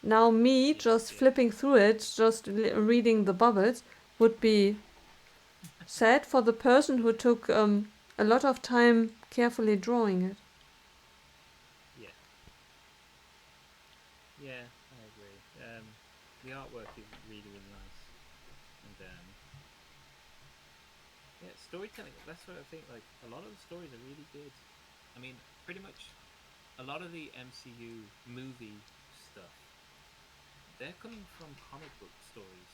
Now me Yeah. just Yeah. flipping through it, just reading the bubbles, would be sad for the person who took a lot of time carefully drawing it. Yeah. Yeah. I agree. The artwork is really, really nice, and yeah, storytelling. That's what I think. Like a lot of the stories are really good. I mean, pretty much a lot of the MCU movie stuff, they're coming from comic book stories.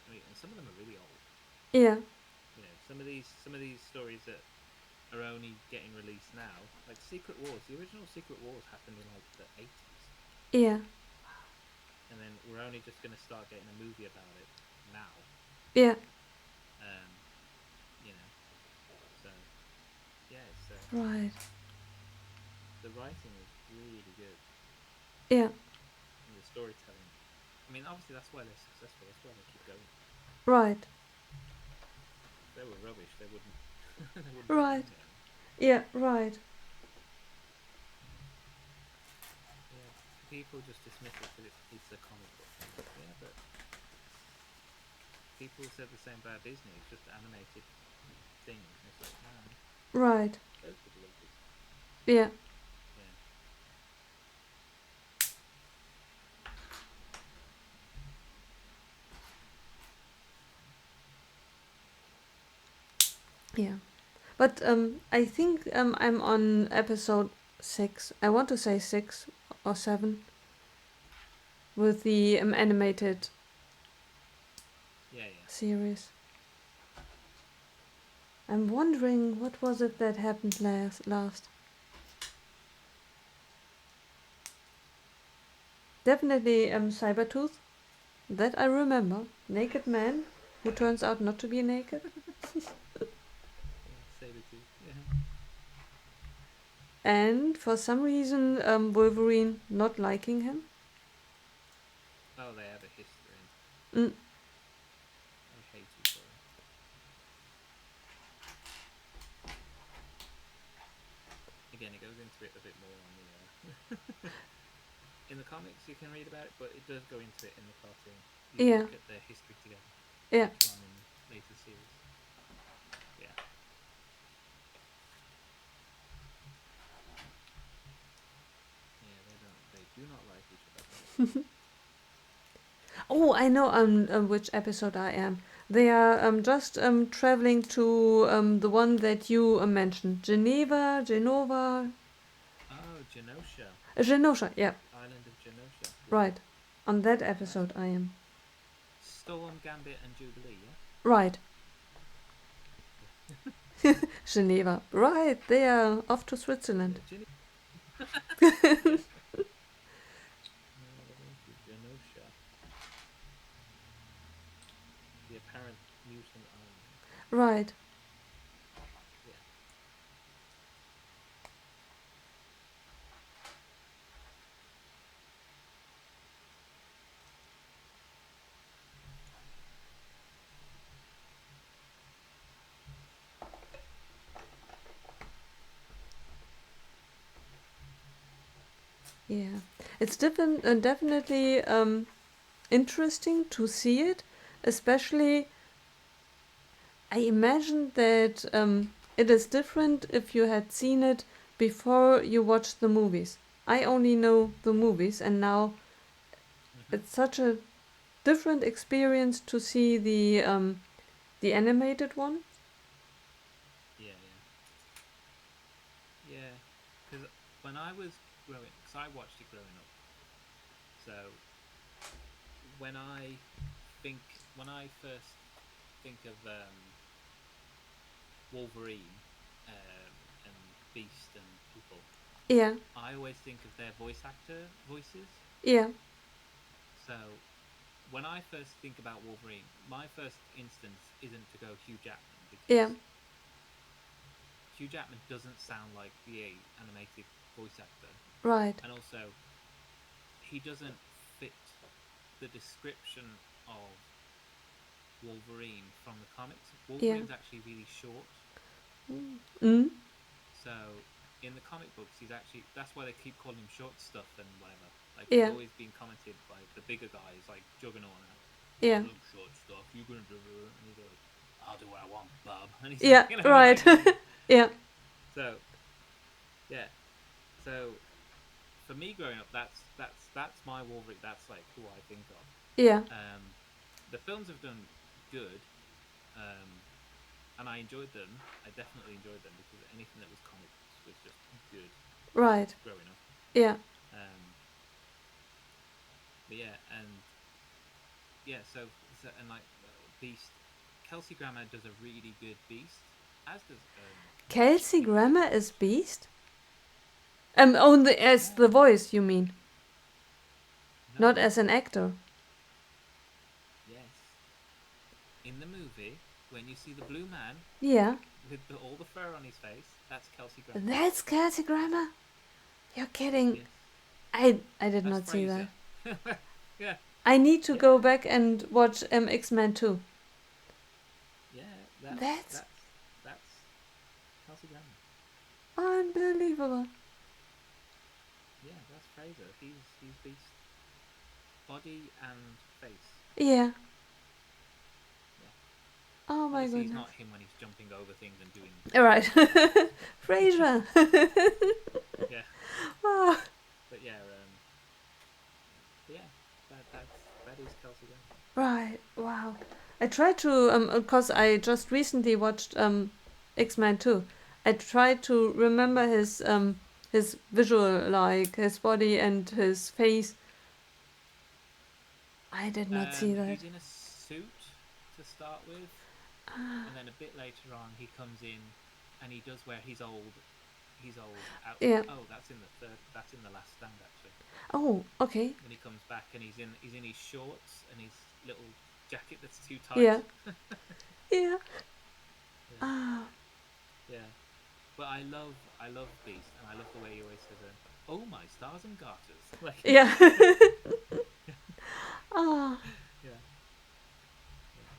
I mean, and some of them are really old. Yeah, Some of these stories that are only getting released now. Like Secret Wars, the original Secret Wars happened in like the 80s, Yeah. and then we're only just going to start getting a movie about it now. Yeah. Um, you know, so yeah, it's Right. the writing is really good Yeah. and the storytelling. I mean, obviously that's why they're successful. That's why they keep going. Right. If they were rubbish, they wouldn't they wouldn't put them Right. on there. Yeah. Right. Yeah, people just dismiss it because it's a comic book. I'm like, yeah, but people said the same about Disney. It's just animated things. And it's like, no, Right. those people love Disney. Yeah. Yeah, Yeah. But I think I'm on episode 6. I want to say 6 or 7 with the animated yeah, yeah. series. I'm wondering what was it that happened last. Definitely Cybertooth. That I remember. Naked man who turns out not to be naked. Yeah, Sabretooth. Yeah. And for some reason Wolverine not liking him. Oh, they have a history. Mm, I hate you for it. Again, it goes into it a bit more on the. In the comics, you can read about it, but it does go into it in the cartoon. You yeah. look at their history together Yeah. later on in later series. Yeah. Yeah, they don't. They do not like each other. Oh, I know which episode I am. They are just traveling to the one that you mentioned, Genova, Oh, Genosha, Genosha. Yeah, Island of Genosha. Yeah, right. On that that's episode, I am Storm, Gambit, and Jubilee. Yeah. right. Yeah. Geneva, right? They are off to Switzerland. Yeah, Ginny. Yeah. They're going to Genosha, the apparent mutant island. Right. Yeah. Yeah, it's definitely interesting to see it, especially I imagine that it is different if you had seen it before you watched the movies. I only know the movies, and now Mhm. it's such a different experience to see the animated one. Yeah, yeah, yeah. Because when I was growing, because I watched it growing up, so when when I first think of Wolverine and Beast and people, Yeah, I always think of their voice actor voices. yeah, So when I first think about Wolverine, my first instance isn't to go Hugh Jackman yeah, because Hugh Jackman doesn't sound like the animated voice actor, right. and also he doesn't fit the description of Wolverine from the comics. Yeah. Wolverine's actually really short, Mm. so in the comic books, he's actually that's why they keep calling him short stuff and whatever. Like he's Yeah, always been commented by the bigger guys like Juggernaut now. Oh, yeah, look, short stuff. You're gonna do it, and he's like, I'll do what I want, bub. And he's like, yeah, right. Yeah, so yeah. So for me growing up, that's my Wolverine. That's like who I think of. yeah, The films have done good, um, and I enjoyed them. I definitely enjoyed them because anything that was comic books was just good right. growing up. Yeah, Um, but yeah, and yeah, so and like Beast, Kelsey Grammer does a really good Beast. As does Kelsey Beast. Grammer is Beast? Only as Yeah. the voice, you mean? Not No. as an actor. Yes. In the movie, when you see the blue man Yeah. with all the fur on his face, that's Kelsey Grammer. That's Kelsey Grammer? You're kidding. Yes. I did That's not see that. Fraser. Yeah. I need to go Yeah. back and watch X-Men 2. Yeah. That's That's Kelsey Grammer. unbelievable. Yeah, that's Fraser. He's Beast. Body and face. Yeah. Yeah. Oh my Obviously, he's goodness. not him when he's jumping over things and doing Alright. stunts. Frasier. Yeah. Oh. But yeah. Yeah. That is Kelsey Grammer. Right. Wow. I tried to because I just recently watched X-Men 2. I tried to remember his visual, like his body and his face. I did not see that. He's in a suit to start with, and then a bit later on he comes in, and he does wear his old outfit. Yeah. Oh, that's in the third. That's in the Last Stand actually. Oh, okay. When he comes back and he's in his shorts and his little jacket that's too tight. Yeah. Yeah. Yeah, Ah. yeah. But I love Beast, and I love the way he always says, "Oh my stars and garters!" Like, Yeah. Ah. yeah, yeah.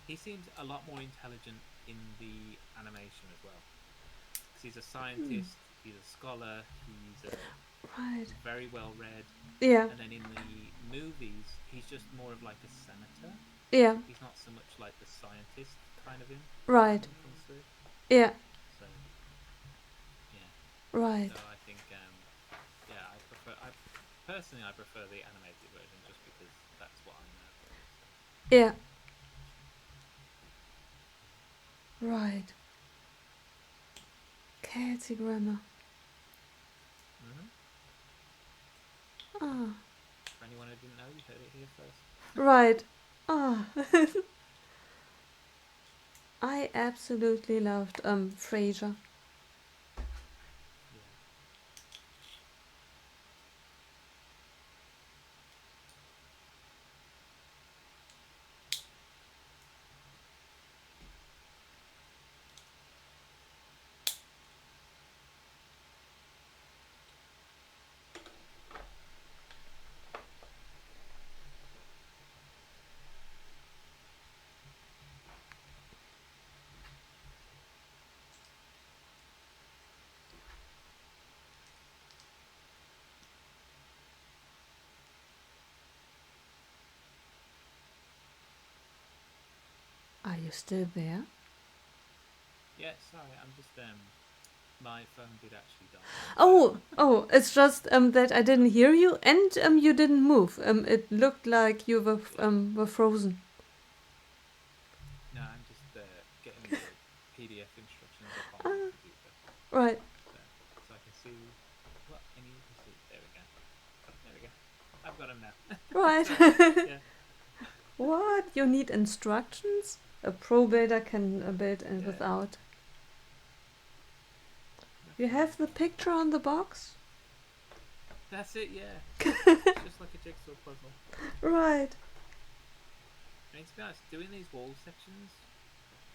He seems a lot more intelligent in the animation as well, because he's a scientist, he's a scholar, Right. he's very well read, Yeah. and then in the movies, he's just more of like a senator. Yeah. He's not so much like the scientist kind of him Right. when it comes to it. Yeah. So yeah, Right. so I think yeah, I personally I prefer the animated version just because that's what I'm there for. So. Yeah. Right. Kelsey Grammer. Mm-hmm. Ah. For anyone who didn't know, you heard it here first. Right. Ah. I absolutely loved Frasier. Yeah. Are you still there? Yeah, sorry, I'm just my phone did actually die. Oh, it's just that I didn't hear you and you didn't move. It looked like you Yeah. were frozen. No, I'm just getting the PDF instructions up on my Ah, computer, right. so I can see what I need to see. There we go. There we go. I've got them now. Right. Sorry. Yeah. What? You need instructions? A pro builder can build and Yeah. without. That's You have right. the picture on the box? That's it. Yeah. It's just like a jigsaw puzzle. Right. I mean, to be honest, doing these wall sections,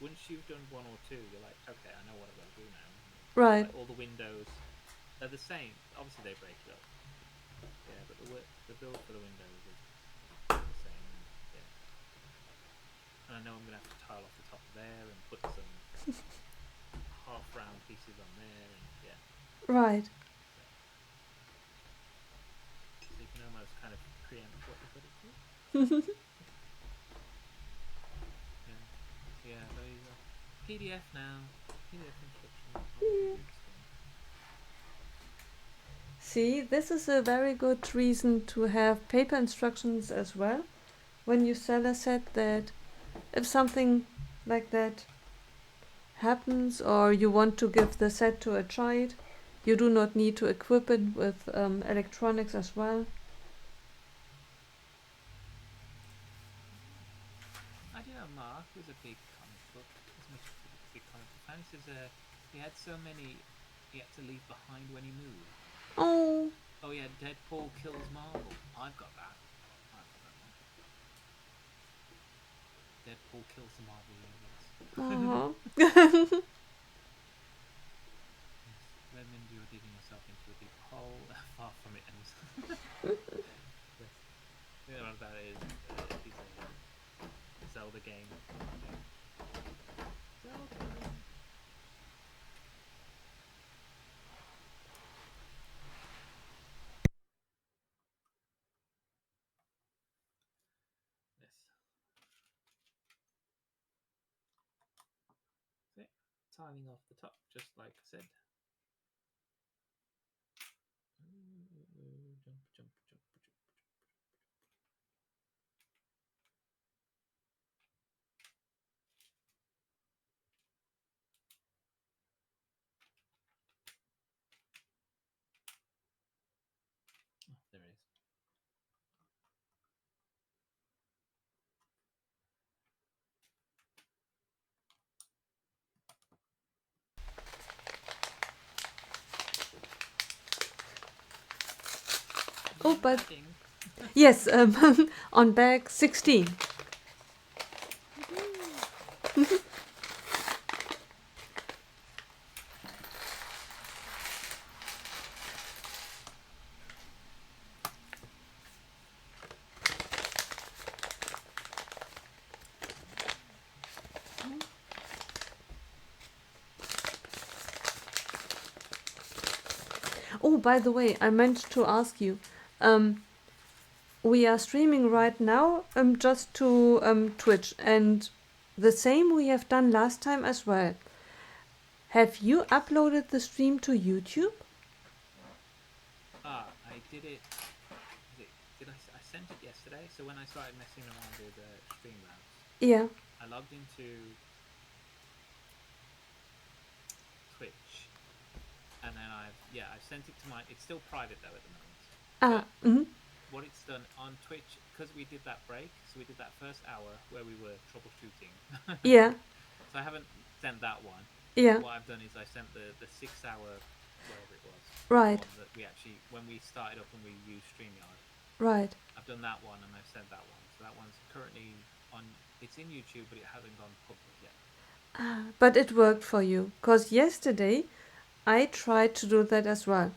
once you've done one or two, you're like, okay, I know what I've got to do now. Right. Like all the windows are the same. Obviously, they break it up. Yeah, but the build for the windows is the same. And, yeah. And I know I'm gonna have to tile off the top of there and put some half round pieces on there, and yeah. Right. So you can almost kind of preempt what you've got to do. Yeah. So yeah, those are PDF now. PDF instructions. All good stuff. See, this is a very good reason to have paper instructions as well. When you sell a set, that if something like that happens or you want to give the set to a child, you do not need to equip it with electronics as well. I didn't know Mark was a big comic book, as much of a big comic book this is he had so many he had to leave behind when he moved. Oh. Oh yeah, Deadpool kills Marvel. I've got that. I've got that one. Deadpool kills the Marvel universe. Oh. Yes. Redmond, you're digging yourself into a deep hole. Far from it ends. Yes. The other one that is a Zelda game. Zelda. Yes. That's it. Tiling off the top, just like I said. Jump, jump, jump, jump. Oh, there it is. Oh, but Bagging. yes, on bag 16. Oh, by the way, I meant to ask you. We are streaming right now just to Twitch, and the same we have done last time as well. Have you uploaded the stream to YouTube? I did it. I sent it yesterday. So when I started messing around with Streamlabs, Yeah. I logged into Twitch, and then I've sent it to my. It's still private though at the moment. Ah. But Mhm. what it's done on Twitch, because we did that break, so we did that first hour where we were troubleshooting. Yeah. So I haven't sent that one. Yeah. What I've done is I sent the 6 hour, whatever it was, Right. one that we actually, when we started up and we used StreamYard, Right. I've done that one and I've sent that one. So that one's currently on, it's in YouTube, but it hasn't gone public yet. Ah, but it worked for you, because yesterday I tried to do that as well,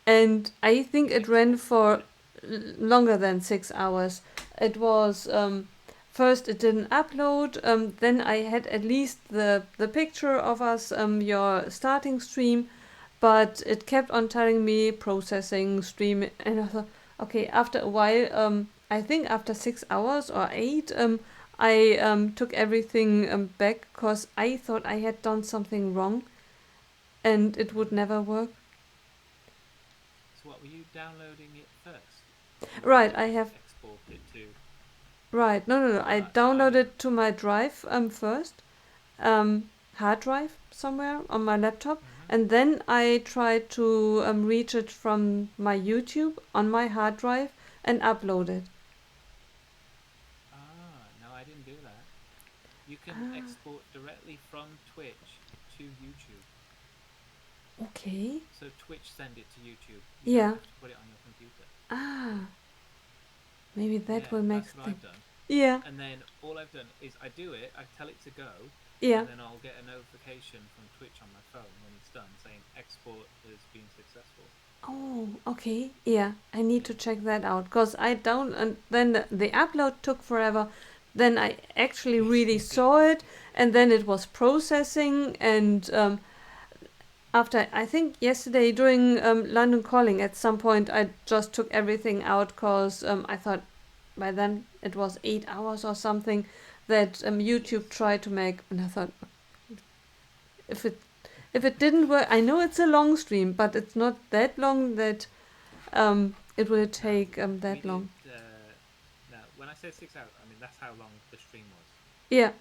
and I think it ran for longer than 6 hours. It was first it didn't upload, then I had at least the picture of us, your starting stream, but it kept on telling me processing stream, and I thought, okay, after a while, I think after 6 hours or 8, I took everything back because I thought I had done something wrong and it would never work. So what, were you downloading it first? Or did Right, you I just have. export it to? Right, no. I So I downloaded didn't. to my drive first, hard drive somewhere on my laptop, and then I tried to reach it from my YouTube on my hard drive and upload it. No, I didn't do that. You can Ah, export directly from Twitch to YouTube. okay. So Twitch send it to YouTube. You don't Yeah. have to put it on your computer. Ah, maybe that Yeah, will make that's what things. I've done. Yeah. And then all I've done is I do it, I tell it to go, Yeah. and then I'll get a notification from Twitch on my phone when it's done saying export has been successful. Oh, okay. Yeah, I need to Yeah. check that out because I don't. And then the upload took forever. Then I actually Yes, really it did. saw it, and then it was processing. And after I think yesterday during London Calling, at some point I just took everything out because I thought by then it was 8 hours or something that YouTube Yes. tried to make, and I thought if it if it didn't work, I know it's a long stream, but it's not that long that it will No, take we that did. long. No, when I say 6 hours, I mean that's how long the stream was. Yeah.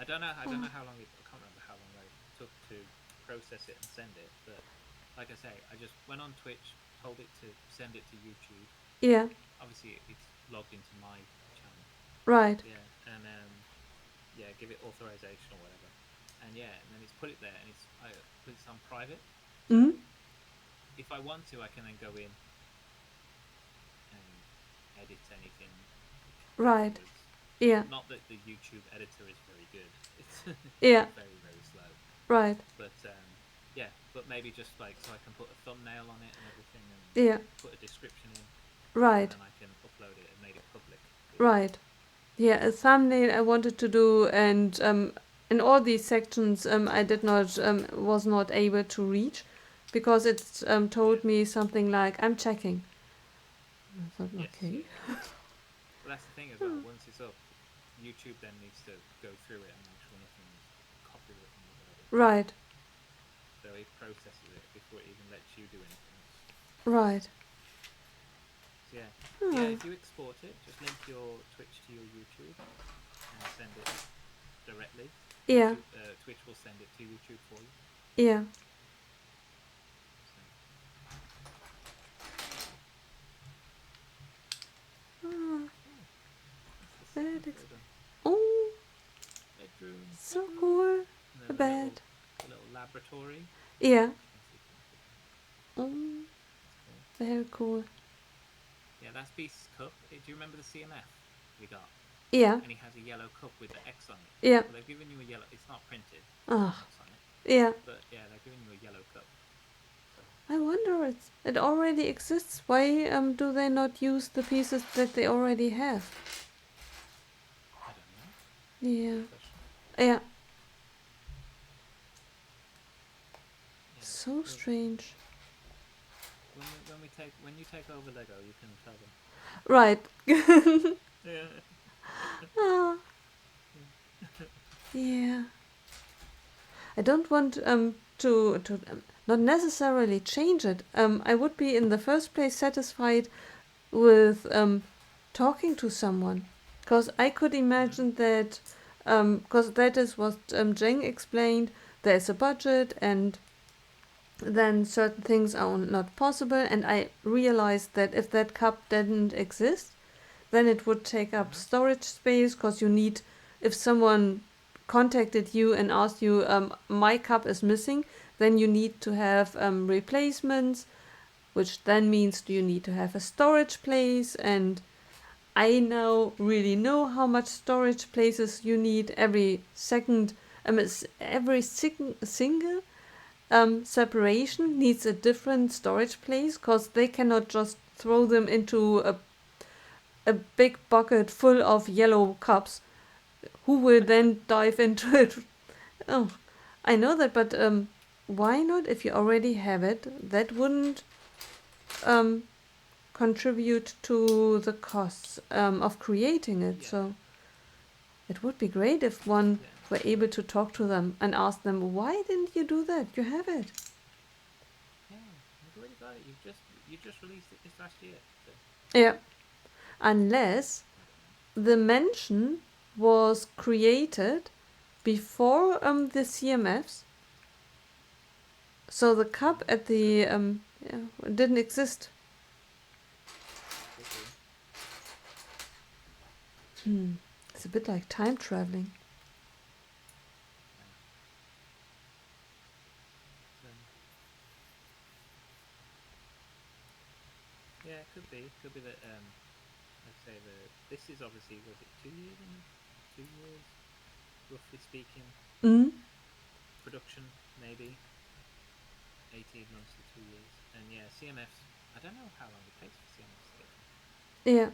I don't know. I don't Oh. know how long it. I can't remember how long I took to process it and send it. But like I say, I just went on Twitch, told it to send it to YouTube. Yeah. Obviously, it's logged into my channel. Right. Yeah, and yeah, give it authorization or whatever, and yeah, and then it's put it there, and I put it on private. Mm? So if I want to, I can then go in and edit anything Right. afterwards. Yeah. Not that the YouTube editor is very good; it's Yeah. very slow. Right. But yeah, but maybe just like so I can put a thumbnail on it and everything, and Yeah. put a description in, and Right. then I can upload it and make it public. Right. Yeah, a thumbnail I wanted to do, and in all these sections, I did not was not able to reach because it told me something like I'm checking. I thought, Yes, okay. Well, that's the thing as well. Once it's up, YouTube then needs to go through it and make sure nothing's copywritten or whatever. Right. So it processes it before it even lets you do anything. Right. So yeah, Oh, if you export it, just link your Twitch to your YouTube and send it directly. yeah. YouTube, Twitch will send it to YouTube for you. Yeah. Oh, So, that's the that second is. floor done. Oh, Bedroom. so cool. And A then bed. a little laboratory. Yeah. That's Oh, cool. very cool. Yeah, that's Beast's cup. Do you remember the CMF we got? Yeah. And he has a yellow cup with the X on it. Yeah. Well, they've given you a yellow. It's not printed. There's no Ah. X on it. Yeah. But yeah, they're giving you a yellow cup. So I wonder it already exists. Why do they not use the pieces that they already have? I don't know. Yeah. Good question. Yeah. Yeah, So strange. When you take over Lego, you can tell them. Right. Yeah. Ah, yeah. I don't want to not necessarily change it. I would be in the first place satisfied with talking to someone, because I could imagine that because that is what Jeng explained. There's a budget, and then certain things are not possible. And I realized that if that cup didn't exist, then it would take up storage space, because you need, if someone contacted you and asked you, my cup is missing, then you need to have replacements, which then means you need to have a storage place. And I now really know how much storage places you need. Every second, every single separation needs a different storage place, because they cannot just throw them into a big bucket full of yellow cups. Who will then dive into it? Oh, I know that, but why not? If you already have it, that wouldn't um, contribute to the costs of creating it. Yeah. So it would be great if one Yeah. were able to talk to them and ask them, why didn't you do that? You have it. Yeah. You've already got it. You just released it this last year. So Yeah. Unless I don't know. the mention was created before the CMFs. So the cup at the yeah, didn't exist. Could be. It's a bit like time traveling. So, yeah, it could be. Could be that. I'd say this is obviously, was it 2 years in? 2 years, roughly speaking. Mm? Production maybe 18 months to 2 years. And yeah, CMFs. I don't know how long it takes for CMFs to get done. Yeah.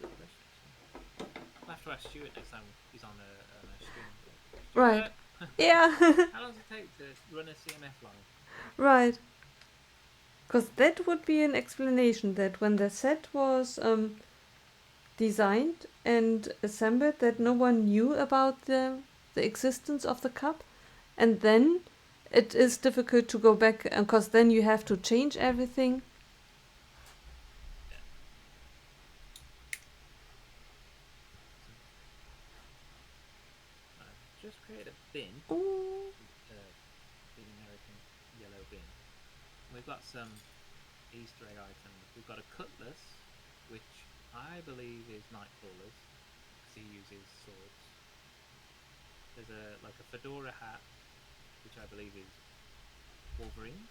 Good question. I'll have to ask Stuart next time he's on a stream. Right. Stuart, Yeah. how long does it take to run a CMF line? Right. Because that would be an explanation that when the set was designed and assembled, that no one knew about the existence of the cup, and then it is difficult to go back, because then you have to change everything. I've just created a bin, Oh. big American yellow bin. We've got some Easter egg items. We've got a cutlass, which I believe is Nightcrawler's, because he uses swords. There's a fedora hat, which I believe is Wolverine's.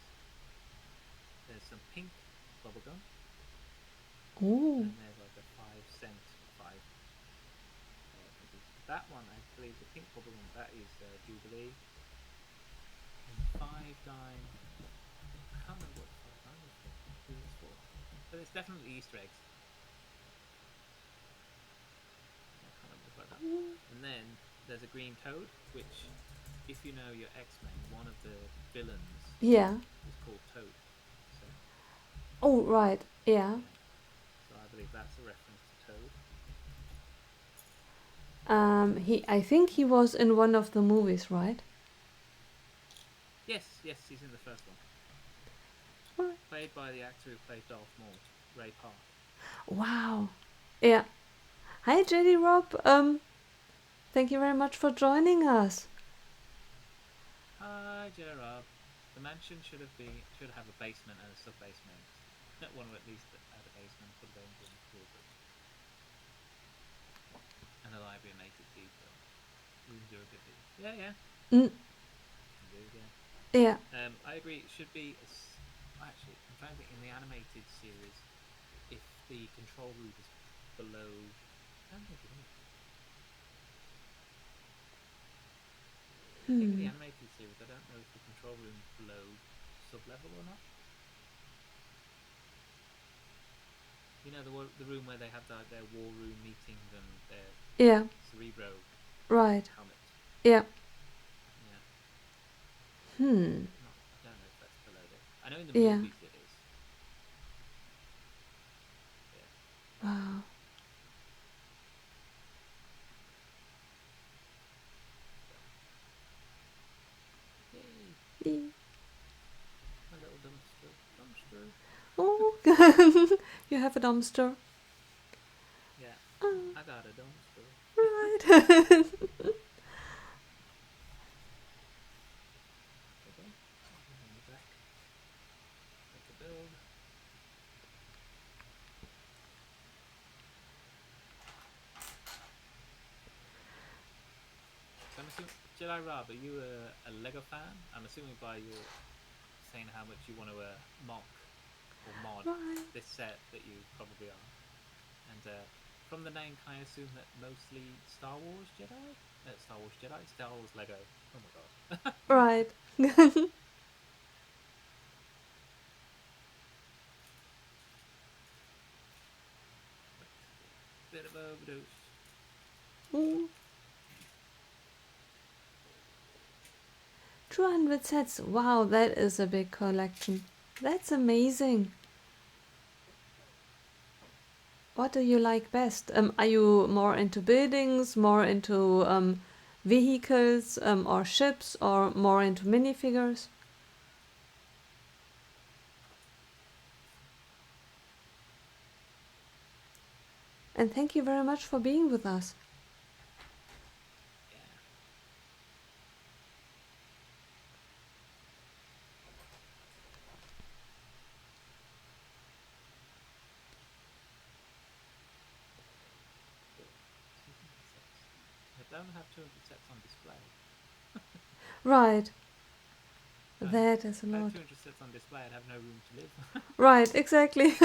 There's some pink bubblegum, Oh. and there's like a 5 cent 5 cookies. That one, I believe, the pink bubblegum, that is Jubilee. And 5 dime, I can't remember what 5 dime is for. Who it's for? But it's definitely Easter eggs. I can't remember about that. And then there's a green toad, which, if you know your X-Men, one of the villains Yeah. is called Toad. So, Oh, right. Yeah. so I believe that's a reference to Toad. I think he was in one of the movies, right? Yes, he's in the first one. Right. Played by the actor who played Darth Maul, Ray Park. Wow. Yeah. Hi, JD Rob. Thank you very much for joining us. Hi, Gerard. The mansion should have a basement and a sub-basement. One or at least add a basement for the bedroom, wardrobe, and a library make it deeper. Rooms are a bit big. Yeah. Mm, Yeah. yeah. I agree. It should be actually. I'm trying to think in the animated series if the control room is below. I don't think it is. I think in the animated series, I don't know if the control room's below sub-level or not. You know, the room where they have their war room meetings and their Yeah. Cerebro Right. helmet. Yeah. Yeah. Hmm. I don't know if that's below there. I know in the Yeah. movies it is. Yeah. Wow. Yay! Yay. My little dumpster. Oh, you have a dumpster. Yeah. Oh, I got a dumpster. right. Okay. On the back. Make a build. So I'm assuming, Jedi Rob, are you a Lego fan? I'm assuming by your saying how much you want to mock or mod Right. this set that you probably are. And from the name, can I assume that mostly Star Wars Jedi? Star Wars Jedi? Star Wars Lego. Oh my god. Right. Bit of overdose. Ooh. 200 sets. Wow, that is a big collection. That's amazing. What do you like best? Are you more into buildings, more into vehicles or ships, or more into minifigures? And thank you very much for being with us. Yeah. I don't have 200 sets on display. Right. No, That is a if I had lot. 200 sets on display, I'd have no room to live. Right, exactly.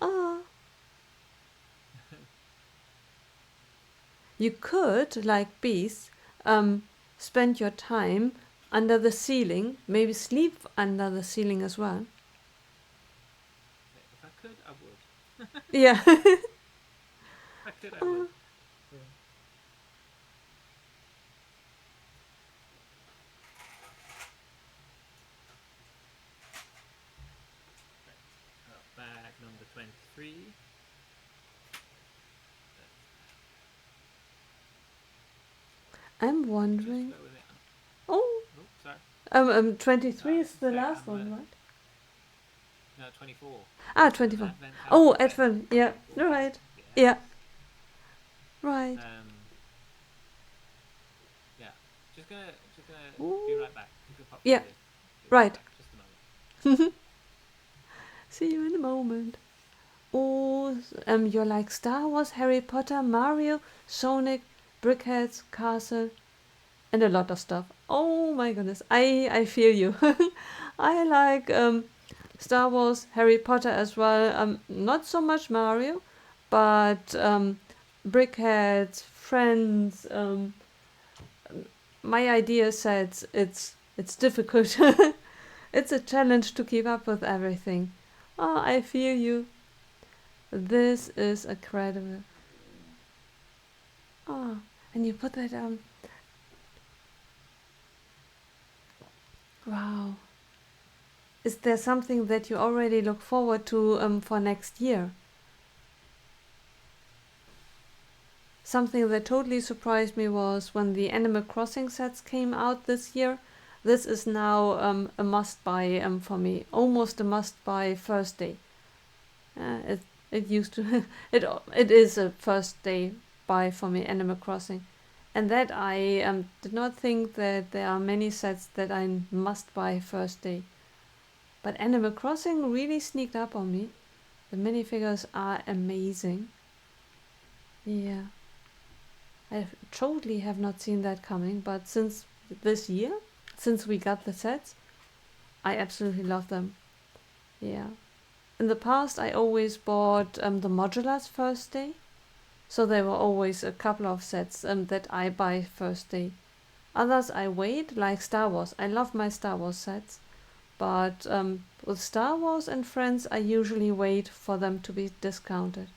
Ah. You could, like bees, spend your time under the ceiling, maybe sleep under the ceiling as well. If I could, I would. Yeah. If I could, I would. Yeah. Bag number 23. I'm Just wondering. go with it. Oh, Oh, sorry. 23 No, is the say last I'm one, right? No, 24. Ah, It's an 24. Advent Oh, calendar set. Advent. Yeah, 24 right. Yes. Yeah, right. Yeah. Just gonna be Ooh. right back. I'm gonna pop Yeah, through this. Be right. back. Just a moment. See you in a moment. Oh, you're like Star Wars, Harry Potter, Mario, Sonic, BrickHeadz, Castle, and a lot of stuff. Oh my goodness, I feel you. I like Star Wars, Harry Potter as well. Not so much Mario, but BrickHeadz, Friends. My idea sets. It's difficult. It's a challenge to keep up with everything. Oh, I feel you. This is incredible. Oh, and you put that wow. Is there something that you already look forward to for next year? Something that totally surprised me was when the Animal Crossing sets came out this year. This is now a must-buy for me, almost a must-buy first day. It used to it is a first day buy for me, Animal Crossing, and that I did not think that there are many sets that I must buy first day. But Animal Crossing really sneaked up on me. The minifigures are amazing. Yeah, I totally have not seen that coming, but since this year, since we got the sets, I absolutely love them. Yeah. In the past, I always bought the modulars first day, so there were always a couple of sets that I buy first day. Others I wait, like Star Wars. I love my Star Wars sets, but with Star Wars and Friends, I usually wait for them to be discounted.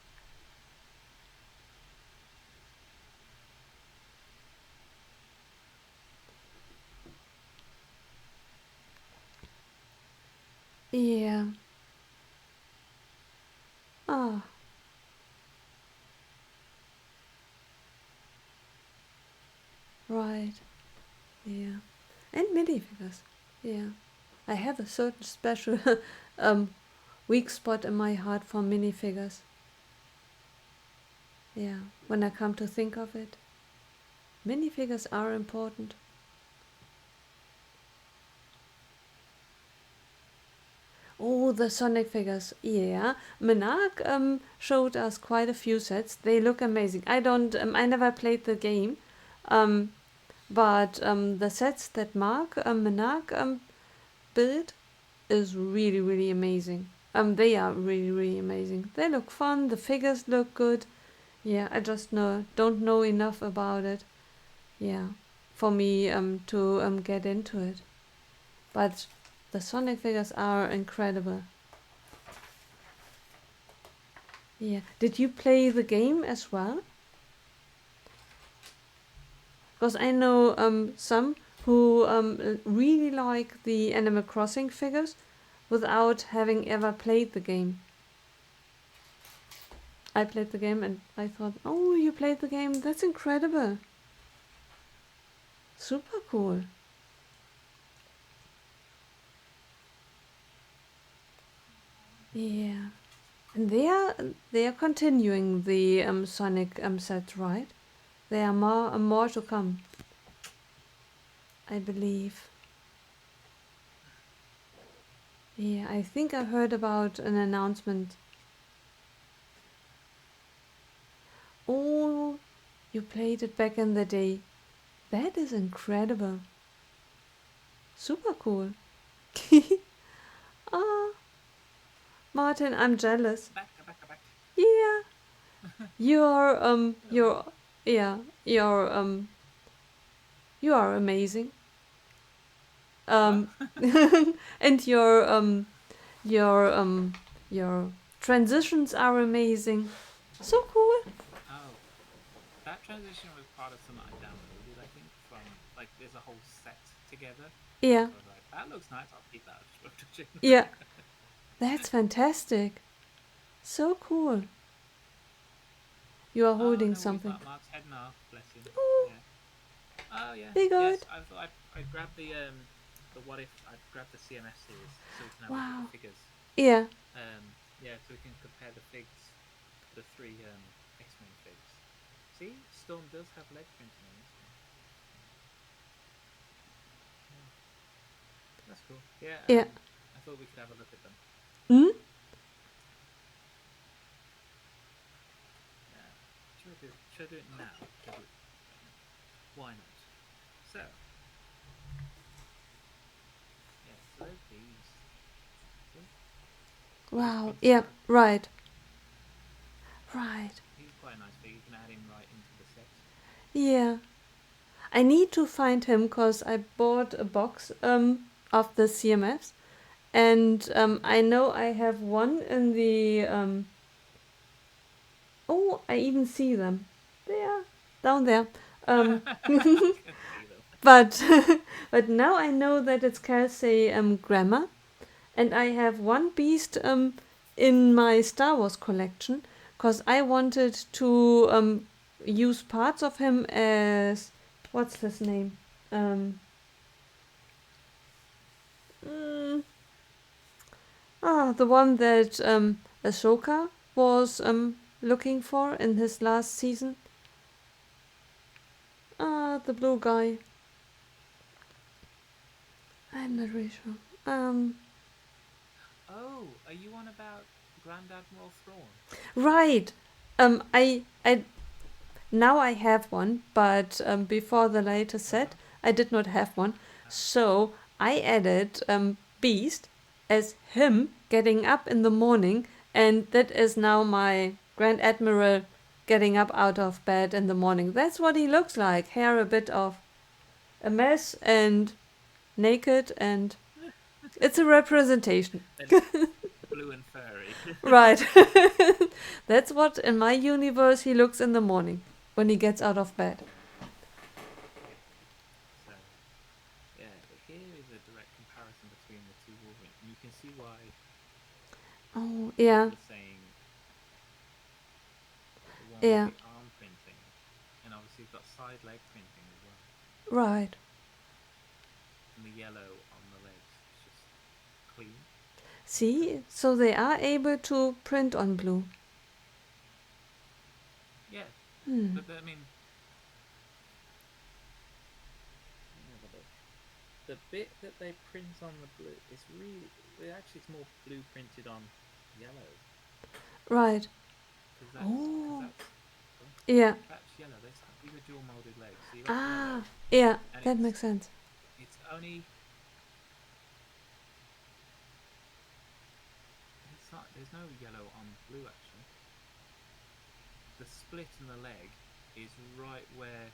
Yeah. Ah, right. Yeah. And minifigures. Yeah. I have a certain special um, weak spot in my heart for minifigures. Yeah. When I come to think of it, minifigures are important. Oh, the Sonic figures. Yeah. Menark showed us quite a few sets. They look amazing. I never played the game. But the sets that Menark built is really, really amazing. They are really, really amazing. They look fun. The figures look good. Yeah, I just don't know enough about it. Yeah, for me to get into it. But the Sonic figures are incredible. Yeah. Did you play the game as well? Because I know some who really like the Animal Crossing figures without having ever played the game. I played the game and I thought, oh, you played the game? That's incredible. Super cool. Yeah. And they are continuing the Sonic set, right? There are more to come, I believe. Yeah, I think I heard about an announcement. Oh, you played it back in the day. That is incredible. Super cool. Ah, Martin, I'm jealous. Back. Yeah, you're yeah, you are amazing. Well, And your your transitions are amazing. So cool. oh, that transition was part of something I downloaded, I think, from like there's a whole set together. Yeah, So I was like, that looks nice, I'll keep that. I just won't touch it. yeah, that's fantastic. So cool. You are Oh, holding no worries, something. Mark's heading off, bless him. Oh, Yeah. Oh yeah. be Yes, good. I thought I'd grab the what if I'd grab the CMS series so we can have a look at Wow. the figures. Yeah, Yeah, so we can compare the figs, the three X-Men figs. See, Storm does have leg printing on this one. Yeah, that's cool. Yeah, yeah. I thought we could have a look at them. Hmm? Yeah. Should I do it now? Should I do it why not? So, yeah, so those bees. Oh, you just Wow. want to Yeah. start. Right. Right. He's quite a nice bee. You can add him right into the set. Yeah. I need to find him because I bought a box of the CMFs, and I know I have one in the oh, I even see them there, down there. Um, You can see them. but but now I know that it's Kelsey Grammer, and I have one beast in my Star Wars collection because I wanted to use parts of him as what's his name? Um, mm, the one that Ahsoka was looking for in his last season. The blue guy. I'm not really sure. Oh, are you on about Grand Admiral Thrawn? Right. I now I have one, but before the later set, I did not have one. So I added Beast as him getting up in the morning, and that is now my Grand Admiral getting up out of bed in the morning. That's what he looks like. Hair a bit of a mess and naked, and it's a representation. And blue and furry. Right. That's what in my universe he looks in the morning when he gets out of bed. So, yeah, here is a direct comparison between the two Wolverines, and you can see why Oh, yeah. people are saying the one with Yeah. the arm printing, and obviously you've got side leg printing as well, Right. and the yellow on the legs is just clean. See? So they are able to print on blue. Yeah, Hmm. but I mean, let me have a look. The bit that they print on the blue is really, actually, it's more blue printed on yellow Right. because Oh. that's oh, Yeah. that's yellow. These are dual molded legs. So you got Ah. yellow, Yeah. and That makes sense. it's only it's not there's no yellow on blue actually. The split in the leg is right where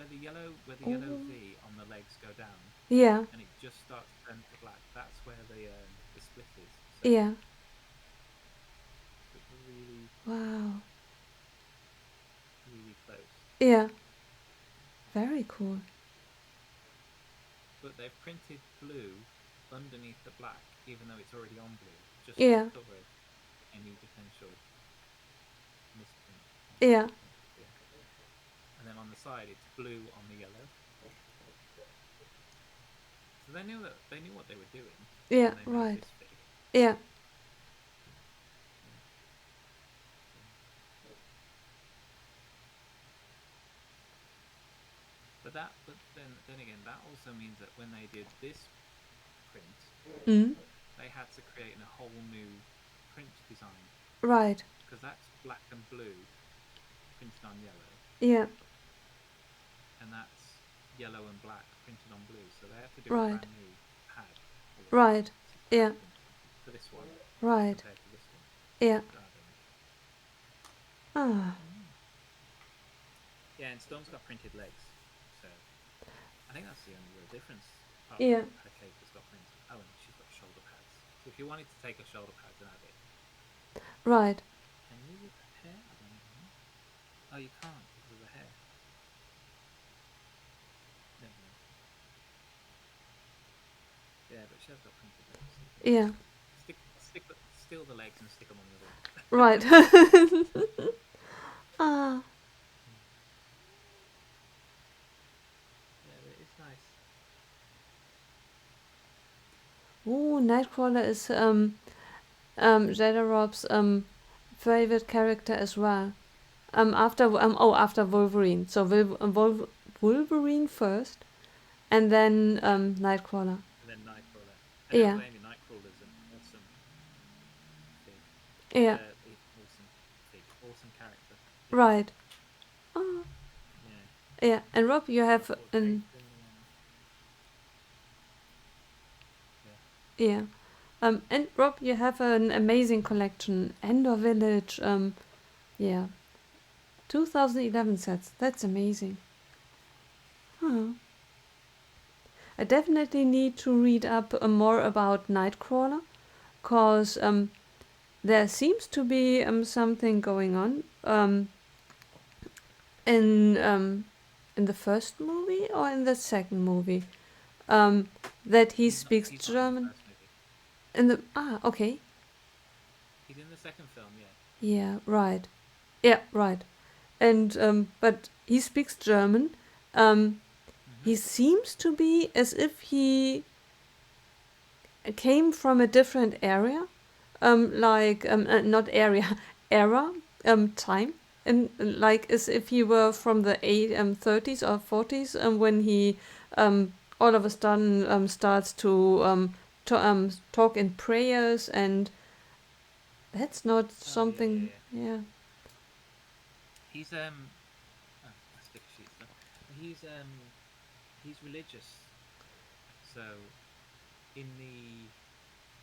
the yellow Oh. V on the legs go down, Yeah. and it just starts to turn to black. That's where the split is. So Yeah. it's really Wow. really close. Yeah. Very cool. But they've printed blue underneath the black, even though it's already on blue, just to Yeah. cover any potential misprint on Yeah. here. And then on the side, it's blue on the yellow. So they knew what they were doing Yeah. when they made Right. this fig. Yeah. Yeah. But then again, that also means that when they did this print, Mm. they had to create a whole new print design Right. because that's black and blue printed on yellow, Yeah. and that's yellow and black printed on blue. So they had to do a Right. brand new pad or Right. pad Yeah. printing for this one Right. compared to this one. Yeah. So I don't know. Ah. Yeah, and Storm's got printed legs, so I think that's the only real difference. Apart Yeah. from her cape has got printed. Oh, and she's got shoulder pads. So if you wanted to take her shoulder pads and add it, Right. can you with hair? I don't even know. Oh, you can't because of the hair. Never mind. Yeah, but she has got printed legs. So you can Yeah. steal the legs and stick them on the other one. Right. Ah. Yeah, but it's nice. Ooh, Nightcrawler is Jadderob's favorite character as well. After Wolverine. So Wolverine first, and then Nightcrawler. And then Nightcrawler. I don't Yeah. blame you. Nightcrawler's an awesome fig. Yeah. Awesome fig. Awesome character. Yeah. Right. Oh. Yeah. Yeah, and Rob, you So have I bought an Jason and yeah. yeah. And Rob, you have an amazing collection. Endor Village. Yeah, 2011 sets. That's amazing. Huh. I definitely need to read up more about Nightcrawler, cause there seems to be something going on in in the first movie or in the second movie um, that he He's not. speaks He's not in the German. first movie. In the okay, He's in the second film. Yeah. yeah, right, yeah, right, and but he speaks German. Um, Mm-hmm. he seems to be as if he came from a different area, like not area, era, time, and like as if he were from the 30s or 40s, when he all of a sudden starts to talk in prayers, and that's not Oh yeah, yeah, something. yeah. Yeah. He's Oh, my sticker sheet's done. He's religious. So in the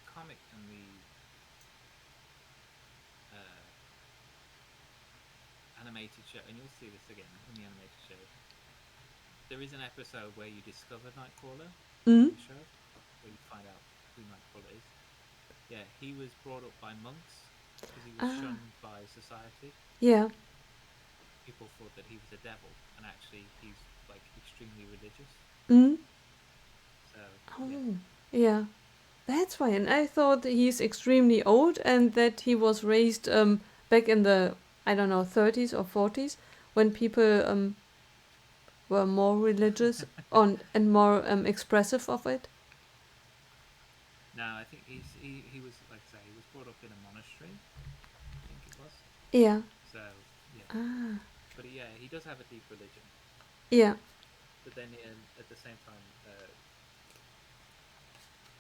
comic and the uh, animated show, and you'll see this again in the animated show. There is an episode where you discover Nightcrawler Mm? in the show, where you find out who Nightcrawler is. Yeah, he was brought up by monks because he was Ah. shunned by society. Yeah. People thought that he was a devil, and actually he's like extremely religious. Mm? So yeah, Oh. Yeah. That's why, and I thought he's extremely old and that he was raised back in the, I don't know, 30s or 40s, when people were more religious on and more expressive of it. no, I think he was like I say he was brought up in a monastery. I think it was. Yeah. So yeah, Ah. but yeah, he does have a deep religion. Yeah. But then at the same time,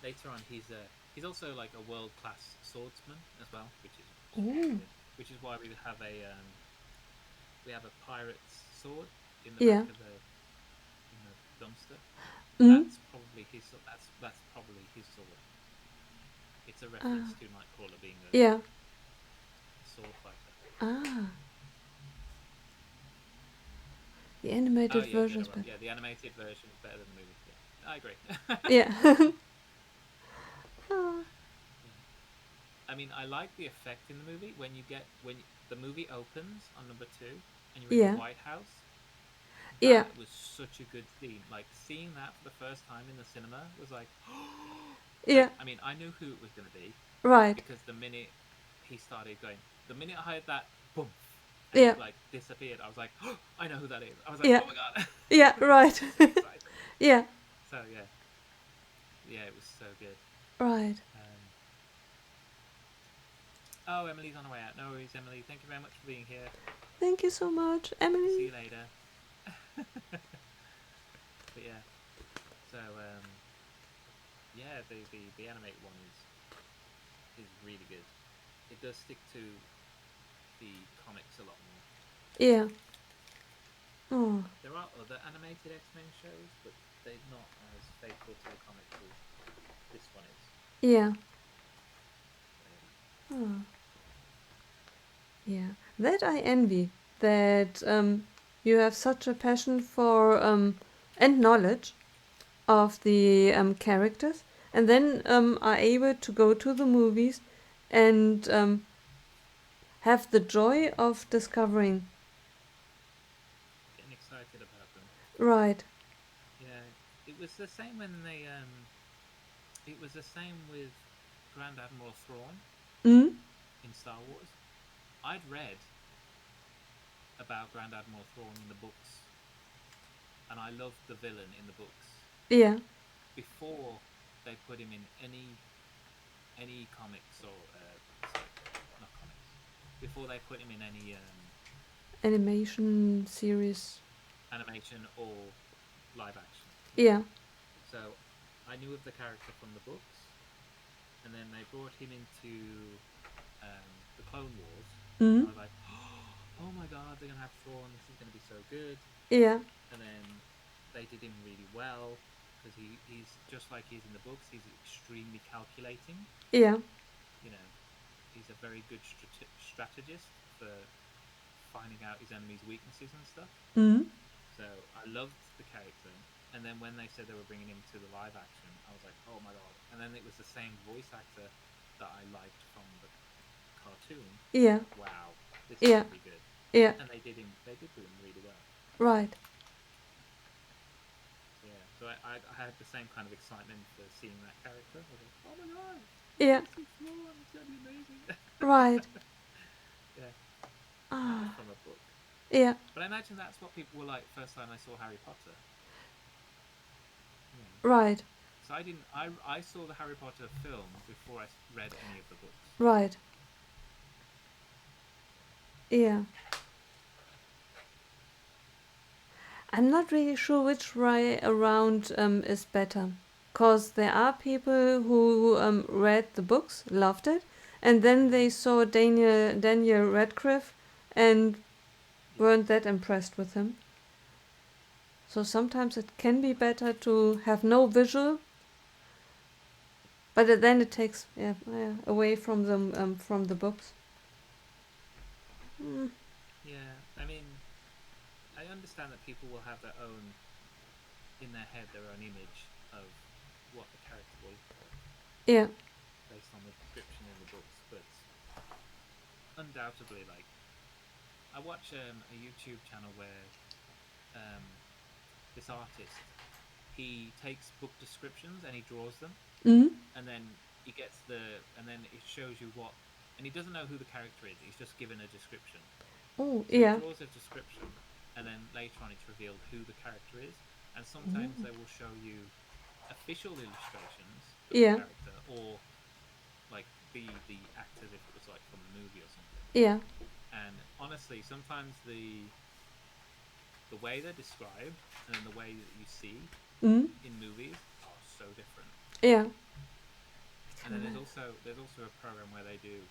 later on, he's also like a world class swordsman as well, which is really Oh. good. Which is why we have a pirate's sword in the Yeah. back of the in the dumpster. Mm. That's probably his sword. It's a Ah. reference to Nightcrawler being Yeah. a sword fighter. Ah. The Oh animated yeah, get version it is right. better. Yeah, the animated version is better than the movie. Yeah, I agree. Yeah. Ah. Yeah. I mean, I like the effect in the movie the movie opens on number two and you're in the Yeah. White House. Yeah. That was such a good scene. Like seeing that for the first time in the cinema was like, Yeah. like I mean, I knew who it was going to be Right. because he started going, the minute I heard that boom, and Yeah. it like disappeared, I was like, I know who that is. I was like, Yeah. oh my god, Yeah. Right. so excited. Yeah. So yeah, yeah, it was so good. Right. Um, oh, Emily's on her way out. No worries, Emily. Thank you very much for being here. Thank you so much, See Emily. you later. But yeah, so yeah, the animate one is really good. It does stick to the comics a lot more. Yeah. Oh. There are other animated X-Men shows, but they're not as faithful to the comics as this one is. Yeah. So yeah. Oh. Yeah. That I envy. That you have such a passion for and knowledge of the characters, and then are able to go to the movies and have the joy of discovering. Getting excited about them. Right. Yeah, it was the same when they it was the same with Grand Admiral Thrawn Mm? in Star Wars. I'd read about Grand Admiral Thrawn in the books, and I loved the villain in the books Yeah. before they put him in any comics or sorry, not comics. Before they put him in any Animation series. animation or live action. Yeah. So I knew of the character from the books, and then they brought him into the Clone Wars, and Mm? I was like, oh, oh my god, they're gonna have Thrawn. This is gonna be so good. Yeah. And then they did him really well because he's just like he's in the books. He's extremely calculating. Yeah. You know, he's a very good strategist for finding out his enemy's weaknesses and stuff. Mm. So I loved the character. And then when they said they were bringing him to the live action, I was like, oh my god! And then it was the same voice actor that I liked from the cartoon. I was Yeah. like, wow, this is Yeah. gonna be good. Yeah. And they did him. They did do him really well. Right. So yeah. So I had the same kind of excitement for seeing that character. I was like, oh my god, I Yeah. get to see Thrawn. It's gonna be amazing. Right. Yeah. And that was Ah. from a book. Yeah. But I imagine that's what people were like first time I saw Harry Potter. Yeah. Right. So I didn't. I saw the Harry Potter film before I read any of the books. Right. Yeah. I'm not really sure which way around is better. Because there are people who read the books, loved it, and then they saw Daniel Radcliffe and Yeah. weren't that impressed with him. So sometimes it can be better to have no visual, but then it takes away from the books. Mm. Yeah. I mean, I understand that people will have their own in their head their own image of what the character will look like Yeah. based on the description in the books, but undoubtedly, like I watch a YouTube channel where um, this artist he takes book descriptions and he draws them, Mm. and then and then it shows you what, and he doesn't know who the character is. He's just given a description, Oh, so he yeah. draws a description, and then later on it's revealed who the character is. And sometimes Mm. they will show you official illustrations of the Yeah. character, or like the actors if it was like from the movie or something. Yeah. And honestly, sometimes the way they're described and then the way that you see Mm. in movies are so different. Yeah. And then there's also a program where they do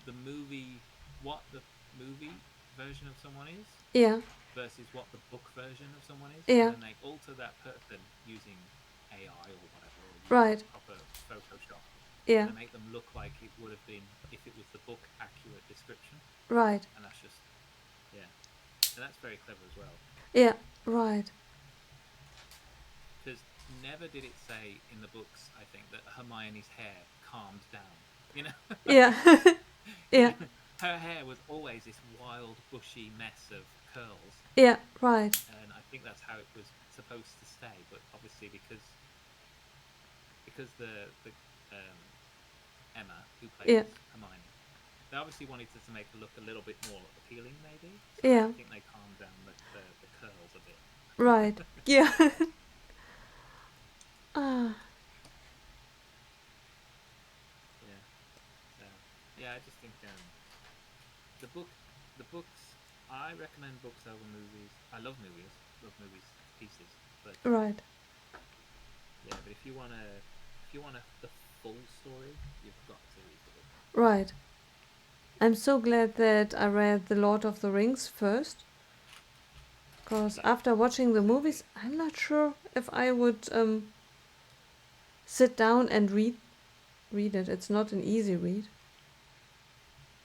the movie, what the movie version of someone is Yeah. versus what the book version of someone is, and Yeah. then they alter that person using AI or whatever, or using Right. proper Photoshop, and Yeah. they make them look like it would have been if it was the book accurate description. Right. And that's just, yeah, and that's very clever as well, Yeah. Right. because never did it say in the books, I think, that Hermione's hair calmed down, you know. Yeah. Yeah. Her hair was always this wild bushy mess of curls, Yeah. Right. and I think that's how it was supposed to stay. But obviously, because the Emma who Yeah. plays Hermione, they obviously wanted to make her look a little bit more appealing, maybe. So Yeah. I think they calmed down the curls a bit. Right. Yeah. Ah. Yeah. So yeah, I just think the book, the books. I recommend books over movies. I love movies. Love movies to pieces. But Right. yeah, but if you wanna the full story, you've got to read the book. Right. I'm so glad that I read The Lord of the Rings first. Because Yeah, after watching the same here. movies, I'm not sure if I would sit down and read it. It's not an easy read.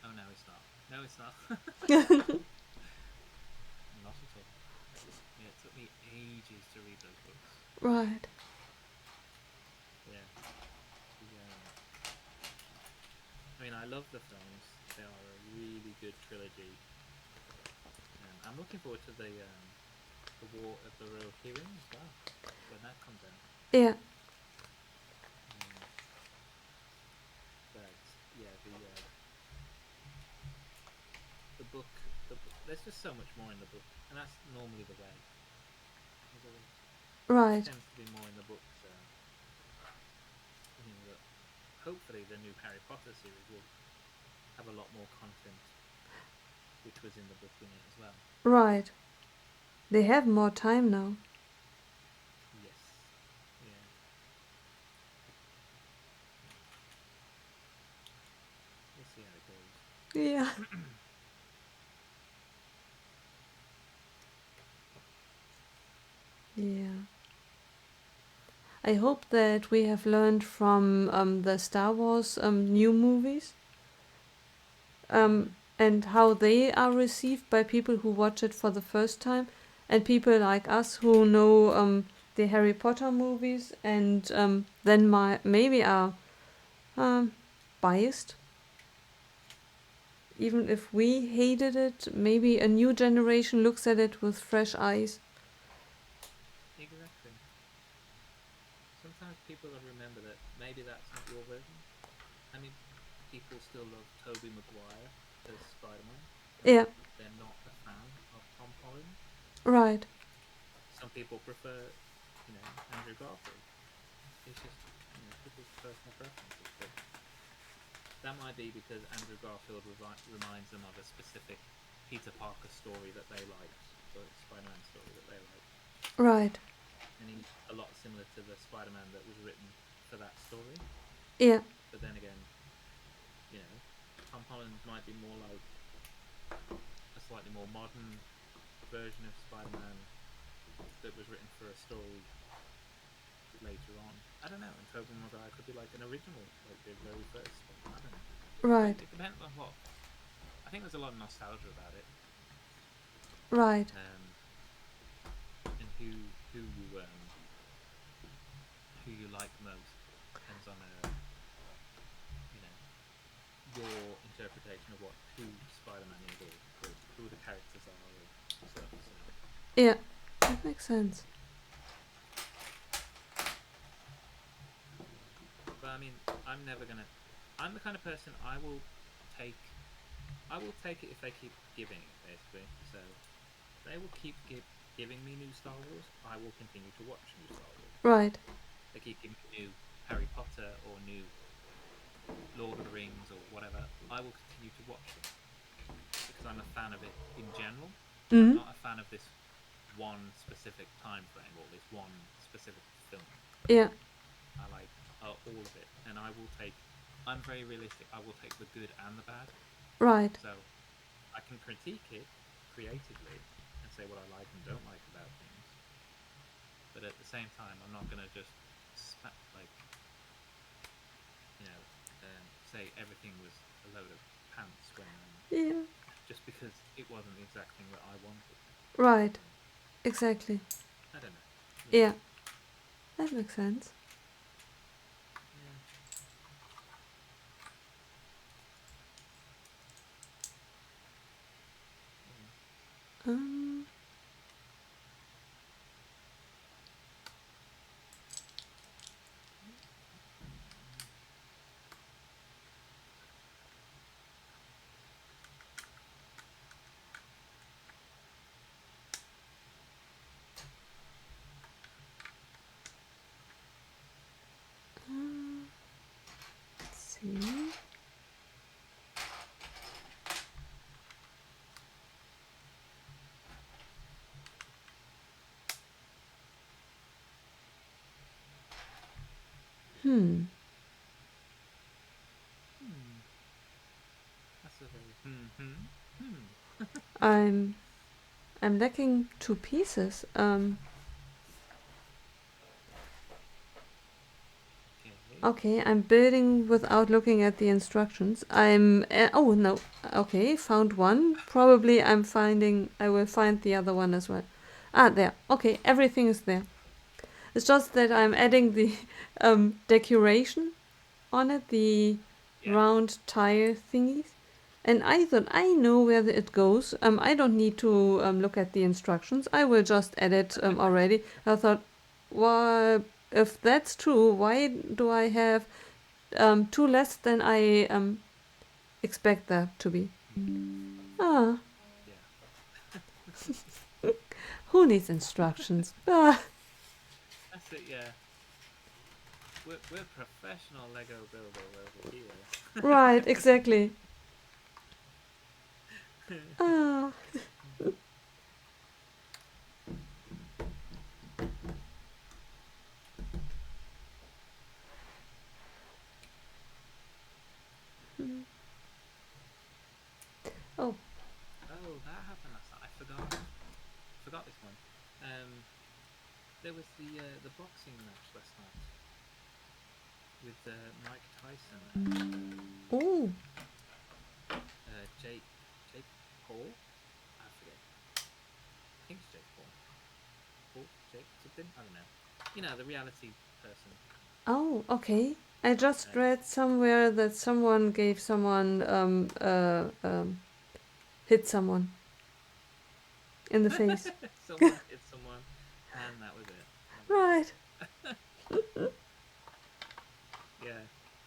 Oh no, it's not. No, it's not. Not at all. Yeah, it took me ages to read those books. Right. Yeah. I mean, I love the films. They are a really good trilogy. I'm looking forward to the War of the Rohirrim as well when that comes out. Yeah. Um, but yeah, the book, there's just so much more in the book, and that's normally the way. There's always Right. tends to be more in the books. I mean, hopefully the new Harry Potter series will have a lot more content, which was in the book in it as well. Right. They have more time now. Yes. Yeah. We'll see how it goes. Yeah. I hope that we have learned from the Star Wars new movies Mhm. and how they are received by people who watch it for the first time, and people like us who know the Harry Potter movies and then maybe are um, biased. Even if we hated it, maybe a new generation looks at it with fresh eyes. Exactly. Sometimes people will remember that maybe that's not your version. I mean, people still love Tobey Maguire as Spider-Man, but Yeah, they're not a fan of Tom Holland. right, Some people prefer, Andrew Garfield. It's just, people's personal preferences. But that might be because Andrew Garfield reminds them of a specific Peter Parker story that they liked, or Spider-Man story that they liked, right. and he's a lot similar to the Spider-Man that was written for that story. Yeah, But then again, Tom Holland might be more like a slightly more modern version of Spider-Man that was written for a story later on. I don't know. And Tobey Maguire could be like an original, like the very first one. I don't know. So right, it depends on what. I think there's a lot of nostalgia about it, right. and who you like most depends on you know your interpretation of what who Spider-Man is, or who the characters are and stuff. So, Yeah, that makes sense. but I mean, I'm never gonna. I'm the kind of person take. I will take it if they keep giving it, basically. So if they will keep giving me new Star Wars, I will continue to watch new Star Wars. Right. They keep giving me new Harry Potter or new Lord of the Rings or whatever. I will continue to watch them because I'm a fan of it in general. I'm Mm. not a fan of this one specific time frame or this one specific film. Yeah, I like all of it, and I will take. I'm very realistic. I will take the good and the bad. right. So I can critique it creatively and say what I like and don't like about things, but at the same time, I'm not gonna just like say everything was a load of pants when Yeah, just because it wasn't the exact thing that I wanted. right. So Exactly. I don't know. Yeah, Yeah, that makes sense. yeah. Yeah. Um, let's see. Hmm. Hmm. That's a very hmm. I'm I'm lacking two pieces. Okay. Okay, I'm building without looking at the instructions. I'm oh no. Okay, found one. Probably I will find the other one as well. Ah, there. Okay, everything is there. It's just that I'm adding the decoration on it, the Yeah. round tile thingies. And I thought I know where it goes. I don't need to look at the instructions. I will just add it already. I thought, well, if that's true, why do I have two less than I expect there to be? Ah, Yeah. who needs instructions? Ah, That's it. Yeah. We're professional Lego builders over here. right, exactly. Ah, oh, Oh, that happened last night. I forgot. Forgot this one. There was the the boxing match last night with Mike Tyson and Oh, Jake Paul. I forget. I think it's Jake Paul. Paul Jake something. I don't know. You know, the reality person. oh, okay. I just Um, read somewhere that someone gave someone hit someone in the face. someone hit someone, and that was it. That was Right. it. Yeah,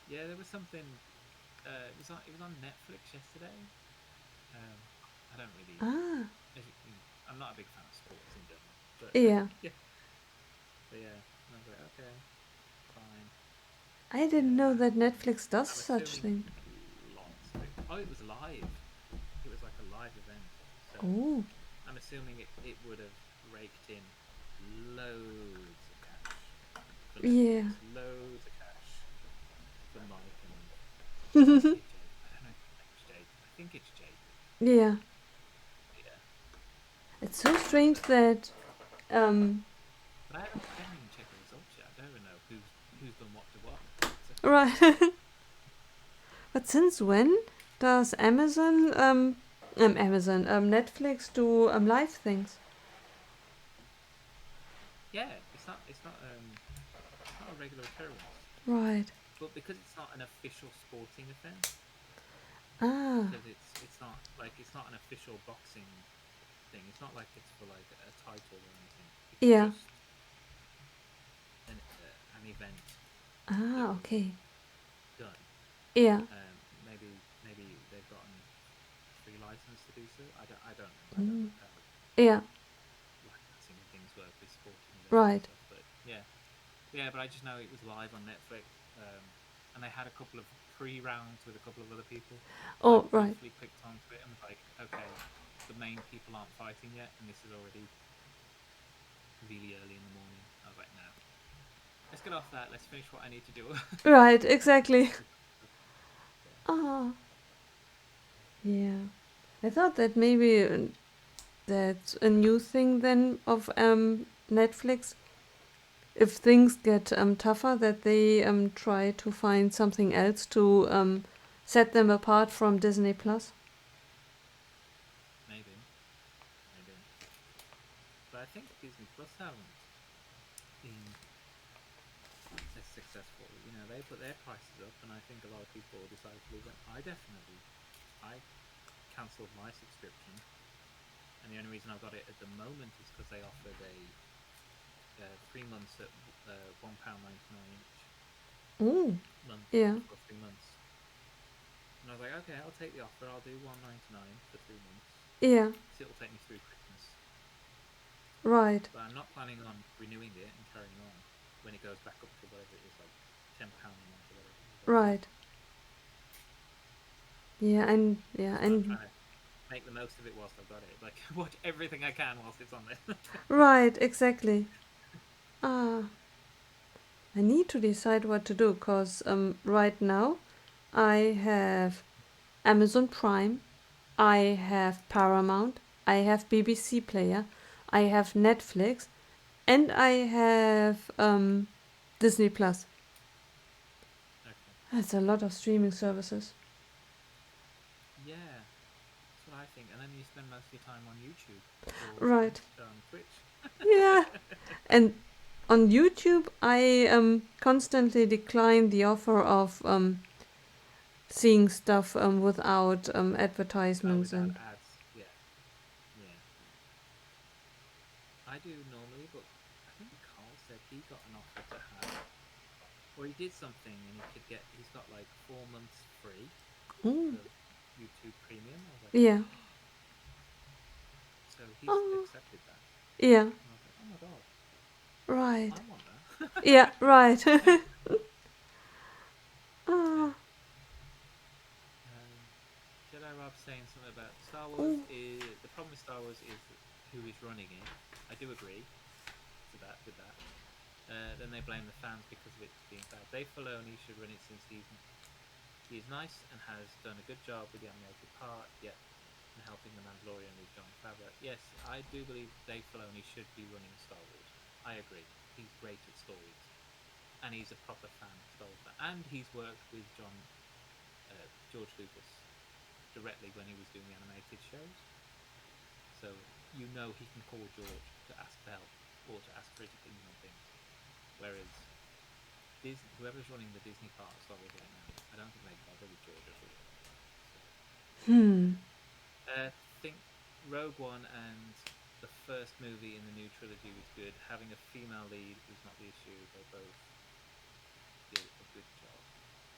yeah. There was something. It was on Netflix yesterday. Um, I don't really. Ah, I'm not a big fan of sports in general, but yeah. yeah, but yeah. And I was like, okay, fine. I didn't know Yeah, that and Netflix does I'm such assuming thing. lots of it. Oh, it was live. It was like a live event, so Oh, I'm assuming it would have raked in loads of cash for yeah. Netflix, loads of cash for Mike and I want to say Jake. I don't know if his name's Jake. I think it's Jake. Yeah. Yeah, It's so strange that um but I haven't even checked the results yet. I don't even know who's done what to what. So, right. But since when does Netflix do live things? yeah, it's not a regular occurrence, Right. but because it's not an official sporting event, Ah, because it's not an official boxing thing. It's not like it's for like a title or anything. It's yeah. just an event that Ah, was okay. done. Yeah. Maybe they've gotten a free license to do so. I don't know. I don't Mm. know how Yeah. licensing and things work with sporting events and Right. stuff. But yeah, yeah. But I just know it was live on Netflix, and they had a couple of pre-rounds with a couple of other people. So I Oh, right. briefly clicked onto it and was like, okay, the main people aren't fighting yet, and this is already really early in the morning. I was like, no, let's get off that. Let's finish what I need to do. Right, exactly. Yeah. Ah, yeah. I thought that maybe that's a new thing then of Netflix. If things get tougher, that they try to find something else to set them apart from Disney Plus. Maybe. But I think Disney Plus haven't been as successful. You know, they put their prices up, and I think a lot of people decided to leave them. I cancelled my subscription, and the only reason I've got it at the moment is because they offered a 3 months at £1.99 each Oh, month yeah, for 3 months. And I was like, okay, I'll take the offer. I'll do £1.99 for 3 months. yeah, So it'll take me through Christmas. right, But I'm not planning on renewing it and carrying on when it goes back up to whatever it is, like £10 a month or whatever. I was like, no. right. Yeah, So I'm and trying to make the most of it whilst I've got it. Like watch everything I can whilst it's on there. right, exactly. Ah, I need to decide what to do because right now I have Amazon Prime, I have Paramount, I have BBC Player, I have Netflix, and I have Disney Plus. Okay. That's a lot of streaming services. Yeah, that's what I think. And then you spend most of your time on YouTube or Right. on Twitch. Yeah. And on YouTube, I constantly decline the offer of seeing stuff without Oh, advertisements without and ads. Yeah, yeah. I do normally, but I think Carl said he got an offer to have, or he did something and he could get. He's got like 4 months free mm, of YouTube Premium. I was like, yeah. so he's Oh, accepted that, yeah. and I was like, oh my god, Right. I want that. Yeah. Right. Yeah. Ah. Jedi Rob saying something about Star Wars. Oh. Is the problem with Star Wars is who is running it. I do agree with that. Then they blame the fans because of it being bad. Dave Filoni should run it since he is nice and has done a good job with the animated part, yet and helping the Mandalorian with John Favreau. Yes, I do believe Dave Filoni should be running Star Wars. I agree. he's great at stories, and he's a proper fan of Star Wars. And he's worked with George Lucas directly when he was doing the animated shows. So he can call George to ask for help or to ask for his opinion on things. Whereas whoever's running the Disney part of Star Wars right now, I don't think they bother with George at all. So, I think Rogue One and the first movie in the new trilogy was good. Having a female lead was not the issue. They both did a good job.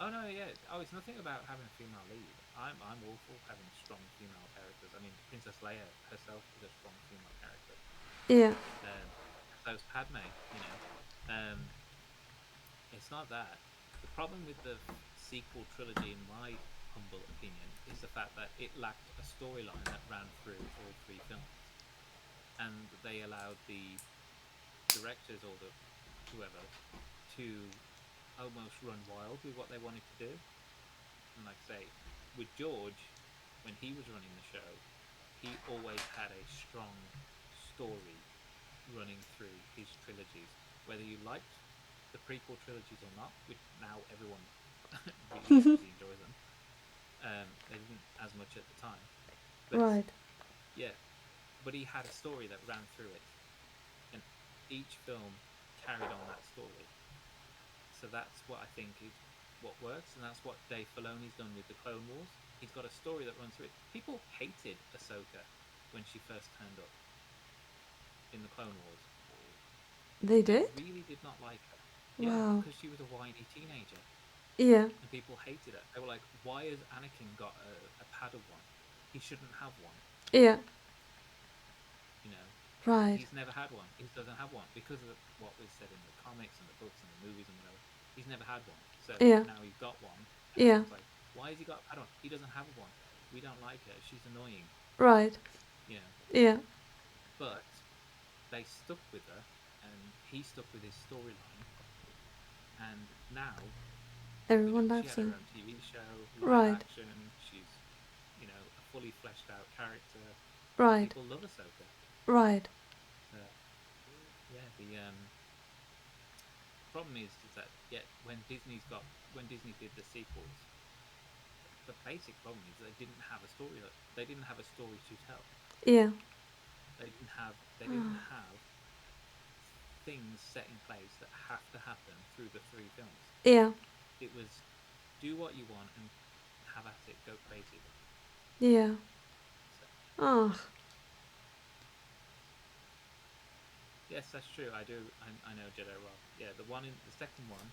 Oh no, yeah. Oh, it's nothing about having a female lead. I'm all for having strong female characters. I mean, Princess Leia herself is a strong female character. Yeah. So's Padme. It's not that. The problem with the sequel trilogy, in my humble opinion, is the fact that it lacked a storyline that ran through all three films, and they allowed the directors or whoever to almost run wild with what they wanted to do. And like I say, with George, when he was running the show, he always had a strong story running through his trilogies. Whether you liked the prequel trilogies or not, which now everyone really enjoys them, they didn't as much at the time. But Right. yeah, but he had a story that ran through it, and each film carried on that story. So that's what I think is what works, and that's what Dave Filoni's done with the Clone Wars. He's got a story that runs through it. People hated Ahsoka when she first turned up in the Clone Wars. They They did? really did not like her. Wow. Yeah, because she was a whiny teenager. Yeah. And people hated it. They were like, why has Anakin got a Padawan? He shouldn't have one. Yeah. Right. He's never had one. He doesn't have one because of what was said in the comics and the books and the movies and whatever. He's never had one. So now he's got one. And it's like, why has he got a Padawan? He doesn't have one. We don't like her. She's annoying. Right. Yeah. But they stuck with her, and he stuck with his storyline. And now everyone she loves had her. her own TV show, Right. action. She's a fully fleshed out character. Right. People love Ahsoka. Right. Yeah. The problem is that when Disney did the sequels, the basic problem is they didn't have a story. They didn't have a story to tell. Yeah. They didn't have things set in place that have to happen through the three films. Yeah. It was do what you want and have at it, go crazy. Yeah. Oh. Yes, that's true. I do. I know Jedi Rob. Yeah, the second one,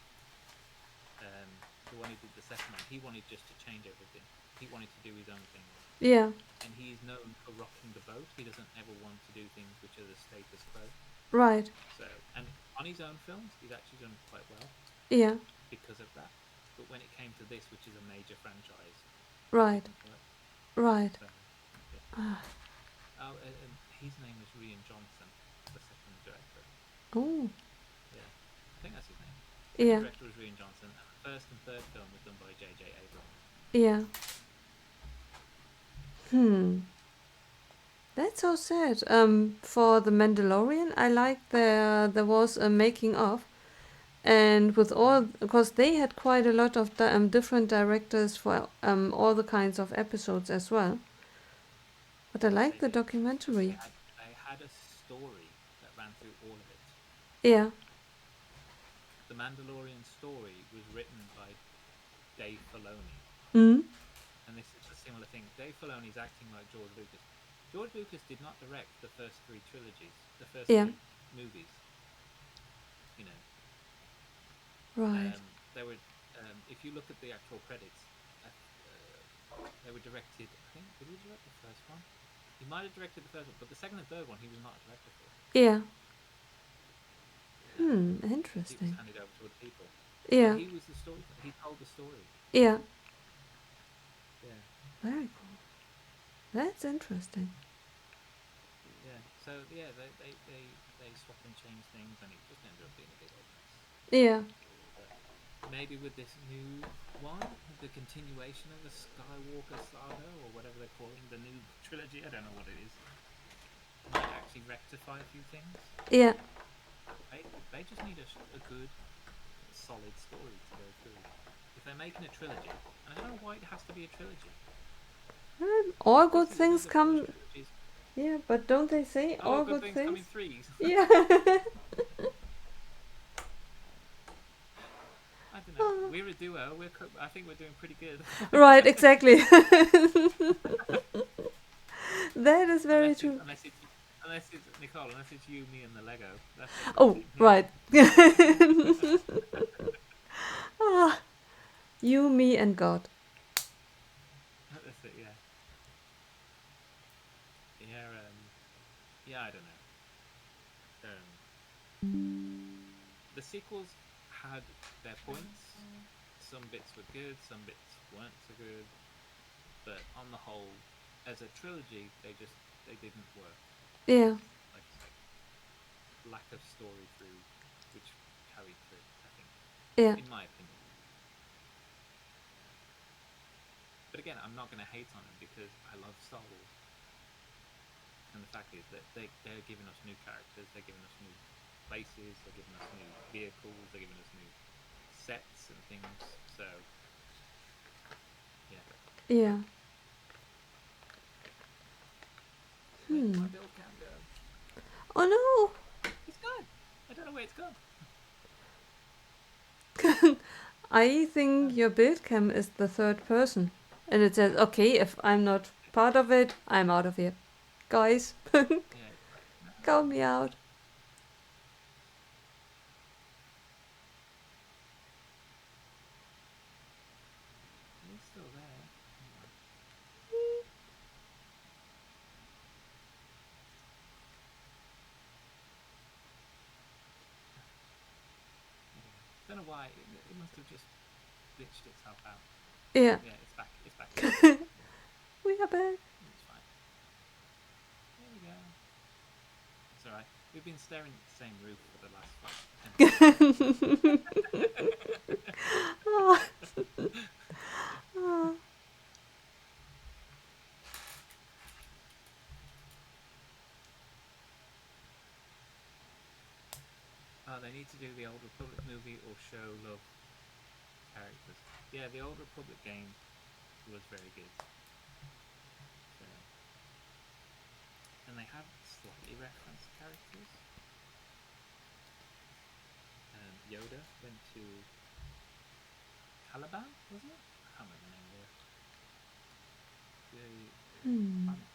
the one who did the second one, he wanted just to change everything. He wanted to do his own thing. Yeah. And he's known for rocking the boat. He doesn't ever want to do things which are the status quo. Right. So, and on his own films, he's actually done quite well. Yeah. Because of that. But when it came to this, which is a major franchise, right. Right. So, and his name was Rian Johnson, the second director. Oh. Yeah, I think that's his name. The director was Rian Johnson, and the first and third film was done by J.J. Abrams. Yeah. That's so sad. For The Mandalorian, I like there was a making of, and with all, because they had quite a lot of different directors for all the kinds of episodes as well. But I like the documentary. They had a story that ran through all of it. Yeah. The Mandalorian story was written by Dave Filoni. And this is a similar thing. Dave Filoni is acting like George Lucas. George Lucas did not direct the first three trilogies, the first three movies. Right. They were, if you look at the actual credits, they were directed. I think did he direct the first one? He might have directed the first one, but the second and third one he was not a director for. Yeah. It Interesting. was handed over to other people. Yeah. But he was the story. He told the story. Yeah. Yeah. Very cool. That's interesting. Yeah. So yeah, they swap and change things, and it just ended up being a big old mess. Yeah. But maybe with this new one, the continuation of the Skywalker saga, or whatever they're calling the new trilogy, I don't know what it is, might actually rectify a few things. Yeah. They just need a good, solid story to go through. If they're making a trilogy, and I don't know why it has to be a trilogy. All This good is things the first come. trilogy. Yeah, but don't they say Oh, all good good things come things? in threes. Yeah. I don't know. We're a duo. I think we're doing pretty good. Right, exactly. That is very true. Unless it's Nicole, unless it's you, me, and the Lego. That's it. Oh, right. Ah, you, me, and God. That's it. Yeah. Yeah. Yeah. I don't know. The sequels had their points. Some bits were good. Some bits weren't so good. But on the whole, as a trilogy, they didn't work. Yeah, Like I say, lack of story through, which carried through. I think, yeah, in my opinion. But again, I'm not going to hate on them because I love Star Wars. And the fact is that they're giving us new characters, they're giving us new places, they're giving us new vehicles, they're giving us new sets and things. So, yeah. yeah. Where did my build cam go? Oh It's gone. I don't know where it's gone. no! I Oh, think your build cam is the third person. And it says, okay, if I'm not part of it, I'm out of here. Guys, yeah. No, count me out. it's still there. Hang on. There we go. Don't know why. It must have just glitched itself out. Yeah, Yeah, it's back. It's back. It's back. we are back. It's fine. There we go. It's all right. We've been staring at the same roof for the last 10 minutes. Ah, ah. They need to do the Old Republic movie or show love characters. Yeah, the Old Republic game was very good. So, and they have slightly referenced characters. Yoda went to Caliban, wasn't it? I can't remember the name of the Hmm. planet.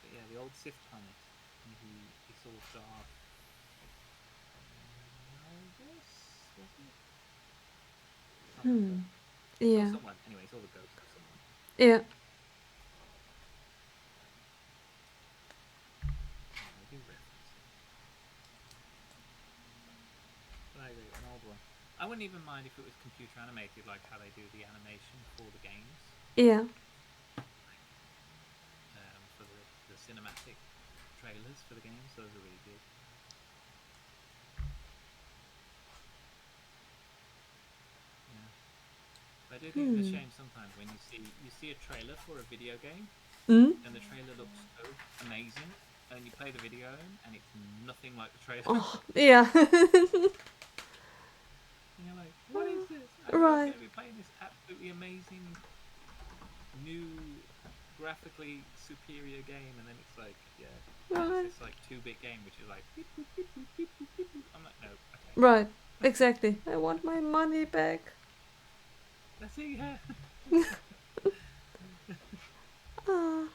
But yeah, the old Sith planet, and he saw Darth Malgus, was it? Can't remember. He saw Yeah, someone. Anyway, he saw the ghost of someone. yeah. Yeah, they do reference it. But I agree, an old one. I wouldn't even mind if it was computer animated, like how they do the animation for the games, Yeah. like for the cinematic trailers for the games. Those are really good. Yeah, but I do think it's a shame sometimes when you see a trailer for a video game Mm? and the trailer looks so amazing, and you play the video and it's nothing like the trailer. Oh, yeah. And you're like, what is this? I thought I was Right, going to be playing this absolutely amazing, new, graphically superior game, and then it's like, yeah, it's right, this like 2-bit game, which is like, beep, boop, beep, boop, beep, boop, beep, boop. I'm like, no, okay, right. Exactly. I want my money back. let's see, yeah. Ah.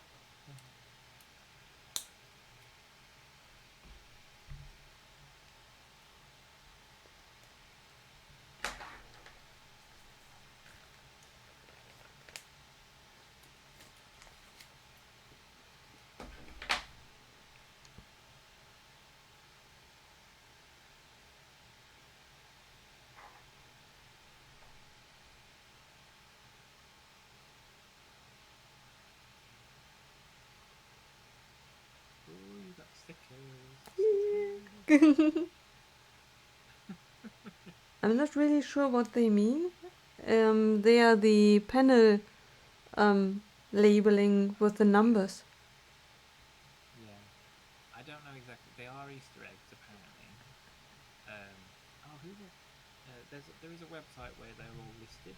Oh, you got stickers. I'm not really sure what they mean. They are the panel um, labeling with the numbers. Yeah, I don't know exactly. They are Easter eggs, apparently. there is a website where they're all listed,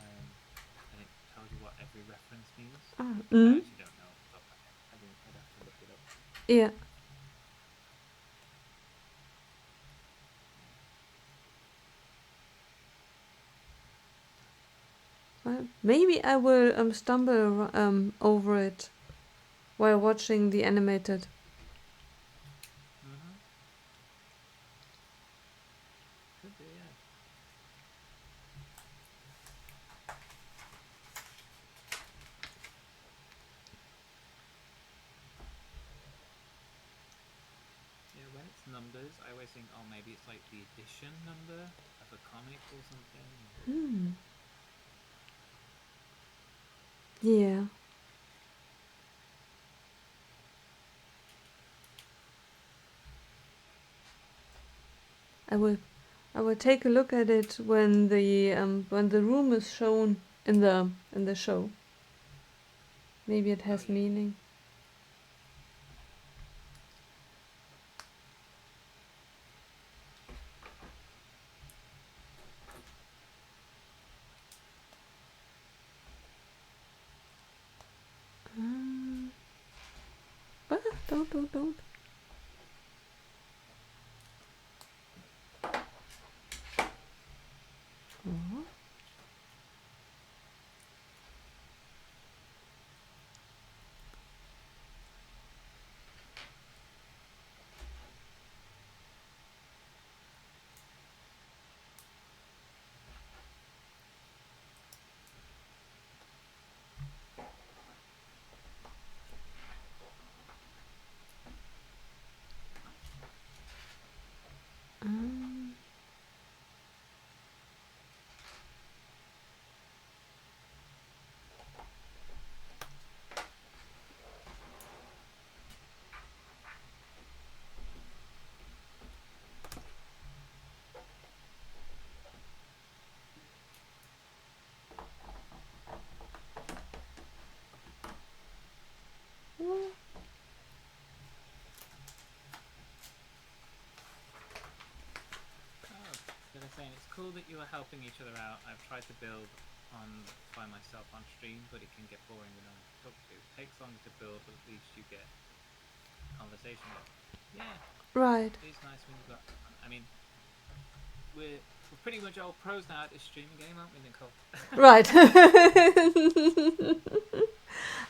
and it tells you what every reference means. I Mm, actually don't know off the top of my head. I'd have to look it up. yeah. Yeah. Well, maybe I will stumble over it while watching the animated. Mhm. Could do, yeah. Yeah, when it's numbers, I always think, oh, maybe it's like the edition number of a comic or something. Hmm. Yeah. I will I will take a look at it when the room is shown in the show. Maybe it Oh has yeah, yeah. meaning. Um, ah, don't. Oh. Um, oh. Oh, so they're saying it's cool that you are helping each other out. I've tried to build on by myself on stream, but it can get boring with no one to talk to. It takes longer to build, but at least you get conversation going. Yeah, Right. it is nice when you've got. I mean, we're pretty much all pros now at this streaming game, aren't we, Nicole? Right.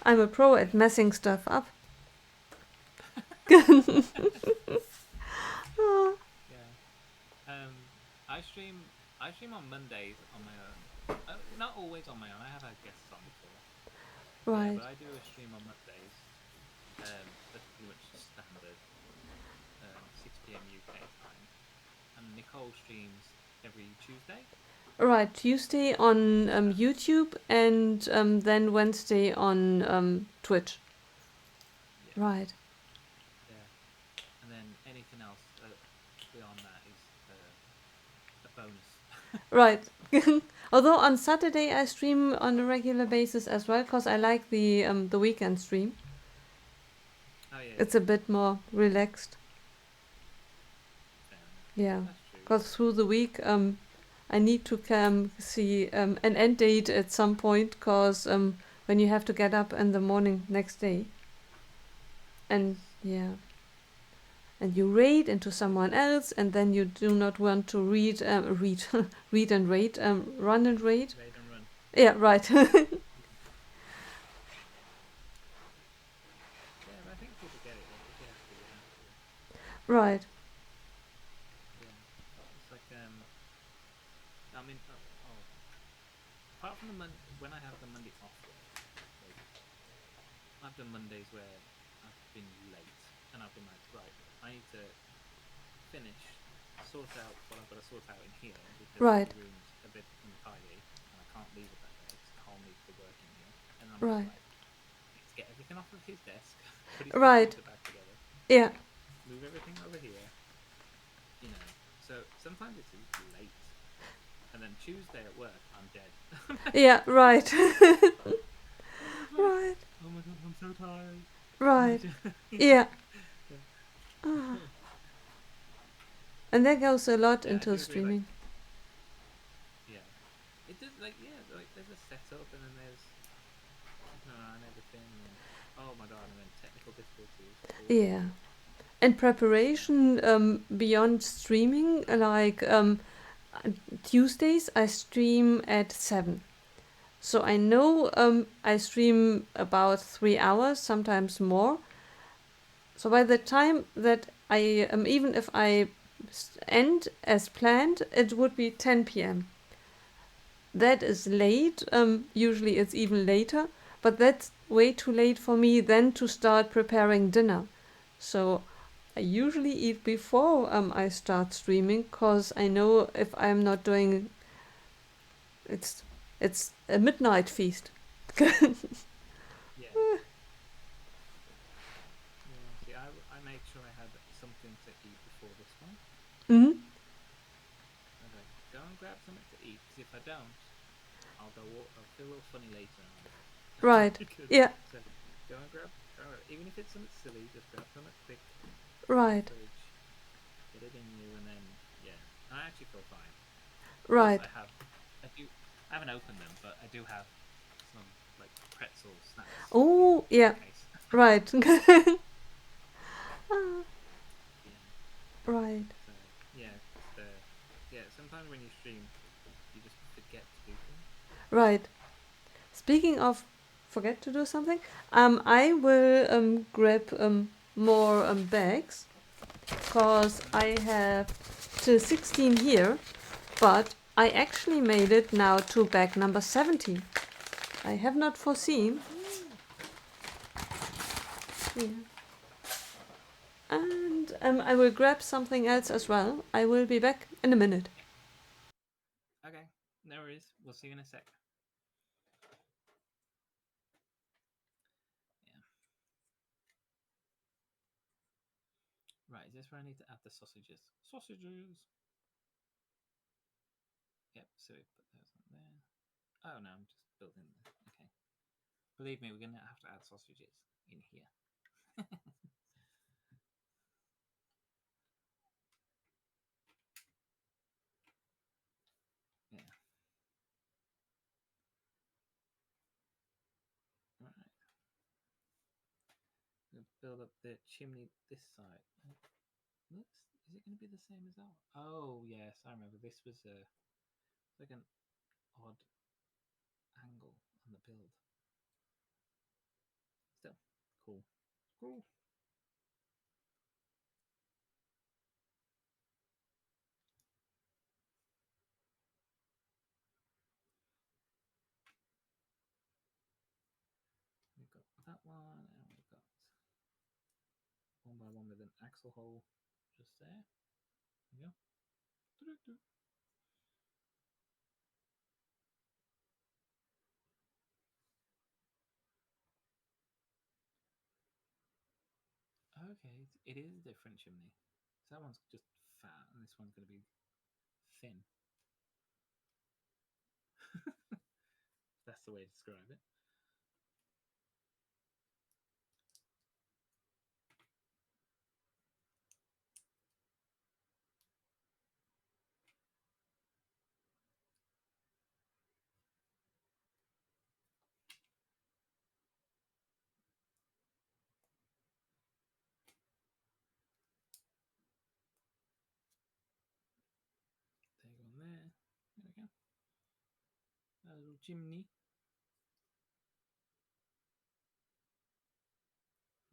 I'm a pro at messing stuff up. Ah, Yeah. I stream. I stream on Mondays on my own. Not always on my own. I have had guests on before. Yeah, right. but I do a stream on Mondays. That's pretty much standard. 6 p.m. UK time. And Nicole streams every Tuesday. Right. Tuesday on YouTube and then Wednesday on Twitch. Yeah, Right. yeah. And then anything else beyond that is a bonus. Right. Although on Saturday I stream on a regular basis as well because I like the weekend stream. Oh yeah, It's yeah. a bit more relaxed. Fair enough. Yeah. That's true. Because through the week I need to see an end date at some point because when you have to get up in the morning next day Yes. and yeah and you raid into someone else and then you do not want to read read and raid run and raid. Raid and run. Yeah, right. Yeah, but I think people get it. If you have to, you have to. Right. Yeah. It's like I mean, apart from when I have the Monday off work, like I've done Mondays where I've been late and I've been like, right, I need to finish, sort out what I've got to sort out in here because Right. the room's a bit untidy and I can't leave it that way because Carl needs to work in here. And I'm like, Right. right, I need to get everything off of his desk, put his Right. computer back together, Yeah. move everything over here, you know. So sometimes it's late. And then Tuesday at work, I'm dead. Yeah. Right. Like, right. oh my god, I'm so tired. Right. Yeah. Yeah. Ah. And that goes a lot Yeah, I into do agree. Like, streaming. yeah, it does. Like, yeah, like there's a setup, and then there's keeping an eye on everything, and oh my god, and then technical difficulties. Ooh, Yeah. And yeah, preparation beyond streaming, like Tuesdays, I stream at 7. So I know I stream about 3 hours, sometimes more. So by the time that I, even if I end as planned, it would be 10 p.m. That is late. Usually it's even later, but that's way too late for me then to start preparing dinner. So I usually eat before I start streaming because I know if I'm not doing it's it's a midnight feast. yeah, yeah. See, I made sure I had something to eat before this one. Hmm. I was like, go and grab something to eat, because if I don't, I'll feel a little funny later on. Right. Because Yeah. so go and grab even if it's something silly, just grab something quick from the Right. fridge, get it in you, and then yeah, I actually feel fine. Plus, Right. I haven't opened them, but I do have some like pretzel snacks here Oh, just in yeah. case. Right. Ah, Yeah. right. So yeah, because yeah, sometimes when you stream, you just forget to do things. Right. Speaking of forget to do something, I will grab more bags because Mm. I have till 16 here, but I actually made it now to bag number 17. I have not foreseen. Woo! Yeah. And I will grab something else as well. I will be back in a minute. Okay, no worries. We'll see you in a sec. Yeah. Right, is this where I need to add the sausages? Sausages! Yep, so we put those on there. Oh no, I'm just building this. Okay. Believe me, we're going to have to add sausages in here. Yeah. Right. We'll build up the chimney this side. Looks. Is it going to be the same as that one? Oh yes, I remember. This was like an odd angle on the build. Still cool. Cool. We've got that one, and we've got one by one with an axle hole just there. There we go. Okay, it is a different chimney. So that one's just fat, and this one's going to be thin. That's the way to describe it. Take on there. There we go. A little chimney.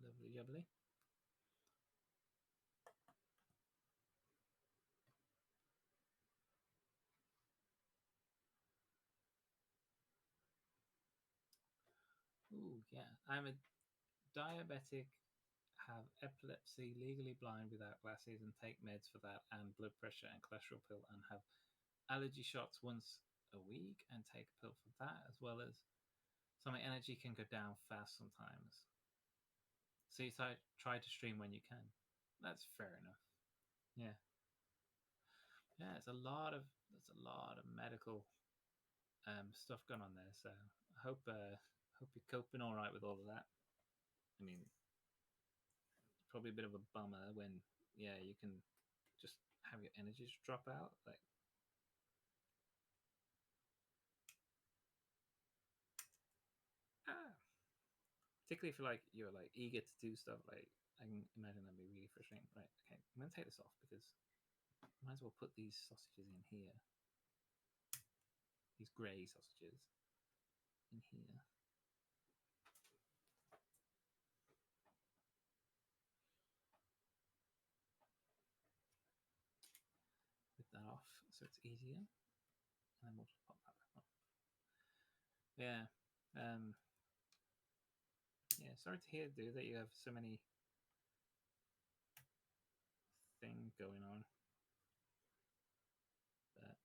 Lovely jubbly. Ooh, yeah. I'm a diabetic, have epilepsy, legally blind without glasses, and take meds for that, and blood pressure and cholesterol pill, and have allergy shots once a week, and take a pill for that, as well as so my energy can go down fast sometimes. So you try to stream when you can. That's fair enough. Yeah, yeah. There's a lot of medical stuff going on there. So I hope you're coping all right with all of that. I mean, probably a bit of a bummer when yeah you can just have your energy to drop out. Like, particularly if you're like eager to do stuff. Like, I can imagine that'd be really frustrating. Right? Okay, I'm gonna take this off because I might as well put these sausages in here. These grey sausages in here. With that off, so it's easier, and then we'll just pop that back on. Yeah. Yeah. Sorry to hear, dude, that you have so many things going on. But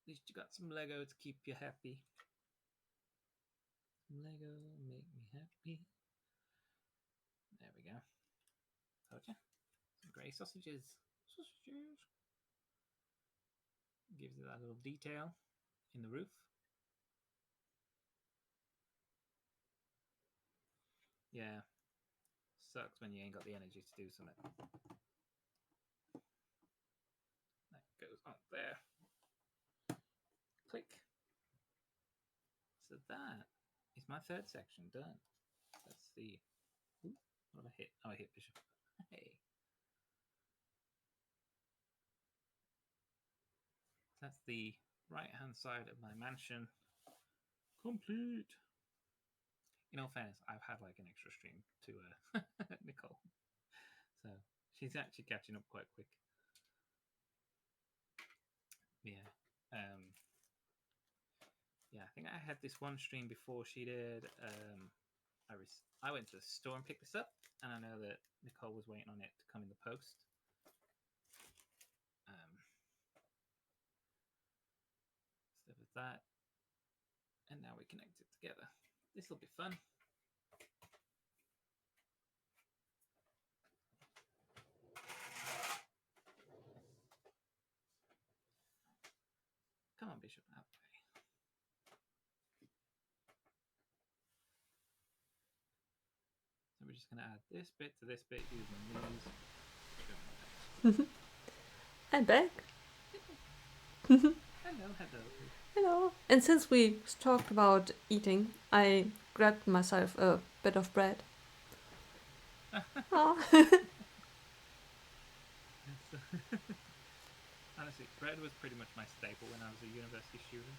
at least you got some Lego to keep you happy. Lego make me happy. There we go. Told you. Some grey sausages. Sausages. Gives it that little detail in the roof. Yeah. Sucks when you ain't got the energy to do something. That goes on there. Click. So that is my third section done. Let's see. Ooh, what have I hit? Oh, I hit bishop. Hey. That's the right-hand side of my mansion. Complete. In all fairness, I've had like an extra stream to Nicole. So she's actually catching up quite quick. Yeah. Yeah, I think I had this one stream before she did. I went to the store and picked this up, and I know that Nicole was waiting on it to come in the post. So with that, and now we connect it together. This will be fun. Come on, Bishop. Out the way. So we're just going to add this bit to this bit using these. I'm back. Hello. Hello. And since we talked about eating, I grabbed myself a bit of bread. Oh. Honestly, bread was pretty much my staple when I was a university student.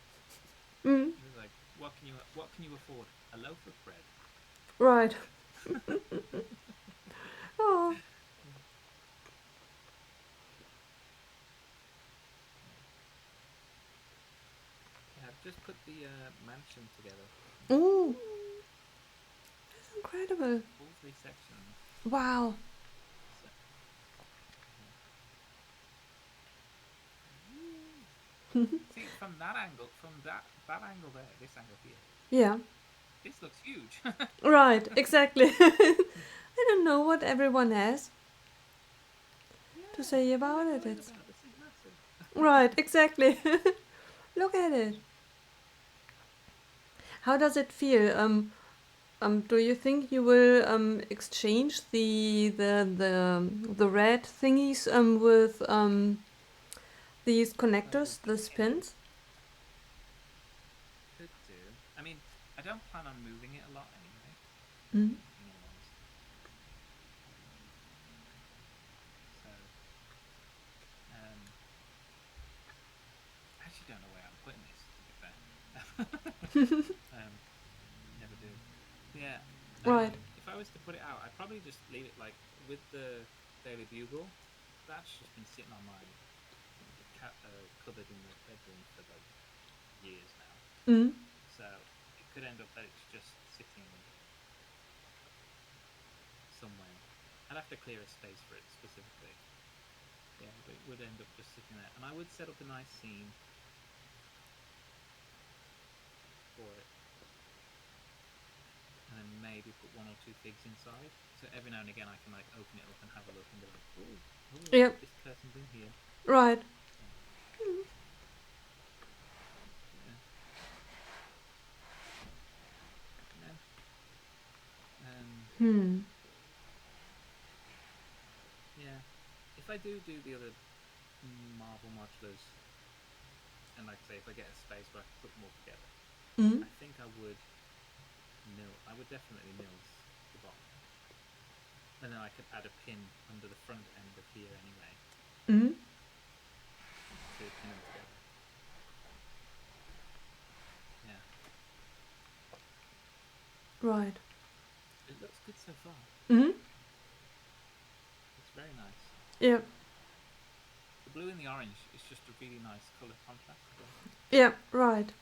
Mm. It was like, what can you afford? A loaf of bread. Right. Oh. Yeah, I've just put the mansion together. Ooh. That's incredible. All 3 sections. Wow. So. See, from that angle, from that angle there, this angle here. Yeah. This looks huge. Right, exactly. I don't know what everyone has to say about it. It's this is massive. right, exactly. Look at it. How does it feel? Do you think you will exchange the red thingies with these connectors, the pins? Could do. I mean, I don't plan on moving it a lot anyway. Mm. So, I actually don't know where I'm putting this, to be fair. Never do. Yeah. Right. If I was to put it out, I'd probably just leave it like with the Daily Bugle. That's just been sitting on my cupboard in the bedroom for like years now. Mm. So it could end up that it's just sitting somewhere. I'd have to clear a space for it specifically. Yeah, but it would end up just sitting there. And I would set up a nice scene for it. And then maybe put 1 or 2 figs inside. So every now and again I can like open it up and have a look and be like, oh, yep. This person's in here. Right. Hmm. Yeah. If I do the other Marvel modulars, and like I say, if I get a space where I can put them all together, Mm. I think I would I would definitely mills the bottom, and then I could add a pin under the front end of here anyway Mm. to pin them together. Yeah, Right. it looks good so far. Mm. Looks very nice. Yeah. The blue and the orange is just a really nice color contrast as well. Yeah. Right.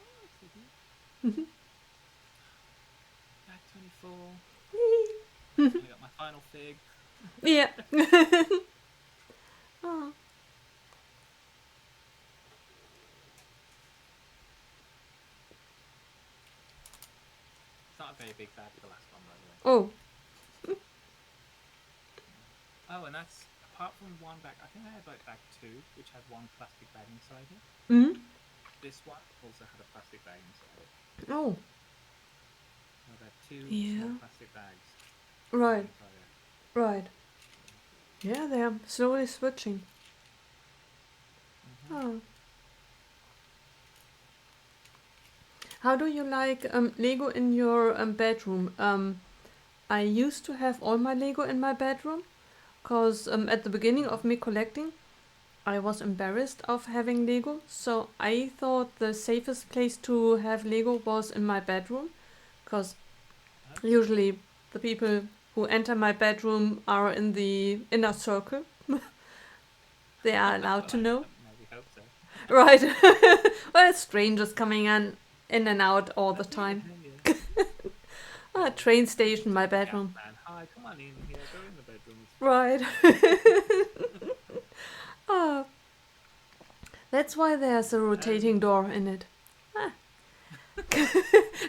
Oh, I see here. Mhm. Back 24. I got my final fig. Yeah. Oh. It's not a very big bag, the last one, by the way. Oh. Oh, and that's apart from one bag. I think I had like bag 2, which had one plastic bag inside it. Mm. This one also had a plastic bag inside it. Oh. I've had 2 small Yeah. plastic bags for the Right. entire. Right. Yeah, they are slowly switching. Mm-hmm. Oh. How do you like Lego in your bedroom? I used to have all my Lego in my bedroom because at the beginning of Mm-hmm. me collecting, I was embarrassed of having Lego, so I thought the safest place to have Lego was in my bedroom because Okay. usually the people who enter my bedroom are in the inner circle. They are allowed Well, to I know. maybe hope so. Right. Well, strangers coming in and out all the Yeah, time. yeah. Ah, train Maybe station, just my like a gas bedroom. man. Hi, come on in here. Go in the bedroom. It's fine. Right. Ah, that's why there's a rotating door in it. Ah.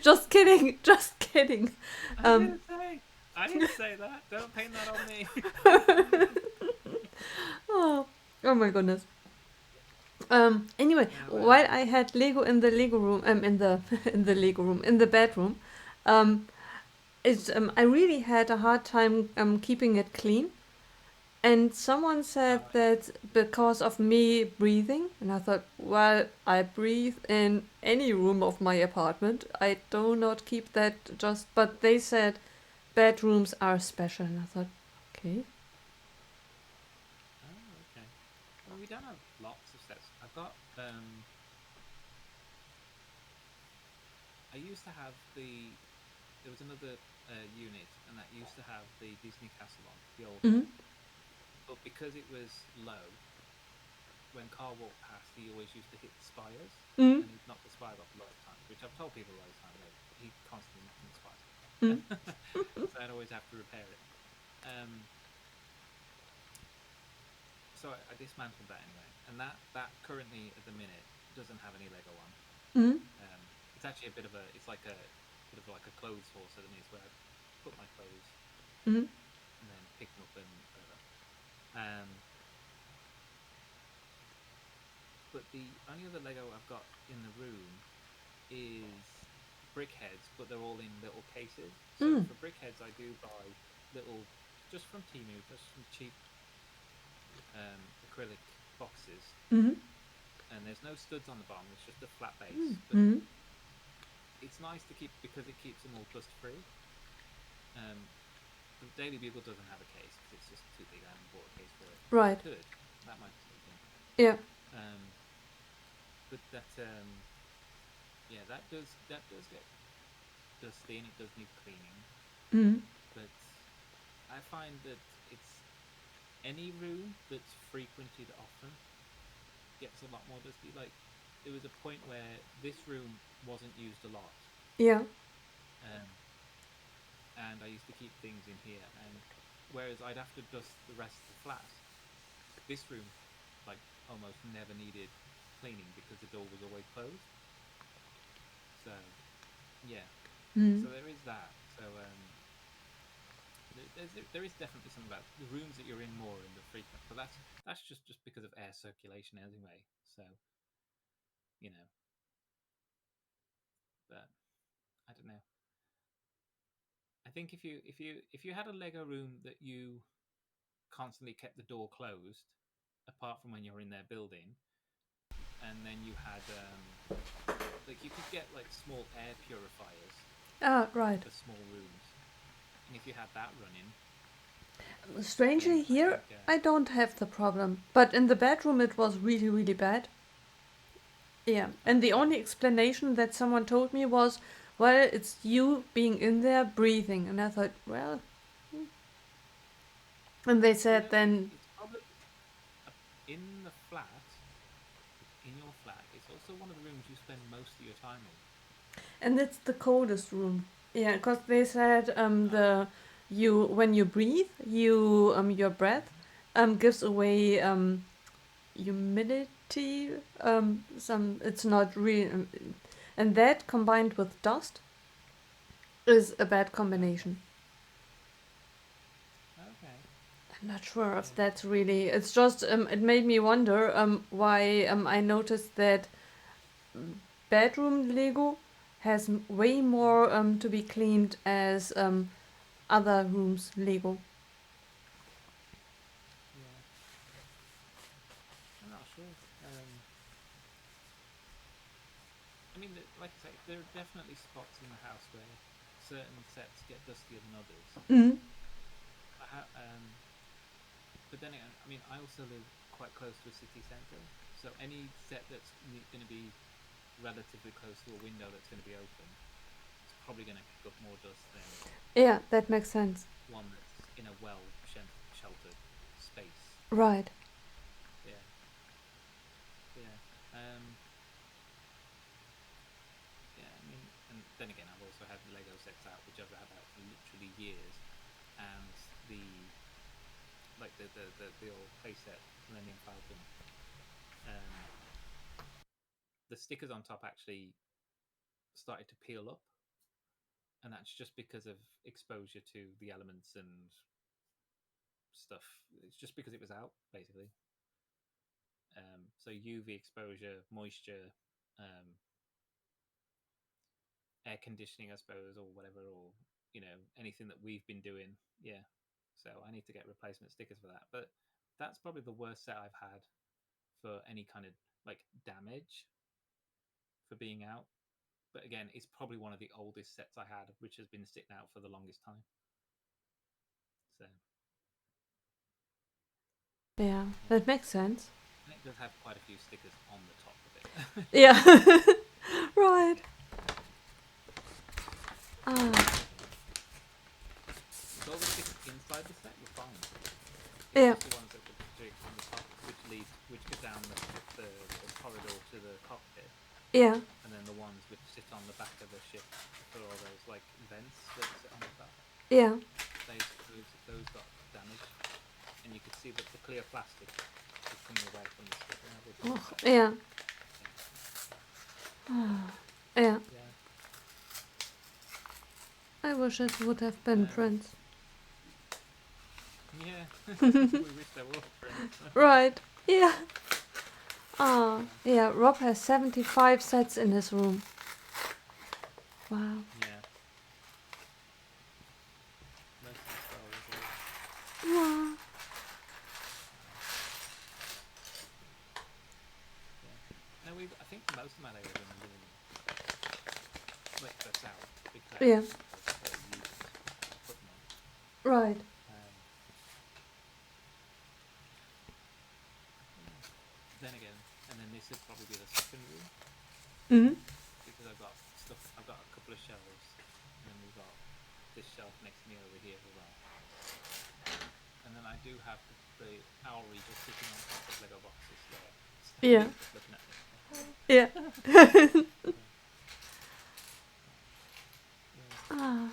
Just kidding. Just kidding. I Um, didn't say. I didn't say that. Don't paint that on me. oh, oh my goodness. Anyway, So, while I had Lego in the Lego room, in the in the Lego room, in the bedroom, um, I really had a hard time keeping it clean. And someone said oh yeah. that because of me breathing, and I thought, well, I breathe in any room of my apartment. I do not keep that just, but they said bedrooms are special, and I thought, okay. Oh, okay. Well, we don't have lots of sets. I've got. I used to have the. There was another unit, and that used to have the Disney Castle on the old Mm-hmm. one. But because it was low, when Carl walked past, he always used to hit the spires, Mm-hmm. and he'd knock the spires off a lot of times. Which I've told people a lot of times that he constantly knocking the spires off, Mm-hmm. so I'd always have to repair it. Um, so I dismantled that anyway, and that currently at the minute doesn't have any Lego on. Mm-hmm. It's actually a bit of a it's like a bit of like a clothes horse at the minute, where I put my clothes Mm-hmm. and then pick them up and whatever. Um, but the only other Lego I've got in the room is brickheads, but they're all in little cases. So Mm. for brickheads, I do buy little, just from Temu, just some cheap acrylic boxes, Mm-hmm. and there's no studs on the bottom. It's just a flat base, but Mm-hmm. it's nice to keep because it keeps them all dust free. Um, the Daily Bugle doesn't have a case because it's just too big. I haven't bought a case for it. I Right. could. That might be something. Yeah. Um, but yeah, that does get dusty and it does need cleaning. Mm-hmm. But I find that it's any room that's frequented often gets a lot more dusty. Like there was a point where this room wasn't used a lot, Yeah. um, and I used to keep things in here. And whereas I'd have to dust the rest of the flat, this room like almost never needed cleaning because the door was always closed. So yeah, Mm-hmm. so there is that. So there is definitely something about the rooms that you're in more and the frequent, but that's just because of air circulation anyway. So you know, but don't know. I think if you had a Lego room that you constantly kept the door closed, apart from when you're in there building, and then you had like you could get like small air purifiers Ah, right. for small rooms, and if you had that running, Strangely, then I here think I don't have the problem, but in the bedroom it was really, really bad. Yeah, and the only explanation that someone told me was, well, it's you being in there breathing. And I thought, well, and they said then, it's probably in the flat, in your flat. It's also one of the rooms you spend most of your time in. and it's the coldest room. Yeah, because they said the you when you breathe, your breath gives away humidity. Some it's not real, and that combined with dust is a bad combination. Okay. I'm not sure if Yeah. that's really. It's just it made me wonder why I noticed that bedroom Lego has way more to be cleaned as other rooms Lego. Yeah. I'm not sure. I mean, like I say, there are definitely spots in the house where certain sets get dustier than others. Mm. But then again, I mean, I also live quite close to a city centre, so any set that's going to be relatively close to a window that's going to be open, it's probably going to pick up more dust than Yeah, that makes sense. one that's in a sheltered space. Right. Yeah, yeah, yeah. I mean, and then again, I've also had Lego sets out, which I've had out for literally years, and the old playset Millennium Falcon, the stickers on top actually started to peel up, and that's just because of exposure to the elements and stuff. It's just because it was out, basically. So UV exposure, moisture, um, air conditioning, I suppose, or whatever, or anything that we've been doing. Yeah. So I need to get replacement stickers for that. But that's probably the worst set I've had for any kind of like damage for being out. But again, it's probably one of the oldest sets I had, which has been sitting out for the longest time. So Yeah, that makes sense. and it does have quite a few stickers on the top of it. Yeah. Right. Ah. With all the stickers inside the set were fine. It's Yeah. just the ones that were on the top, which go down the corridor to the cockpit, Yeah. and then the ones which sit on the back of the ship for all those like vents that sit on the top. Yeah. Those got damaged, and you could see that the clear plastic was coming away from the sticker. Oh, yeah. Yeah. Yeah. I wish it would have been Prince. Yeah. We wish there were Prince. Right. Yeah. Ah. Yeah. Rob has 75 sets in his room. Wow. Yeah. Most of the Star Wars are. Wow. Yeah. No, I think most of my Legos are in the living room. Like that's out because Yeah. they're used. I put them on. Right. Then again, and then this would probably be the second room Mm. because I've got a couple of shelves, and then we've got this shelf next to me over here as well. And then I do have the owlry just sitting on top of Lego boxes there. Yeah. Looking at me. Yeah. Yeah. Ah.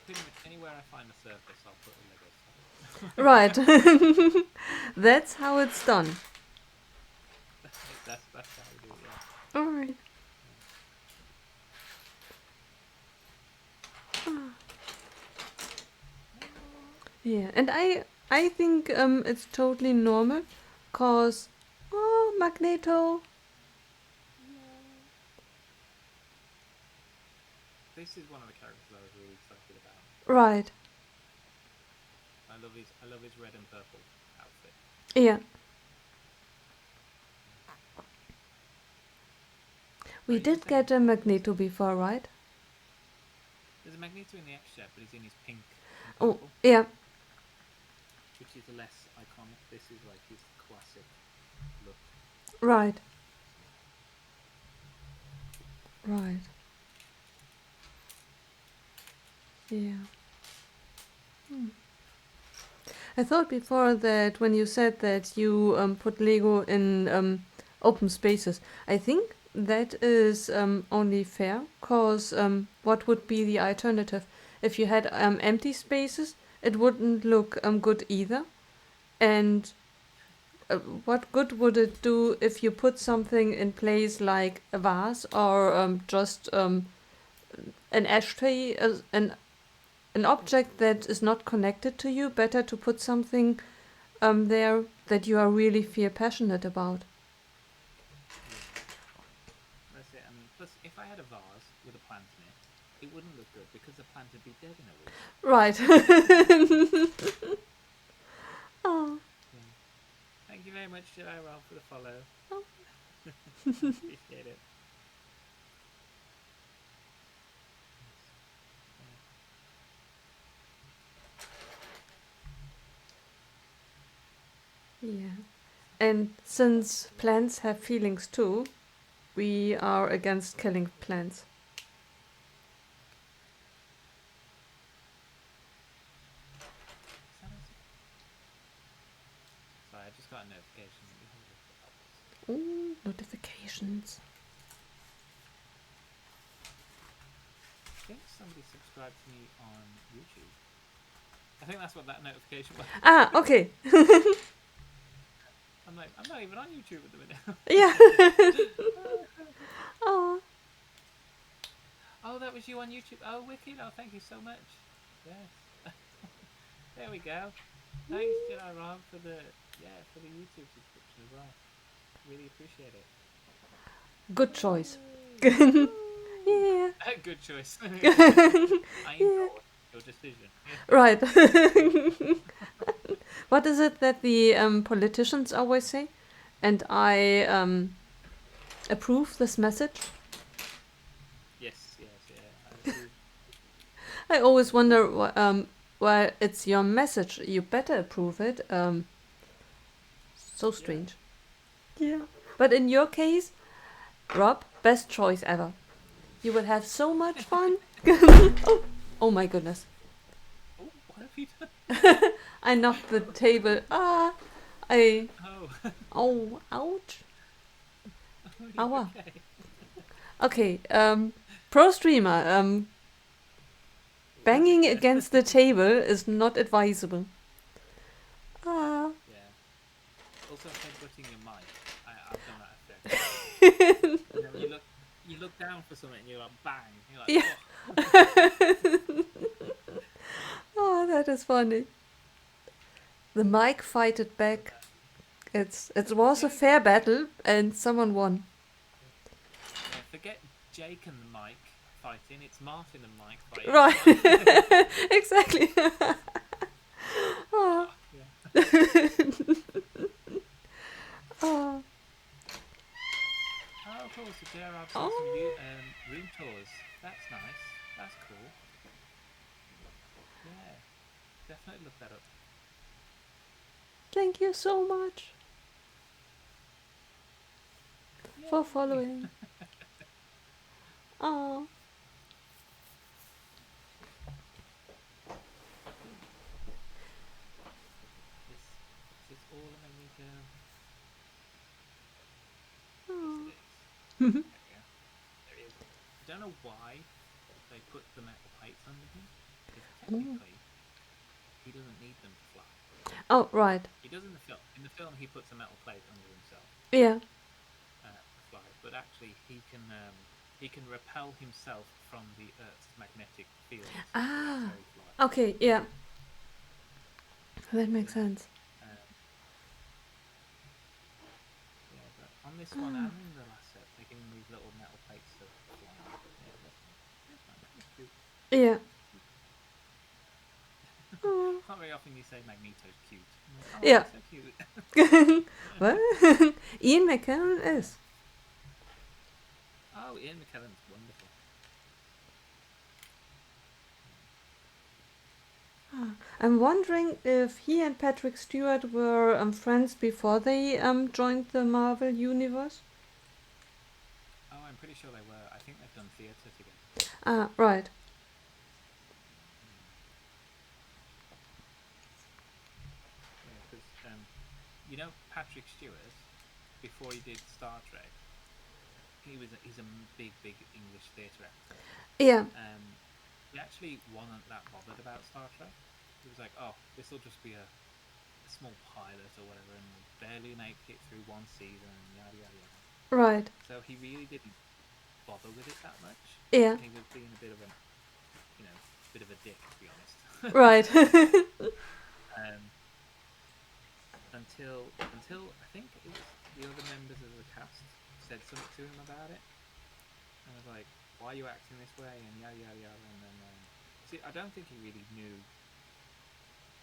Pretty much anywhere I find a surface, I'll put a Lego set. Right. That's how it's done. That's how we do it, yeah. All right. Yeah, and I think it's totally normal, cause Magneto. This is one of the characters I was really excited about. Right. I love his red and purple outfit. Yeah. We Right, you were did saying get a Magneto before, right? there's a Magneto in the X-Jet, but he's in his pink and Oh, purple, yeah. which is less iconic. This is like his classic look. Right. Right. Yeah. I thought before that when you said that you put Lego in open spaces, I think that is only fair, because what would be the alternative? If you had empty spaces, it wouldn't look good either. And what good would it do if you put something in place like a vase or just an ashtray, an object that is not connected to you? Better to put something there that you are really feel passionate about. Yeah, that's it. I mean, plus if I had a vase with a plant in it wouldn't look good because the plant would be dead in a week. Right. Oh. Yeah. Thank you very much, Jedi Rob, for the follow. Oh. Appreciate it. Yeah. And since plants have feelings too, we are against killing plants. Sorry, I just got a notification. Let me have a look at that was. Ooh, notifications. I think somebody subscribed to me on YouTube. I think that's what that notification was. Ah, okay. I'm like, I'm not even on YouTube at the minute. Yeah. Oh. Oh, that was you on YouTube. Oh, wicked. Oh, thank you so much. Yes. There we go. Thanks, Jedi Rob, for the YouTube subscription as well. Really appreciate it. Good choice. Yay. Yeah. Good choice. I endorse your decision. Right. What is it that the politicians always say? And I approve this message. Yes, yeah. I always wonder, well, it's your message. You better approve it. So strange. Yeah. But in your case, Rob, best choice ever. You will have so much fun. Oh my goodness. Oh, what have you done? I knocked the table. Ah, I. Oh. Oh, ouch. Oh, Aua. okay. Okay, pro streamer, banging against the table is not advisable. Ah. Yeah. Also, headbutting your mic. I've done that a fair bit. You know, you look down for something and you're like, bang. You're like, Yeah. Oh, that is funny. The mic fighted back. It was a fair battle, and someone won. Yeah, forget Jake and the mic fighting. It's Martin and Mike fighting. Right. Exactly. Oh. Yeah. Oh. Oh, cool. So there are Oh. some room tours. That's nice. That's cool. Yeah. Definitely look that up. Thank you so much for Yay. following. Oh. Is this all of Magneto? Oh. Yes, it is. There he is. I don't know why they put the metal plates under him, because technically he doesn't need them to fly. Oh, right. He does in the film. In the film, he puts a metal plate under himself Yeah. to fly, but actually he can repel himself from the Earth's magnetic field. Ah. That's how he flies. Okay, yeah. That makes sense. Yeah, but on this one and in the last set, they give him these little metal plates to fly. Yeah, that's fine. Yeah. It's not very often you say Magneto's cute. I'm like, oh, Yeah. he's so cute. Well, Ian McKellen Yeah. is. Oh, Ian McKellen's wonderful. I'm wondering if he and Patrick Stewart were friends before they joined the Marvel Universe. Oh, I'm pretty sure they were. I think they've done theatre together. Ah, right. Yeah, yeah, because you know Patrick Stewart, before he did Star Trek, he's a big English theatre actor. Yeah. He actually wasn't that bothered about Star Trek. He was like, oh, this will just be a small pilot or whatever, and we'll barely make it through one season, and yada yada yada. Right. So he really didn't bother with it that much. Yeah. He was being a bit of bit of a dick, to be honest. Right. um, until I think it was the other members of the cast said something to him about it, and I was like, "Why are you acting this way?" and yada yada yada. And then, see, I don't think he really knew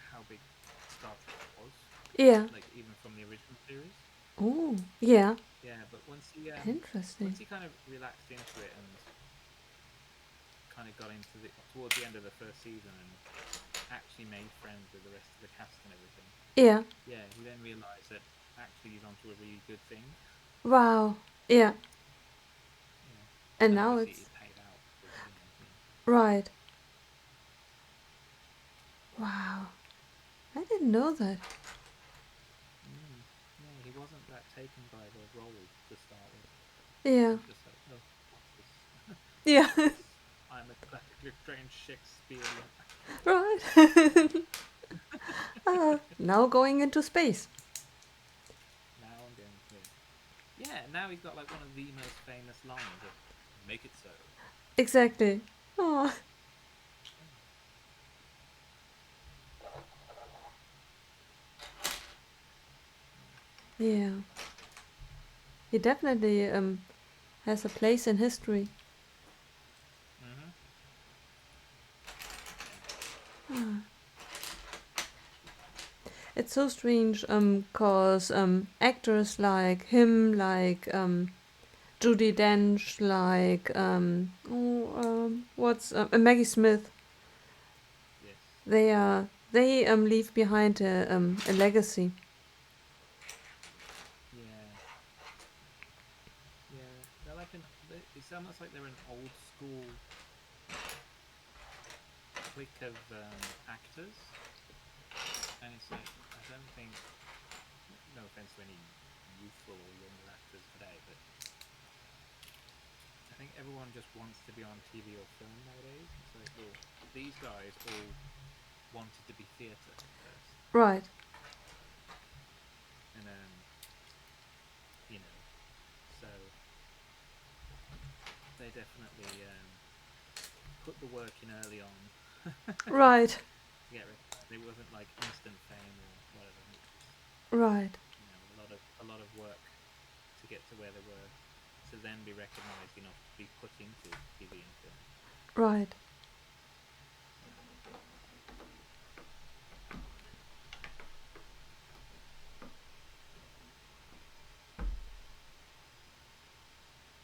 how big Star Trek was, Yeah. like even from the original series. Oh, yeah. Yeah, but Interesting. once he kind of relaxed into it and kind of got into towards the end of the first season and actually made friends with the rest of the cast and everything, Yeah. yeah, he then realised that actually he's onto a really good thing. Wow. Yeah. Yeah, And and now obviously it's it paid out towards the end. Yeah. right. Wow. I didn't know that. Yeah, he wasn't that taken by the role to start with. He Yeah. was just like, oh, what's this? Yeah. What's this? I'm a classically trained Shakespearean actor. Right. Now going into space. Now I'm going to. Yeah, now he's got like one of the most famous lines of "Make it so." Exactly. Oh. Yeah. He definitely has a place in history. Mm-hmm. Yeah. It's so strange, cause actors like him, like Judi Dench, like what's Maggie Smith. Yes. They leave behind a legacy. Yeah. Yeah. They're like it's almost like they're an old school clique of actors, and it's like I don't think, no offense to any youthful or younger actors today, but I think everyone just wants to be on TV or film nowadays. It's like, well, these guys all wanted to be theatre first, Right. and you know, so they definitely put the work in early on Right. to get recognized. It wasn't like instant fame or whatever. It was, Right. a lot of work to get to where they were, to then be recognized enough to be put into TV and film. Right.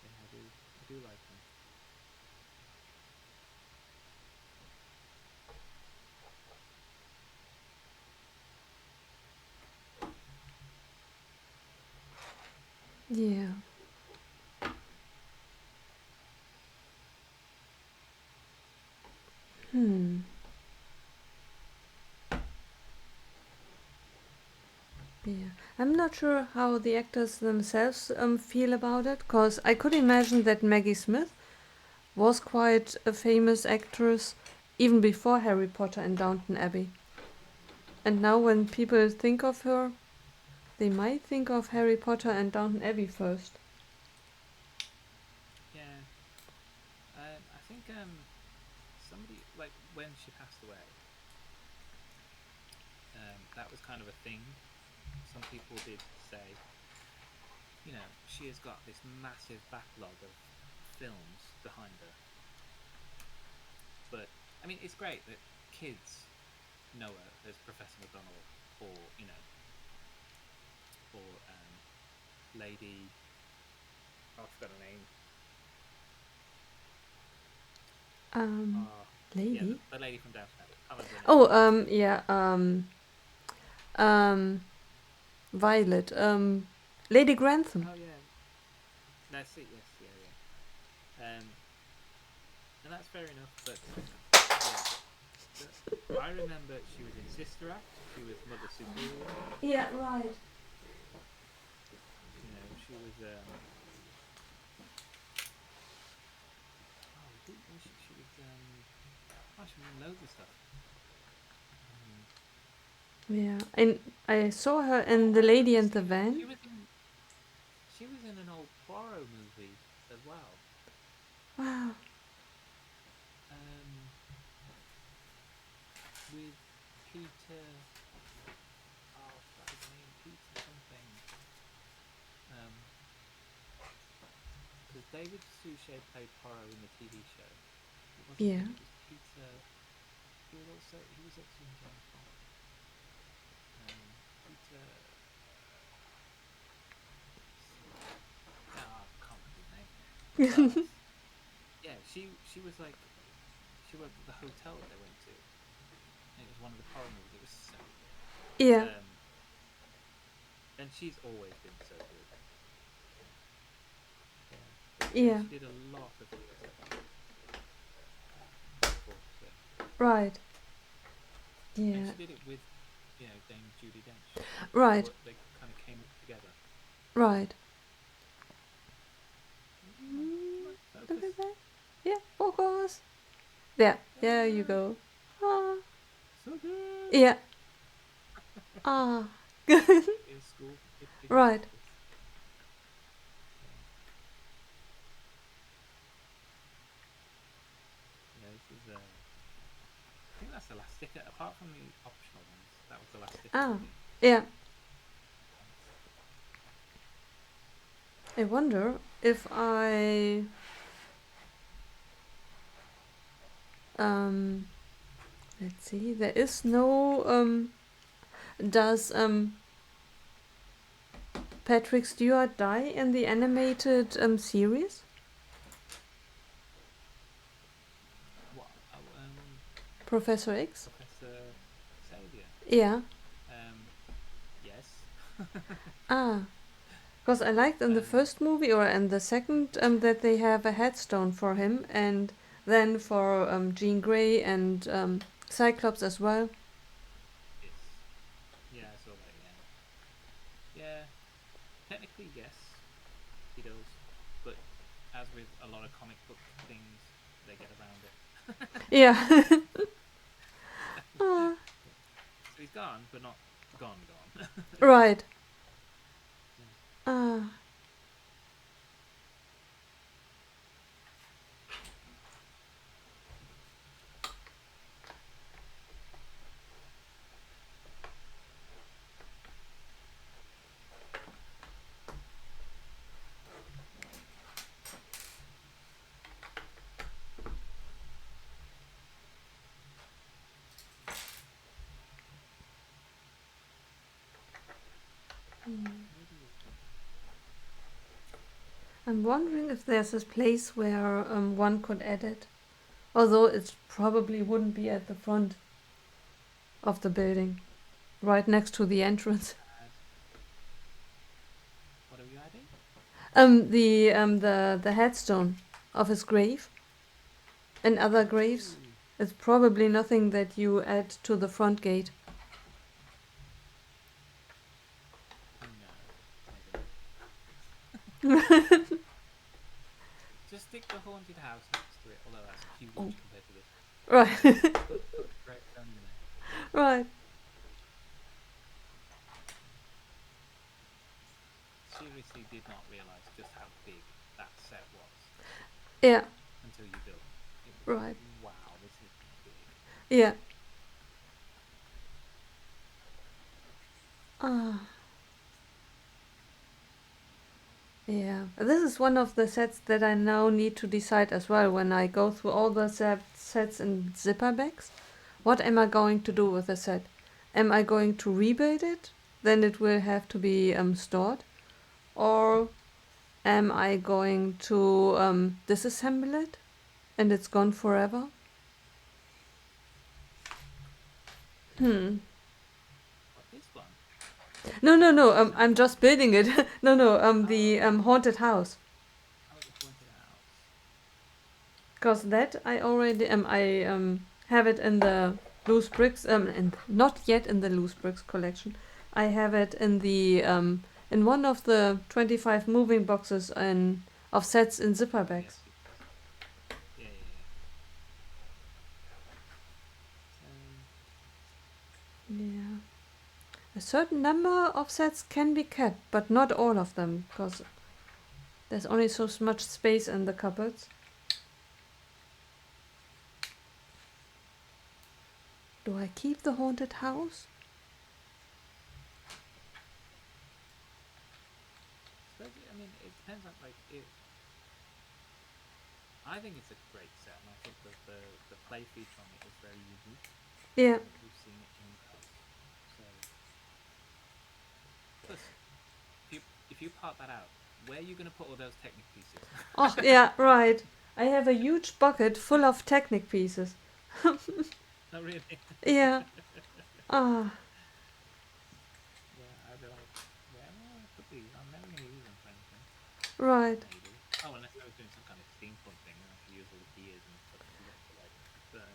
Yeah, I do like them. Yeah. Hmm. Yeah. I'm not sure how the actors themselves feel about it, because I could imagine that Maggie Smith was quite a famous actress even before Harry Potter and Downton Abbey. And now when people think of her, they might think of Harry Potter and Downton Abbey first. Yeah, I think somebody, like, when she passed away, that was kind of a thing. Some people did say, she has got this massive backlog of films behind her, but mean, it's great that kids know her as Professor McGonagall, or or Lady. Oh, I forgot her name. Oh, yeah, Lady. the lady from Downton Abbey. I can't remember her name. Oh, yeah. Violet. Lady Grantham. Oh yeah, that's it. Yes, yeah. And that's fair enough. But yeah, I remember she was in Sister Act. She was Mother Superior. Yeah, right. She was. Oh, who was she? She was. Oh, she was in loads of stuff. Yeah, and I saw her in The Lady and the Van. She was in an old Poirot movie as well. Wow. With Peter. Oh, I forgot his name. Peter something. Because David Suchet played Poirot in the TV show. It wasn't Yeah. him. It was Peter. He was also in James Bond. Peter. I can't remember his name. But yeah, she was like, she worked at the hotel that they went to. And it was one of the Poirot movies. It was so good. Yeah. And she's always been so good. Yeah. She did a lot of good stuff. Right. Yeah. And she did it with, Dame Judi Dench. Right. They kind of came up together. Right. Come on, focus. Yeah, focus. There you go. Ah. So good. Yeah. Ah. In school. Right. This is I think that's the last sticker. Apart from the optional ones, that was the last sticker. Ah. Yeah. I wonder if I let's see. There is no does Patrick Stewart die in the animated series? What? Professor X? Professor Xavier. Yeah. Yes. Because I liked in the first movie or in the second that they have a headstone for him, and then for Jean Grey and Cyclops as well. Yes. Yeah, I saw that. Yeah. Technically, yes, he does. But as with a lot of comic book things, they get around it. Yeah. So he's gone, but not gone. Right. I'm wondering if there's a place where one could edit, although it probably wouldn't be at the front of the building, right next to the entrance. What are you adding? The headstone of his grave and other graves. It's probably nothing that you add to the front gate. No. Just stick the haunted house next to it, although that's huge compared to this. Right. Put Greg down in there. Right. Seriously did not realise just how big that set was. Yeah. Until you built it. Right. Wow, this is big. Yeah. Yeah, this is one of the sets that I now need to decide as well when I go through all the sets in zipper bags. What am I going to do with the set? Am I going to rebuild it? Then it will have to be stored. Or am I going to disassemble it and it's gone forever? What, this one? No. I'm just building it. No. The Oh, haunted house. oh, the haunted house. Cause that I already I have it in the loose bricks and not yet in the loose bricks collection. I have it in one of the 25 moving boxes and of sets in zipper Oh yes, bags. yes, yes. Yeah. Yeah. A certain number of sets can be kept, but not all of them, because there's only so much space in the cupboards. Do I keep the haunted house? I mean, it depends on like it. I think it's a great set, and I think that the play feature on it is very unique. I Yeah. don't think we've seen it anywhere else. So, plus, if you part that out, where are you going to put all those Technic pieces? Oh, yeah, right. I have a huge bucket full of Technic pieces. Not really. Yeah. Ah, Yeah, I'd be like, where will I put these? I'm never going to use them for anything. right. Maybe. Oh, unless I was doing some kind of steampunk thing, then I could use all the gears and stuff to look for like. But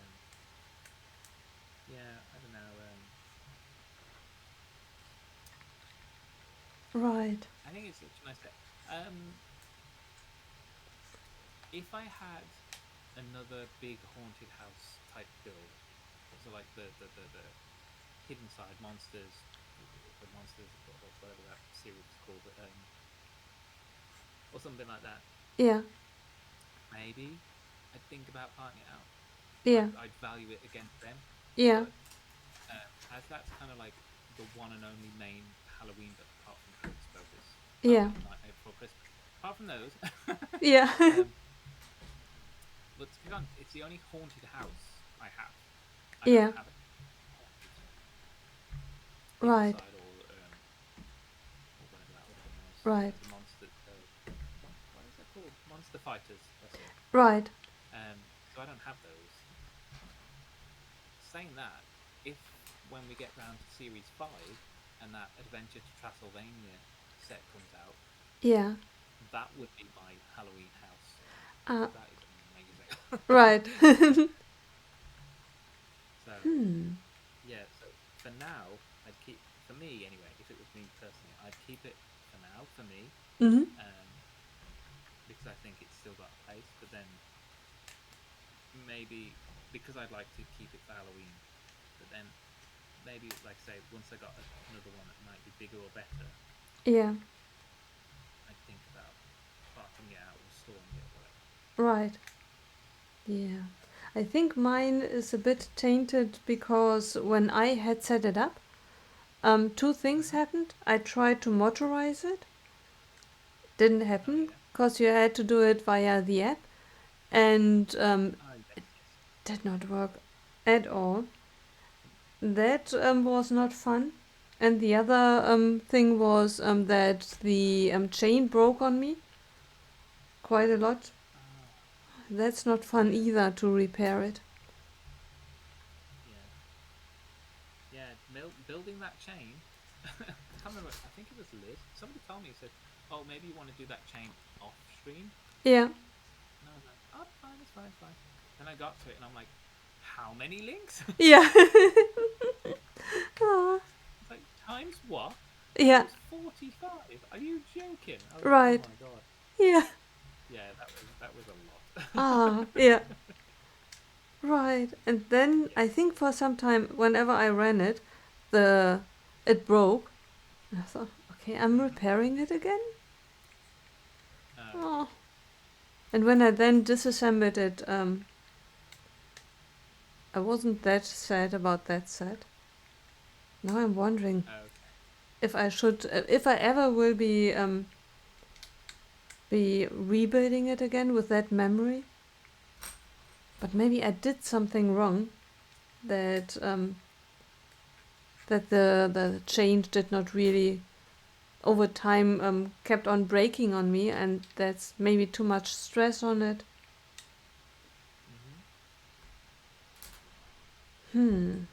yeah, I don't know. Right. I think it's such a nice set. If I had another big haunted house type build, so like the hidden side monsters, the monsters, or whatever that series is called, or something like that, Yeah. maybe I'd think about parting it out. Yeah. I'd value it against them. Yeah. But as that's kind of like the one and only main Halloween book, apart from Hocus Pocus, Yeah. and Nightmare Before Christmas. Apart from those, Yeah. um, but to be honest, it's the only haunted house I have. I don't Yeah. have a haunted hidden Right. side or whatever that other one was. Right. The monster. What is that called? Monster Fighters. That's it. Right. So I don't have those. Saying that, if when we get round to Series 5 and that Adventure to Transylvania set comes out, Yeah. that would be my Halloween house. Uh, That is amazing. right. So, Hmm. yeah, so for now, I'd keep, for me anyway, if it was me personally, I'd keep it for now, for me, Mhm. um, because I think it's still got a place, but then maybe because I'd like to keep it for Halloween, but then maybe, like say, once I got another one that might be bigger or better, Yeah. I'd think about parting it out or storing it or whatever. Right. Yeah. I think mine is a bit tainted because when I had set it up, two things Mm-hmm. happened. I tried to motorize it. Didn't Oh happen yeah. because you had to do it via the app, and Oh yes, yes. did not work at all. That was not fun. And the other thing was that the chain broke on me quite a lot. Ah, That's not fun yeah, either to repair it. yeah, yeah. Building that chain. I can't remember. I think it was Liz. Somebody told me, said, "Oh, maybe you want to do that chain off stream." Yeah. And I was like, "Oh, fine, it's fine, it's fine." Then I got to it, and I'm like, "How many links?" Yeah. Ah, It's like times what? yeah. Times 45. Are you joking? I was like, "Oh Right. my god." Yeah. Yeah, that was a Ah, lot. yeah. Right. And then Yeah. I think for some time, whenever I ran it, the it broke. And I thought, okay, I'm Mm-hmm. repairing it again. Okay. Oh. And when I then disassembled it, I wasn't that sad about that set. Now I'm wondering Okay. if I should, if I ever will be be rebuilding it again with that memory. But maybe I did something wrong that that the change did not really over time kept on breaking on me, and that's maybe too much stress on it. Mm-hmm. Hmm.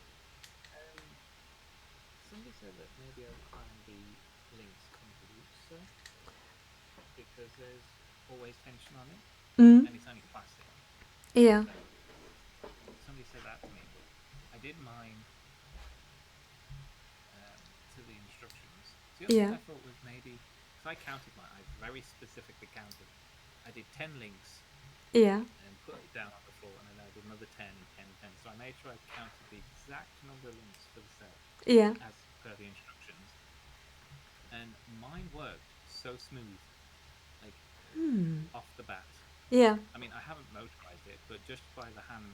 Somebody said that maybe over time the links come looser because there's always tension on it, Mm. and it's only plastic. Yeah. So somebody said that to me, but I did mine to the instructions. The other thing Yeah. I thought was maybe because I counted mine, I very specifically counted. I did 10 links Yeah. and put it down on the floor, and then I did another 10 and 10 and 10. So I made sure I counted the exact number of links for the set Yeah. as per the instructions, and mine worked so smooth, like Hmm. off the bat. Yeah. I mean, I haven't motorized it, but just by the hand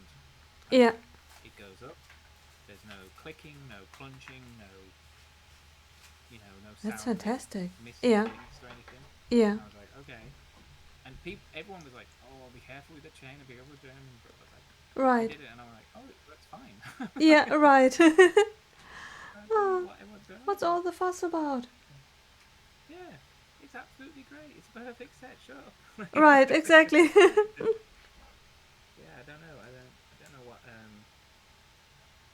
Yeah. tapping, it goes up. There's no clicking, no plunging, no no That's sound of it fantastic. missing Yeah. links or anything. Yeah. And I was like, okay. And everyone was like, oh, be careful with the chain, be careful with the chain. But I was like, I Right. did it, and I'm like, oh, that's fine. Yeah. Right. I don't know Oh, what everyone's going on what's about. all the fuss about? Yeah, it's absolutely great. It's a perfect set. Shut up. Right. Exactly. Yeah, I don't know. I don't know what.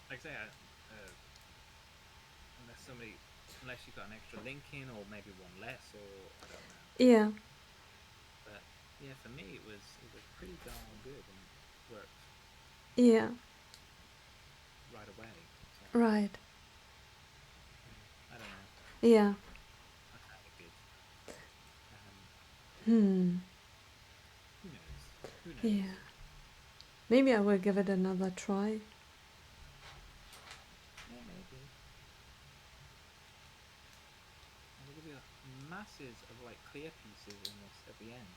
Like I say, unless unless you've got an extra link in, or maybe one less, or I don't know. Yeah. But yeah, for me, it was pretty darn good and worked Yeah. right away. So Right. yeah, I don't know. Yeah. I found it good. Um, Hmm. who knows? Who knows? Yeah. Maybe I will give it another try. Yeah, maybe. And they give you masses of like clear pieces in this at the end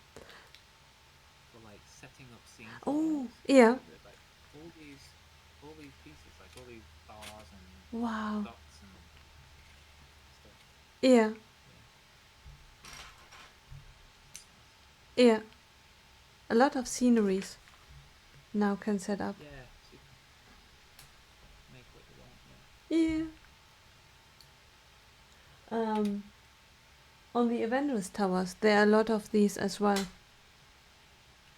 for like setting up scenes Oh. almost. Yeah. So there's like all these pieces, like all these bars and Wow. dots and stuff. Yeah. Yeah, that's nice. Yeah. A lot of sceneries now can set up. Yeah, so you can make what you want. Yeah. Yeah. Um. On the Avengers Towers, there are a lot of these as well.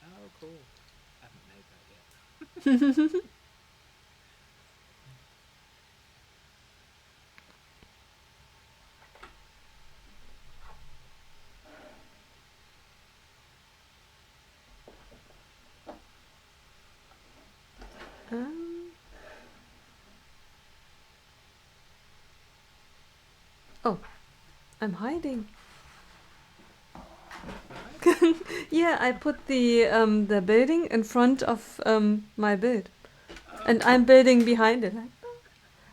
Oh, cool. I haven't made that yet. Um, oh, I'm hiding. You're hiding. Yeah, I put the building in front of my build, and Oh, I'm building behind it.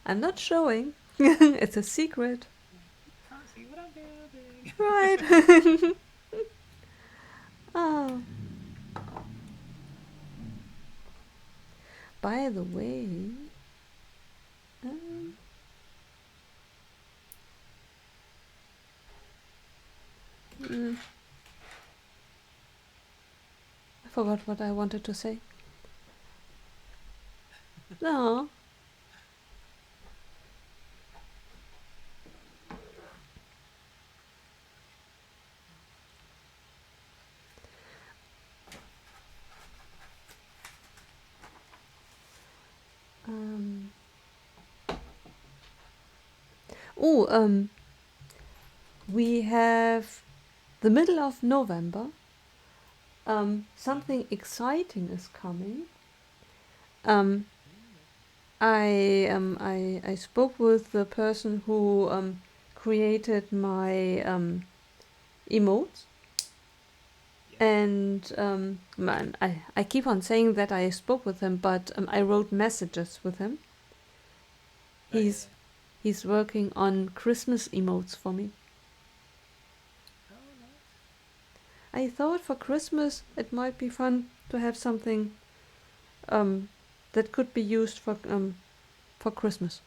I'm not showing. It's a secret. you can't see what I'm building. Right. Oh, by the way, um, Mm-hmm. mm, I forgot what I wanted to say. No. Um. Oh, we have the middle of November. Mm-hmm. Something exciting is coming. Um, Ooh, I spoke with the person who created my emotes, yeah. and man, I keep on saying that I spoke with him, but I wrote messages with him. Oh, yeah, He's yeah. he's working on Christmas emotes for me. Oh, nice. I thought for Christmas it might be fun to have something um, that could be used for Christmas.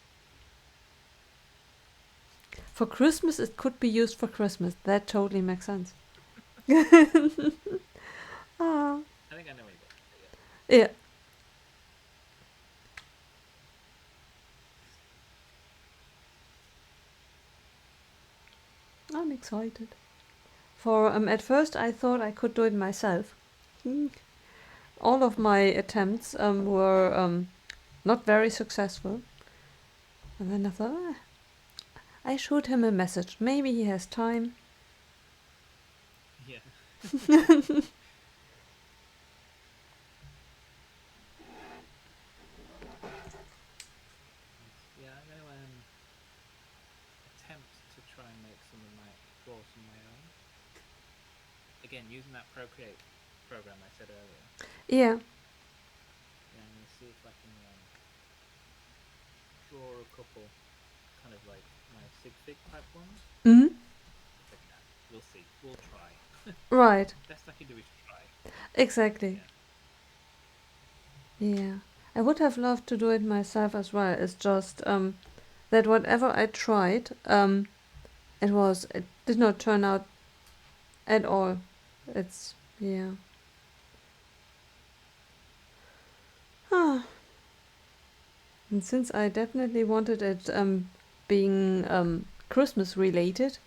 For Christmas, it could be used for Christmas. That totally makes sense. Ah, I think I know where you're going. yeah, I'm excited. For at first I thought I could do it myself. Mm. All of my attempts were not very successful. And then I thought, I shoot him a message. Maybe he has time. Yeah. Yeah, I'm going to attempt to try and make draw some of my own. Again, using that Procreate program I said earlier. Yeah. Yeah, I'm going to see if I can draw a couple kind of like my sig fig type ones. Mm-hmm. If I can. We'll see. We'll try. Right. Best I can do is try. Exactly. Yeah. Yeah. I would have loved to do it myself as well. It's just that whatever I tried, it did not turn out at all. It's yeah. Ah. And since I definitely wanted it being Christmas related,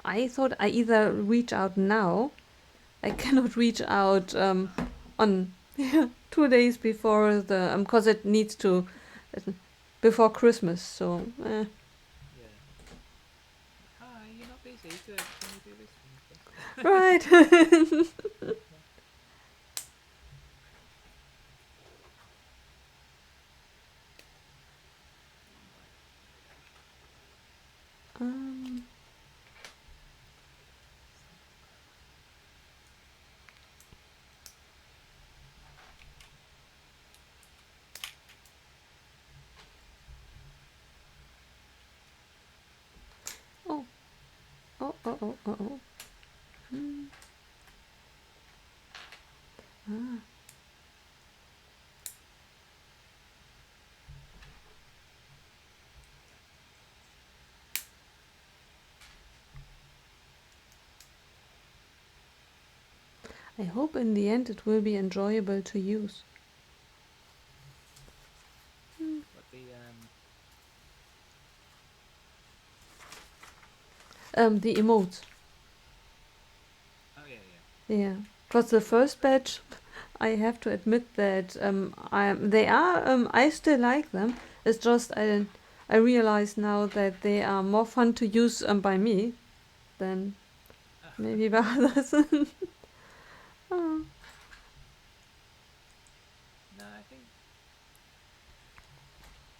I thought I either reach out now. I cannot reach out on 2 days before the because it needs to before Christmas. So Yeah. Hi, you're not busy. Good. Can you do this for me, please? right. um, oh oh. Hmm. Ah. I hope in the end it will be enjoyable to use. But The emotes. oh yeah, yeah. Yeah, because the first batch, I have to admit that I still like them. It's just I realize now that they are more fun to use by me than maybe by others. Oh. No, I think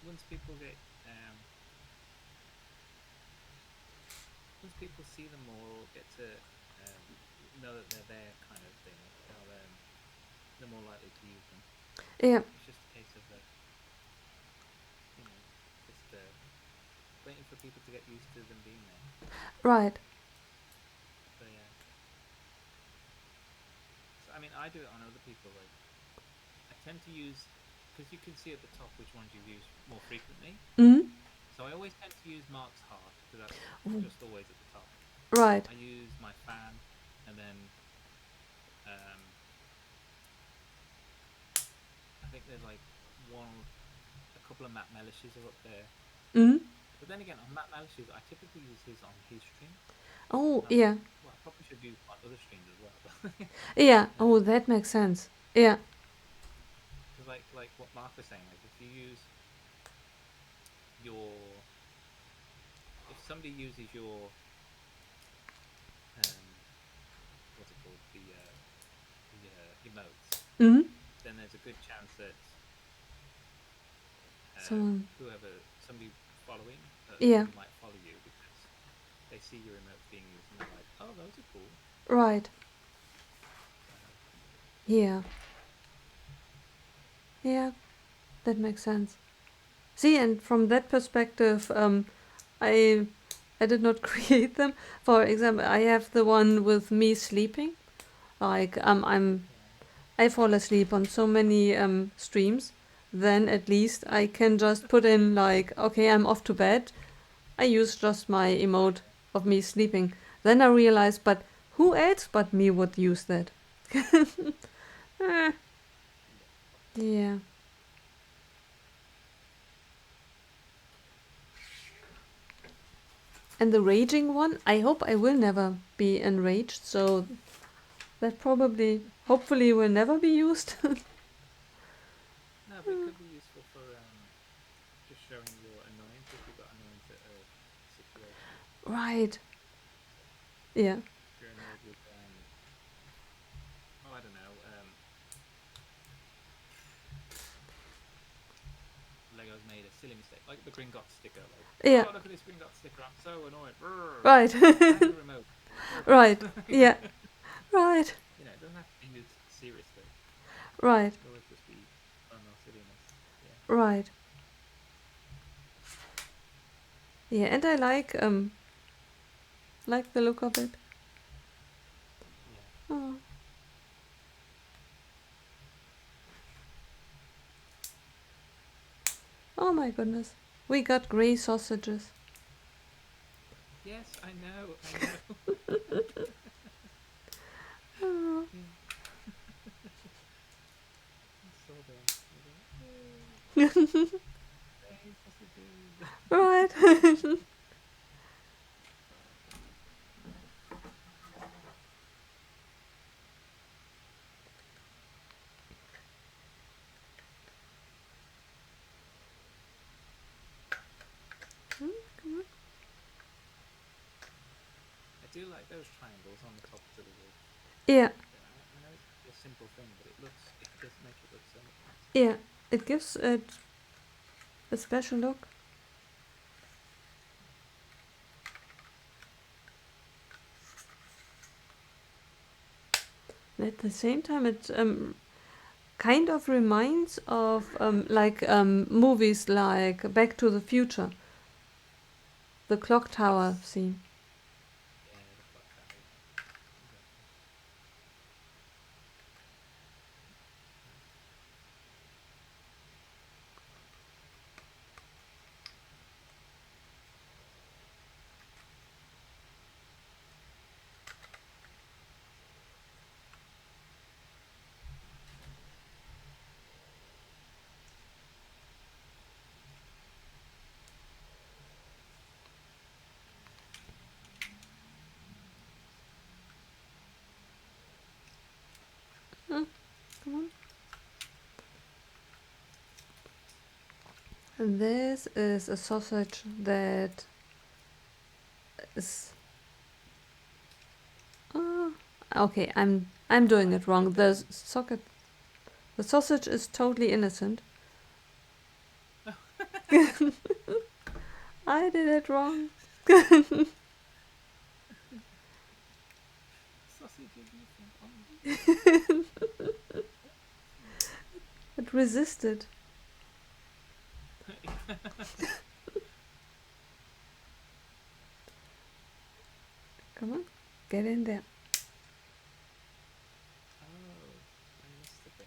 once people get once people see them more or get to know that they're there, kind of thing, they're more likely to use them. Yeah, It's just a case of just waiting for people to get used to them being there. right. So yeah. So I mean, I do it on other people. Like I tend to use because you can see at the top which ones you use more frequently. Mm. So I always tend to use Mark's heart because that's Ooh. just always at the top. Right. I use my fan, and then I think there's like a couple of Matt Mellishes are up there. Mm. But then again, on Matt Mellishes, I typically use his on his stream. Oh yeah. Well, I probably should use on other streams as well. Yeah. Oh, that makes sense. Yeah. Because like what Mark was saying, like if you use if somebody uses your what's it called, the emotes, Mm. then there's a good chance that So somebody following yeah. might follow you because they see your emotes being used and they're like, oh, those are cool. Right. Yeah. Yeah. That makes sense. See, and from that perspective, I I did not create them. For example, I have the one with me sleeping. Like I fall asleep on so many streams. Then at least I can just put in like, okay, I'm off to bed. I use just my emote of me sleeping. Then I realize, but Who else but me would use that? Eh, yeah. And the raging one, I hope I will never be enraged, so that probably, hopefully, will never be used. No, but it could be useful for just showing your annoyance if you've got annoyance at a situation. Right. Yeah. If you're annoyed with, I don't know, Lego's made a silly mistake, like the Gringotts sticker. Like, Yeah. oh, look at this Gringotts sticker! I'm so annoyed. Brrr. Right. Bang the remote. Right. Yeah. Right. You know, it doesn't have to be used seriously. Right. It always just be fun or silliness. Yeah. Right. Yeah, and I like the look of it. Yeah. Oh. Oh my goodness. We got grey sausages. Yes, I know. I know. Oh. Yeah. I saw them. I was like, hey, sausages. Right. Come on. I do like those triangles on the tops of the roof. Yeah. I know it's a simple thing, but it does make it look so much nicer. Yeah. It gives it a special look. And at the same time, it kind of reminds of movies like Back to the Future, the clock tower Yes. scene. Yeah, the clock tower. Yeah. Exactly. Hmm, come on. And this is a sausage that is. Okay, I'm doing it wrong. The sausage is totally innocent. I did it wrong. Sausages missing. Oh. It resisted. Come on, get in there. Oh, I missed a bit.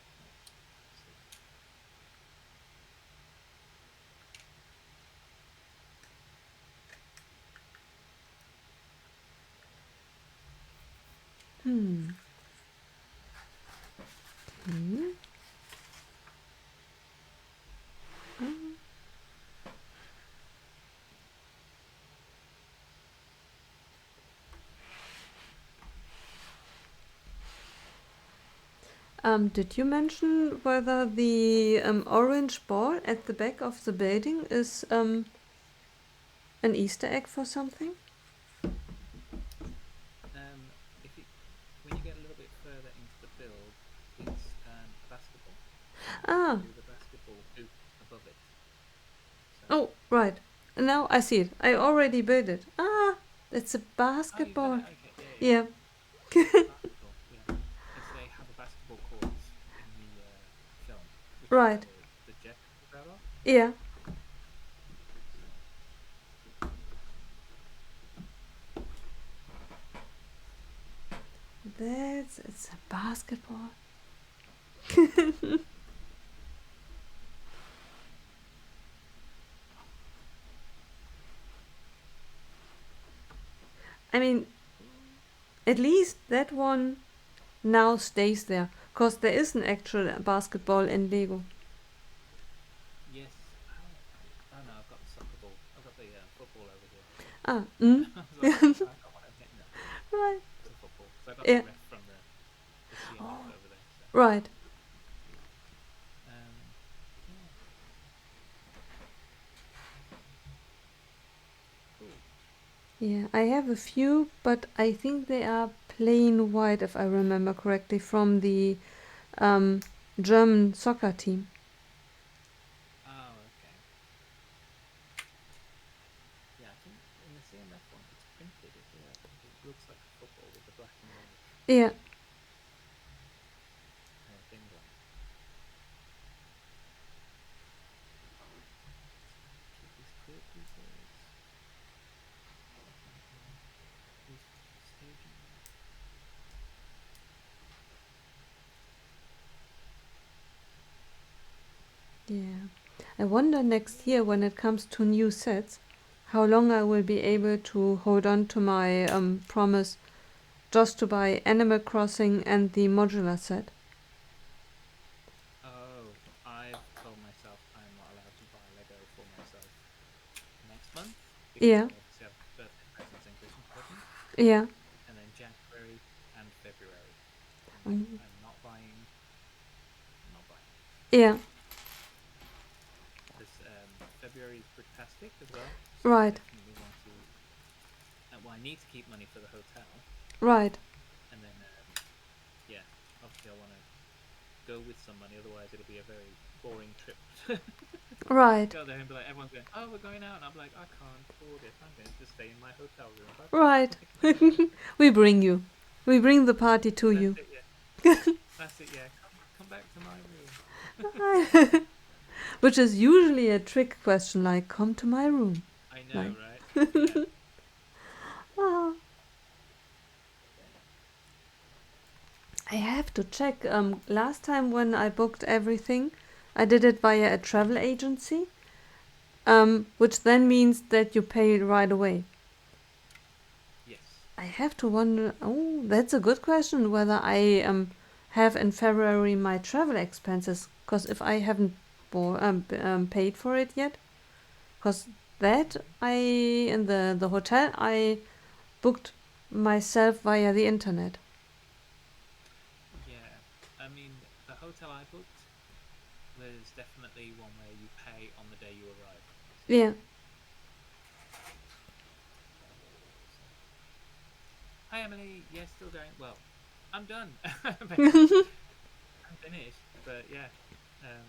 See. Hmm. Hmm. Did you mention whether the orange ball at the back of the building is an Easter egg for something? If you when you get a little bit further into the build, it's a basketball. You can Ah, do the basketball hoop above it. So. oh, right. Now I see it. I already built it. Ah, it's a Oh, you've done basketball. it. Okay. Yeah. Yeah. Yeah, Basketball. Yeah. Because they have a basketball court in the film, which is right. where the jet comes out of. Yeah. So. It's a basketball. I mean, at least that one now stays there, because there is an actual basketball in Lego. Yes. Oh no, I've got the soccer ball. I've got the football over here. Ah, I was like, oh, I got one of them. No, right. it's a football. So I got Yeah, the ref from the CMF over there. So right. yeah, cool. Yeah, I have a few, but I think they are plain white, if I remember correctly, from the um, German soccer team. Oh, okay. Yeah, I think in the CMF one, it's printed. Yeah, it looks like a football with the black and white Yeah, things on it. Keep these clear pieces. These staging. yeah. I wonder next year when it comes to new sets, how long I will be able to hold on to my promise just to buy Animal Crossing and the modular set. Oh, I've told myself I'm not allowed to buy Lego for myself next month because Yeah, I obviously have birthday presents and Christmas presents, yeah, and then January and February. mm, I'm not buying. I'm not buying yeah, because February is Bricktastic as well, so I right, definitely want to. Well, I need to keep money for the hotel, right, and then yeah, obviously I want to go with some money. Otherwise, it'll be a very boring trip. right, Go there and be like, everyone's going, "Oh, we're going out," and I'm like, "I can't afford it. I'm going to just stay in my hotel room. Bye bye." right. We bring you. We bring the party to That's you. it. Yeah, that's it. Yeah, come back to my room. Which is usually a trick question like, come to my room. I know, Like, right? Yeah. ah. I have to check. Last time when I booked everything, I did it via a travel agency, which then Okay. means that you pay it right away. Yes. I have to wonder. Oh, that's a good question. Whether I have in February my travel expenses, because if I haven't paid for it yet, because that Hmm. I in the hotel I booked myself via the internet. Yeah. I mean, the hotel I booked was definitely one where you pay on the day you arrive. Yeah. So, hi Emily. Yeah, still going. Well, I'm done. Basically, I'm finished. But yeah. Um.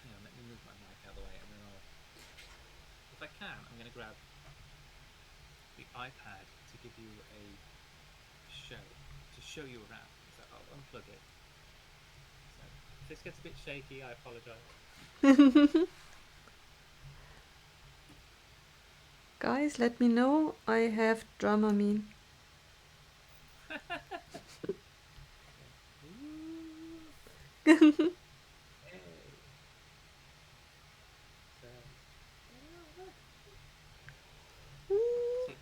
Hang on. Let me move my mic out of the way, and then if I can, I'm going to grab the iPad to give you a show you around. So I'll unplug it. So if this gets a bit shaky, I apologize. Guys, let me know. I have Dramamine. Okay. Ooh, hey. So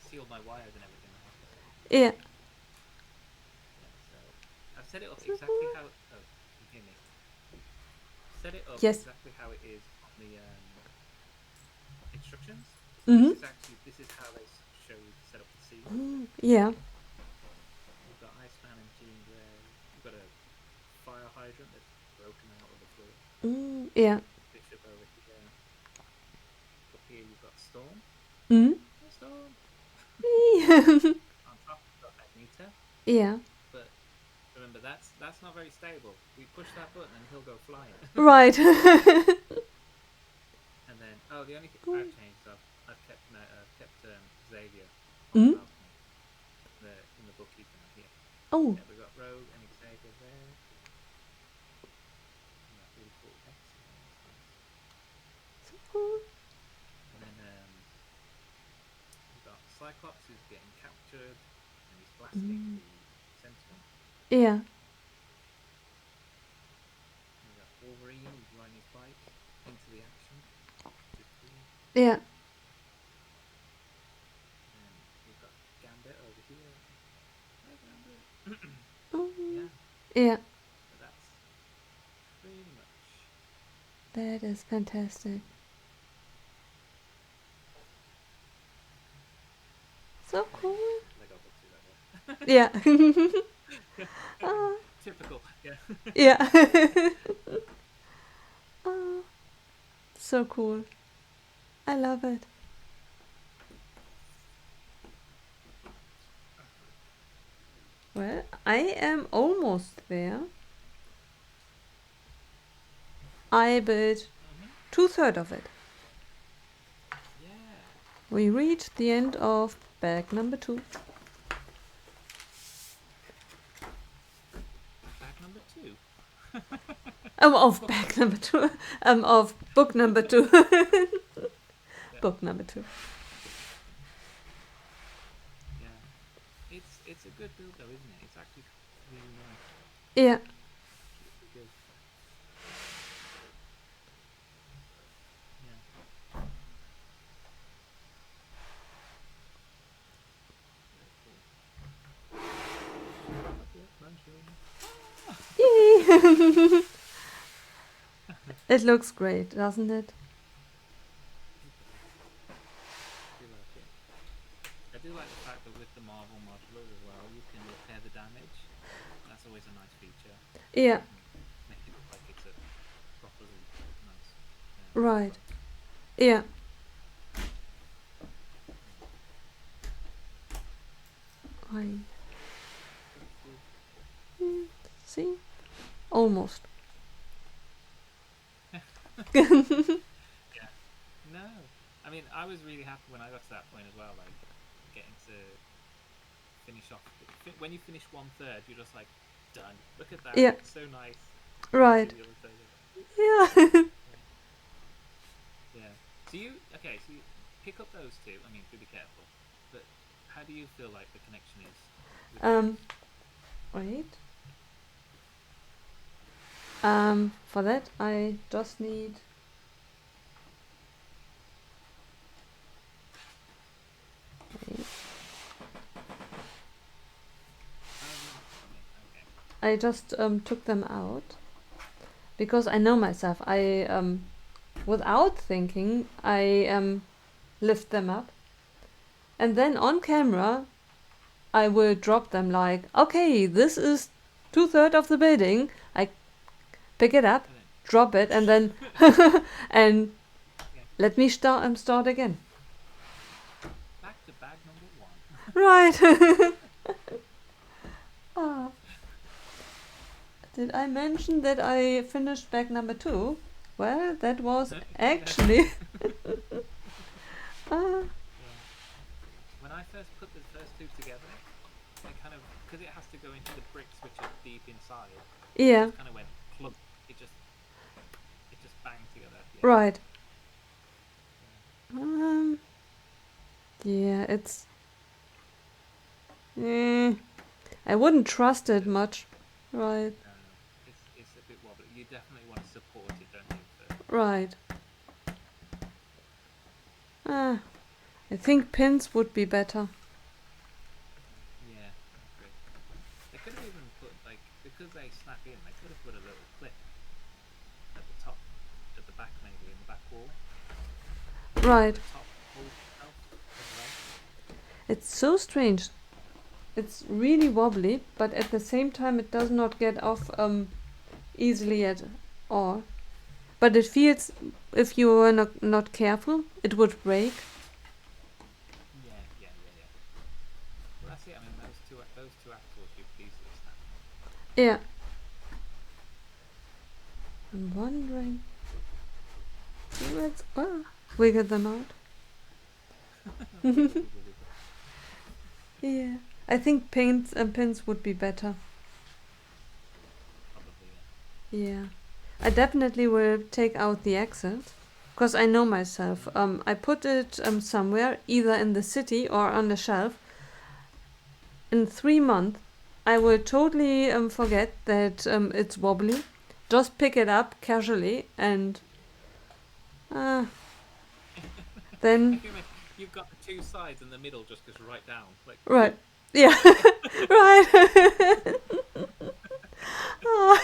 see all my wires and everything now. So Yeah. yeah. So I've set it up exactly how. Oh, can you hear me? Set it up Yes. exactly how it is on the instructions. So Mm-hmm. this is how they show you to set up the scene. Yeah. You've got Iceman and Jean Grey. You've got a fire hydrant that's broken out of the floor. Yeah. Bishop over here. Up here you've got Storm. Mm. Hey, Storm. On top you've got Anita. Yeah. But remember, that's not very stable. We push that button and he'll go flying. Right. And then, oh, the only thing I've changed, I've kept Xavier on the Mm. balcony. In the book, he's down here. Oh. Yeah, we've got Rogue and Xavier there. And that really cool X there. That's nice. And then we've got Cyclops who's getting captured, and he's blasting the Sentinel. Yeah. And we've got Wolverine who's riding his bike into the action, which is cool. Yeah. And then we've got Gambit over here. Yeah, But that's pretty much. that is fantastic. So There you cool. go. Lego book 2 Yeah. level. Ah, Typical. Yeah. yeah. Ah, so cool. I love it. Well, I am almost there. I built Mhm. 2/3 of it. Yeah. We reached the end of bag number 2. Bag number 2. Of Book bag number number 2. 2. Of book number 2. Yeah. Book number 2. Yeah. It's a good build though, isn't it? It's actually really nice. Yeah. It's really good. Yeah. Very cool. Oh dear, crunching. Yay! It looks great, doesn't it? It does. I do like it. I do like the fact that with the Marvel modulars as well, you can repair the damage. That's always a nice feature. Yeah. And make it look like it's a properly nice Right. model. Yeah. Yeah. I That's good. see. Almost. Yeah. No. I mean, I was really happy when I got to that point as well, like getting to finish off. When you finish 1/3, you're just like, done. Look at that. Yeah. It's so nice. And then you Right. do the other third. Yeah. Yeah. Yeah. So you okay? So you pick up those two. I mean, do be careful. But how do you feel like the connection is with those? Wait. For that I just need. Wait. Oh, you have to come in. Okay. I just took them out because I know myself. I without thinking, I lift them up, and then on camera, I will drop them like, okay, this is 2/3 of the building. I pick it up, And then drop it, and then and yeah, let me start again. back to bag number 1. Right. Ah. Did I mention that I finished bag number 2? Well, that was actually. Ah. Yeah. When I first put the first two together, I kind of because it has to go into the bricks which are deep inside. It Yeah. just kind of went plump. It just banged together at the end. Right. Yeah. Yeah, it's. I wouldn't trust it much. Right. No, no, it's a bit wobbly. You definitely want to support it, don't you? Right. Ah, I think pins would be better. Yeah, I agree. They could have even put like because they snap in. They could have put a little clip at the top, at the back maybe in the back wall. Right. The top hold itself as well. It's so strange. It's really wobbly, but at the same time, it does not get off easily at all. But it feels, if you were not careful, it would break. Yeah, yeah, yeah, yeah. Well, that's it. I mean, those two axles you could easily snap. Yeah. I'm wondering. Let's wiggle them out. Wiggle, wiggle, wiggle. Yeah. I think pins and pins would be better. Probably, yeah. Yeah. I definitely will take out the accent. Because I know myself. I put it somewhere, either in the city or on the shelf. In 3 months, I will totally forget that it's wobbly. Just pick it up casually and then You've got the two sides and the middle just goes right down. Like right. Yeah. Right. Ah.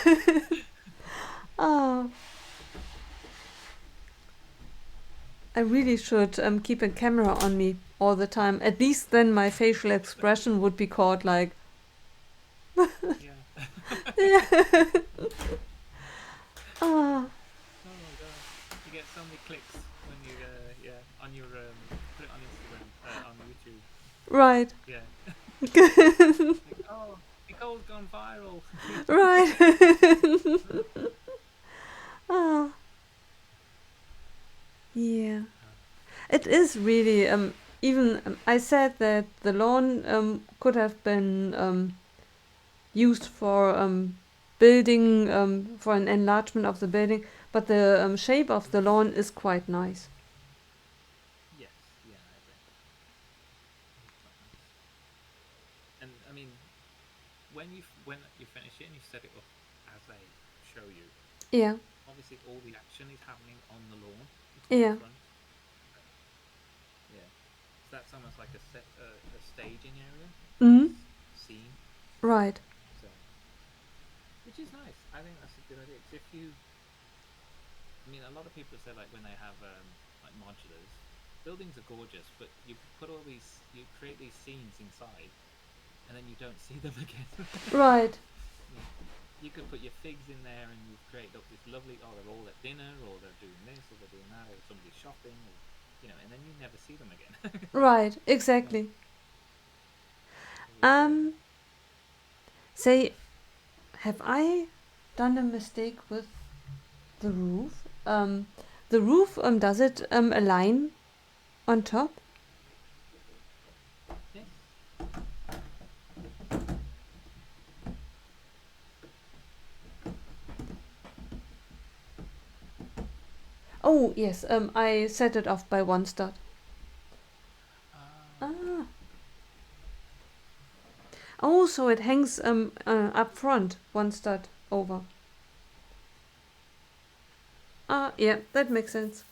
Ah. I really should keep a camera on me all the time. At least then my facial expression would be caught like. Yeah. Yeah. Ah. Oh my god. You get so many clicks when you yeah on your put it on Instagram on YouTube. Right. Yeah. Like, oh, Nicole's gone viral. Right. Ah. Yeah. It is really even I said that the lawn could have been used for building for an enlargement of the building, but the shape of the lawn is quite nice. Yes, yeah, I agree. It's quite nice. And I mean, when you finish it and you set it up as they show you, Yeah. obviously all the action is happening on the lawn. It's on the Yeah. front. So, yeah. So that's almost like a staging area for Mm. this scene. Right. So, which is nice. I think that's a good idea. Because if you, I mean, a lot of people say like when they have like modulars, buildings are gorgeous, but you put all these, you create these scenes inside, and then you don't see them again. Right. Yeah. You could put your figs in there, and you've created up this lovely. Oh, they're all at dinner, or they're doing this, or they're doing that, or somebody's shopping, or and then you never see them again. Right. Yeah. Exactly. So it's Um. Say, have I done a mistake with the roof? The roof does it align on top? yes. Oh yes. I set it off by one stud. Ah, Ah. Oh, so it hangs up front one stud over. Ah, yeah, that makes sense.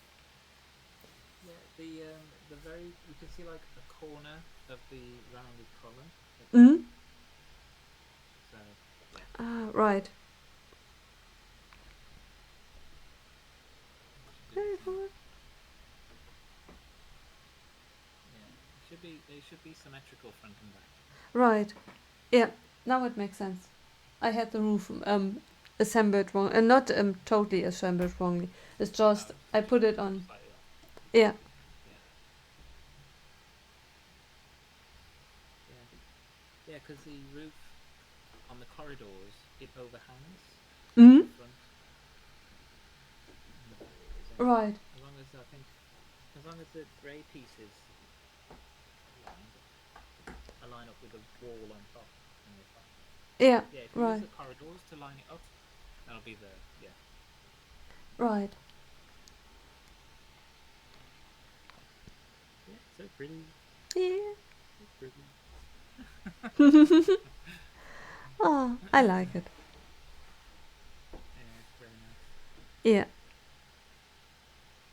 yeah. The very you can see like a corner of the rounded column at the Mm. top. So yeah, Ah, right. that should do the Very same. good. Yeah, they should be symmetrical front and back. Right. Yeah. Now it makes sense. I had the roof assembled wrong, and not totally assembled wrongly. It's just Oh, I just put it on. slightly off. Yeah. Yeah, yeah, yeah. Because the roof on the corridors it overhangs Mm. the front and the back. So Right. as long as I think, as long as the grey pieces aligned align up with the wall on top, and you're fine. Yeah. Yeah, if you use Right. the corridors to line it up, that'll be the Right. yeah. So pretty, Yeah. so pretty. Oh, I like it. Yeah, it's very nice. Yeah.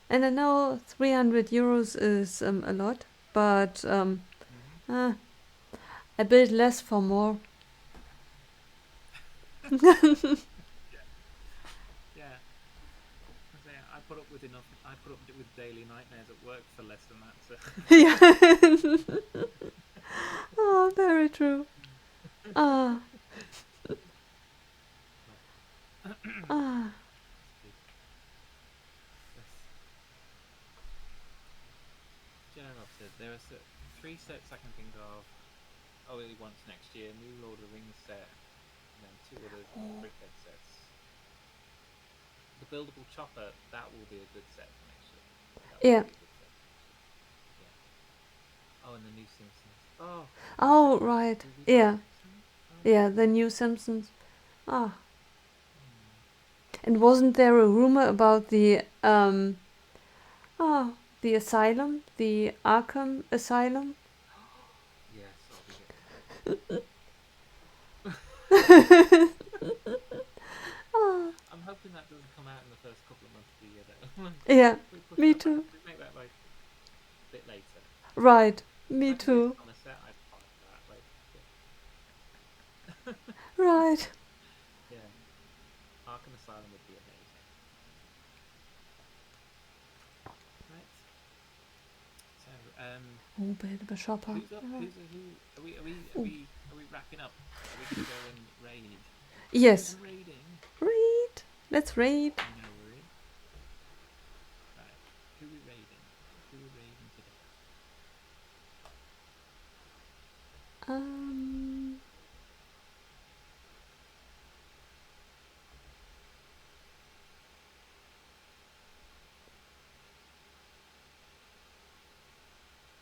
And I know 300 euros is a lot, but Mm-hmm. uh, I build less for more. Yeah, yeah. I say I put up with enough. I put up with daily nightmares at work for less than that. So Yeah. Oh, very true. Ah, ah. excuse me. Yes. Gerard said there are three sets I can think of. Oh, he wants next year: new Lord of the Rings set, and then two other brickhead sets. The buildable chopper that will be a good set for next year. That will Yeah. be a good set for next year. Yeah. Oh, and the new Simpsons. Oh, is Oh, that right. will be coming Yeah. next time? Oh, Yeah, the new Simpsons. Ah. hmm. And wasn't there a rumor about the asylum, the Arkham Asylum? Yes, I'll be getting that. Ah. I'm hoping that doesn't come out in the first couple of months of the year, though. Yeah, We push me that back. too. We make that like a bit later. Right, me Like if it's too. on a set, I'd buy that. Like, yeah. Right. Yeah. Oh, bit of a shopper. Who's up? Who? Are we wrapping up? Are we gonna go and raid? Yes. Some raiding. Raid. Let's raid. No worries. Right. Who we raiding? Who we raiding today?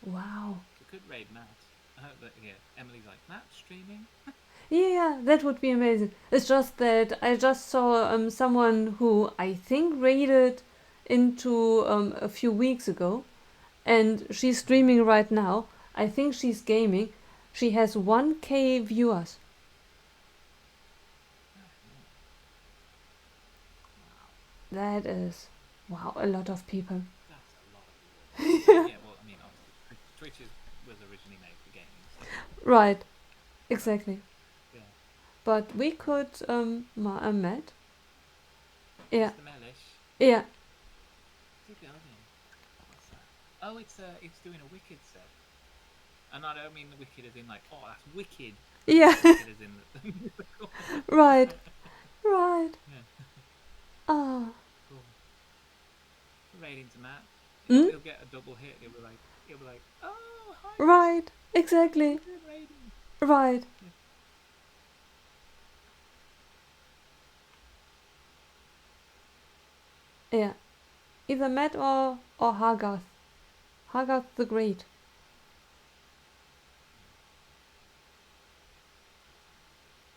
Wow. We could raid Matt. I hope that Emily's like, Matt streaming? Yeah, that would be amazing. It's just that I just saw someone who I think raided into a few weeks ago, and she's streaming right now. I think she's gaming. She has 1K viewers. That is, wow, a lot of people. That's a lot of viewers. Yeah, well, I mean, obviously, Twitch was originally made for gaming. So. Right, exactly. Yeah. But we could, Matt. Yeah. Mr. Mellish. Yeah. What's he building? What's that? Oh, it's doing a Wicked set. And I don't mean the Wicked as in like, oh, that's wicked. Yeah. Wicked as in the Right. Right. Yeah. Ah. Cool. Raiding to Matt. Hmm? He'll get a double hit. He'll be like, oh, hi. Right. Exactly. Good raiding. Right. Yeah. Either Matt or Haggarth. Haggarth the Great.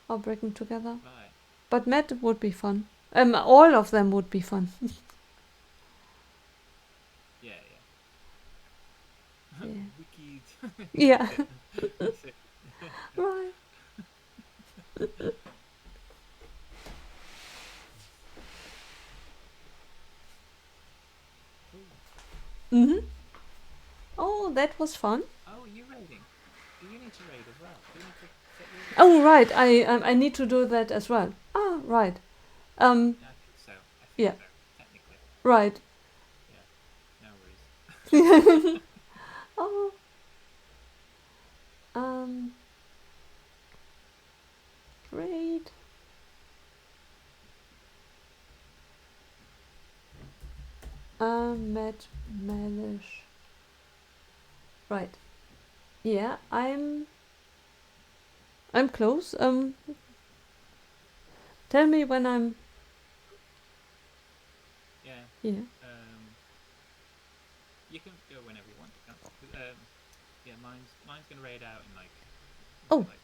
Or breaking together. Right. But Matt would be fun. All of them would be fun. Yeah. Yeah. Wicked. Yeah. That's it. Right. Mhm. Oh, that was fun. Oh, you raiding? Do you need to raid as well? Do you need to set your... Oh, right. I need to do that as well. Ah, right. Yeah, I think so. Yeah. So, technically. Right. No worries. Oh. Great. Matt Mellish. Right. Yeah, I'm close. Tell me when I'm. Yeah. Yeah. You can go whenever you want. Yeah, mine's gonna raid out in like. Oh. Like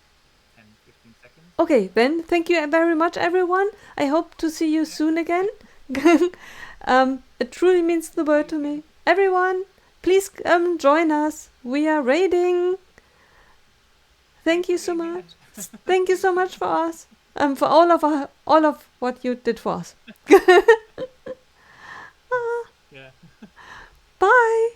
10, 15 seconds. Okay, then thank you very much, everyone. I hope to see you soon again. It truly means the world to me. Everyone, please join us. We are raiding. Thank you so much. Thank you so much for us. For all of what you did for us. Yeah. Bye.